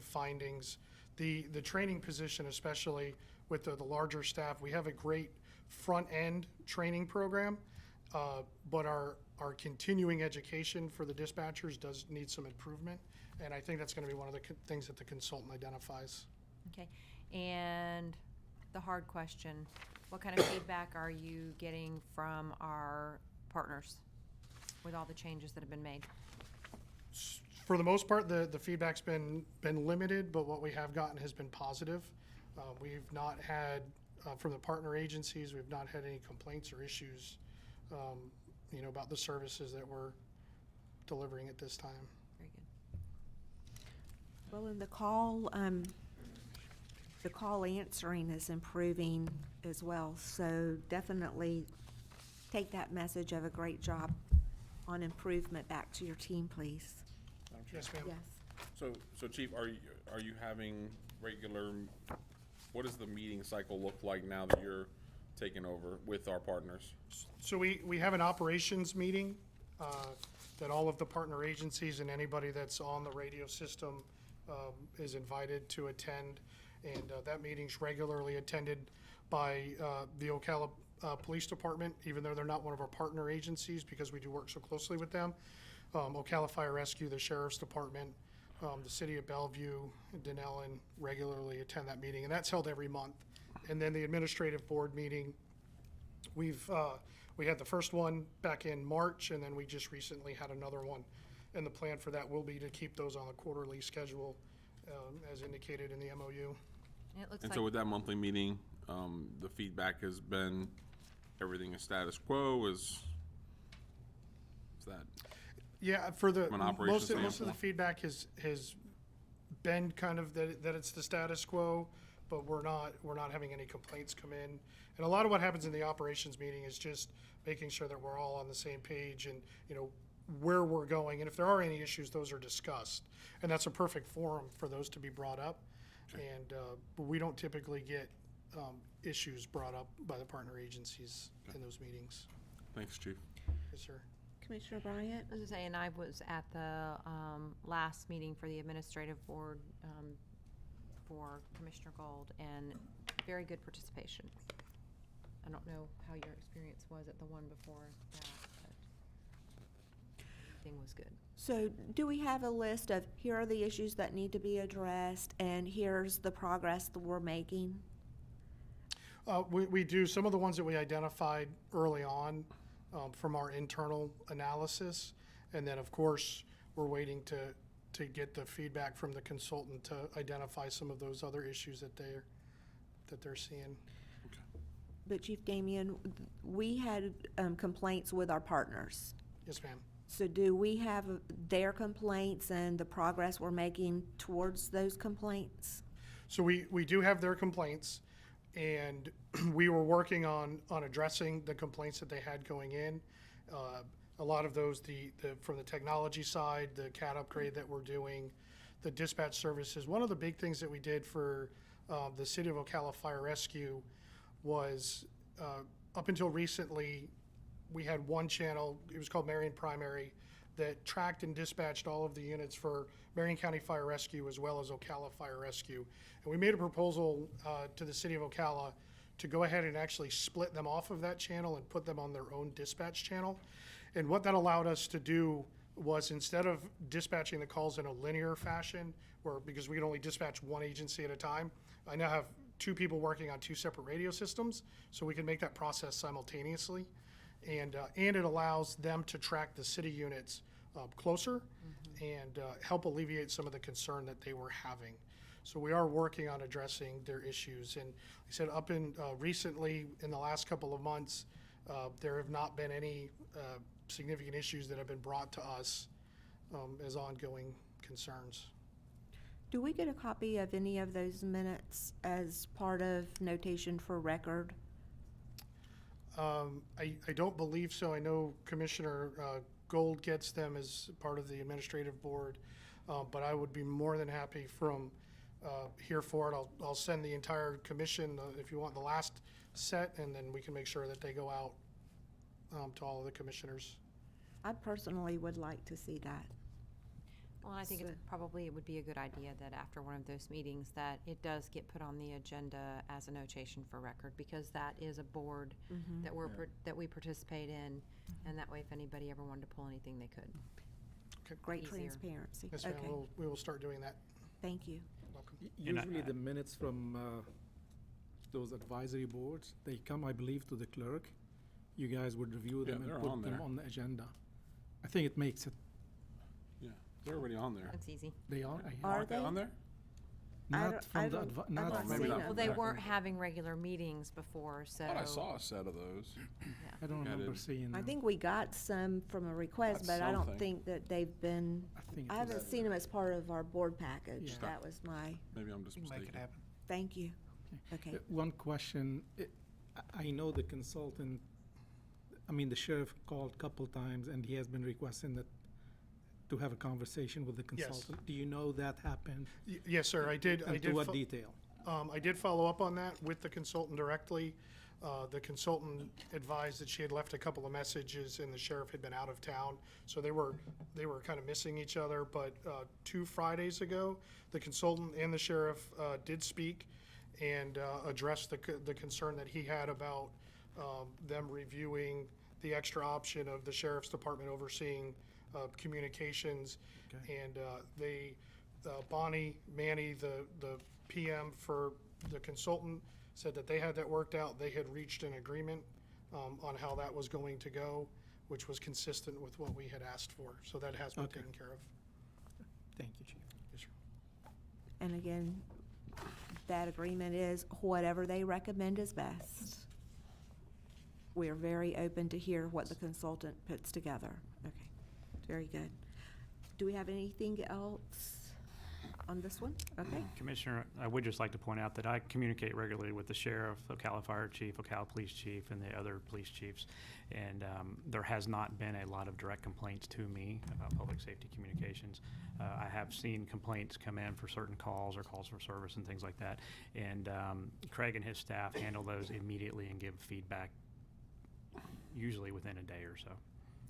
findings. The training position, especially with the larger staff, we have a great front-end training program, but our continuing education for the dispatchers does need some improvement. And I think that's going to be one of the things that the consultant identifies. Okay, and the hard question, what kind of feedback are you getting from our partners with all the changes that have been made? For the most part, the feedback's been limited, but what we have gotten has been positive. We've not had, from the partner agencies, we've not had any complaints or issues, about the services that we're delivering at this time. Very good. Well, in the call answering is improving as well, so definitely take that message of a great job on improvement back to your team, please. Yes, ma'am. Yes. So Chief, are you having regular, what does the meeting cycle look like now that you're taking over with our partners? So we have an operations meeting that all of the partner agencies and anybody that's on the radio system is invited to attend. And that meeting's regularly attended by the Ocala Police Department, even though they're not one of our partner agencies, because we do work so closely with them. Ocala Fire Rescue, the Sheriff's Department, the City of Bellevue, and Denellen regularly attend that meeting, and that's held every month. And then the Administrative Board meeting, we had the first one back in March, and then we just recently had another one. And the plan for that will be to keep those on a quarterly schedule, as indicated in the MOU. And it looks And like. so with that monthly meeting, the feedback has been, everything is status quo, is that? Yeah, for the, From an operations most of the standpoint? feedback has been kind of that it's the status quo, but we're not having any complaints come in. And a lot of what happens in the operations meeting is just making sure that we're all on the same page and, where we're going. And if there are any issues, those are discussed. And that's a perfect forum for those to be brought up. And, but we don't typically get issues brought up by the partner agencies in those meetings. Thanks, Chief. Yes, sir. Commissioner Bryant? I was gonna say, and I was at the last meeting for the Administrative Board for Commissioner Gold, and very good participation. I don't know how your experience was at the one before that, but everything was good. So do we have a list of, here are the issues that need to be addressed, and here's the progress that we're making? We do. Some of the ones that we identified early on from our internal analysis. And then, of course, we're waiting to get the feedback from the consultant to identify some of those other issues that they're seeing. But Chief Damian, we had complaints with our partners. Yes, ma'am. So do we have their complaints and the progress we're making towards those complaints? So we do have their complaints, and we were working on addressing the complaints that they had going in. A lot of those, from the technology side, the CAT upgrade that we're doing, the dispatch services. One of the big things that we did for the City of Ocala Fire Rescue was, up until recently, we had one channel, it was called Marion Primary, that tracked and dispatched all of the units for Marion County Fire Rescue as well as Ocala Fire Rescue. And we made a proposal to the City of Ocala to go ahead and actually split them off of that channel and put them on their own dispatch channel. And what that allowed us to do was, instead of dispatching the calls in a linear fashion, because we could only dispatch one agency at a time, I now have 2 people working on 2 separate radio systems, so we can make that process simultaneously. And it allows them to track the city units closer and help alleviate some of the concern that they were having. So we are working on addressing their issues. And like I said, up in recently, in the last couple of months, there have not been any significant issues that have been brought to us as ongoing concerns. Do we get a copy of any of those minutes as part of notation for record? I don't believe so. I know Commissioner Gold gets them as part of the administrative board, but I would be more than happy from here for it. I'll send the entire commission, if you want, the last set, and then we can make sure that they go out to all of the commissioners. I personally would like to see that. Well, I think So- it would be a good idea that after one of those meetings, that it does get put on the agenda as a notation for record, because that is a board that that we participate in, and that way if anybody ever wanted to pull anything, they could. Great Easier. transparency. Yes, ma'am, Okay, we will start doing that. thank you. Welcome. And Usually the minutes from those advisory boards, they come, I believe, to the clerk. You guys would review them and they're put on them there. on the agenda. I think it makes it, Yeah, they're already on there. That's easy. they are. Are they? On there? Not from the, don't- advi- I've not not from maybe seen not them. Well, they Back weren't in- having regular meetings before, so. I thought I saw a set of those. I don't I remember didn't. seeing them. I think we got some from a request, Got but I don't something. think that they've been, I think I it haven't was, seen them as part of our board package. Yeah. That was my, Maybe I'm just We can make it mistaken. happen. thank you. Okay. One question, I know the consultant, I mean, the sheriff called a couple times, and he has been requesting that, to have a conversation with the Yes. consultant. Do you know that happened? Yes, sir, I did. And to what detail? I did follow up on that with the consultant directly. The consultant advised that she had left a couple of messages and the sheriff had been out of town. So they were kind of missing each other, but 2 Fridays ago, the consultant and the sheriff did speak and addressed the concern that he had about them reviewing the extra option of the sheriff's department overseeing communications. And Manny, the PM for the consultant, said that they had that worked out. They had reached an agreement on how that was going to go, which was consistent with what we had asked for. So that has been Okay. taken care of. Thank you, Chief. Yes, sir. And again, that agreement is whatever they recommend is best. We are very open to hear what the consultant puts together. Okay, very good. Do we have anything else on this one? Okay, Commissioner, I would just like to point out that I communicate regularly with the sheriff, Ocala Fire Chief, Ocala Police Chief, and the other police chiefs. And there has not been a lot of direct complaints to me about public safety communications. I have seen complaints come in for certain calls or calls for service and things like that. And Craig and his staff handle those immediately and give feedback usually within a day or so.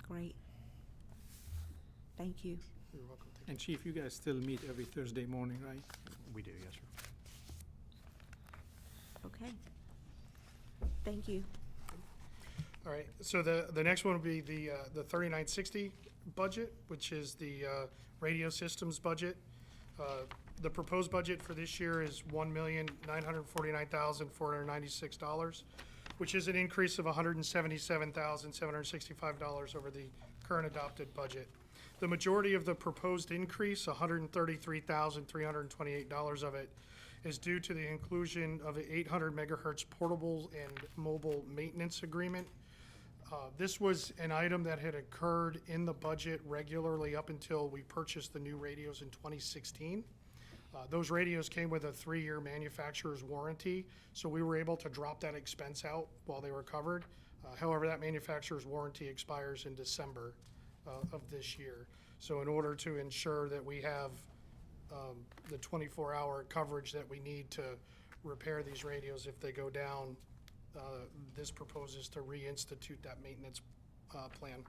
great. Thank you. You're welcome. And Chief, you guys still meet every Thursday morning, right? We do, yes, sir. Okay. Thank you. All right, so the next one will be the 3960 budget, which is the radio systems budget. The proposed budget for this year is $1,949,496, which is an increase of $177,765 over the current adopted budget. The majority of the proposed increase, $133,328 of it, is due to the inclusion of the 800 megahertz portable and mobile maintenance agreement. This was an item that had occurred in the budget regularly up until we purchased the new radios in 2016. Those radios came with a 3-year manufacturer's warranty, so we were able to drop that expense out while they were covered. However, that manufacturer's warranty expires in December of this year. So in order to ensure that we have the 24-hour coverage that we need to repair these radios if they go down, this proposes to reinstitute that maintenance plan.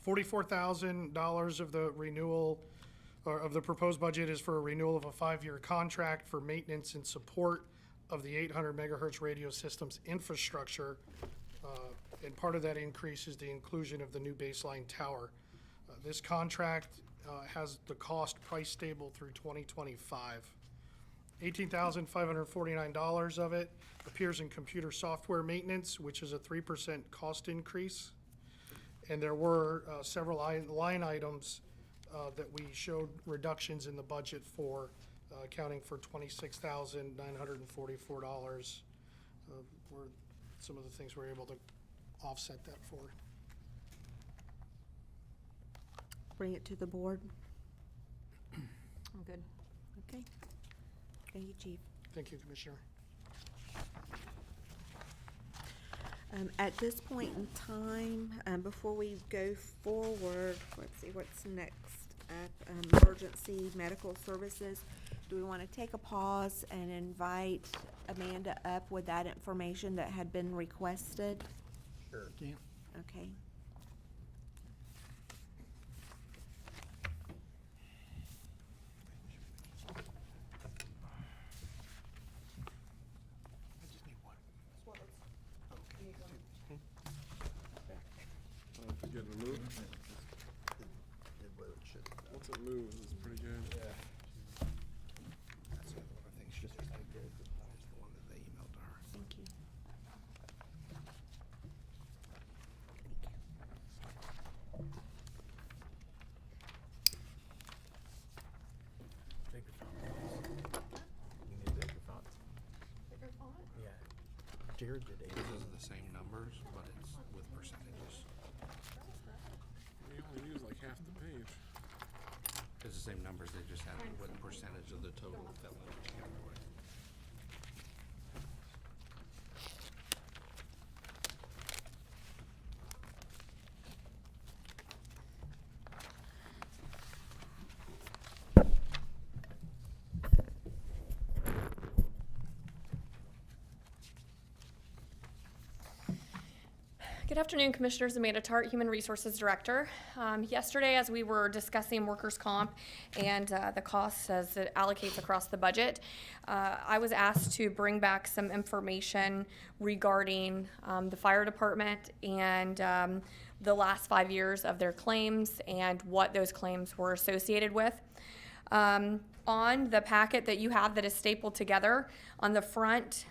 $44,000 of the renewal, or of the proposed budget, is for a renewal of a 5-year contract for maintenance and support of the 800 megahertz radio systems infrastructure. And part of that increase is the inclusion of the new baseline tower. This contract has the cost price stable through 2025. $18,549 of it appears in computer software maintenance, which is a 3% cost increase. And there were several line items that we showed reductions in the budget for, accounting for $26,944 were some of the things we were able to offset that for. bring it to the board? I'm good. Okay. Thank you, Chief. Thank you, Commissioner. At this point in time, before we go forward, let's see what's next up. Emergency medical services. Do we want to take a pause and invite Amanda up with that information that had been requested? Sure. Yeah. Okay. Get it moved. Once it moves, it's pretty good. That's the one I think she's just like good. That was the one that they emailed to her. Thank you. Bigger font. You need bigger fonts? Bigger font? Yeah. Jared did This is the same numbers, but it's with percentages. You only use like half the page. It's the same numbers, they just had what percentage of the total fell into each category. Good afternoon, Commissioners. Amanda Tart, Human Resources Director. Yesterday, as we were discussing workers' comp and the costs as it allocates across the budget, I was asked to bring back some information regarding the fire department and the last 5 years of their claims and what those claims were associated with. On the packet that you have that is stapled together, on the front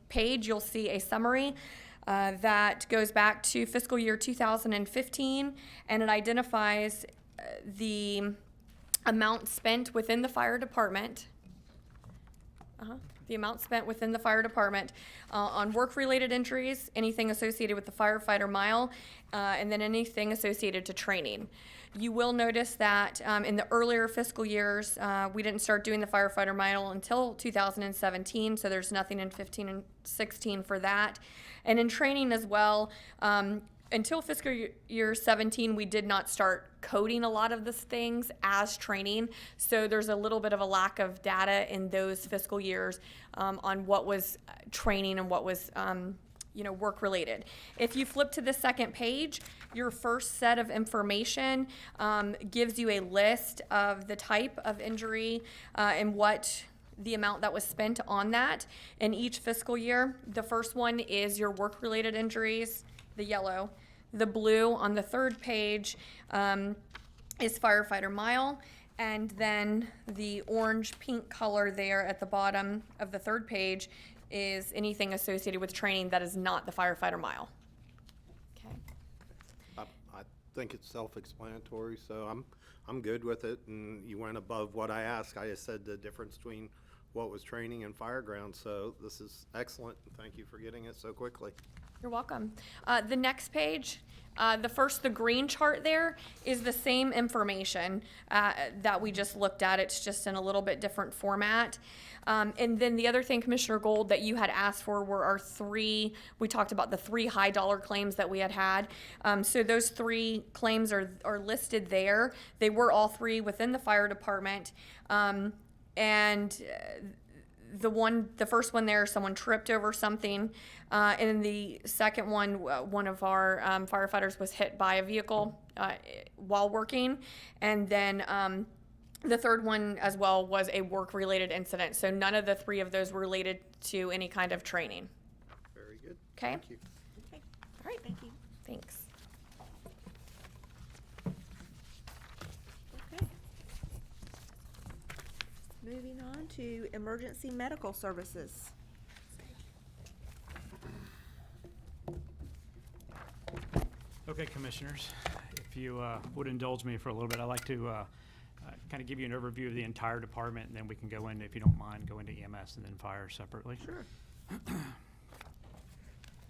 page, you'll see a summary that goes back to fiscal year 2015, and it identifies the amount spent within the fire department. The amount spent within the fire department on work-related injuries, anything associated with the firefighter mile, and then anything associated to training. You will notice that in the earlier fiscal years, we didn't start doing the firefighter mile until 2017, so there's nothing in 15 and 16 for that. And in training as well, until fiscal year 17, we did not start coding a lot of these things as training. So there's a little bit of a lack of data in those fiscal years on what was training and what was work related. If you flip to the second page, your first set of information gives you a list of the type of injury and what the amount that was spent on that in each fiscal year. The first one is your work-related injuries, the yellow. The blue on the third page is firefighter mile, and then the orange-pink color there at the bottom of the third page is anything associated with training that is not the firefighter mile. Okay. I think it's self-explanatory, so I'm good with it, and you went above what I asked. I just said the difference between what was training and fireground, so this is excellent, and thank you for getting it so quickly. You're welcome. The next page, the green chart there is the same information that we just looked at. It's just in a little bit different format. And then the other thing, Commissioner Gold, that you had asked for were we talked about the 3 high dollar claims that we had. So those 3 claims are listed there. They were all 3 within the fire department. The first one there, someone tripped over something, and the second one, one of our firefighters was hit by a vehicle while working, and then the third one as well was a work-related incident. So none of the 3 of those were related to any kind of training. Very good. Okay? Thank you. Okay. All right, thank you. Thanks. Okay. Moving on to emergency medical services. Okay, Commissioners, if you would indulge me for a little bit, I'd like to kind of give you an overview of the entire department, and then we can go into, if you don't mind, go into EMS and then fire separately. Sure.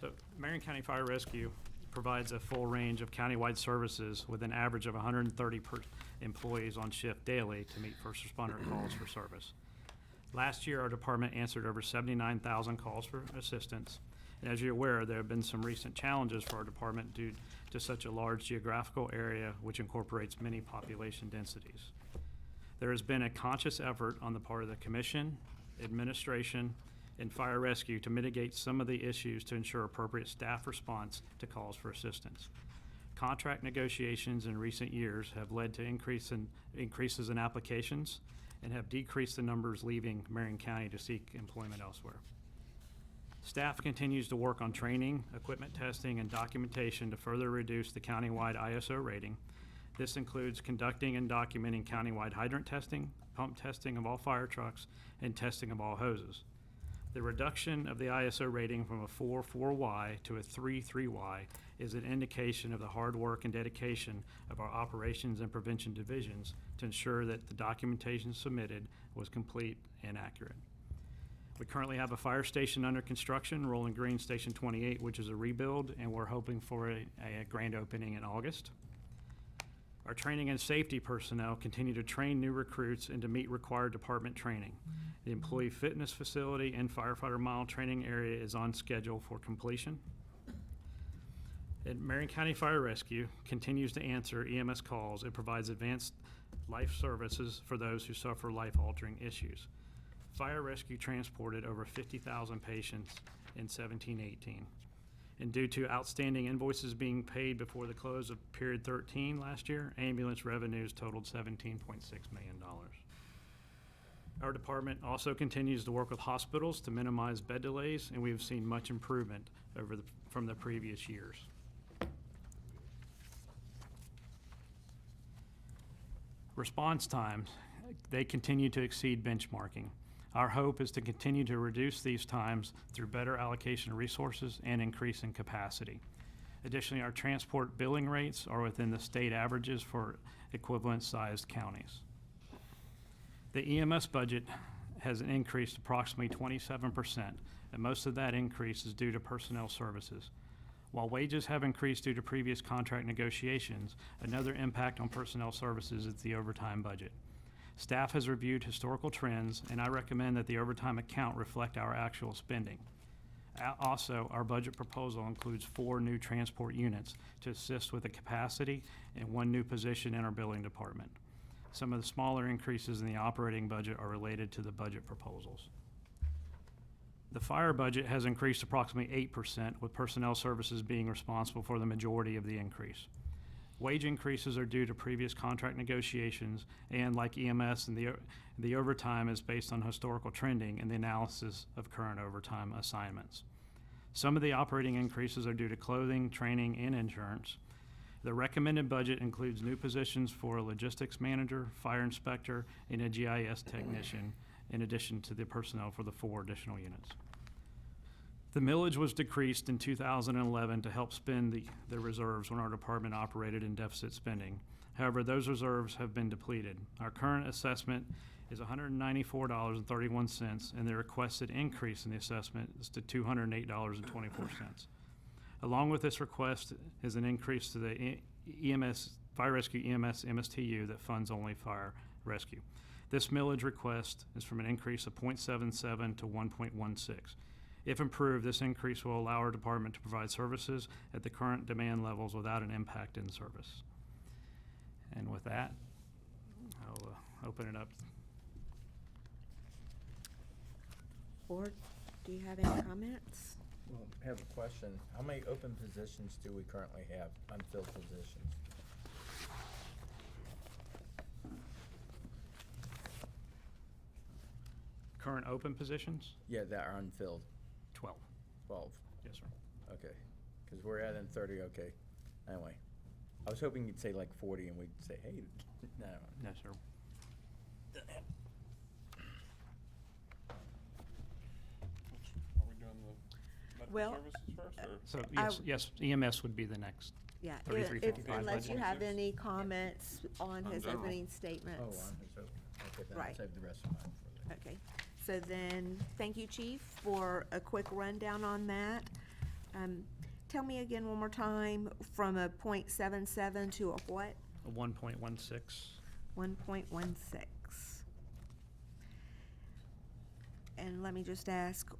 So Marion County Fire Rescue provides a full range of countywide services with an average of 130 employees on shift daily to meet first responder calls for service. Last year, our department answered over 79,000 calls for assistance. And as you're aware, there have been some recent challenges for our department due to such a large geographical area which incorporates many population densities. There has been a conscious effort on the part of the commission, administration, and fire rescue to mitigate some of the issues to ensure appropriate staff response to calls for assistance. Contract negotiations in recent years have led to increases in applications and have decreased the numbers leaving Marion County to seek employment elsewhere. Staff continues to work on training, equipment testing, and documentation to further reduce the countywide ISO rating. This includes conducting and documenting countywide hydrant testing, pump testing of all fire trucks, and testing of all hoses. The reduction of the ISO rating from a 4.4Y to a 3.3Y is an indication of the hard work and dedication of our operations and prevention divisions to ensure that the documentation submitted was complete and accurate. We currently have a fire station under construction, Rolling Green Station 28, which is a rebuild, and we're hoping for a grand opening in August. Our training and safety personnel continue to train new recruits and to meet required department training. The employee fitness facility and firefighter mile training area is on schedule for completion. And Marion County Fire Rescue continues to answer EMS calls and provides advanced life services for those who suffer life-altering issues. Fire Rescue transported over 50,000 patients in 17-18. And due to outstanding invoices being paid before the close of period 13 last year, ambulance revenues totaled $17.6 million. Our department also continues to work with hospitals to minimize bed delays, and we have seen much improvement from the previous years. Response times, they continue to exceed benchmarking. Our hope is to continue to reduce these times through better allocation of resources and increase in capacity. Additionally, our transport billing rates are within the state averages for equivalent-sized counties. The EMS budget has increased approximately 27%, and most of that increase is due to personnel services. While wages have increased due to previous contract negotiations, another impact on personnel services is the overtime budget. Staff has reviewed historical trends, and I recommend that the overtime account reflect our actual spending. Also, our budget proposal includes 4 new transport units to assist with the capacity and 1 new position in our billing department. Some of the smaller increases in the operating budget are related to the budget proposals. The fire budget has increased approximately 8%, with personnel services being responsible for the majority of the increase. Wage increases are due to previous contract negotiations, and like EMS, the overtime is based on historical trending and the analysis of current overtime assignments. Some of the operating increases are due to clothing, training, and insurance. The recommended budget includes new positions for a logistics manager, fire inspector, and a GIS technician, in addition to the personnel for the 4 additional units. The millage was decreased in 2011 to help spend the reserves when our department operated in deficit spending. However, those reserves have been depleted. Our current assessment is $194.31, and the requested increase in the assessment is to $208.24. Along with this request is an increase to the EMS, Fire Rescue EMS MSTU that funds only fire rescue. This millage request is from an increase of 0.77 to 1.16. If improved, this increase will allow our department to provide services at the current demand levels without an impact in service. And with that, I'll open it up. Board, do you have any comments? Well, I have a question. How many open positions do we currently have, unfilled positions? Current open positions? Yeah, that are unfilled. 12. 12. Yes, sir. Okay, because we're adding 30, okay. Anyway, I was hoping you'd say like 40 and we'd say, hey, no. No, sir. Are we doing the medical Well, services first, or? So, I yes, EMS would be the next. Yeah, 3355 unless you budget. have any comments on his general. opening Oh, statements. on his open. Okay, then I'll Right. save the rest of mine for later. Okay, so then, thank you, Chief, for a quick rundown on that. tell me again one more time, from a .77 to a what? A 1.16. 1.16. And let me just ask,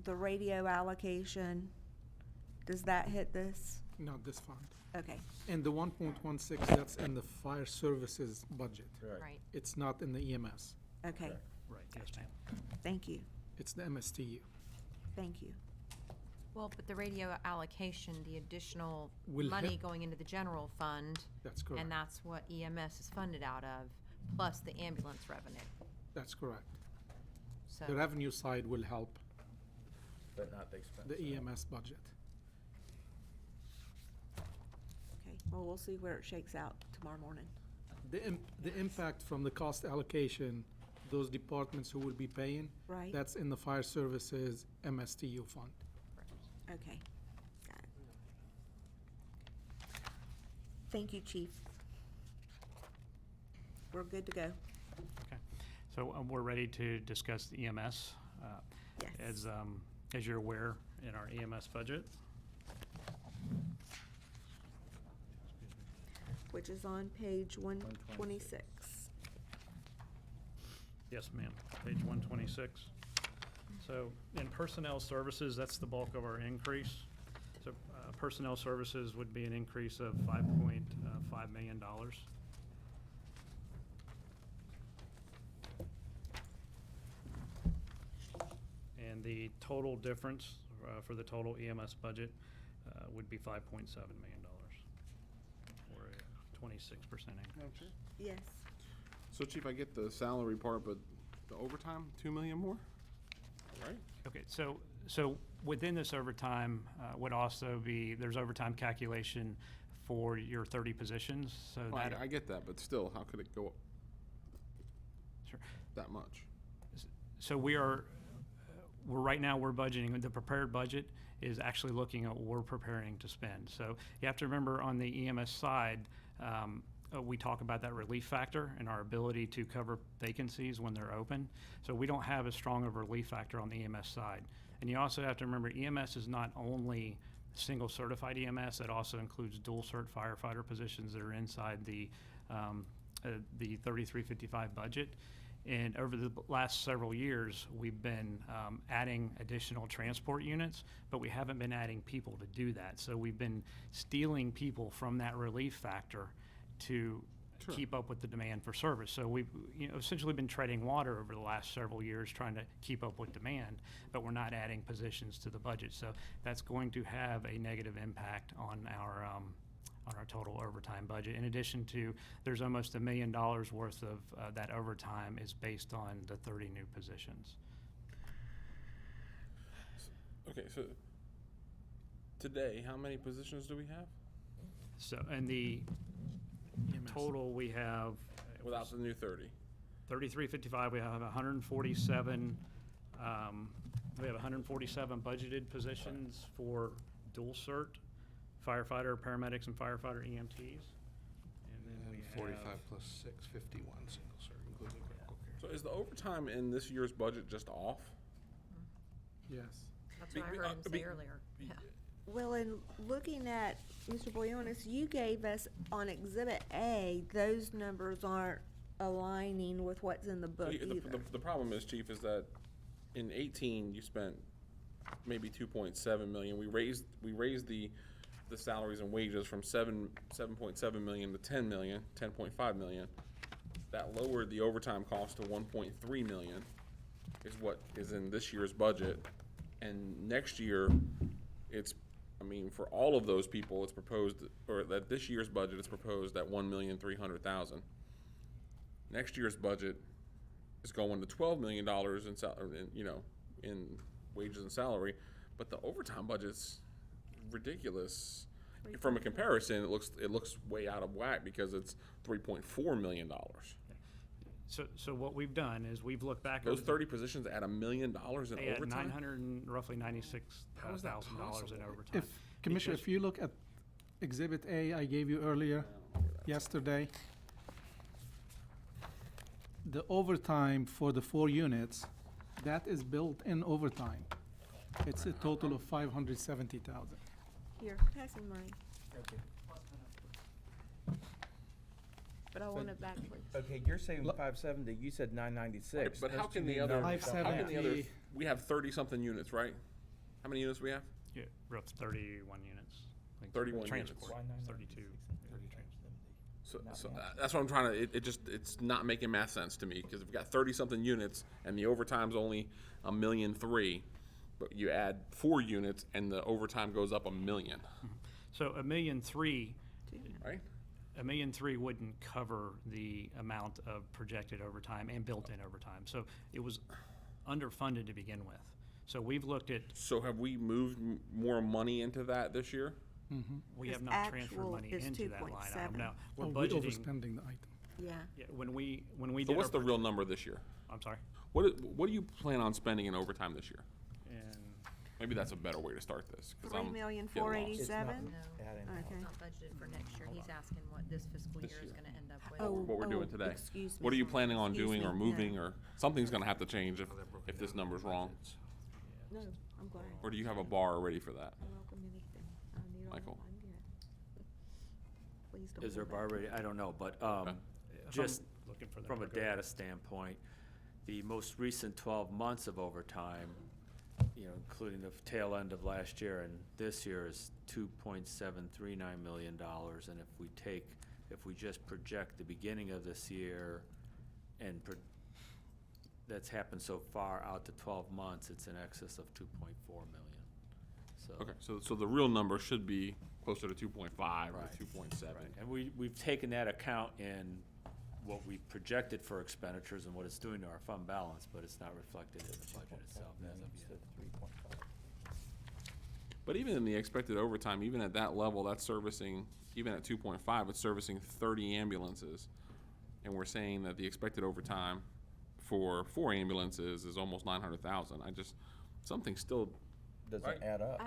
the radio allocation, does that hit this? Not this fund. Okay, And the 1.16, that's in the fire services budget. Right. It's not in the EMS. okay, Right, yes, ma'am. thank you, It's the MSTU. thank you. Well, but the radio allocation, the additional Will money hit- going into the general fund, That's correct. and that's what EMS is funded out of, plus the ambulance revenue. That's correct. So, The revenue side will help But not the expense. the EMS budget. Okay, well, we'll see where it shakes out tomorrow morning. The impact from the cost allocation, those departments who will be paying, Right. that's in the fire services MSTU fund. Okay, got it. Thank you, Chief. We're good to go. Okay, so we're ready to discuss the EMS. Yes. As you're aware, in our EMS budget, Which is on page 126. yes, ma'am, page 126. So in personnel services, that's the bulk of our increase. So personnel services would be an increase of $5.5 million. And the total difference for the total EMS budget would be $5.7 million, or a 26% increase. Yes. So Chief, I get the salary part, but the overtime, 2 million more? Right? Okay, so within this overtime would also be, there's overtime calculation for your 30 positions, so Well, that. I get that, but still, how could it go up Sure. that much? So we're right now, we're budgeting, the prepared budget is actually looking at what we're preparing to spend. So you have to remember, on the EMS side, we talk about that relief factor and our ability to cover vacancies when they're open. So we don't have as strong of a relief factor on the EMS side. And you also have to remember, EMS is not only single certified EMS, it also includes dual cert firefighter positions that are inside the 3355 budget. And over the last several years, we've been adding additional transport units, but we haven't been adding people to do that. So we've been stealing people from that relief factor to Sure. keep up with the demand for service. So we've essentially been treading water over the last several years trying to keep up with demand, but we're not adding positions to the budget. So that's going to have a negative impact on our total overtime budget. In addition to, there's almost $1 million worth of that overtime is based on the 30 new positions. Okay, so today, how many positions do we have? So, and the total we have. Without the new 30? 3355, we have 147, we have 147 budgeted positions for dual cert, firefighter, paramedics, and firefighter EMTs. And then we have 45 plus 6, 51 single cert, including critical care. So is the overtime in this year's budget just off? Yes. that's what I heard him say earlier. Yeah. Well, in looking at, Mr. Boyonis, you gave us on Exhibit A, those numbers aren't aligning with what's in the book either. The problem is, Chief, is that in 18, you spent maybe 2.7 million. We raised the salaries and wages from 7.7 million to 10 million, 10.5 million. That lowered the overtime cost to 1.3 million, is what is in this year's budget. And next year, for all of those people, it's proposed, or that this year's budget is proposed at 1,300,000. Next year's budget is going to $12 million in wages and salary, but the overtime budget's ridiculous. From a comparison, it looks way out of whack because it's $3.4 million. So what we've done is we've looked back. Those over 30 positions at $1 million in they had overtime? roughly $96,000 in overtime. Commissioner, if you look at Exhibit A I gave you earlier, yesterday, the overtime for the 4 units, that is built in overtime. It's a total of 570,000. Here, pass him mine. Okay. But I want it back, please. Okay, you're saying 570, you said 996. But how Those can two the need other, numbers how don't can match. the other, we have 30-something units, right? How many units we have? Yeah, we're up to 31 units. Like 31 units. transport, Why 32. 30 So, Not so math. that's what I'm trying to, it's not making math sense to me, because if we've got 30-something units, and the overtime's only $1.3 million, but you add 4 units, and the overtime goes up $1 million, So $1.3 million, right? $1.3 million wouldn't cover the amount of projected overtime and built-in overtime. So it was underfunded to begin with. So we've looked at, So have we moved more money into that this year? we His have not transferred actual money is into that line item. 2.7. Now, we're Oh, budgeting. overspending the item. Yeah. Yeah, when we So did what's our the real number this year? I'm sorry? What do you plan on spending in overtime this year? And Maybe that's a better way to start this, 'cause I'm getting lost. 3,487,000. No, Adding Okay. it's not budgeted for next year. He's asking what this fiscal This year is year. gonna end up with. Oh, What we're doing today. excuse me. What are you planning on Excuse doing me, or no. moving, or something's gonna have to change if this number's wrong? No, I'm glad. Or do you have a bar ready for that? I welcome anything. I need all Michael. I can get. Please don't. Is there a hold bar back. ready? I don't know, but, just from a data standpoint, the most recent 12 months of overtime, including the tail end of last year and this year, is $2.739 million. And if we just project the beginning of this year and that's happened so far out to 12 months, it's in excess of 2.4 million. So. Okay, so the real number should be closer to 2.5 or Right. 2.7. Right, and we've taken that account in what we projected for expenditures and what it's doing to our fund balance, but it's not reflected in the budget itself as of yet. 3.5. But even in the expected overtime, even at that level, that's servicing, even at 2.5, it's servicing 30 ambulances. And we're saying that the expected overtime for 4 ambulances is almost 900,000. Something still, Doesn't Right. add up.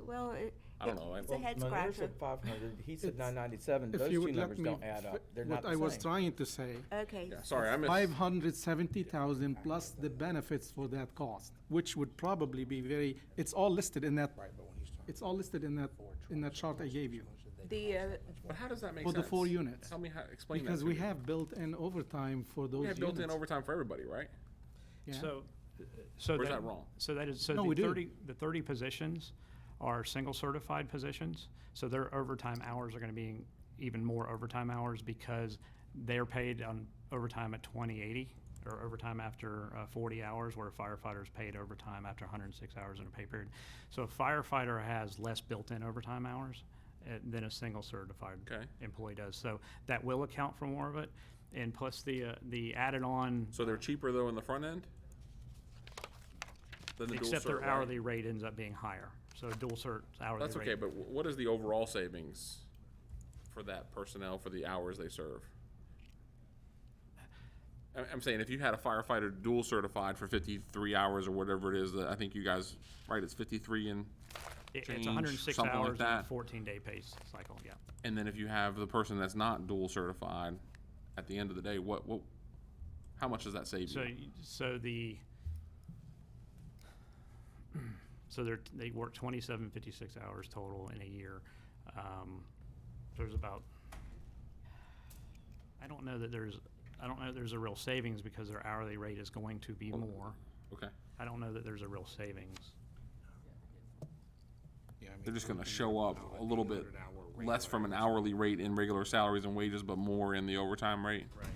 Well, I don't know. it's a head Mayor scratcher. said 500, he said It's- 997, If those you two would let numbers me, don't add up, they're not what the I was same. trying to say, Okay. yeah, sorry, I missed. 570,000 plus the benefits for that cost, which would probably be it's all listed in that, it's all listed in that chart I gave you, But how does that make for sense? the 4 units. Tell me how, explain that Because to we me. have built-in overtime for those We units. have built-in overtime for everybody, right? Yeah. So Where's that wrong? So that is, No, the we do. 30 positions are single certified positions. So their overtime hours are gonna be even more overtime hours because they're paid on overtime at 2080 or overtime after 40 hours, where a firefighter's paid overtime after 106 hours in a pay period. So a firefighter has less built-in overtime hours than a single certified Okay. employee does. So that will account for more of it. And plus the added on. So they're cheaper though in the front end? Than the dual Except cert, their right? hourly rate ends up being higher. So a dual cert hourly rate. That's okay, but what is the overall savings for that personnel for the hours they serve? I'm saying if you had a firefighter dual certified for 53 hours or whatever it is, I think you guys, right, it's 53 and It's change, 106 something like hours and a that. 14-day pay cycle, yeah. And then if you have the person that's not dual certified, at the end of the day, how much does that save So, you? they work 57, 56 hours total in a year. There's about, I don't know that there's a real savings because their hourly rate is going to be more. Okay. I don't know that there's a real savings. They're just gonna show up a little bit less from an hourly rate in regular salaries and wages, but more in the overtime rate? Right.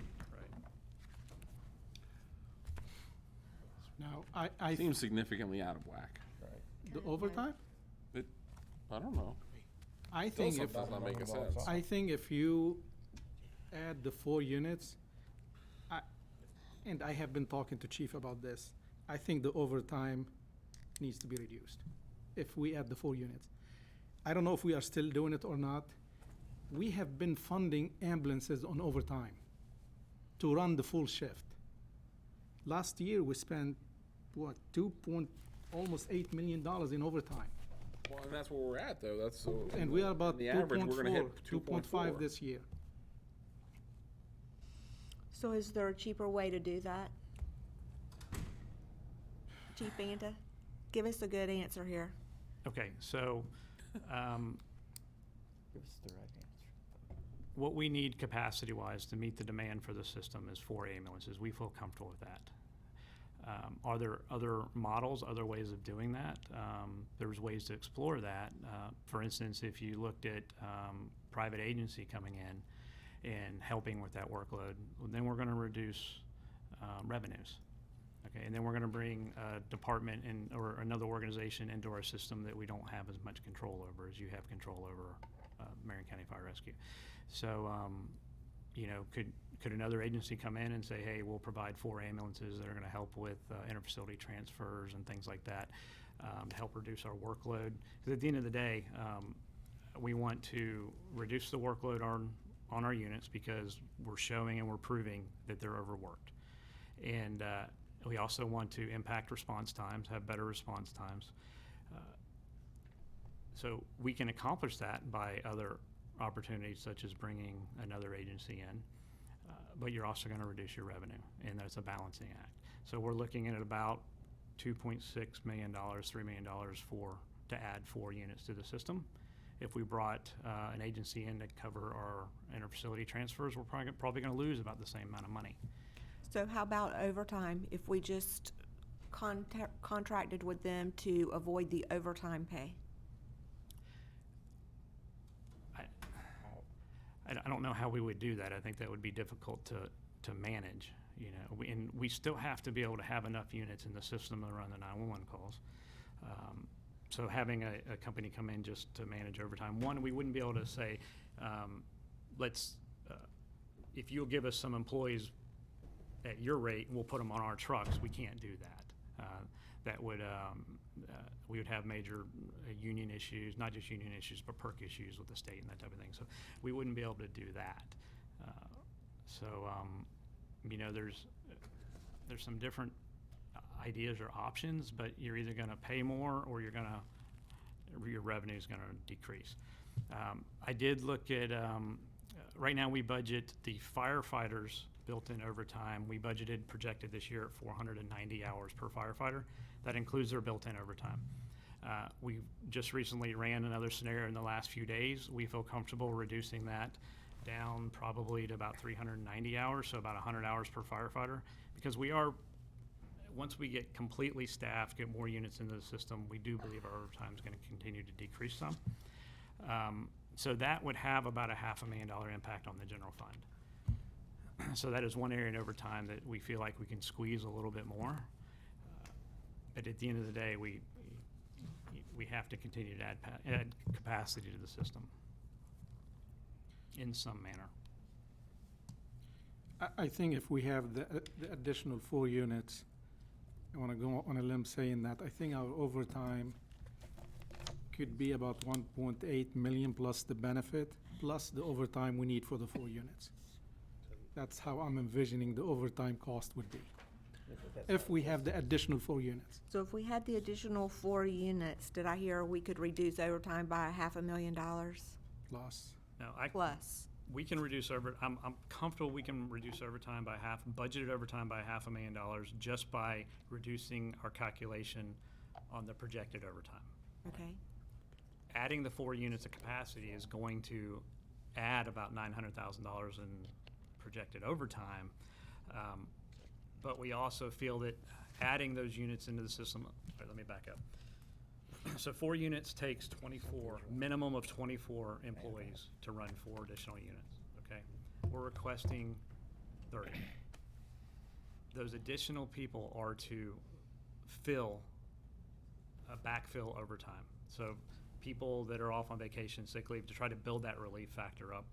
Now, I Seems significantly out of whack. the overtime? I don't know. I think Still if, something's not making sense. I think if you add the 4 units, and I have been talking to Chief about this, I think the overtime needs to be reduced if we add the 4 units. I don't know if we are still doing it or not. We have been funding ambulances on overtime to run the full shift. Last year, we spent, almost $8 million in overtime. Well, and that's where we're at, though. That's so. And we are about the average, we're gonna hit 2.5 this year. So is there a cheaper way to do that? Chief Banta, give us a good answer here. Okay, so Give us the right answer. What we need capacity-wise to meet the demand for the system is 4 ambulances. We feel comfortable with that. Are there other models, other ways of doing that? There's ways to explore that. For instance, if you looked at private agency coming in and helping with that workload, then we're going to reduce revenues. Okay, and then we're going to bring a department or another organization into our system that we don't have as much control over as you have control over Marion County Fire Rescue. So, you know, could another agency come in and say, hey, we'll provide 4 ambulances that are going to help with interfacility transfers and things like that to help reduce our workload? Because at the end of the day, we want to reduce the workload on our units because we're showing and we're proving that they're overworked. And we also want to impact response times, have better response times. So we can accomplish that by other opportunities such as bringing another agency in, but you're also going to reduce your revenue, and that's a balancing act. So we're looking at about $2.6 million, $3 million to add 4 units to the system. If we brought an agency in to cover our interfacility transfers, we're probably going to lose about the same amount of money. So how about overtime, if we just contracted with them to avoid the overtime pay? I don't know how we would do that. I think that would be difficult to manage, you know. And we still have to be able to have enough units in the system to run the 911 calls. So having a company come in just to manage overtime, one, we wouldn't be able to say, if you'll give us some employees at your rate, we'll put them on our trucks. We can't do that. That would, we would have major union issues, not just union issues, but perk issues with the state and that type of thing. So we wouldn't be able to do that. You know, there's some different ideas or options, but you're either going to pay more or your revenue is going to decrease. I did look at, right now we budget the firefighters built-in overtime. We projected this year at 490 hours per firefighter. That includes their built-in overtime. We just recently ran another scenario in the last few days. We feel comfortable reducing that down probably to about 390 hours, so about 100 hours per firefighter, because once we get completely staffed, get more units into the system, we do believe our overtime is going to continue to decrease some. So that would have about a $500,000 impact on the general fund. So that is one area in overtime that we feel like we can squeeze a little bit more. But at the end of the day, we have to continue to add capacity to the system in some manner. I think if we have the additional 4 units, I want to go on a limb saying that I think our overtime could be about 1.8 million plus the benefit, plus the overtime we need for the 4 units. That's how I'm envisioning the overtime cost would be, if we have the additional 4 units. So if we had the additional 4 units, did I hear we could reduce overtime by $500,000? Plus. No, Plus. We can reduce I'm comfortable we can reduce overtime by budgeted overtime by $500,000 just by reducing our calculation on the projected overtime. Okay. Adding the 4 units of capacity is going to add about $900,000 in projected overtime. But we also feel that adding those units into the system, let me back up. So 4 units takes 24, minimum of 24 employees to run 4 additional units, okay? We're requesting 30. Those additional people are to backfill overtime. So people that are off on vacation, sick leave, to try to build that relief factor up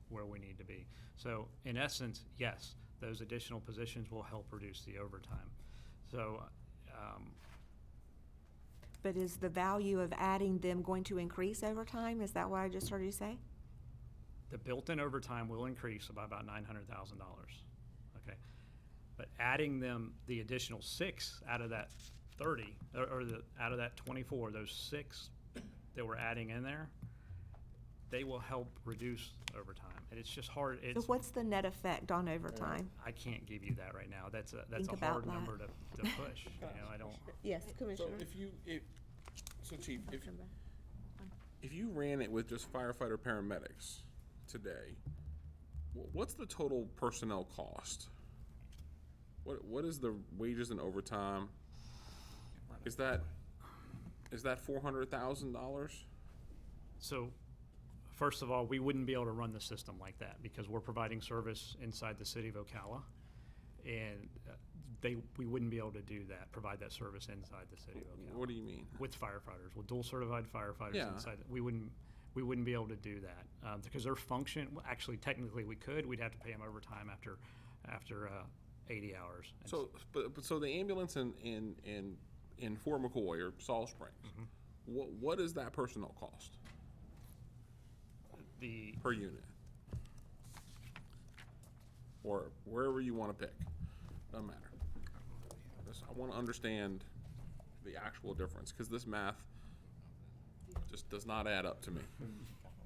where we need to be. So in essence, yes, those additional positions will help reduce the overtime. So, But is the value of adding them going to increase over time? Is that what I just heard you say? the built-in overtime will increase by about $900,000, okay? But adding them, the additional 6 out of that 30, out of that 24, those 6 that we're adding in there, they will help reduce overtime. And it's just hard. So what's the net effect on overtime? I can't give you that right now. That's a Think hard about that. number to push. You know, I don't. Yes, Commissioner. So Chief, if you ran it with just firefighter paramedics today, what's the total personnel cost? What is the wages and overtime? Is that $400,000? So, first of all, we wouldn't be able to run the system like that because we're providing service inside the city of Ocala. And we wouldn't be able to do that, provide that service inside the city of Ocala. What do you mean? With firefighters, with dual certified firefighters Yeah. inside, we wouldn't be able to do that. Because their function, well, actually, technically we could, we'd have to pay them overtime after 80 hours. And So, so the ambulance in Fort McCoy or Salt Springs, what is that personnel cost per unit? Or wherever you want to pick, doesn't matter. I want to understand the actual difference, because this math just does not add up to me.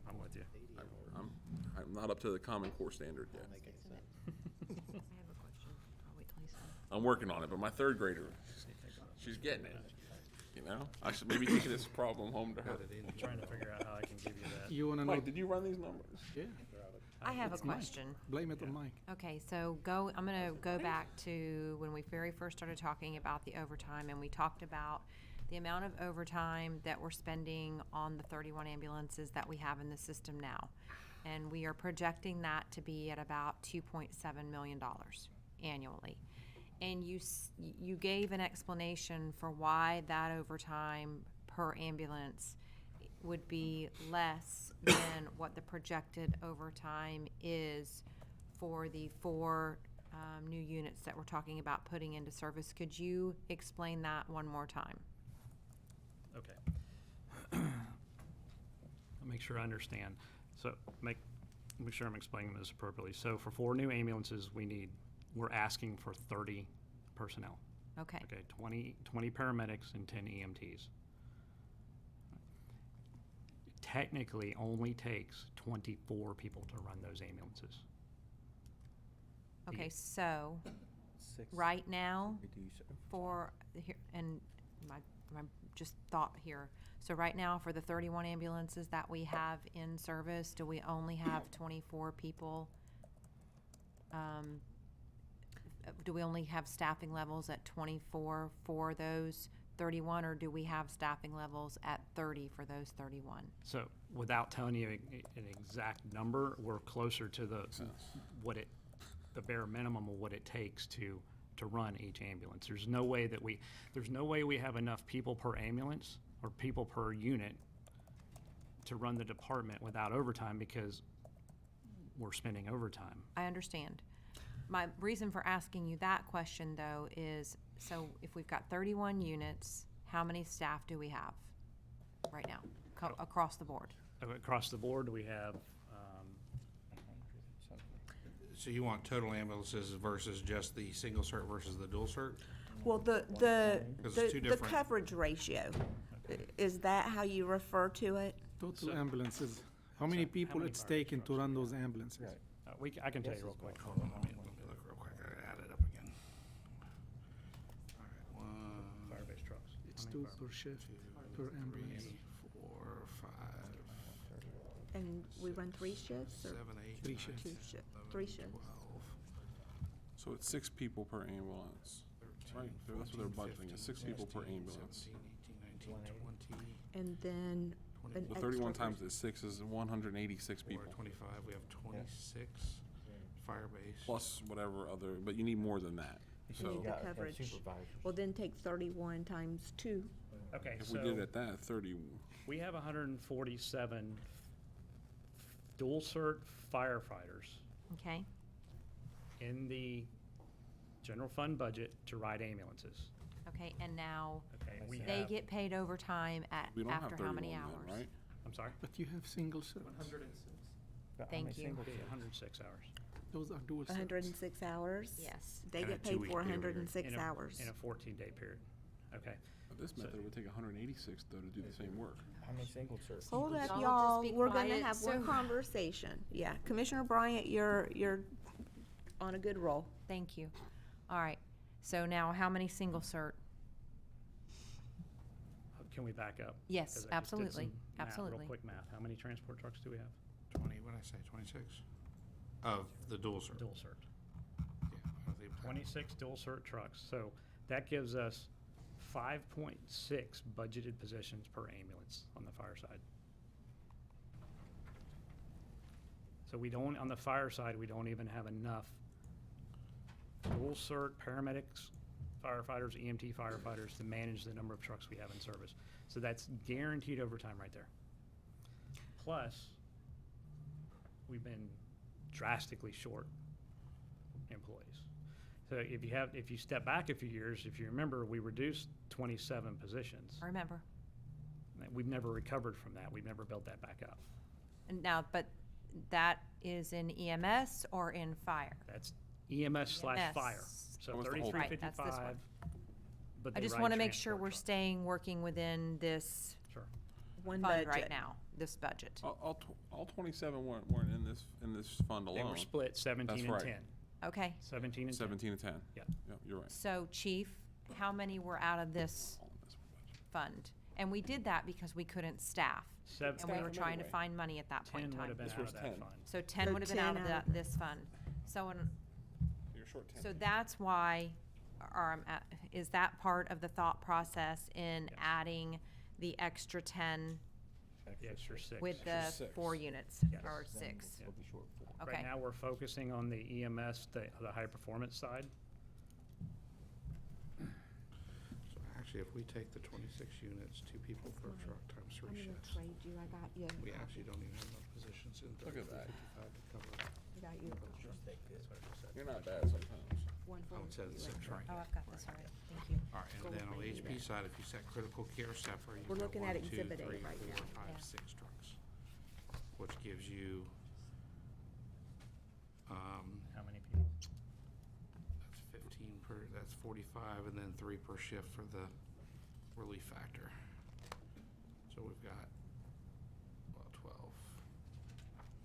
I'm with you. I'm not up to the Common Core standard yet. I have a question. I'll wait till he's done. I'm working on it, but my third grader, she's getting it. You know, I should maybe take this problem home to her. I'm trying to figure out how I can give you that. You wanna know? Mike, did you run these numbers? Yeah. I have a It's Mike. question. Blame it on Mike. Okay, so I'm gonna go back to when we very first started talking about the overtime, and we talked about the amount of overtime that we're spending on the 31 ambulances that we have in the system now. And we are projecting that to be at about $2.7 million annually. And you gave an explanation for why that overtime per ambulance would be less than what the projected overtime is for the 4 new units that we're talking about putting into service. Could you explain that one more time? Okay. I'll make sure I understand. So make sure I'm explaining this appropriately. So for 4 new ambulances, we're asking for 30 personnel. Okay. Okay, 20 paramedics and 10 EMTs. It technically only takes 24 people to run those ambulances. Okay, so right now, my just thought here. So right now, for the 31 ambulances that we have in service, do we only have 24 people? Do we only have staffing levels at 24 for those 31, or do we have staffing levels at 30 for those 31? So without telling you an exact number, we're closer to the bare minimum of what it takes to run each ambulance. There's no way we have enough people per ambulance or people per unit to run the department without overtime because we're spending overtime. I understand. My reason for asking you that question, though, is, so if we've got 31 units, how many staff do we have right now, across the board? Across the board, we have, So you want total ambulances versus just the single cert versus the dual cert? Well, the 'Cause it's two different. coverage ratio, is that how you refer to it? Total ambulances. How many people it's taken to run those ambulances? I can tell you real quick. Hold on, let me look real quick, I gotta add it up again. All right, 1, Fire-based trucks. It's 2 per shift, per ambulance. 3, 4, 5, And we run 3 shifts or 7, 8, 3 9, shifts. 2 shifts? 3 shifts? 12, So it's 6 people per ambulance, right? So that's what they're budgeting, is 6 people per ambulance. 17, 18, 19, 20, And then an The 31 extra times the 6 is 186 people, 25, we have 26 fire base. plus whatever other, but you need more than that. You need So the coverage. Well, then take 31 times 2. Okay, if we did so it at that, 30, we have 147 dual cert firefighters Okay, in the general fund budget to ride ambulances. okay, and now, Okay, we they have, get paid overtime we don't have after how 31 many then, hours? right? I'm sorry? But you have single certs. Thank you. 106 hours. Those are dual certs. 106 hours? Yes. They And a get paid 2-week for pay period. 106 In a- hours. In a 14-day period. Okay. But this method would take 186 though to do the same work. How many single certs? Hold up, Y'all just y'all, be we're gonna quiet. have one So- conversation. Yeah, Commissioner Bryant, you're on a good roll. Thank you. All right, so now how many single cert? Can we back up? Yes, 'Cause I just did absolutely, some math, absolutely. Real quick math. How many transport trucks do we have? 20, what did I say, 26? Of the dual cert. Dual cert. Yeah, of the- 26 dual cert trucks. So that gives us 5.6 budgeted positions per ambulance on the fire side. So we don't, on the fire side, we don't even have enough dual cert paramedics, firefighters, EMT firefighters to manage the number of trucks we have in service. So that's guaranteed overtime right there. Plus, we've been drastically short employees. So if you step back a few years, if you remember, we reduced 27 positions. I remember. We've never recovered from that. We've never built that back up. And now, but that is in EMS or in fire? That's EMS/fire. EMS. So That was the whole- Right, that's this 3355. one. But I they just ride want to make sure transport we're trucks. staying, working within this Sure. One fund right budget. now, this budget. All 27 weren't in this fund alone. They were split 17 and That's 10. right. Okay, 17 and 10. 17 and 10. Yeah. Yeah, you're right. so Chief, how many were out of this All in this budget. fund? And we did that because we couldn't staff. And we were trying to find money at that point 10 in would time. have been This out was of that 10. fund. So 10 So would have been out of 10 out this fund. So, You're short 10. so that's why, is that part of the thought process in Yes. adding the extra 10 The extra 6. with the Extra 6. 4 units, Yes. or 6? We'll be short 4. Okay. Right now, we're focusing on the EMS, the high performance side. So actually, if we take the 26 units, 2 people per truck times 3 shifts, trade you, I got you. we actually don't even have enough positions in Look at that. 3355 to cover. I got you. You're not bad sometimes. Oh, it says 6, right. Oh, I've got this already. Thank you. All right, and then on the HP side, if you set critical care separate, We're you've got looking at 1, 2, Exhibit A 3, right 4, now. 5, Yeah. 6 trucks, which gives you, How many people? that's 15 per, that's 45, and then 3 per shift for the relief factor. So we've got, well, 12,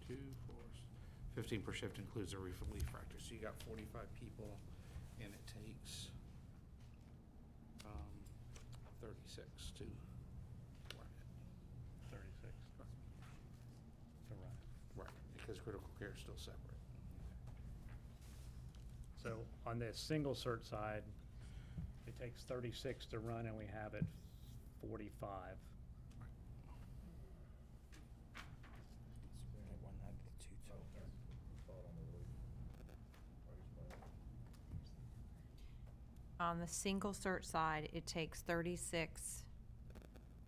2, 4, 15 per shift includes the relief factor. So you got 45 people, and it takes 36 to run it. 36. To run it. Right, because critical care is still separate. So on the single cert side, it takes 36 to run and we have it 45. On the single cert side, it takes 36.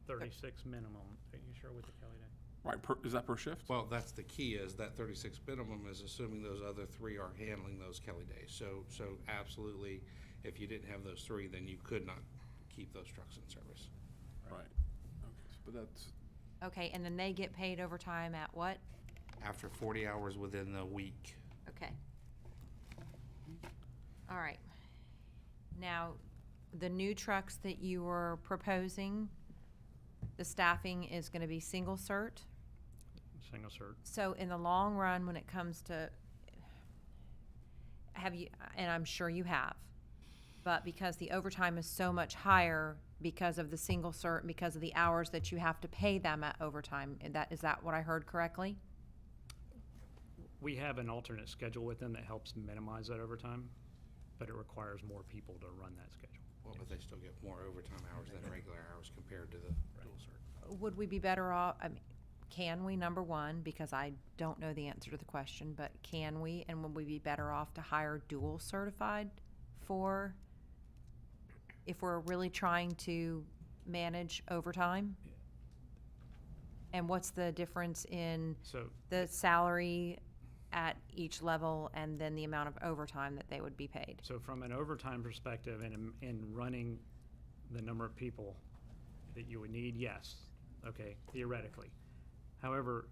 36 minimum. Are you sure with the Kelly Day? Right, is that per shift? Well, that's the key, is that 36 minimum is assuming those other 3 are handling those Kelly days. So absolutely, if you didn't have those 3, then you could not keep those trucks in service. Right. Okay, but that's, Okay, and then they get paid overtime at what? After 40 hours within the week. Okay. All right. Now, the new trucks that you were proposing, the staffing is gonna be single cert? Single cert. So in the long run, when it comes to, have you, and I'm sure you have, but because the overtime is so much higher because of the single cert, and because of the hours that you have to pay them at overtime, is that what I heard correctly? We have an alternate schedule with them that helps minimize that overtime, but it requires more people to run that schedule. Well, but they still get more overtime hours than regular hours compared to the dual cert. Would we be better off, I mean, can we, number one, because I don't know the answer to the question, but can we, and would we be better off to hire dual certified for, if we're really trying to manage overtime? And what's the difference in So the salary at each level and then the amount of overtime that they would be paid? So from an overtime perspective and in running the number of people that you would need, yes, okay, theoretically. However,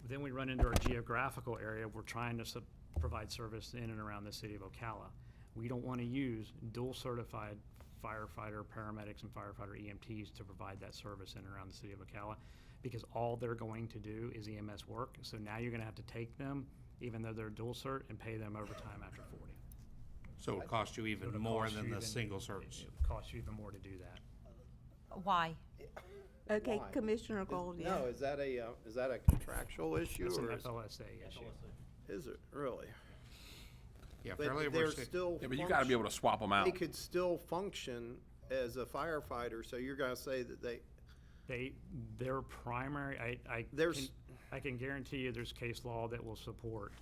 then we run into our geographical area. We're trying to provide service in and around the city of Ocala. We don't want to use dual certified firefighter, paramedics, and firefighter EMTs to provide that service in and around the city of Ocala, because all they're going to do is EMS work. So now you're going to have to take them, even though they're dual cert, and pay them overtime after 40. So it costs you So even it'll more cost than you the even- single certs. It would cost you even more to do that. Why? Okay, Why? Commissioner Gold, yeah. No, is that a contractual issue That's an or? is- FLSA issue. Is it really? Yeah, But Fair Labor they're State- still. Yeah, but you gotta be able to swap them out. They could still function as a firefighter, so you're gonna say that Their primary, There's- I can guarantee you there's case law that will support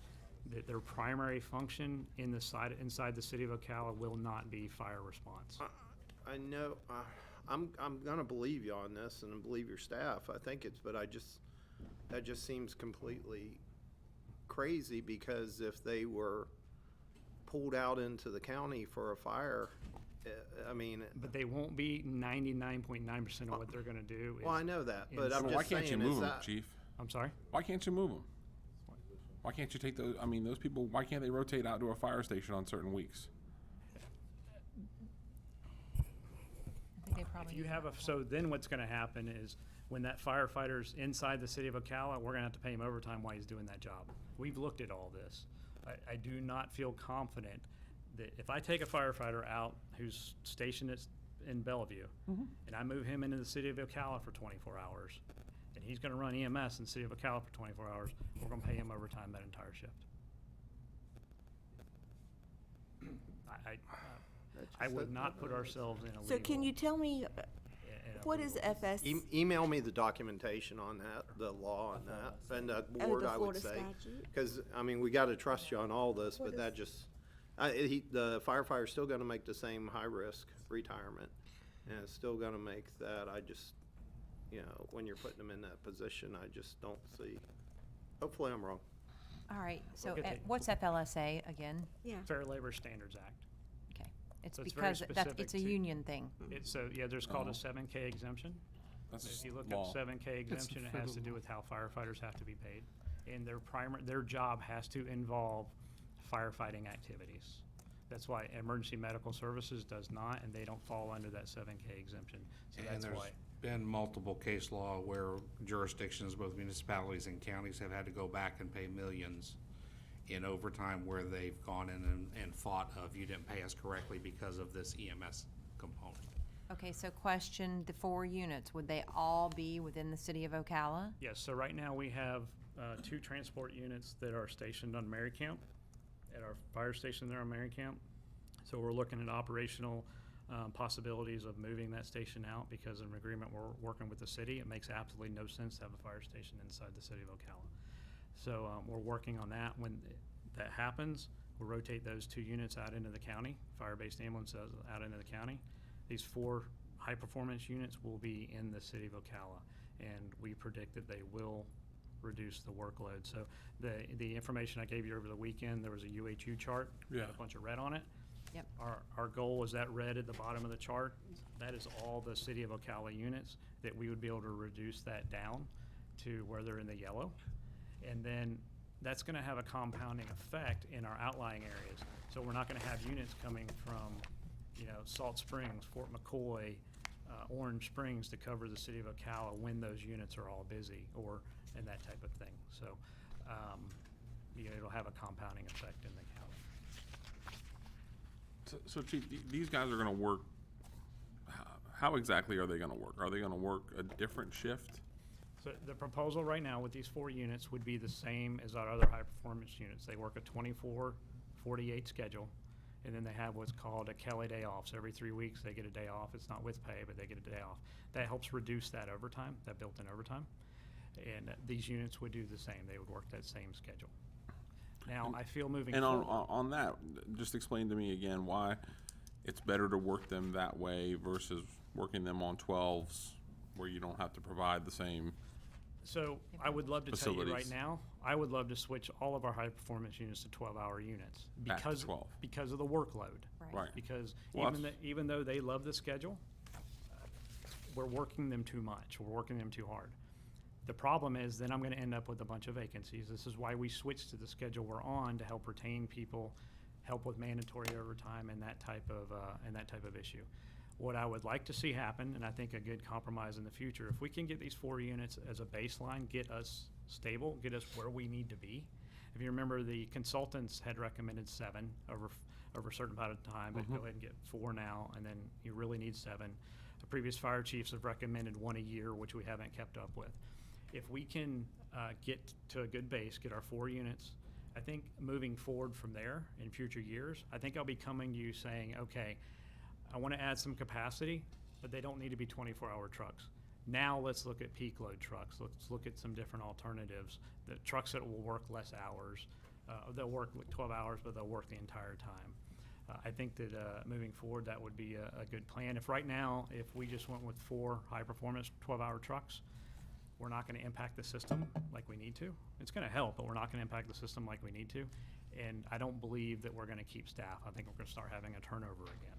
that their primary function inside the city of Ocala will not be fire response. I know, I'm gonna believe you on this and believe your staff. I think it's, but that just seems completely crazy because if they were pulled out into the county for a fire, I mean. But they won't be 99.9% of what they're gonna do. Well, I know that, but I'm Why just can't you saying, move is them, that, chief? I'm sorry? Why can't you move them? Why can't you take those, I mean, those people, why can't they rotate out to a fire station on certain weeks? I think they probably. If you have so then what's gonna happen is when that firefighter's inside the city of Ocala, we're gonna have to pay him overtime while he's doing that job. We've looked at all this. I do not feel confident that if I take a firefighter out who's stationed in Bellevue, and I move him into the city of Ocala for 24 hours, and he's gonna run EMS in the city of Ocala for 24 hours, we're gonna pay him overtime that entire shift. I would not put ourselves in a legal. So can you tell me, what is FS? email me the documentation on that, the law on that, and the Oh, board, the I would Florida say. statute? Because, I mean, we gotta trust you on all this, What but that just, the firefighter's still gonna make the same high-risk retirement. And it's still gonna make that, I just, when you're putting them in that position, I just don't see. Hopefully I'm wrong. All right, so Look at the- what's FLSA again? Yeah. Fair Labor Standards Act. Okay, it's So it's very because it's specific a to- union thing. There's called a 7K exemption. That's If you look law. up 7K exemption, it has to do with how firefighters have to be paid. And their job has to involve firefighting activities. That's why emergency medical services does not, and they don't fall under that 7K exemption. So And that's there's why. been multiple case law where jurisdictions, both municipalities and counties, have had to go back and pay millions in overtime where they've gone in and fought of, you didn't pay us correctly because of this EMS component. Okay, so question, the 4 units, would they all be within the city of Ocala? Yes, so right now we have 2 transport units that are stationed on Mary Camp, at our fire station there on Mary Camp. So we're looking at operational possibilities of moving that station out because of an agreement we're working with the city. It makes absolutely no sense to have a fire station inside the city of Ocala. So we're working on that. When that happens, we'll rotate those 2 units out into the county, fire-based ambulances out into the county. These 4 high-performance units will be in the city of Ocala, and we predict that they will reduce the workload. So the information I gave you over the weekend, there was a UHU chart, Yeah. got a bunch of red on it. Yep. Our goal is that red at the bottom of the chart, that is all the city of Ocala units, that we would be able to reduce that down to where they're in the yellow. And then that's gonna have a compounding effect in our outlying areas. So we're not gonna have units coming from, Salt Springs, Fort McCoy, Orange Springs to cover the city of Ocala when those units are all busy and that type of thing. So, it'll have a compounding effect in the county. So Chief, these guys are gonna work, how exactly are they gonna work? Are they gonna work a different shift? So the proposal right now with these 4 units would be the same as our other high-performance units. They work a 24/48 schedule, and then they have what's called a Kelly day off. So every 3 weeks, they get a day off. It's not with pay, but they get a day off. That helps reduce that overtime, that built-in overtime. And these units would do the same. They would work that same schedule. Now, I feel moving And forward. on that, just explain to me again why it's better to work them that way versus working them on 12s where you don't have to provide the same. So I would love to tell you right facilities. now, I would love to switch all of our high-performance units to 12-hour units. Back to 12. Because of the workload. Right. Because Well, even though they love the schedule, we're working them too much. We're working them too hard. The problem is then I'm gonna end up with a bunch of vacancies. This is why we switched to the schedule we're on to help retain people, help with mandatory overtime and that type of issue. What I would like to see happen, and I think a good compromise in the future, if we can get these 4 units as a baseline, get us stable, get us where we need to be. If you remember, the consultants had recommended 7 over a certain amount of time, but go ahead and get 4 now, and then you really need 7. The previous fire chiefs have recommended one a year, which we haven't kept up with. If we can get to a good base, get our 4 units, I think moving forward from there in future years, I think I'll be coming to you saying, okay, I want to add some capacity, but they don't need to be 24-hour trucks. Now let's look at peak load trucks. Let's look at some different alternatives. The trucks that will work less hours, they'll work 12 hours, but they'll work the entire time. I think that moving forward, that would be a good plan. If right now, if we just went with 4 high-performance 12-hour trucks, we're not going to impact the system like we need to. It's going to help, but we're not going to impact the system like we need to. And I don't believe that we're going to keep staff. I think we're going to start having a turnover again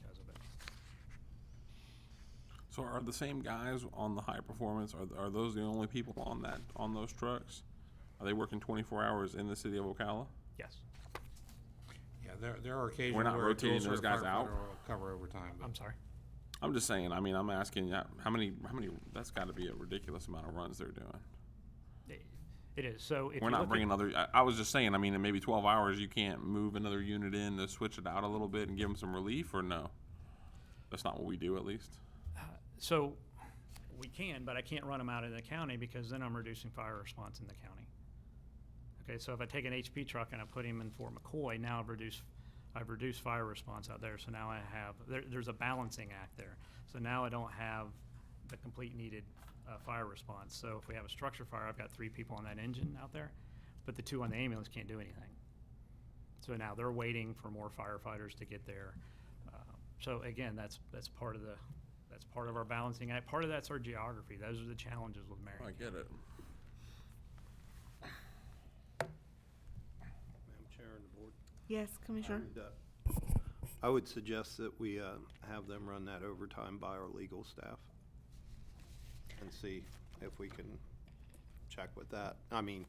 because of it. So are the same guys on the high performance, are those the only people on those trucks? Are they working 24 hours in the city of Ocala? Yes. Yeah, there are occasions We're not where rotating dual those certified guys out? firefighter will cover overtime. but- I'm sorry. I'm just saying, I mean, I'm asking, how many, that's gotta be a ridiculous amount of runs they're doing. It is. So if We're you not look bringing at, I was just saying, I mean, in maybe 12 hours, you can't move another unit in to switch it out a little bit and give them some relief, or no? That's not what we do, at least? so we can, but I can't run them out in the county because then I'm reducing fire response in the county. Okay, so if I take an HP truck and I put him in Fort McCoy, now I've reduced fire response out there, so now I have, there's a balancing act there. So now I don't have the complete needed fire response. So if we have a structure fire, I've got 3 people on that engine out there, but the 2 on the ambulance can't do anything. So now they're waiting for more firefighters to get there. So again, that's part of our balancing act. Part of that's our geography. Those are the challenges with Marion. I get it. Madam Chair and the board. Yes, Commissioner? I would suggest that we have them run that overtime by our legal staff and see if we can check with that. I mean,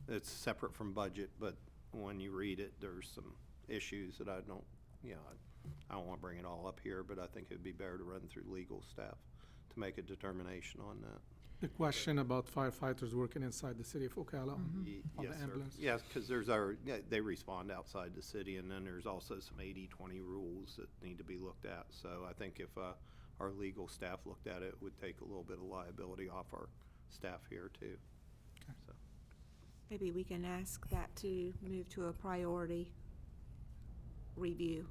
it's separate from budget, but when you read it, there's some issues that I don't want to bring it all up here, but I think it'd be better to run through legal staff to make a determination on that. The question about firefighters working inside the city of Ocala on the Yes, sir. ambulance. Yes, because they respond outside the city, and then there's also some 80-20 rules that need to be looked at. So I think if our legal staff looked at it, it would take a little bit of liability off our staff here too. So. Maybe we can ask that to move to a priority review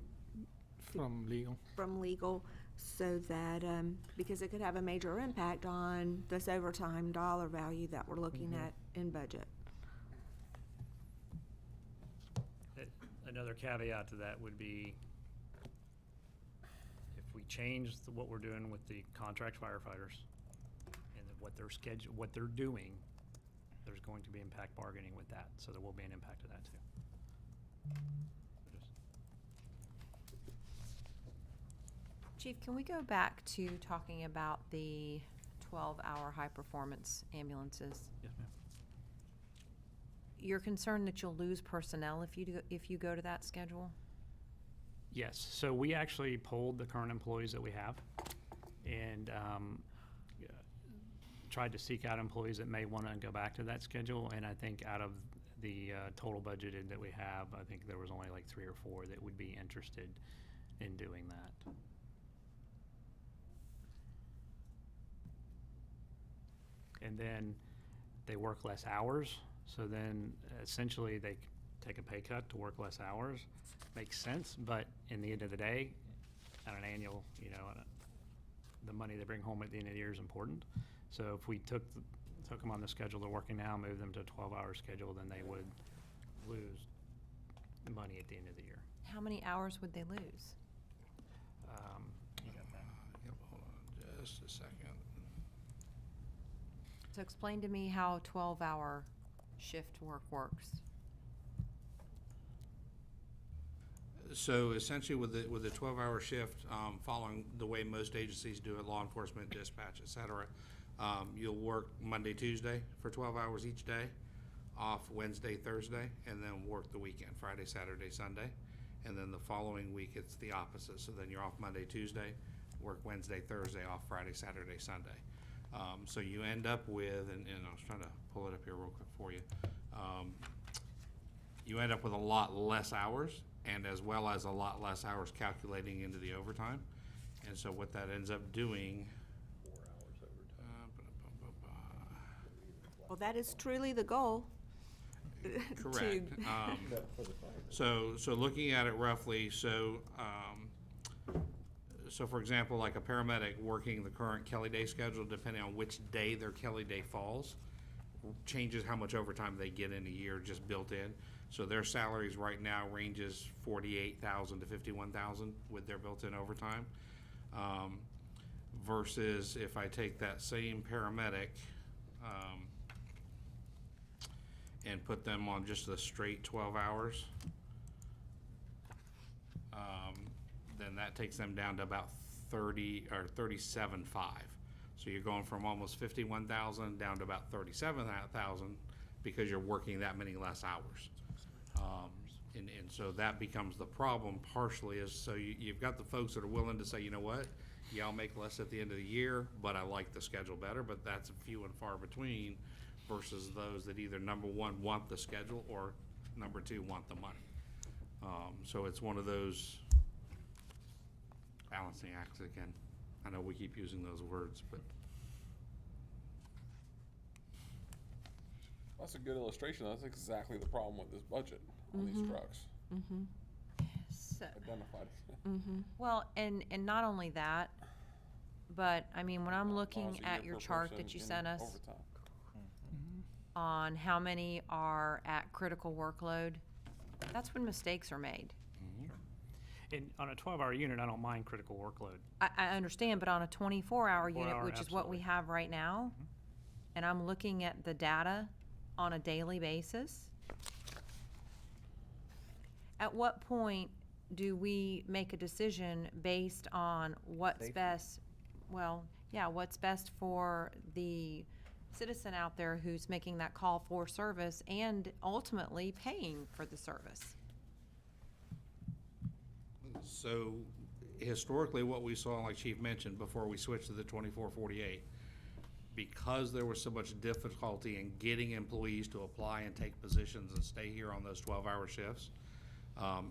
From legal. so that, because it could have a major impact on this overtime dollar value that we're looking at in budget. Another caveat to that would be if we change what we're doing with the contract firefighters and what their schedule, what they're doing, there's going to be impact bargaining with that. So there will be an impact to that too. Chief, can we go back to talking about the 12-hour high-performance ambulances? Yes, ma'am. You're concerned that you'll lose personnel if you go to that schedule? Yes, so we actually polled the current employees that we have and tried to seek out employees that may want to go back to that schedule. And I think out of the total budgeted that we have, I think there was only like 3 or 4 that would be interested in doing that. And then they work less hours, so then essentially they take a pay cut to work less hours. Makes sense, but in the end of the day, on an annual, the money they bring home at the end of the year is important. So if we took them on the schedule they're working now, moved them to a 12-hour schedule, then they would lose money at the end of the year. How many hours would they lose? You got that? Yep, hold on just a second. So explain to me how 12-hour shift work works. So essentially with the 12-hour shift, following the way most agencies do it, law enforcement, dispatch, et cetera, you'll work Monday, Tuesday for 12 hours each day, off Wednesday, Thursday, and then work the weekend, Friday, Saturday, Sunday. And then the following week, it's the opposite. So then you're off Monday, Tuesday, work Wednesday, Thursday, off Friday, Saturday, Sunday. So you end up with, and I was trying to pull it up here real quick for you. You end up with a lot less hours, and as well as a lot less hours calculating into the overtime. And so what that ends up doing, Well, that is truly the goal. correct. So looking at it roughly, so for example, like a paramedic working the current Kelly Day schedule, depending on which day their Kelly Day falls, changes how much overtime they get in a year just built in. So their salaries right now ranges 48,000 to 51,000 with their built-in overtime. Versus if I take that same paramedic, and put them on just the straight 12 hours, then that takes them down to about 30 or 37.5. So you're going from almost 51,000 down to about 37,000 because you're working that many less hours. And so that becomes the problem partially is, so you've got the folks that are willing to say, you know what, yeah, I'll make less at the end of the year, but I like the schedule better, but that's few and far between versus those that either number one, want the schedule, or number two, want the money. So it's one of those balancing acts again. I know we keep using those words, but That's a good illustration. That's exactly the problem with this budget on these trucks. So, Identified. well, and not only that, but, I mean, when I'm looking Miles a at year your per chart person that you in sent us overtime. on how many are at critical workload, that's when mistakes are made. And on a 12-hour unit, I don't mind critical workload. I understand, but on a 24-hour unit, 24-hour, which is what we absolutely. have right now, and I'm looking at the data on a daily basis, at what point do we make a decision based on what's Safety. best? Well, yeah, what's best for the citizen out there who's making that call for service and ultimately paying for the service? so historically, what we saw, like Chief mentioned, before we switched to the 24/48, because there was so much difficulty in getting employees to apply and take positions and stay here on those 12-hour shifts.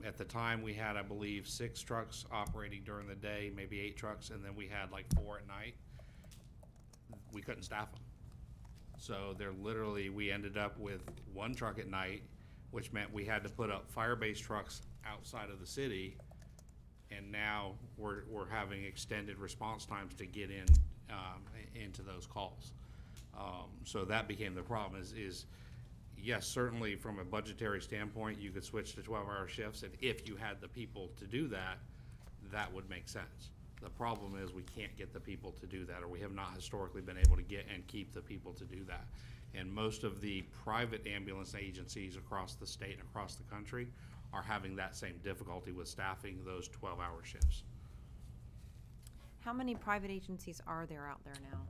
At the time, we had, I believe, 6 trucks operating during the day, maybe 8 trucks, and then we had like 4 at night. We couldn't staff them. So they're literally, we ended up with 1 truck at night, which meant we had to put up fire-based trucks outside of the city. And now we're having extended response times to get in, into those calls. So that became the problem is yes, certainly from a budgetary standpoint, you could switch to 12-hour shifts, and if you had the people to do that, that would make sense. The problem is we can't get the people to do that, or we have not historically been able to get and keep the people to do that. And most of the private ambulance agencies across the state and across the country are having that same difficulty with staffing those 12-hour shifts. How many private agencies are there out there now?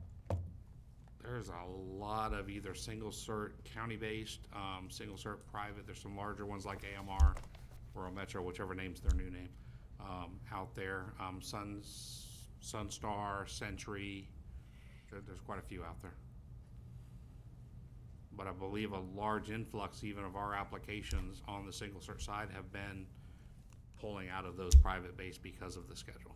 There's a lot of either single cert county-based, single cert private. There's some larger ones like AMR, Rural Metro, whichever name's their new name, out there. Sunstar, Century, there's quite a few out there. But I believe a large influx even of our applications on the single cert side have been pulling out of those private base because of the schedule.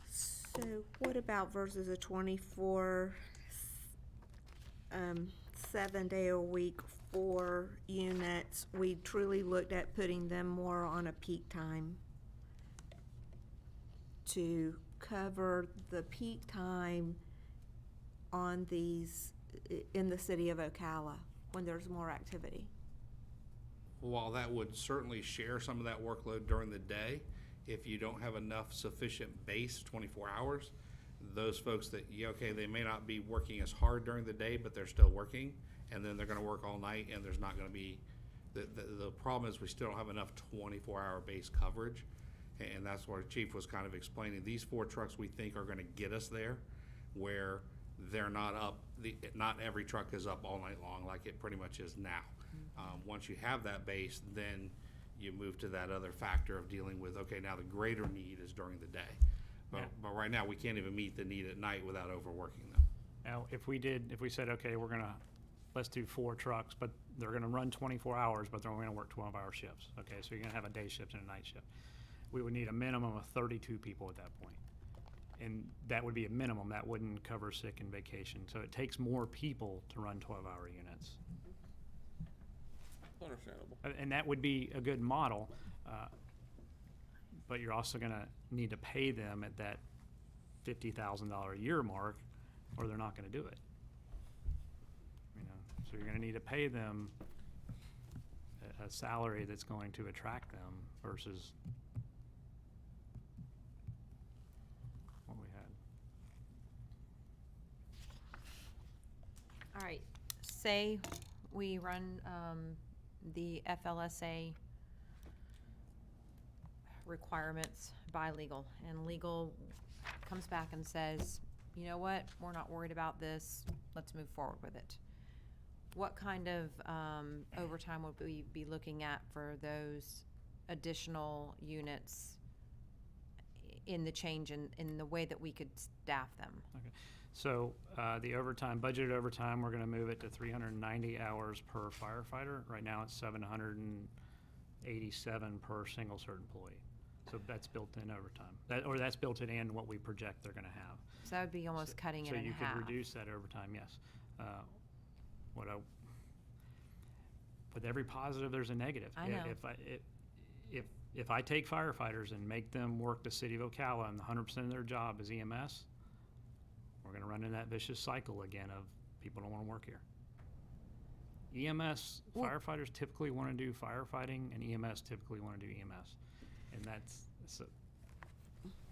So what about versus a 24, 7-day-a-week, 4 units? We truly looked at putting them more on a peak time to cover the peak time on these, in the city of Ocala, when there's more activity. While that would certainly share some of that workload during the day, if you don't have enough sufficient base 24 hours, those folks that, yeah, okay, they may not be working as hard during the day, but they're still working, and then they're gonna work all night, and there's not gonna be, the problem is we still don't have enough 24-hour base coverage, and that's what Chief was kind of explaining. These 4 trucks we think are gonna get us there, where they're not up, not every truck is up all night long like it pretty much is now. Once you have that base, then you move to that other factor of dealing with, okay, now the greater need is during the day. But right now, we can't even meet the need at night without overworking them. Now, if we said, okay, let's do 4 trucks, but they're gonna run 24 hours, but they're only gonna work 12-hour shifts. Okay, so you're gonna have a day shift and a night shift. We would need a minimum of 32 people at that point. And that would be a minimum, that wouldn't cover sick and vacation. So it takes more people to run 12-hour units. Understandable. And that would be a good model, but you're also gonna need to pay them at that $50,000 a year mark, or they're not gonna do it. You know, so you're gonna need to pay them a salary that's going to attract them versus what we had. All right, say we run the FLSA requirements by legal, and legal comes back and says, you know what, we're not worried about this, let's move forward with it. What kind of overtime would we be looking at for those additional units in the change in the way that we could staff them? Okay. So the overtime, budgeted overtime, we're gonna move it to 390 hours per firefighter. Right now it's 787 per single cert employee. So that's built in overtime. That's built in what we project they're gonna have. So that would be almost cutting it in half. So you could reduce that overtime, yes. With every positive, there's a negative. I know. If I take firefighters and make them work the city of Ocala and 100% of their job is EMS, we're gonna run into that vicious cycle again of people don't wanna work here. EMS, firefighters typically wanna do firefighting, and EMS typically wanna do EMS. And that's,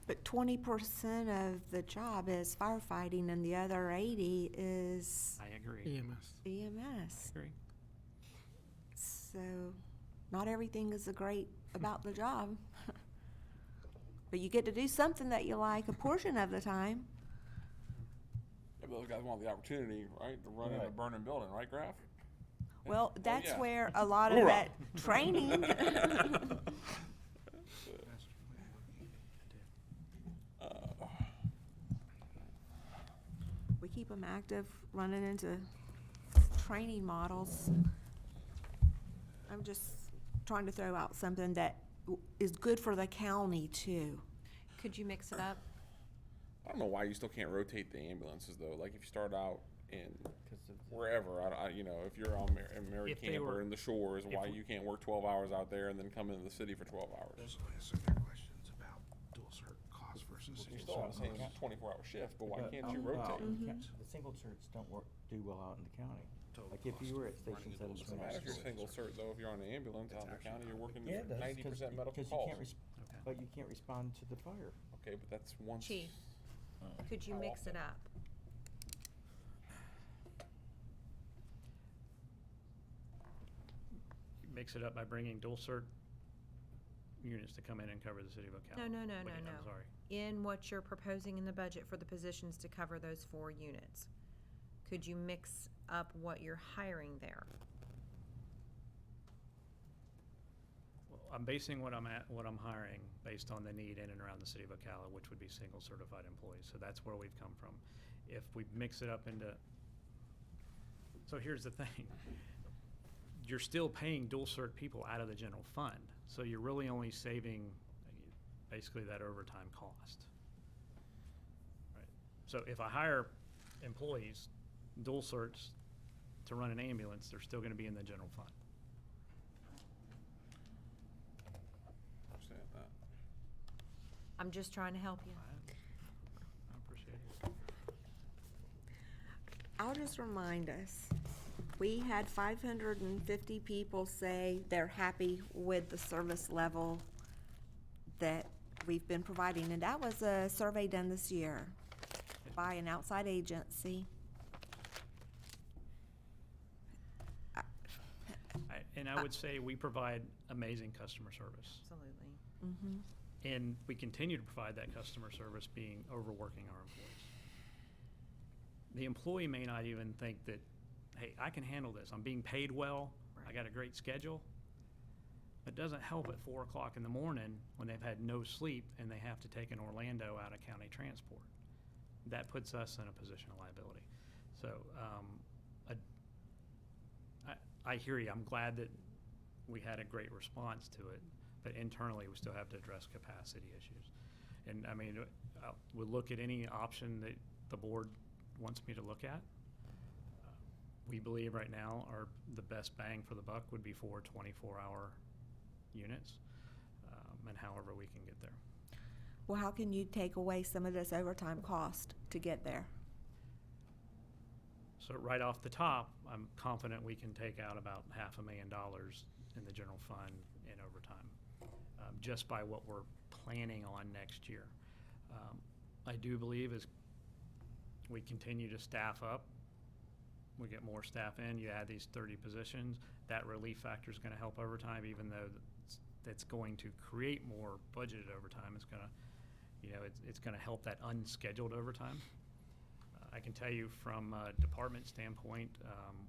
But 20% of the job is firefighting and the other 80 is I agree. EMS. EMS. Agree. So not everything is great about the job. But you get to do something that you like a portion of the time. Yeah, but those guys want the opportunity, right, to run in a burning building, right, Graf? Well, that's yeah. where a lot of Hoorah. that training. We keep them active, running into training models. I'm just trying to throw out something that is good for the county too. Could you mix it up? I don't know why you still can't rotate the ambulances though. Like if you start out in wherever, you know, if you're on Mary If they Camp were- or in the shores, why if- you can't work 12 hours out there and then come into the city for 12 hours? So there are questions about dual cert cost versus You're single still on the cert same cost. 24-hour shift, but why But, can't you well, rotate? The single certs don't do well out in the county. Like if you were at Station 7. Doesn't matter if you're single cert though. If you're on the ambulance out in the county, you're working Yeah, it does, 90% medical because calls. you can't, but you can't respond to the fire. Okay, but that's once. Chief, could you mix it up? Mix it up by bringing dual cert units to come in and cover the city of Ocala. No. Wait, I'm sorry. In what you're proposing in the budget for the positions to cover those 4 units, could you mix up what you're hiring there? Well, I'm basing what I'm hiring based on the need in and around the city of Ocala, which would be single certified employees. So that's where we've come from. If we mix it up into, so here's the thing. You're still paying dual cert people out of the general fund. So you're really only saving basically that overtime cost. Right. So if I hire employees, dual certs, to run an ambulance, they're still gonna be in the general fund. Understand that. I'm just trying to help you. I appreciate it. I'll just remind us, we had 550 people say they're happy with the service level that we've been providing, and that was a survey done this year by an outside agency. And I would say we provide amazing customer service. Absolutely. Mm-hmm. And we continue to provide that customer service, being overworking our employees. The employee may not even think that, hey, I can handle this. I'm being paid well. I got a great schedule. It doesn't help at 4 o'clock in the morning when they've had no sleep and they have to take an Orlando out of county transport. That puts us in a position of liability. So I hear you. I'm glad that we had a great response to it, but internally, we still have to address capacity issues. And I mean, we'll look at any option that the board wants me to look at. We believe right now the best bang for the buck would be 4 24-hour units, and however we can get there. Well, how can you take away some of this overtime cost to get there? So right off the top, I'm confident we can take out about $500,000 in the general fund in overtime, just by what we're planning on next year. I do believe as we continue to staff up, we get more staff in, you add these 30 positions, that relief factor is going to help overtime, even though that's going to create more budgeted overtime. It's going to, it's going to help that unscheduled overtime. I can tell you from a department standpoint,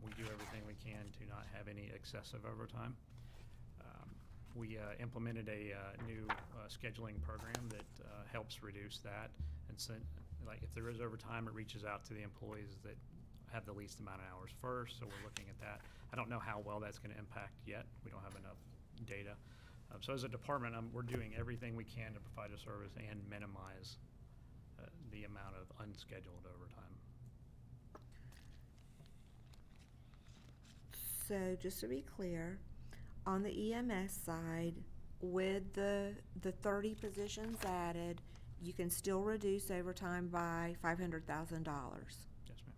we do everything we can to not have any excessive overtime. We implemented a new scheduling program that helps reduce that. And so, like, if there is overtime, it reaches out to the employees that have the least amount of hours first. So we're looking at that. I don't know how well that's going to impact yet. We don't have enough data. So as a department, we're doing everything we can to provide a service and minimize the amount of unscheduled overtime. So just to be clear, on the EMS side, with the 30 positions added, you can still reduce overtime by $500,000. Yes, ma'am.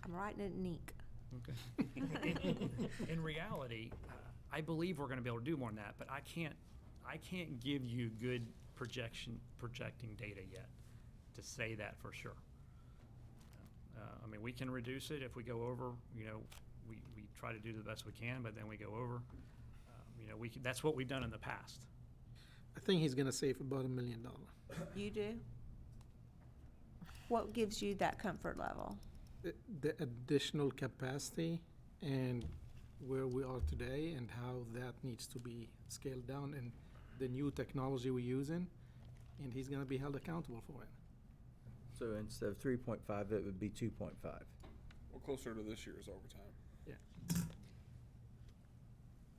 I'm writing it neat. Okay. In reality, I believe we're going to be able to do more than that, but I can't give you good projecting data yet to say that for sure. I mean, we can reduce it if we go over. We try to do the best we can, but then we go over. That's what we've done in the past. I think he's gonna save about $1 million. You do? What gives you that comfort level? The additional capacity and where we are today and how that needs to be scaled down and the new technology we're using, and he's gonna be held accountable for it. So instead of 3.5, it would be 2.5. Well, closer to this year's overtime. Yeah.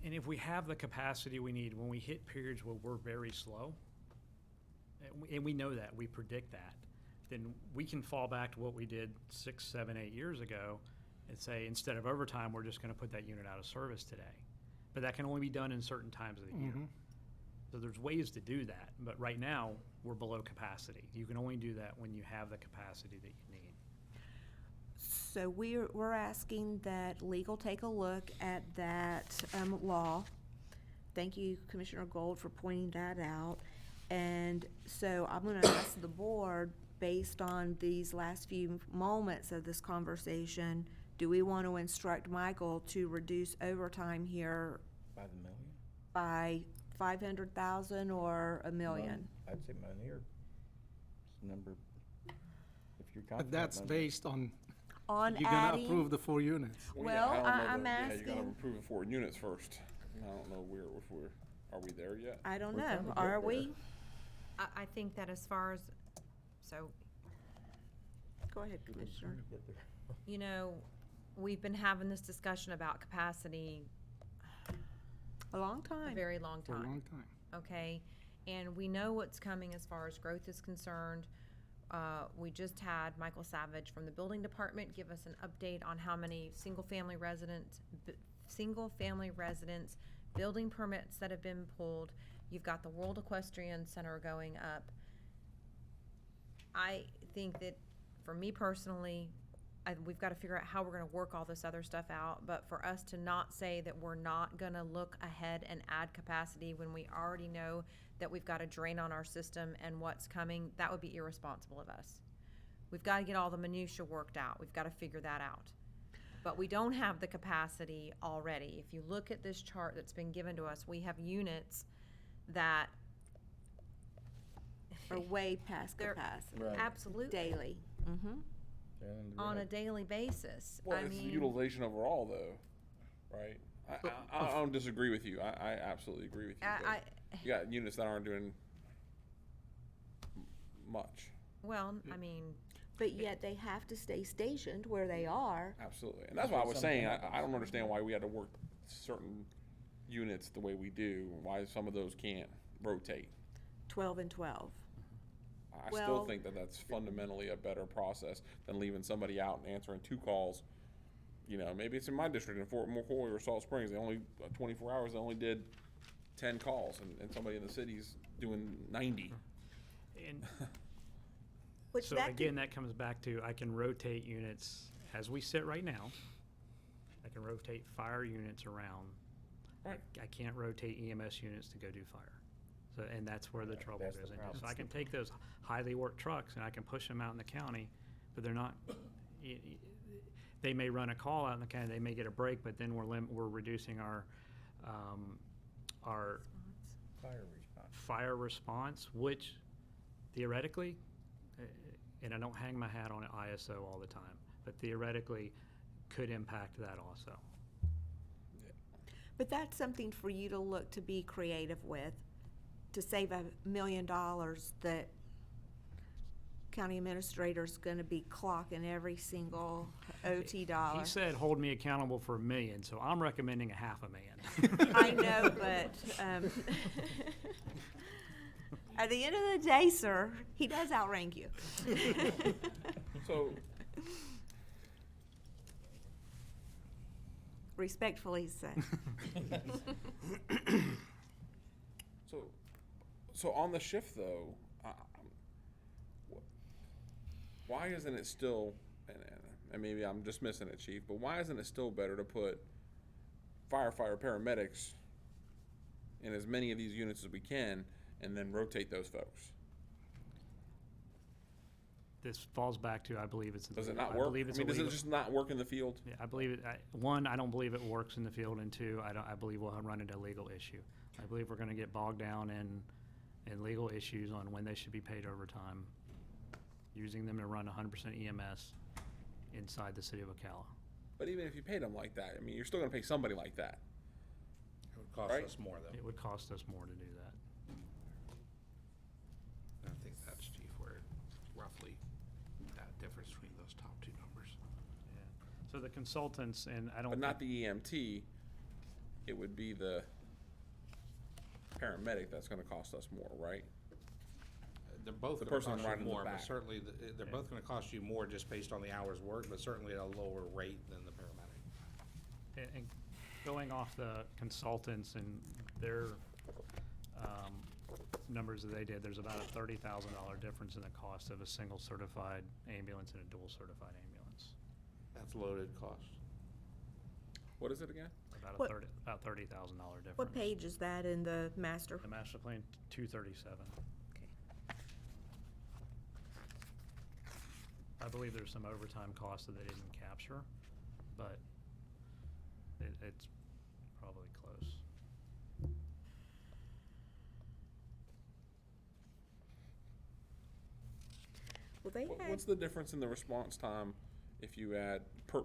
And if we have the capacity we need, when we hit periods where we're very slow, and we know that, we predict that, then we can fall back to what we did 6, 7, 8 years ago and say, instead of overtime, we're just going to put that unit out of service today. But that can only be done in certain times of the year. So there's ways to do that, but right now, we're below capacity. You can only do that when you have the capacity that you need. So we're asking that legal take a look at that law. Thank you, Commissioner Gold, for pointing that out. And so I'm going to ask the board, based on these last few moments of this conversation, do we want to instruct Michael to reduce overtime here By the million? by 500,000 or $1 million? I'd say $1 million. It's a number, if you're But confident. that's $1 based on, On you're gonna adding, approve the 4 units. Well, I don't know I'm that- Yeah, you asking- gotta approve it for units first. I don't know are we there yet? I don't We're know, trying to get are there. we? I think that as far as, so, Go ahead, Commissioner. we've been having this discussion about capacity A long a time. very long For a time. long time. Okay, and we know what's coming as far as growth is concerned. We just had Michael Savage from the building department give us an update on how many single-family residents, building permits that have been pulled. You've got the World Equestrian Center going up. I think that, for me personally, we've got to figure out how we're going to work all this other stuff out, but for us to not say that we're not going to look ahead and add capacity when we already know that we've got a drain on our system and what's coming, that would be irresponsible of us. We've got to get all the minutia worked out. We've got to figure that out. But we don't have the capacity already. If you look at this chart that's been given to us, we have units that Or way past They're- capacity. Right. absolutely Daily. Mm-hmm. on a daily basis. Well, I it's the mean, utilization overall, though, right? I don't disagree with you. I absolutely agree with you. I, but you got units that aren't doing much. well, I mean, But yet they have to stay stationed where they are. Absolutely, and that's why I was saying, I don't understand why we had to work certain units the way we do, why some of those can't rotate. 12 and 12. I still Well- think that that's fundamentally a better process than leaving somebody out and answering 2 calls. You know, maybe it's in my district in Fort McCoy or Salt Springs, they only, 24 hours, they only did 10 calls, and somebody in the city's doing 90. And Which so that again, could- that comes back to, I can rotate units as we sit right now. I can rotate fire units around. Right. I can't rotate EMS units to go do fire. So, and that's where the trouble that's goes the into. problem. So I can take those highly worked trucks and I can push them out in the county, but they're not, they may run a call out in the county, they may get a break, but then we're reducing our fire response, which theoretically, and I don't hang my hat on ISO all the time, but theoretically could impact that also. But that's something for you to look to be creative with, to save $1 million that county administrator's gonna be clocking every single OT dollar. He said, hold me accountable for $1 million, so I'm recommending $500,000. I know, but, at the end of the day, sir, he does outrank you. So, Respectfully said. so on the shift though, why isn't it still, and maybe I'm just missing it, Chief, but why isn't it still better to put firefighter paramedics in as many of these units as we can and then rotate those folks? This falls back to, I believe it's. Does it not I work? believe it's I mean, does it illegal. just not work in the field? Yeah, I believe it, one, I don't believe it works in the field, and two, I believe we'll run into a legal issue. I believe we're gonna get bogged down in legal issues on when they should be paid overtime, using them to run 100% EMS inside the city of Ocala. But even if you paid them like that, I mean, you're still gonna pay somebody like that. It would cost Right? us more, though. It would cost us more to do that. I think that's, Chief, where roughly that difference between those top 2 numbers. So the consultants, and I don't. But not the EMT, it would be the paramedic that's gonna cost us more, right? They're both The gonna person cost you riding in the more, but back. certainly, they're both gonna cost you more just based on the hours worked, but certainly at a lower rate than the paramedic. And going off the consultants and their numbers that they did, there's about a $30,000 difference in the cost of a single certified ambulance and a dual certified ambulance. That's loaded cost. What is it again? What- About $30,000 difference. What page is that in the master? The master plan, 237. I believe there's some overtime costs that they didn't capture, but it's probably close. Well, they had, What's the difference in the response time if you add,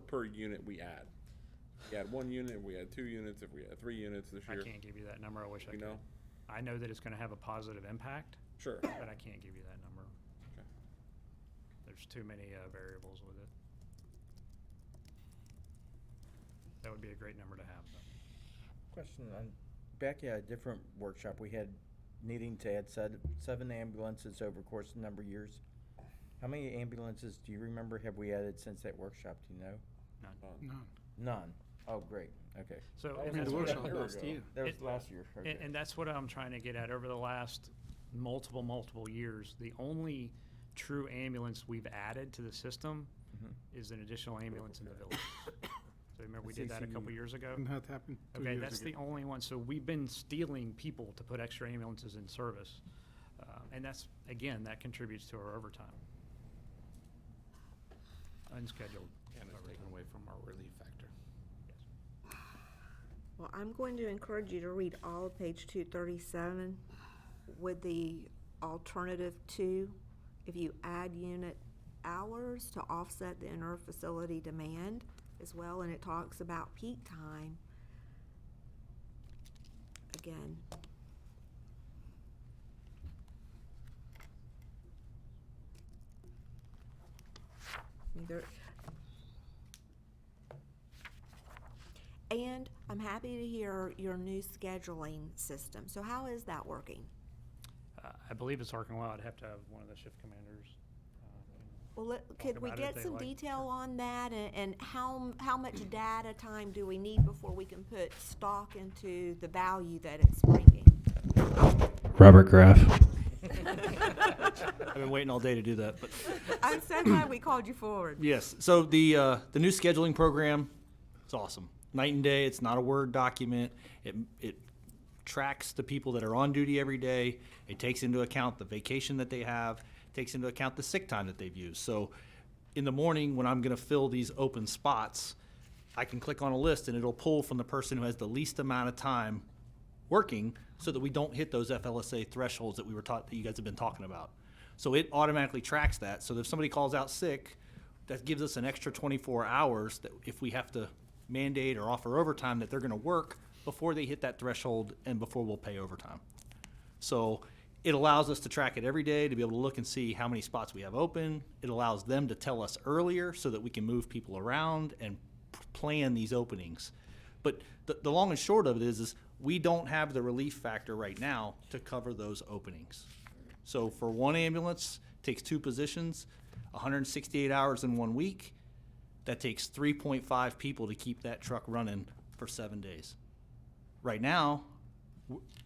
per unit we add? We add 1 unit, we add 2 units, if we add 3 units this I year? can't give you that number, I wish I You could. know? I know that it's gonna have a positive impact. Sure. But I can't give you that number. Okay. There's too many variables with it. That would be a great number to have, though. Question on, back at a different workshop, we had needing to add 7 ambulances over the course of a number of years. How many ambulances do you remember have we added since that workshop, do you know? None. None? Oh, great, okay. So, That and was that's a what year I'm- ago. last year. That was It- last year, okay. And that's what I'm trying to get at. Over the last multiple years, the only true ambulance we've added to the system is an additional ambulance in the village. So remember, we did that a couple CCU. years ago? And that happened 2 Okay, years that's the ago. only one. So we've been stealing people to put extra ambulances in service. And that's, again, that contributes to our overtime. Unscheduled. And it's taken away from our relief factor. well, I'm going to encourage you to read all of page 237 with the alternative 2. If you add unit hours to offset the inter-facility demand as well, and it talks about peak time. Again, Neither. And I'm happy to hear your new scheduling system. So how is that working? I believe it's working well. I'd have to have one of the shift commanders. Well, could we about it if get they some like. detail on that, and how much data time do we need before we can put stock into the value that it's bringing? Robert Graff. I've been waiting all day to do that, but I'm so glad we called you forward. yes. So the new scheduling program, it's awesome. Night and day. It's not a Word document. It tracks the people that are on duty every day. It takes into account the vacation that they have. Takes into account the sick time that they've used. So in the morning when I'm going to fill these open spots, I can click on a list and it'll pull from the person who has the least amount of time working so that we don't hit those FLSA thresholds that that you guys have been talking about. So it automatically tracks that. So that if somebody calls out sick, that gives us an extra 24 hours that if we have to mandate or offer overtime, that they're going to work before they hit that threshold and before we'll pay overtime. So it allows us to track it every day, to be able to look and see how many spots we have open. It allows them to tell us earlier so that we can move people around and plan these openings. But the long and short of it is we don't have the relief factor right now to cover those openings. So for one ambulance, takes 2 positions, 168 hours in 1 week. That takes 3.5 people to keep that truck running for 7 days. Right now,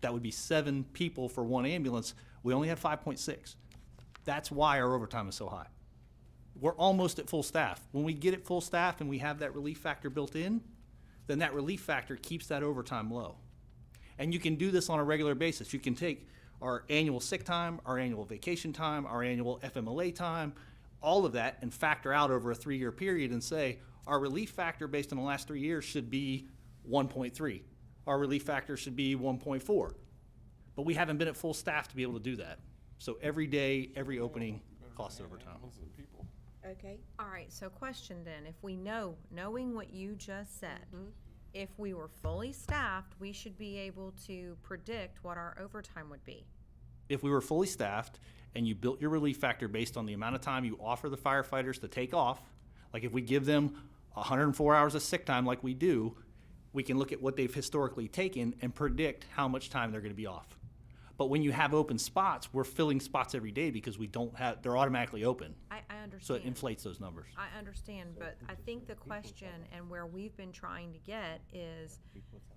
that would be 7 people for one ambulance. We only have 5.6. That's why our overtime is so high. We're almost at full staff. When we get at full staff and we have that relief factor built in, then that relief factor keeps that overtime low. And you can do this on a regular basis. You can take our annual sick time, our annual vacation time, our annual FMLA time, all of that, and factor out over a 3-year period and say, our relief factor based on the last 3 years should be 1.3. Our relief factor should be 1.4. But we haven't been at full staff to be able to do that. So every day, every opening costs overtime. Okay. All right, so question then, if we knowing what you just said, if we were fully staffed, we should be able to predict what our overtime would be. If we were fully staffed and you built your relief factor based on the amount of time you offer the firefighters to take off, like if we give them 104 hours of sick time like we do, we can look at what they've historically taken and predict how much time they're going to be off. But when you have open spots, we're filling spots every day because they're automatically open. I understand. So it inflates those numbers. I understand, but I think the question and where we've been trying to get is,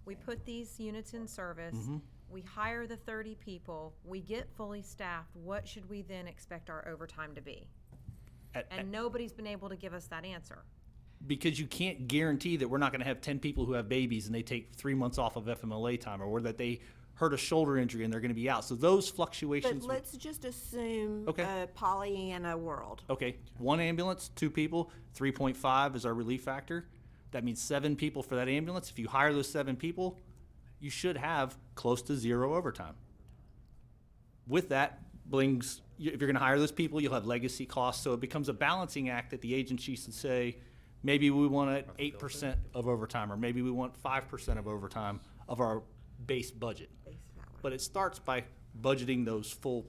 we put these units in service, we hire the 30 people, we get fully staffed, what should we then expect our overtime to be? And nobody's been able to give us that answer. Because you can't guarantee that we're not going to have 10 people who have babies and they take 3 months off of FMLA time, or that they hurt a shoulder injury and they're going to be out. So those fluctuations. But let's just assume Okay. a Pollyanna world. Okay, 1 ambulance, 2 people, 3.5 is our relief factor. That means 7 people for that ambulance. If you hire those 7 people, you should have close to 0 overtime. With that if you're going to hire those people, you'll have legacy costs. So it becomes a balancing act that the agency should say, maybe we want 8% of overtime, or maybe we want 5% of overtime of our base budget. But it starts by budgeting those full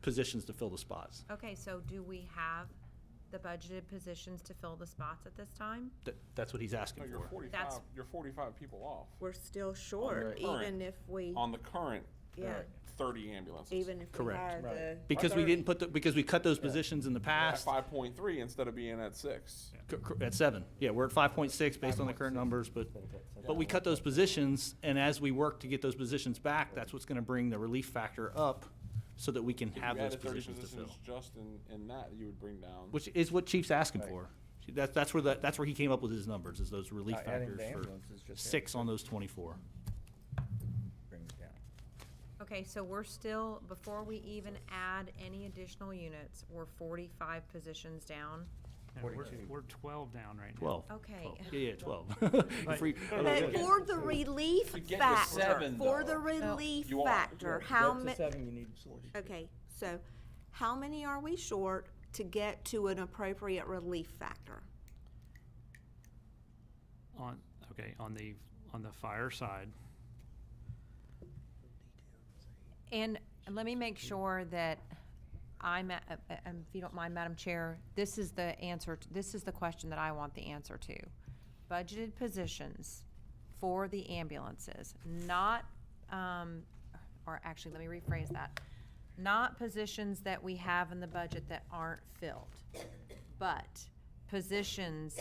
positions to fill the spots. Okay, so do we have the budgeted positions to fill the spots at this time? That's what he's asking No, for. you're 45 people off. We're still short, current- even if we, On the current yeah, 30 ambulances. even if we Correct. hire the. Because we didn't because we cut those positions in the At past. 5.3 instead of being at 6. At 7. Yeah, we're at 5.6 based on the current numbers, but we cut those positions, and as we work to get those positions back, that's what's gonna bring the relief factor up so that we can have If you those added 30 positions to fill. positions just in that, you would bring down. Which is what Chief's asking for. That's where he came up with his numbers, is those relief Adding factors the for ambulances just 6 on those 24. brings it down. Okay, so we're still, before we even add any additional units, we're 45 positions down. And we're 12 down right now. 12. Okay. Yeah, 12. But- But for the relief To get to factor, 7, for though. the relief You are. factor, how Get to many? 7, you need 40. Okay, so how many are we short to get to an appropriate relief factor? On the fire side, And let me make sure that if you don't mind, Madam Chair, this is the answer, this is the question that I want the answer to. Budgeted positions for the ambulances, not, or actually, let me rephrase that. Not positions that we have in the budget that aren't filled, but positions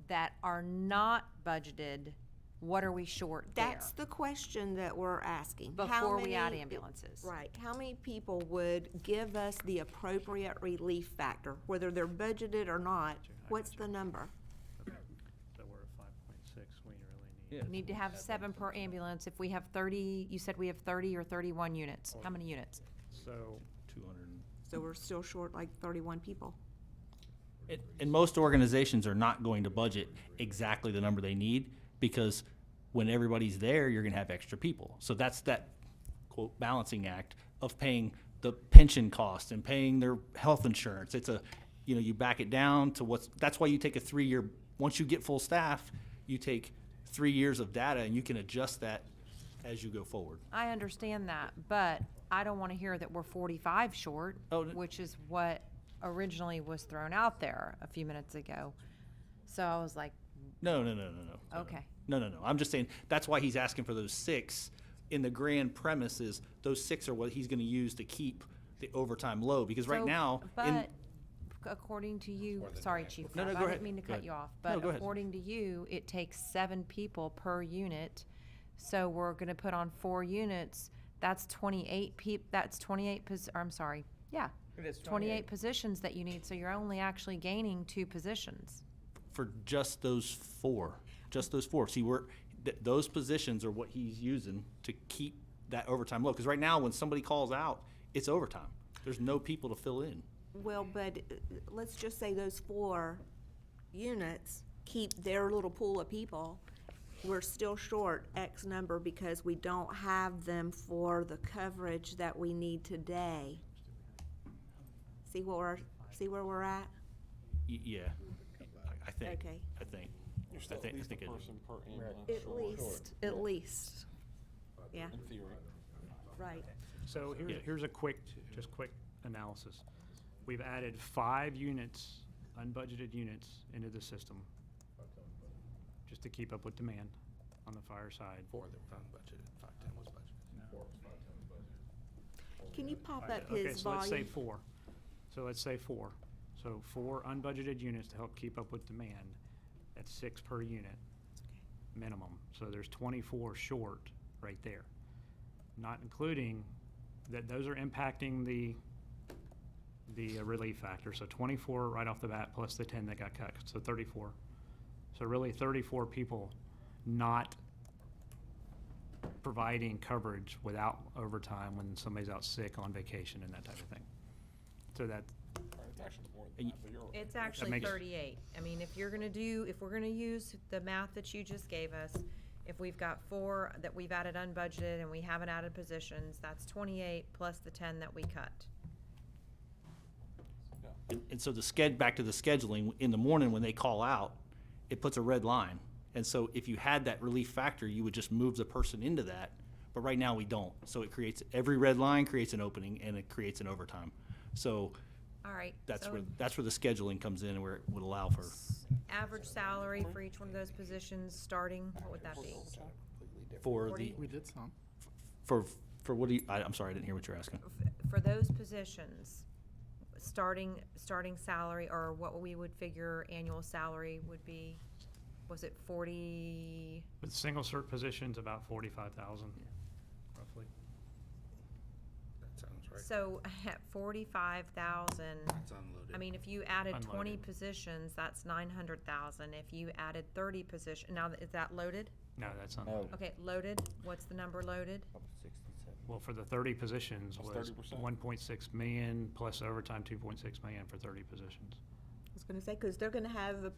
that are not budgeted. What are we short there? That's the question that we're asking. How Before we add many- ambulances. Right. How many people would give us the appropriate relief factor, whether they're budgeted or not? What's the number? So we're at 5.6, we really We need to have 7 per ambulance. If we have 30, you said we have 30 or 31 units. How many units? So 200. So we're still short like 31 people. And most organizations are not going to budget exactly the number they need, because when everybody's there, you're gonna have extra people. So that's that, quote, balancing act of paying the pension cost and paying their health insurance. It's a, you back it down to that's why you take a 3-year, once you get full staff, you take 3 years of data and you can adjust that as you go forward. I understand that, but I don't want to hear that we're 45 short, which is what originally was thrown out there a few minutes ago. So I was like, No. okay. No. I'm just saying, that's why he's asking for those 6. In the grand premise is, those 6 are what he's gonna use to keep the overtime low, because right So, now. But according to you, sorry, Chief, No, I go didn't ahead. mean to Go cut ahead. you off, No, but go ahead. according to you, it takes 7 people per unit. So we're gonna put on 4 units, that's 28 I'm sorry, yeah. It is 28 positions that you need, so you're only actually gaining 2 positions. For just those 4. See, those positions are what he's using to keep that overtime low. Because right now, when somebody calls out, it's overtime. There's no people to fill in. Well, but let's just say those 4 units keep their little pool of people. We're still short X number because we don't have them for the coverage that we need today. See where we're at? Yeah, I think. Okay. I think. You're still I think at least a it is. person per ambulance. At least. Yeah, In theory. right. So Yeah. here's a quick analysis. We've added 5 units, unbudgeted units, into the system, just to keep up with demand on the fire side. 4 that were unbudgeted, 510 was budgeted. Can you pop up Okay, his so let's say volume? 4. So 4 unbudgeted units to help keep up with demand. That's 6 per unit, minimum. So there's 24 short right there. Not including that those are impacting the relief factor. So 24 right off the bat plus the 10 that got cut, so 34. So really 34 people not providing coverage without overtime when somebody's out sick, on vacation, and that type of thing. So that, It's actually more than that, but you're. It's actually makes- 38. I mean, if we're gonna use the math that you just gave us, if we've got 4 that we've added unbudgeted and we haven't added positions, that's 28 plus the 10 that we cut. And so back to the scheduling, in the morning when they call out, it puts a red line. And so if you had that relief factor, you would just move the person into that. But right now we don't. So it creates, every red line creates an opening and it creates an overtime. So All right. that's so where the scheduling comes in, and where it would allow for. Average salary for each one of those positions, starting, what would that be? For 40? We did some. For what do you, I'm sorry, I didn't hear what you're asking. For those positions, starting salary, or what we would figure annual salary would be, was it 40? with single cert positions, about 45,000, roughly. That sounds right. So at 45,000, It's unloaded. I mean, if you added 20 Unloaded. positions, that's 900,000. If you added 30 positions, now, is that loaded? No, that's not. Okay, loaded, what's the number loaded? Well, for the 30 positions That's was 30%. 1.6 million plus overtime 2.6 million for 30 positions. I was gonna say, because they're gonna have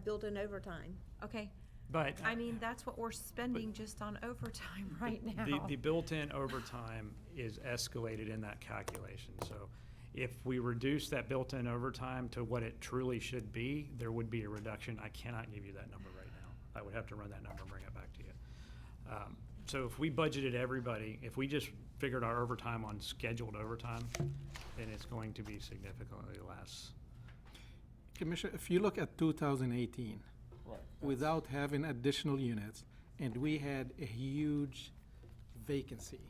built-in overtime. Okay, But I mean, that's what we're spending just on overtime right now. the built-in overtime is escalated in that calculation. So if we reduce that built-in overtime to what it truly should be, there would be a reduction. I cannot give you that number right now. I would have to run that number and bring it back to you. So if we budgeted everybody, if we just figured our overtime on scheduled overtime, then it's going to be significantly less. Commissioner, if you look at 2018, without having additional units, and we had a huge vacancy,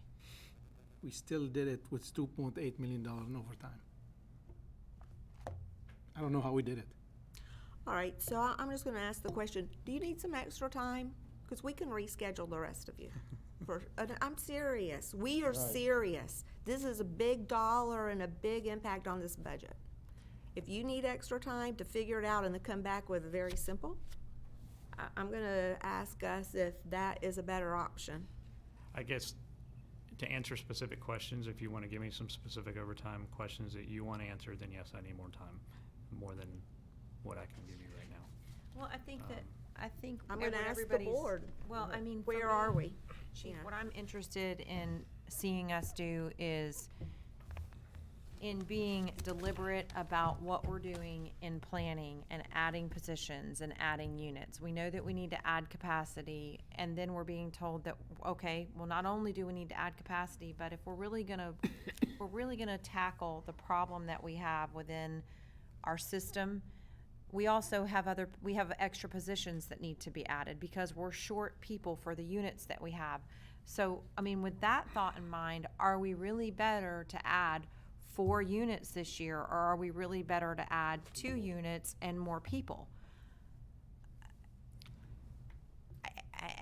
we still did it with $2.8 million in overtime. I don't know how we did it. All right, so I'm just gonna ask the question, do you need some extra time? Because we can reschedule the rest of you. I'm serious, we are serious. This is a big dollar and a big impact on this budget. If you need extra time to figure it out and to come back with a very simple, I'm gonna ask us if that is a better option. I guess to answer specific questions, if you want to give me some specific overtime questions that you want answered, then yes, I need more time, more than what I can give you right now. Well, I think I'm gonna ask the everybody's- board. Well, I mean, for Where me, are we? Chief, Yeah. what I'm interested in seeing us do is in being deliberate about what we're doing in planning and adding positions and adding units. We know that we need to add capacity, and then we're being told that, okay, well, not only do we need to add capacity, but if we're really gonna tackle the problem that we have within our system, we also have extra positions that need to be added because we're short people for the units that we have. So, I mean, with that thought in mind, are we really better to add 4 units this year, or are we really better to add 2 units and more people?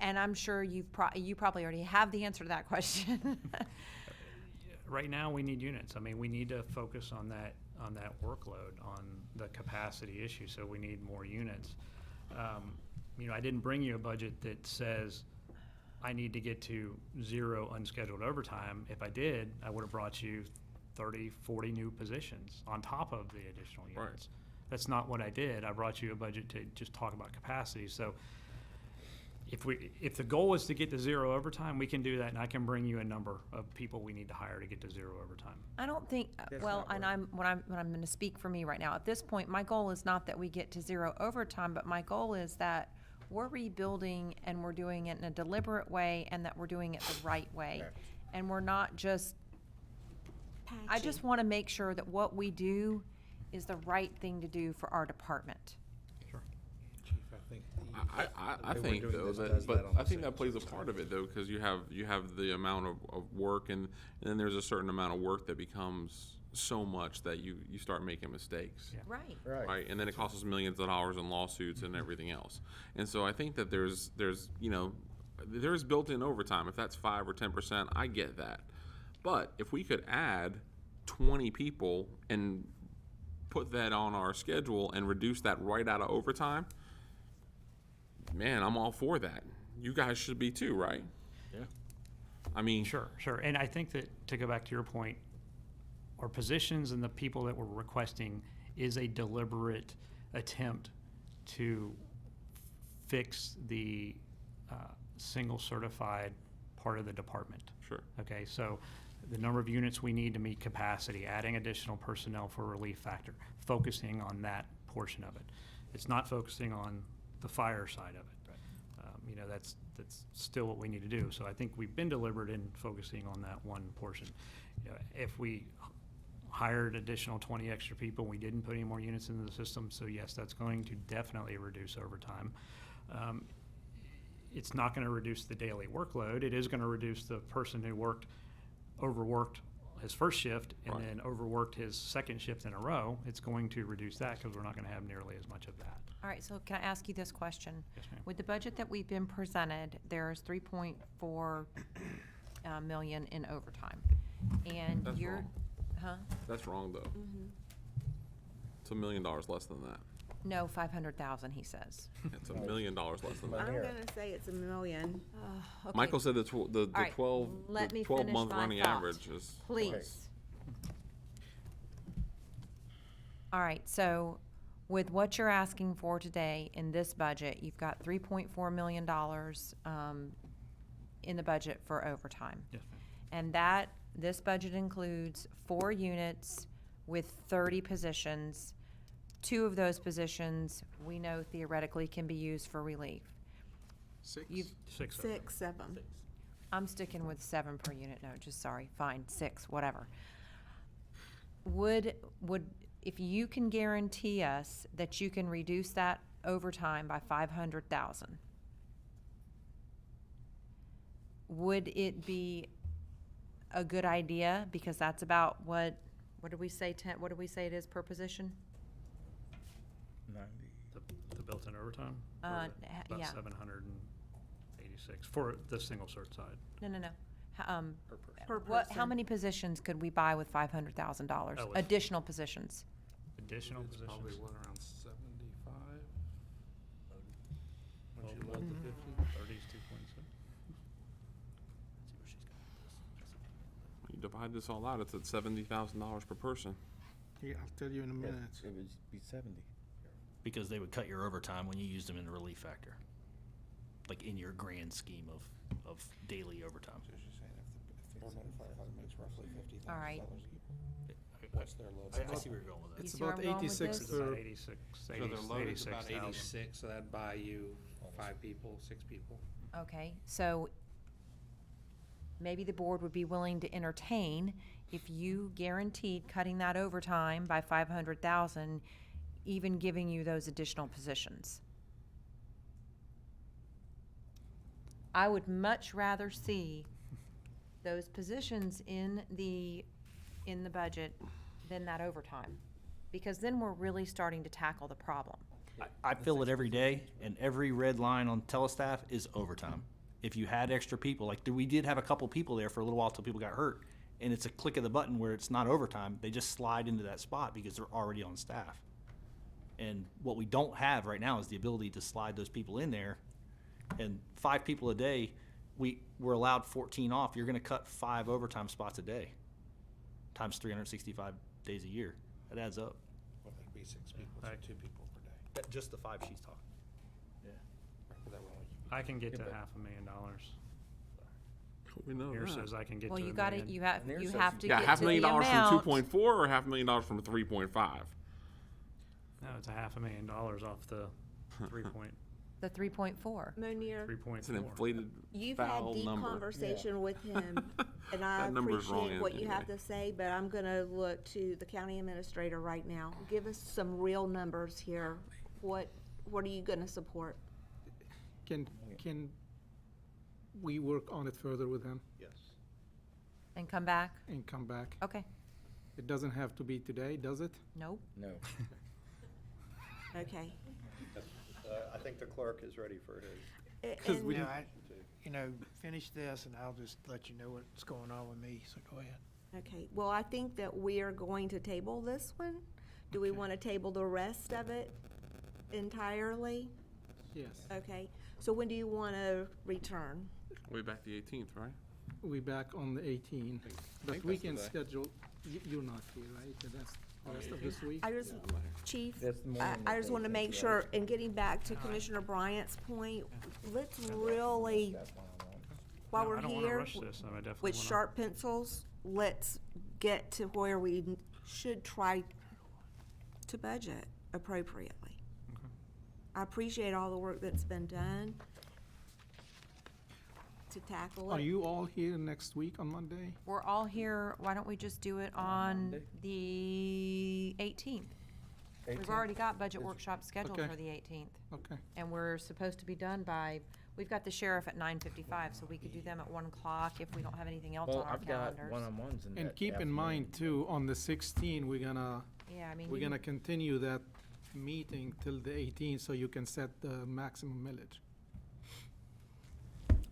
And I'm sure you probably already have the answer to that question. Right now, we need units. I mean, we need to focus on that workload, on the capacity issue, so we need more units. You know, I didn't bring you a budget that says I need to get to 0 unscheduled overtime. If I did, I would have brought you 30, 40 new positions on top of the additional units. Right. That's not what I did. I brought you a budget to just talk about capacity. So if the goal is to get to 0 overtime, we can do that, and I can bring you a number of people we need to hire to get to 0 overtime. I don't think, well, and I'm gonna speak for me right now. At this point, my goal is not that we get to 0 overtime, but my goal is that we're rebuilding and we're doing it in a deliberate way and that we're doing it the right way. And we're not just, I just wanna make sure that what we do is the right thing to do for our department. I think though I think that plays a part of it though, because you have the amount of work and then there's a certain amount of work that becomes so much that you start making mistakes. Yeah. Right. And then it costs us millions of dollars in lawsuits and everything else. And so I think that there's built-in overtime. If that's 5 or 10%, I get that. But if we could add 20 people and put that on our schedule and reduce that right out of overtime, man, I'm all for that. You guys should be too, right? Yeah. I mean, sure. And I think that, to go back to your point, our positions and the people that we're requesting is a deliberate attempt to fix the single certified part of the department. Sure. Okay, so the number of units we need to meet capacity, adding additional personnel for relief factor, focusing on that portion of it. It's not focusing on the fire side of it. You know, that's still what we need to do. So I think we've been deliberate in focusing on that one portion. You know, if we hired additional 20 extra people, we didn't put any more units into the system, so yes, that's going to definitely reduce overtime. It's not going to reduce the daily workload. It is going to reduce the person who overworked his first shift and then overworked his second shift in a row. It's going to reduce that because we're not going to have nearly as much of that. All right, so can I ask you this question? Yes, ma'am. With the budget that we've been presented, there's 3.4 million in overtime. And That's you're, wrong. huh? That's wrong though. Mm-hmm. It's $1 million less than that. No, 500,000, he says. It's $1 million less than that. I'm gonna say it's $1 million. Okay. Michael said the All right, 12 let me 12-month finish my running thought, average is Please. All right, so with what you're asking for today in this budget, you've got $3.4 million in the budget for overtime. Yes, ma'am. And this budget includes 4 units with 30 positions. 2 of those positions, we know theoretically can be used for relief. Six. You've- Six. 6, 7. I'm sticking with 7 per unit, no, just sorry, fine, 6, whatever. Would, if you can guarantee us that you can reduce that overtime by 500,000, would it be a good idea? Because that's about what did we say, what did we say it is per position? The built-in overtime? Yeah. About 786 for the single cert side. No. Per What, how person. many positions could we buy with $500,000? Oh, with- Additional positions? Additional It's positions? probably, what, around 75? Once you Well, load the 50? 30 is 2.6. You divide this all out, it's at $70,000 per person. Yeah, I'll tell you in a minute. It would be 70. Because they would cut your overtime when you used them in the relief factor. Like in your grand scheme of daily overtime. So she's saying if the paramedic firefighter makes roughly $50,000. All right. What's their load? I see where you're going with You that. It's see where about I'm going with 86 this? per, About 86, So their load is about 86,000. 86, so that'd buy you 5 people, 6 people. Okay, so maybe the board would be willing to entertain if you guaranteed cutting that overtime by 500,000, even giving you those additional positions. I would much rather see those positions in the budget than that overtime, because then we're really starting to tackle the problem. I feel it every day, and every red line on telestaff is overtime. If you had extra people, like we did have a couple people there for a little while till people got hurt, and it's a click of the button where it's not overtime, they just slide into that spot because they're already on staff. And what we don't have right now is the ability to slide those people in there. And 5 people a day, we're allowed 14 off. You're gonna cut 5 overtime spots a day, times 365 days a year. That adds up. Well, that'd be 6 people, so 2 people per day. Just the 5 she's talking. Yeah. But that would only I can get to Yeah, but- $500,000. We know Here that. says I can get to Well, $1 you gotta, million. you have, And there you says have you to You got get half to a million the dollars from amount. 2.4 or $500,000 from 3.5? No, it's $500,000 off the 3 point, The 3.4. Munir, 3.4. It's an inflated, you've had foul deep number. conversation with him, and I That number's wrong appreciate what you have anyway. to say, but I'm gonna look to the county administrator right now. Give us some real numbers here. What are you gonna support? can we work on it further with him Yes. And come back? and come back? Okay, It doesn't have to be today, does it? nope. No. Okay. I think the clerk is ready for his. 'Cause we Finish this and I'll just let you know what's going on with me, so go ahead. Okay, well, I think that we are going to table this one. Do we wanna table the rest of it entirely? Yes. Okay, so when do you wanna return? Way back the 18th, right? We back on the 18th, but think we that's the can day. schedule, you're not here, right? That's the rest of this week? I just, Chief, That's the morning I of just the wanna make 18th, sure, and getting back to Commissioner Bryant's point, let's really, while No, we're I don't wanna here, rush this, I definitely with wanna- sharp pencils, let's get to where we should try to budget appropriately. Okay. I appreciate all the work that's been done to tackle Are it. you all here next week on Monday? We're all here, why don't we just do it on Monday? the 18th? We've already got budget workshop scheduled Okay. for the 18th, Okay. and we're supposed to be done by, we've got the sheriff at 9:55, so we could do them at 1 o'clock if we don't have anything else on Well, our I've got calendars. one-on-ones in And that keep in afternoon. mind too, on the 16th, we're gonna Yeah, I mean, We're you gonna can- continue that meeting till the 18th, so you can set the maximum millage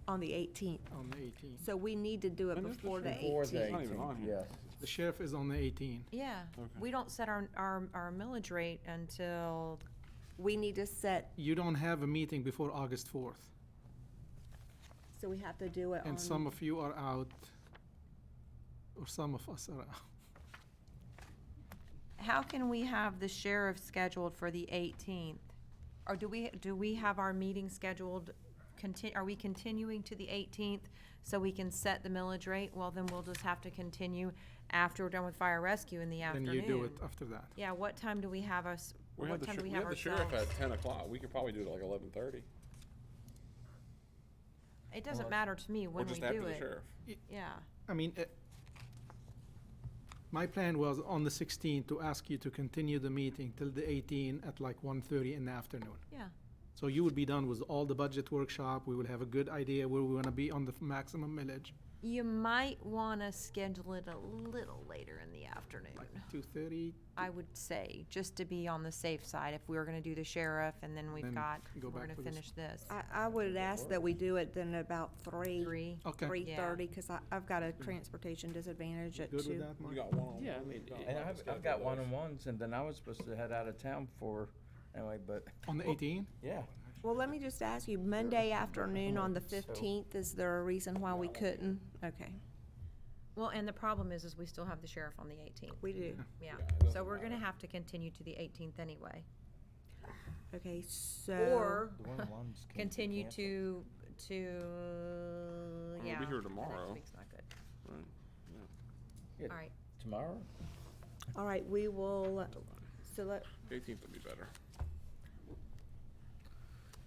On the 18th, on the 18th. so we need to do it When is the before the Before 18th. the Not even on 18th, here. yes. The sheriff is on the 18th. Yeah, Okay. we don't set our millage rate until, We need to set, You don't have a meeting before August 4th, so we have to do it on. and some of you are out, or some of us are out. how can we have the sheriff scheduled for the 18th? Or do we have our meeting scheduled, are we continuing to the 18th so we can set the millage rate? Well, then we'll just have to continue after we're done with fire rescue in the Then afternoon. you do it after that. Yeah, what time do we have us, We have what the time do we we have have the sheriff ourselves? at 10 o'clock. We could probably do it like 11:30. It doesn't matter to me when we just after do the it. sheriff. Yeah. I mean, my plan was on the 16th to ask you to continue the meeting till the 18th at like 1:30 in the afternoon. Yeah. So you would be done with all the budget workshop. We will have a good idea where we want to be on the maximum millage. You might want to schedule it a little later in the afternoon. 2:30. I would say, just to be on the safe side, if we were gonna do the sheriff and then we're Then go gonna back for this. finish this. I would ask that we do it then about 3. Okay. 3:30, because I've got a transportation disadvantage at 2. Good with that, Mark? You got one-on-one. Yeah, I mean, and I've got one-on-ones, and then I was supposed to head out of town for, anyway, but. On the 18th? Yeah. Well, let me just ask you, Monday afternoon on the 15th, is there a reason why we couldn't? Okay, Well, and the problem is we still have the sheriff on the 18th. we do. Yeah, so we're gonna have to continue to the 18th anyway. Okay, so. Or The one-on-ones can be continue canceled. to, We'll yeah. be here the tomorrow. Next week's not good. Right, yeah. Yeah, All right. Tomorrow? All right, we will, so let, 18th will be better.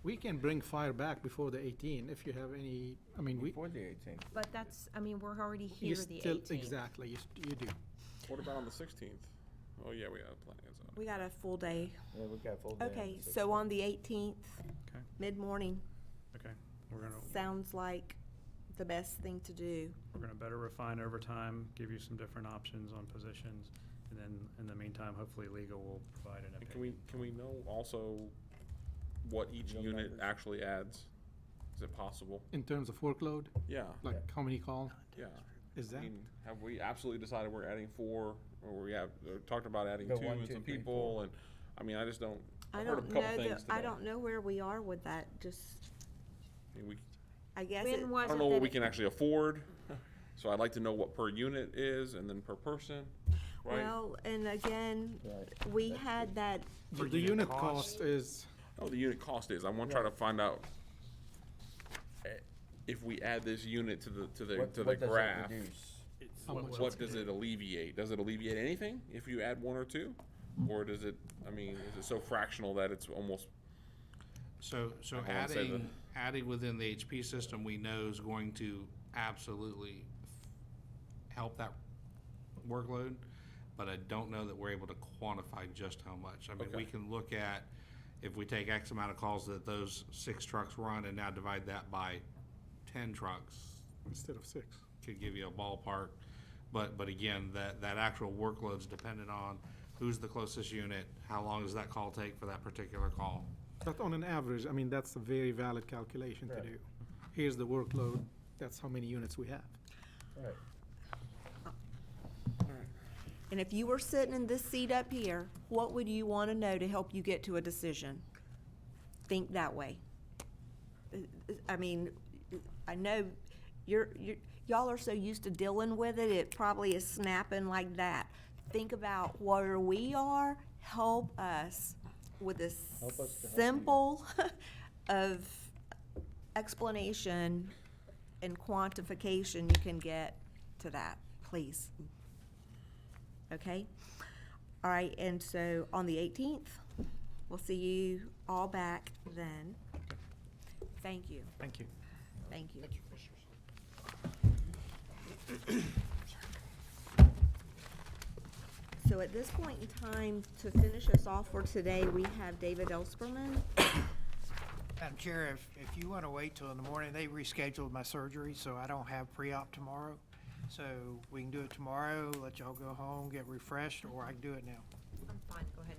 We can bring fire back before the 18th if you have any, I mean, we. Before the 18th. But that's, I mean, we're already You here the still 18th. Exactly, you do. What about on the 16th? Oh, yeah, we got plans on it. we got a full day. Yeah, we got a full day. Okay, so on the 18th, Okay. mid-morning, Okay, we're gonna, sounds like the best thing to do. we're gonna better refine overtime, give you some different options on positions, and then, in the meantime, hopefully legal will provide an And opinion. can we know also what each No unit numbers. actually adds? Is it possible? In terms of workload, Yeah, like how many call yeah. is I that? mean, have we absolutely decided we're adding 4, or we have talked about adding Go 2 1, and 2, some 3, people, 4. and, I mean, I just don't, I I've heard a don't couple know things I today. don't know where we are with that, just, I mean, I guess When it, was I don't it know what that we it- can actually afford, so I'd like to know what per unit is, and then per person, right? well, and again, Right. we had that, The unit cost is, Oh, the unit cost is, I want to try to find out if we add this unit to the What graph. does it reduce? how much? What does it alleviate? Does it alleviate anything if you add 1 or 2? Or does it, I mean, is it so fractional that it's almost, So I wanna say adding within the HP system, we know is going to absolutely help that workload, but I don't know that we're able to quantify just how much. I mean, we Okay. can look at, if we take X amount of calls that those 6 trucks run and now divide that by 10 trucks, Instead of 6. could give you a ballpark. But again, that actual workload's dependent on who's the closest unit, how long does that call take for that particular call. But on an average, I mean, that's a very valid calculation to Right. do. Here's the workload, that's how many units we have. Right. and if you were sitting in this seat up here, what would you want to know to help you get to a decision? Think that way. I mean, I know y'all are so used to dealing with it, it probably is snapping like that. Think about where we are, help us with this Help us to help you. simple of explanation and quantification you can get to that, please. Okay? All right, and so on the 18th, we'll see you all back then. Thank you. Thank you. Thank you. So at this point in time, to finish us off for today, we have David Elsperman. Madam Chair, if you want to wait till in the morning, they rescheduled my surgery, so I don't have pre-op tomorrow. So we can do it tomorrow, let y'all go home, get refreshed, or I can do it now. I'm fine, go ahead.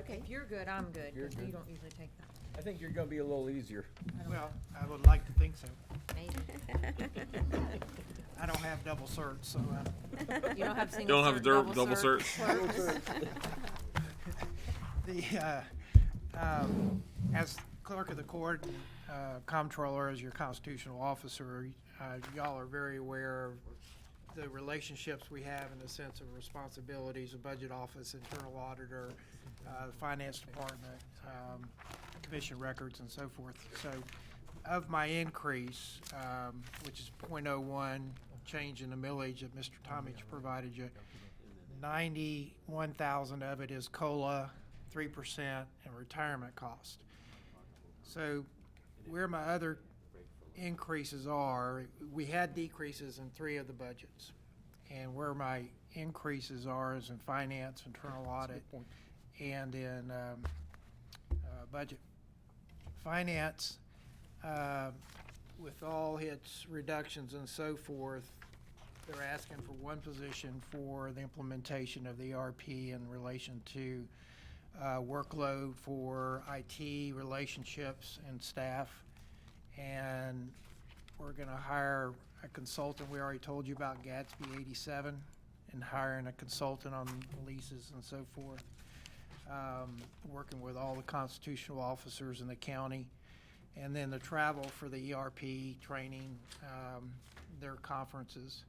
Okay. If you're good, I'm good, You're because you good. don't usually take that. I think you're gonna be a little easier. Well, I would like to think so. Maybe. I don't have double certs, so You don't have you single don't have cert, double cert. certs? as clerk of the court, comptroller, as your constitutional officer, y'all are very aware of the relationships we have in the sense of responsibilities, the budget office, internal auditor, the finance department, commission records, and so forth. So of my increase, which is .01 change in the millage that Mr. Tomich provided you, 91,000 of it is COLA, 3%, and retirement cost. So where my other increases are, we had decreases in 3 of the budgets. And where my increases are is in finance, internal audit, and in budget. Finance, with all its reductions and so forth, they're asking for 1 position for the implementation of the ERP in relation to workload for IT, relationships, and staff. And we're gonna hire a consultant. We already told you about Gatsby 87 and hiring a consultant on leases and so forth. Working with all the constitutional officers in the county. And then the travel for the ERP training, their conferences.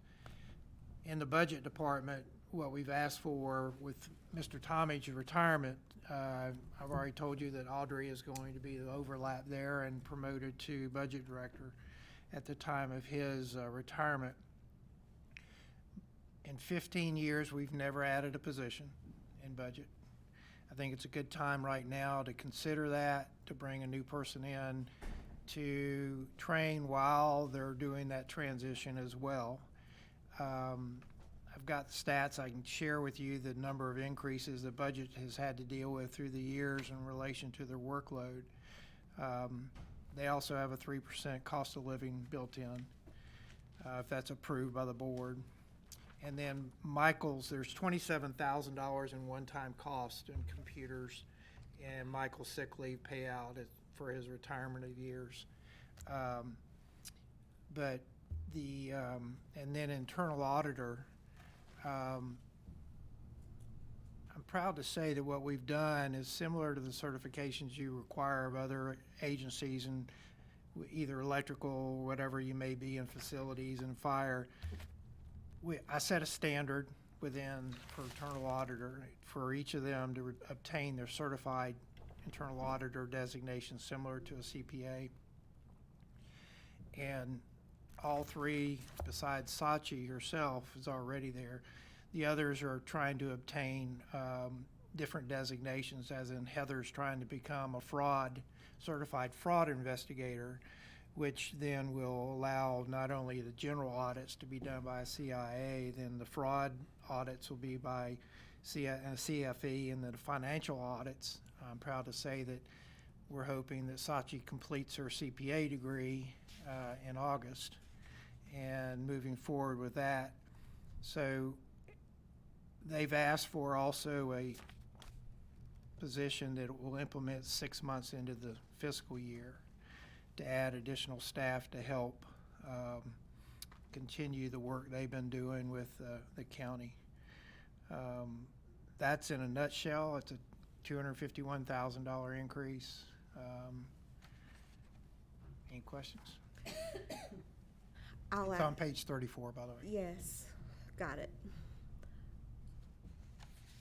In the budget department, what we've asked for with Mr. Tommy's retirement, I've already told you that Audrey is going to be the overlap there and promoted to budget director at the time of his retirement. In 15 years, we've never added a position in budget. I think it's a good time right now to consider that, to bring a new person in, to train while they're doing that transition as well. I've got the stats. I can share with you the number of increases the budget has had to deal with through the years in relation to their workload. They also have a 3% cost of living built in, if that's approved by the board. And then Michael's, there's $27,000 in one-time cost in computers and Michael's sick leave payout for his retirement of years. But the, and then internal auditor, I'm proud to say that what we've done is similar to the certifications you require of other agencies and either electrical or whatever you may be in facilities and fire. I set a standard within for internal auditor for each of them to obtain their certified internal auditor designation similar to a CPA. And all 3, besides Sachi herself, is already there. The others are trying to obtain different designations, as in Heather's trying to become a certified fraud investigator, which then will allow not only the general audits to be done by a CIA, then the fraud audits will be by CFE, and then the financial audits. I'm proud to say that we're hoping that Sachi completes her CPA degree in August and moving forward with that. So they've asked for also a position that will implement 6 months into the fiscal year to add additional staff to help continue the work they've been doing with the county. That's in a nutshell. It's a $251,000 increase. Any questions? It's on page 34, by the way. Yes, got it.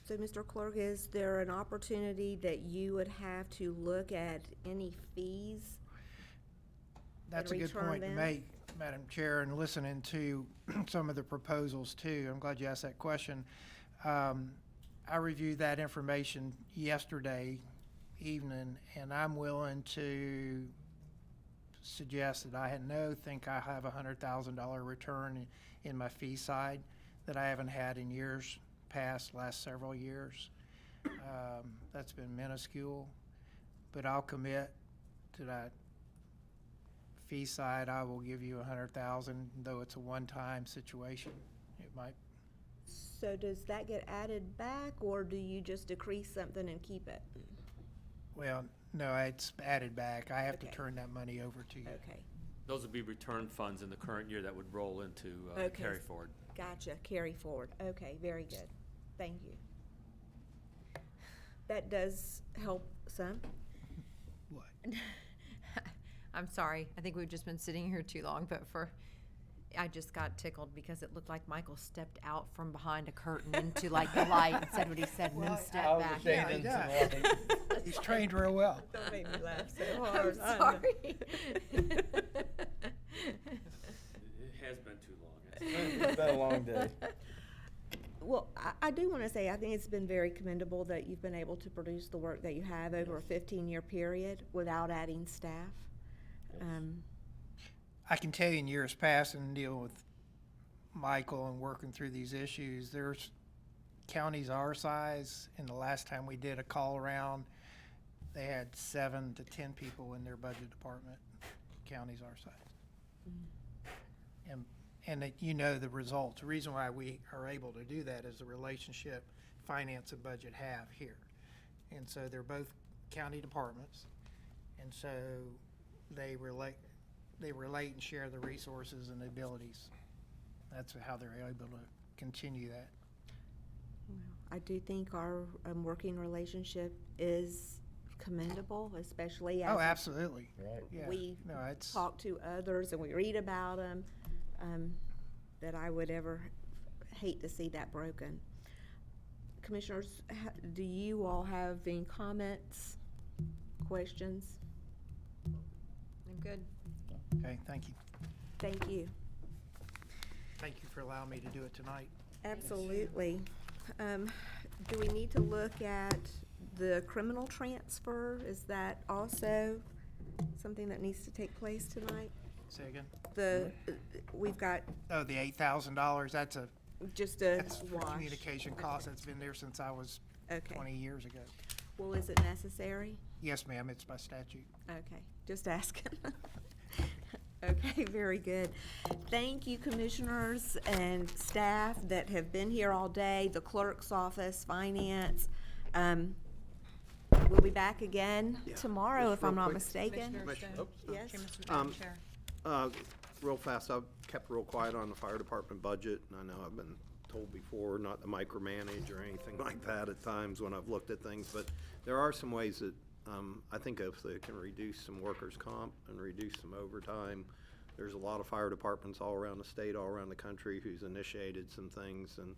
So, Mr. Clerk, is there an opportunity that you would have to look at any fees? That's a good point to make, Madam Chair, and listening to some of the proposals too. I'm glad you asked that question. I reviewed that information yesterday evening, and I'm willing to suggest that I think I have a $100,000 return in my fee side that I haven't had in years past, last several years. That's been minuscule, but I'll commit to that fee side. I will give you $100,000, though it's a one-time situation. It might. So does that get added back, or do you just decrease something and keep it? Well, no, it's added back. I have to Okay. turn that money over to you. Okay, Those would be return funds in the current year that would roll into Okay. carry forward. gotcha, carry forward. Okay, very good. Thank you. That does help some. What? I'm sorry. I think we've just been sitting here too long, but I just got tickled because it looked like Michael stepped out from behind a curtain into like the light and said what he said and then stepped back. Yeah, he does. He's trained real well. Don't make me laugh so I'm hard. sorry. It has been too long. It's been a long day. Well, I do want to say, I think it's been very commendable that you've been able to produce the work that you have over a 15-year period without adding staff. I can tell you in years past and dealing with Michael and working through these issues, there's counties our size, and the last time we did a call around, they had 7 to 10 people in their budget department, counties our size. And that you know the results. The reason why we are able to do that is the relationship finance and budget have here. And so they're both county departments, and so they relate and share the resources and the abilities. That's how they're able to continue that. I do think our working relationship is commendable, especially as Oh, absolutely. Right. Yeah. we No, it's, talk to others and we read about them, that I would ever hate to see that broken. Commissioners, do you all have any comments, questions? I'm good. okay, thank you. Thank you. Thank you for allowing me to do it tonight. Absolutely. Do we need to look at the criminal transfer? Is that also something that needs to take place tonight? Say again? We've got Oh, the $8,000, that's that's for wash. communication cost. That's been there since I was Okay. 20 years ago. Well, is it necessary? Yes, ma'am, it's by statute. Okay, just asking. Okay, very good. Thank you, commissioners and staff that have been here all day, the clerk's office, finance. We'll be back again tomorrow, Just if I'm real not quick. mistaken. Yes? Real fast, I've kept real quiet on the fire department budget, and I know I've been told before not to micromanage or anything like that at times when I've looked at things, but there are some ways that, I think if they can reduce some workers' comp and reduce some overtime. There's a lot of fire departments all around the state, all around the country who's initiated some things, and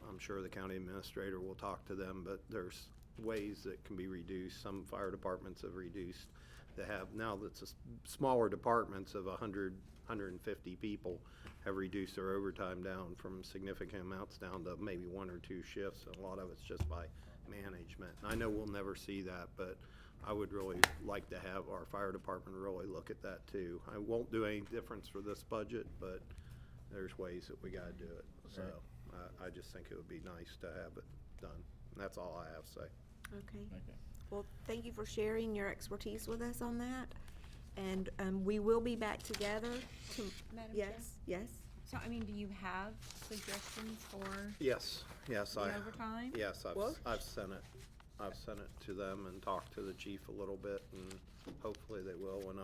I'm sure the county administrator will talk to them, but there's ways that can be reduced. Some fire departments have reduced. They have, now that's smaller departments of 100, 150 people have reduced their overtime down from significant amounts down to maybe 1 or 2 shifts, and a lot of it's just by management. And I know we'll never see that, but I would really like to have our fire department really look at that too. I won't do any difference for this budget, but there's ways that we gotta do it. So I just think it would be nice to have it done. And that's all I have to say. Okay. Well, thank you for sharing your expertise with us on that. And we will be back together. Madam Chair? Yes. So, I mean, do you have suggestions for Yes, the overtime? Yes, Well- I've sent it. I've sent it to them and talked to the chief a little bit, and hopefully they will, and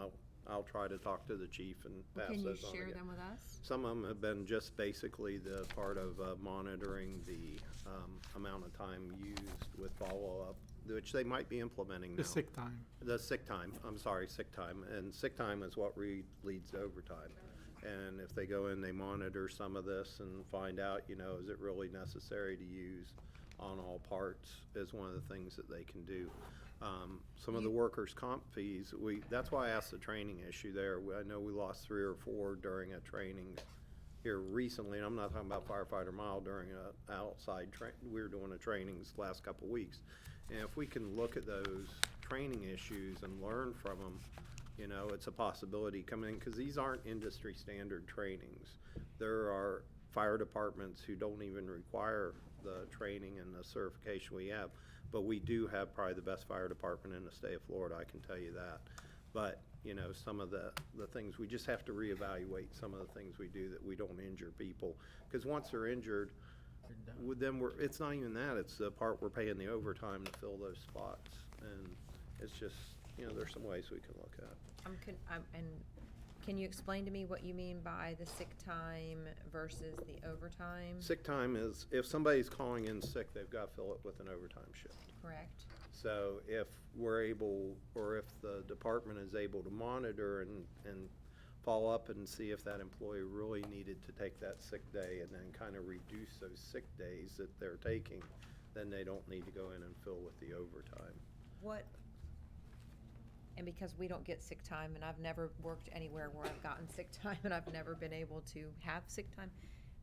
I'll try to talk to the chief and pass Can you those on share again. them with us? Some of them have been just basically the part of monitoring the amount of time used with follow-up, which they might be implementing now. The sick time. The sick time, I'm sorry, sick time. And sick time is what leads to overtime. And if they go in, they monitor some of this and find out, is it really necessary to use on all parts is one of the things that they can do. Some of the workers' comp fees, that's why I asked the training issue there. I know we lost 3 or 4 during a training here recently, and I'm not talking about firefighter mile during a outside we were doing a trainings last couple of weeks. And if we can look at those training issues and learn from them, it's a possibility coming in, because these aren't industry standard trainings. There are fire departments who don't even require the training and the certification we have, but we do have probably the best fire department in the state of Florida, I can tell you that. But, some of the things, we just have to reevaluate some of the things we do that we don't injure people. Because once they're injured, with them, it's not even that, it's the part we're paying the overtime to fill those spots. And it's just, there's some ways we can look at. And can you explain to me what you mean by the sick time versus the overtime? Sick time is, if somebody's calling in sick, they've got to fill it with an overtime shift. Correct. So if we're able, or if the department is able to monitor and follow up and see if that employee really needed to take that sick day and then kind of reduce those sick days that they're taking, then they don't need to go in and fill with the overtime. And because we don't get sick time, and I've never worked anywhere where I've gotten sick time, and I've never been able to have sick time.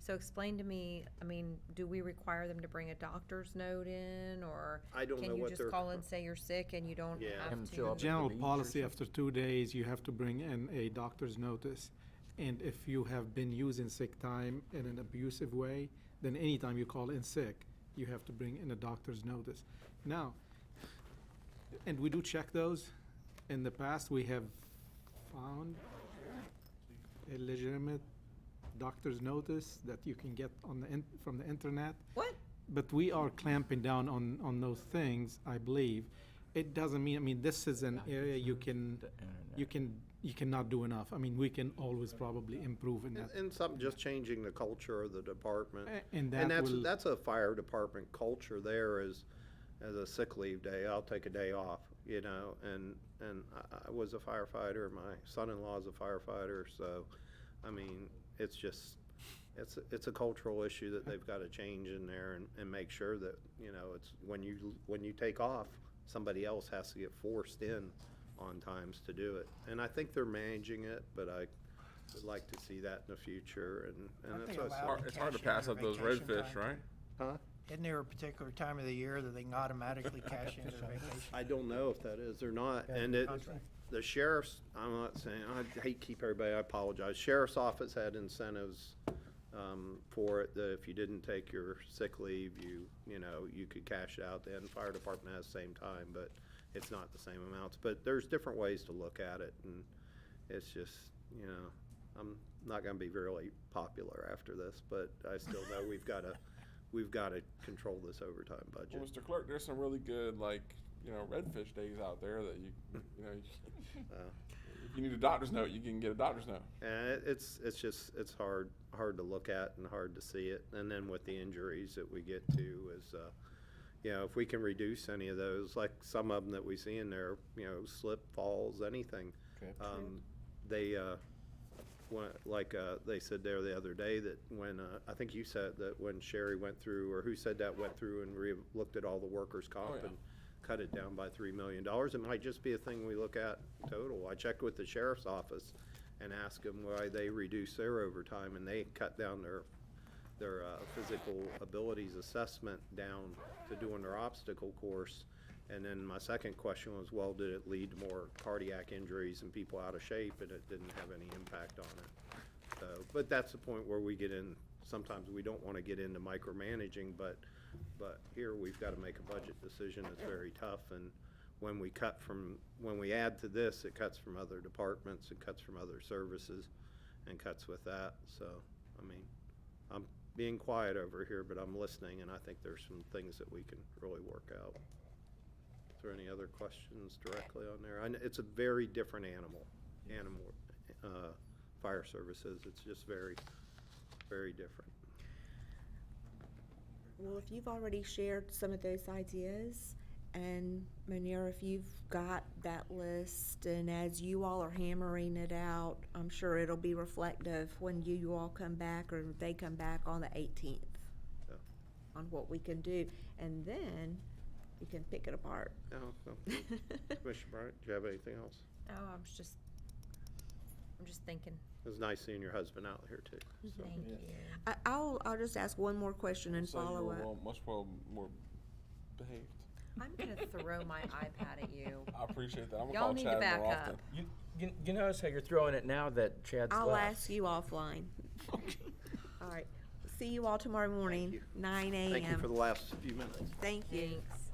So explain to me, I mean, do we require them to bring a doctor's note in, or I don't know can you what just they're- call and say you're sick and you don't Yeah. have Have 'em to? show up at the General beach or policy, something? after 2 days, you have to bring in a doctor's notice. And if you have been using sick time in an abusive way, then anytime you call in sick, you have to bring in a doctor's notice. Now, and we do check those. In the past, we have found a legitimate doctor's notice that you can get on the from the internet. What? But we are clamping down on those things, I believe. It doesn't mean, I mean, this is an area you cannot do enough. I mean, we can always probably improve in that. And something, just changing the culture of the department. And that will. That's a fire department culture there is, as a sick leave day, I'll take a day off, you know, and I was a firefighter, my son-in-law's a firefighter, so, I mean, it's just, it's a cultural issue that they've got to change in there and make sure that, you know, it's, when you take off, somebody else has to get forced in on times to do it. And I think they're managing it, but I would like to see that in the future, and Aren't that's they what I allowed said. to It's hard to cash in pass their up those vacation redfish, time? right? Huh? Isn't there a particular time of the year that they can automatically cash in their vacation? I don't know if that is or not, Yeah, and it, contract. the sheriff's, I'm not saying, I hate to keep everybody, I apologize. Sheriff's office had incentives, for it, that if you didn't take your sick leave, you know, you could cash it out then. Fire department has the same time, but it's not the same amounts. But there's different ways to look at it, and it's just, you know, I'm not gonna be really popular after this, but I still know we've gotta control this overtime budget. Well, Mr. Clerk, there's some really good, like, you know, redfish days out there that you know, if you need a doctor's note, you can get a doctor's note. And it's just, it's hard to look at and hard to see it. And then with the injuries that we get to is, you know, if we can reduce any of those, like some of them that we see in there, you know, slip, falls, anything. They, they said there the other day that when, I think you said that when Sherry went through, or who said that, went through and looked at all the workers' comp Oh, yeah. and cut it down by $3 million. It might just be a thing we look at total. I checked with the sheriff's office and asked them why they reduced their overtime, and they cut down their physical abilities assessment down to doing their obstacle course. And then my second question was, well, did it lead to more cardiac injuries and people out of shape? And it didn't have any impact on it. So, but that's the point where we get in, sometimes we don't want to get into micromanaging, but here we've got to make a budget decision that's very tough. And when we add to this, it cuts from other departments, it cuts from other services, and cuts with that. So, I mean, I'm being quiet over here, but I'm listening, and I think there's some things that we can really work out. Is there any other questions directly on there? It's a very different animal, fire services. It's just very, very different. Well, if you've already shared some of those ideas, and Munir, if you've got that list, and as you all are hammering it out, I'm sure it'll be reflective when you all come back, or they come back on the 18th, Yeah. on what we can do, and then you can pick it apart. No. Commissioner Bryant, do you have anything else? Oh, I'm just thinking. It was nice seeing your husband out here too. So. Thank you. I'll just ask one more question and So you follow were up. much more behaved. I'm gonna throw my iPad at you. I appreciate that. I'm gonna Y'all call need to Chad back more up. often. You notice how you're throwing it now that Chad's I'll left? ask you offline. All right. See you all tomorrow morning, 9 a.m. Thank you for the last few minutes. Thank you. Thanks.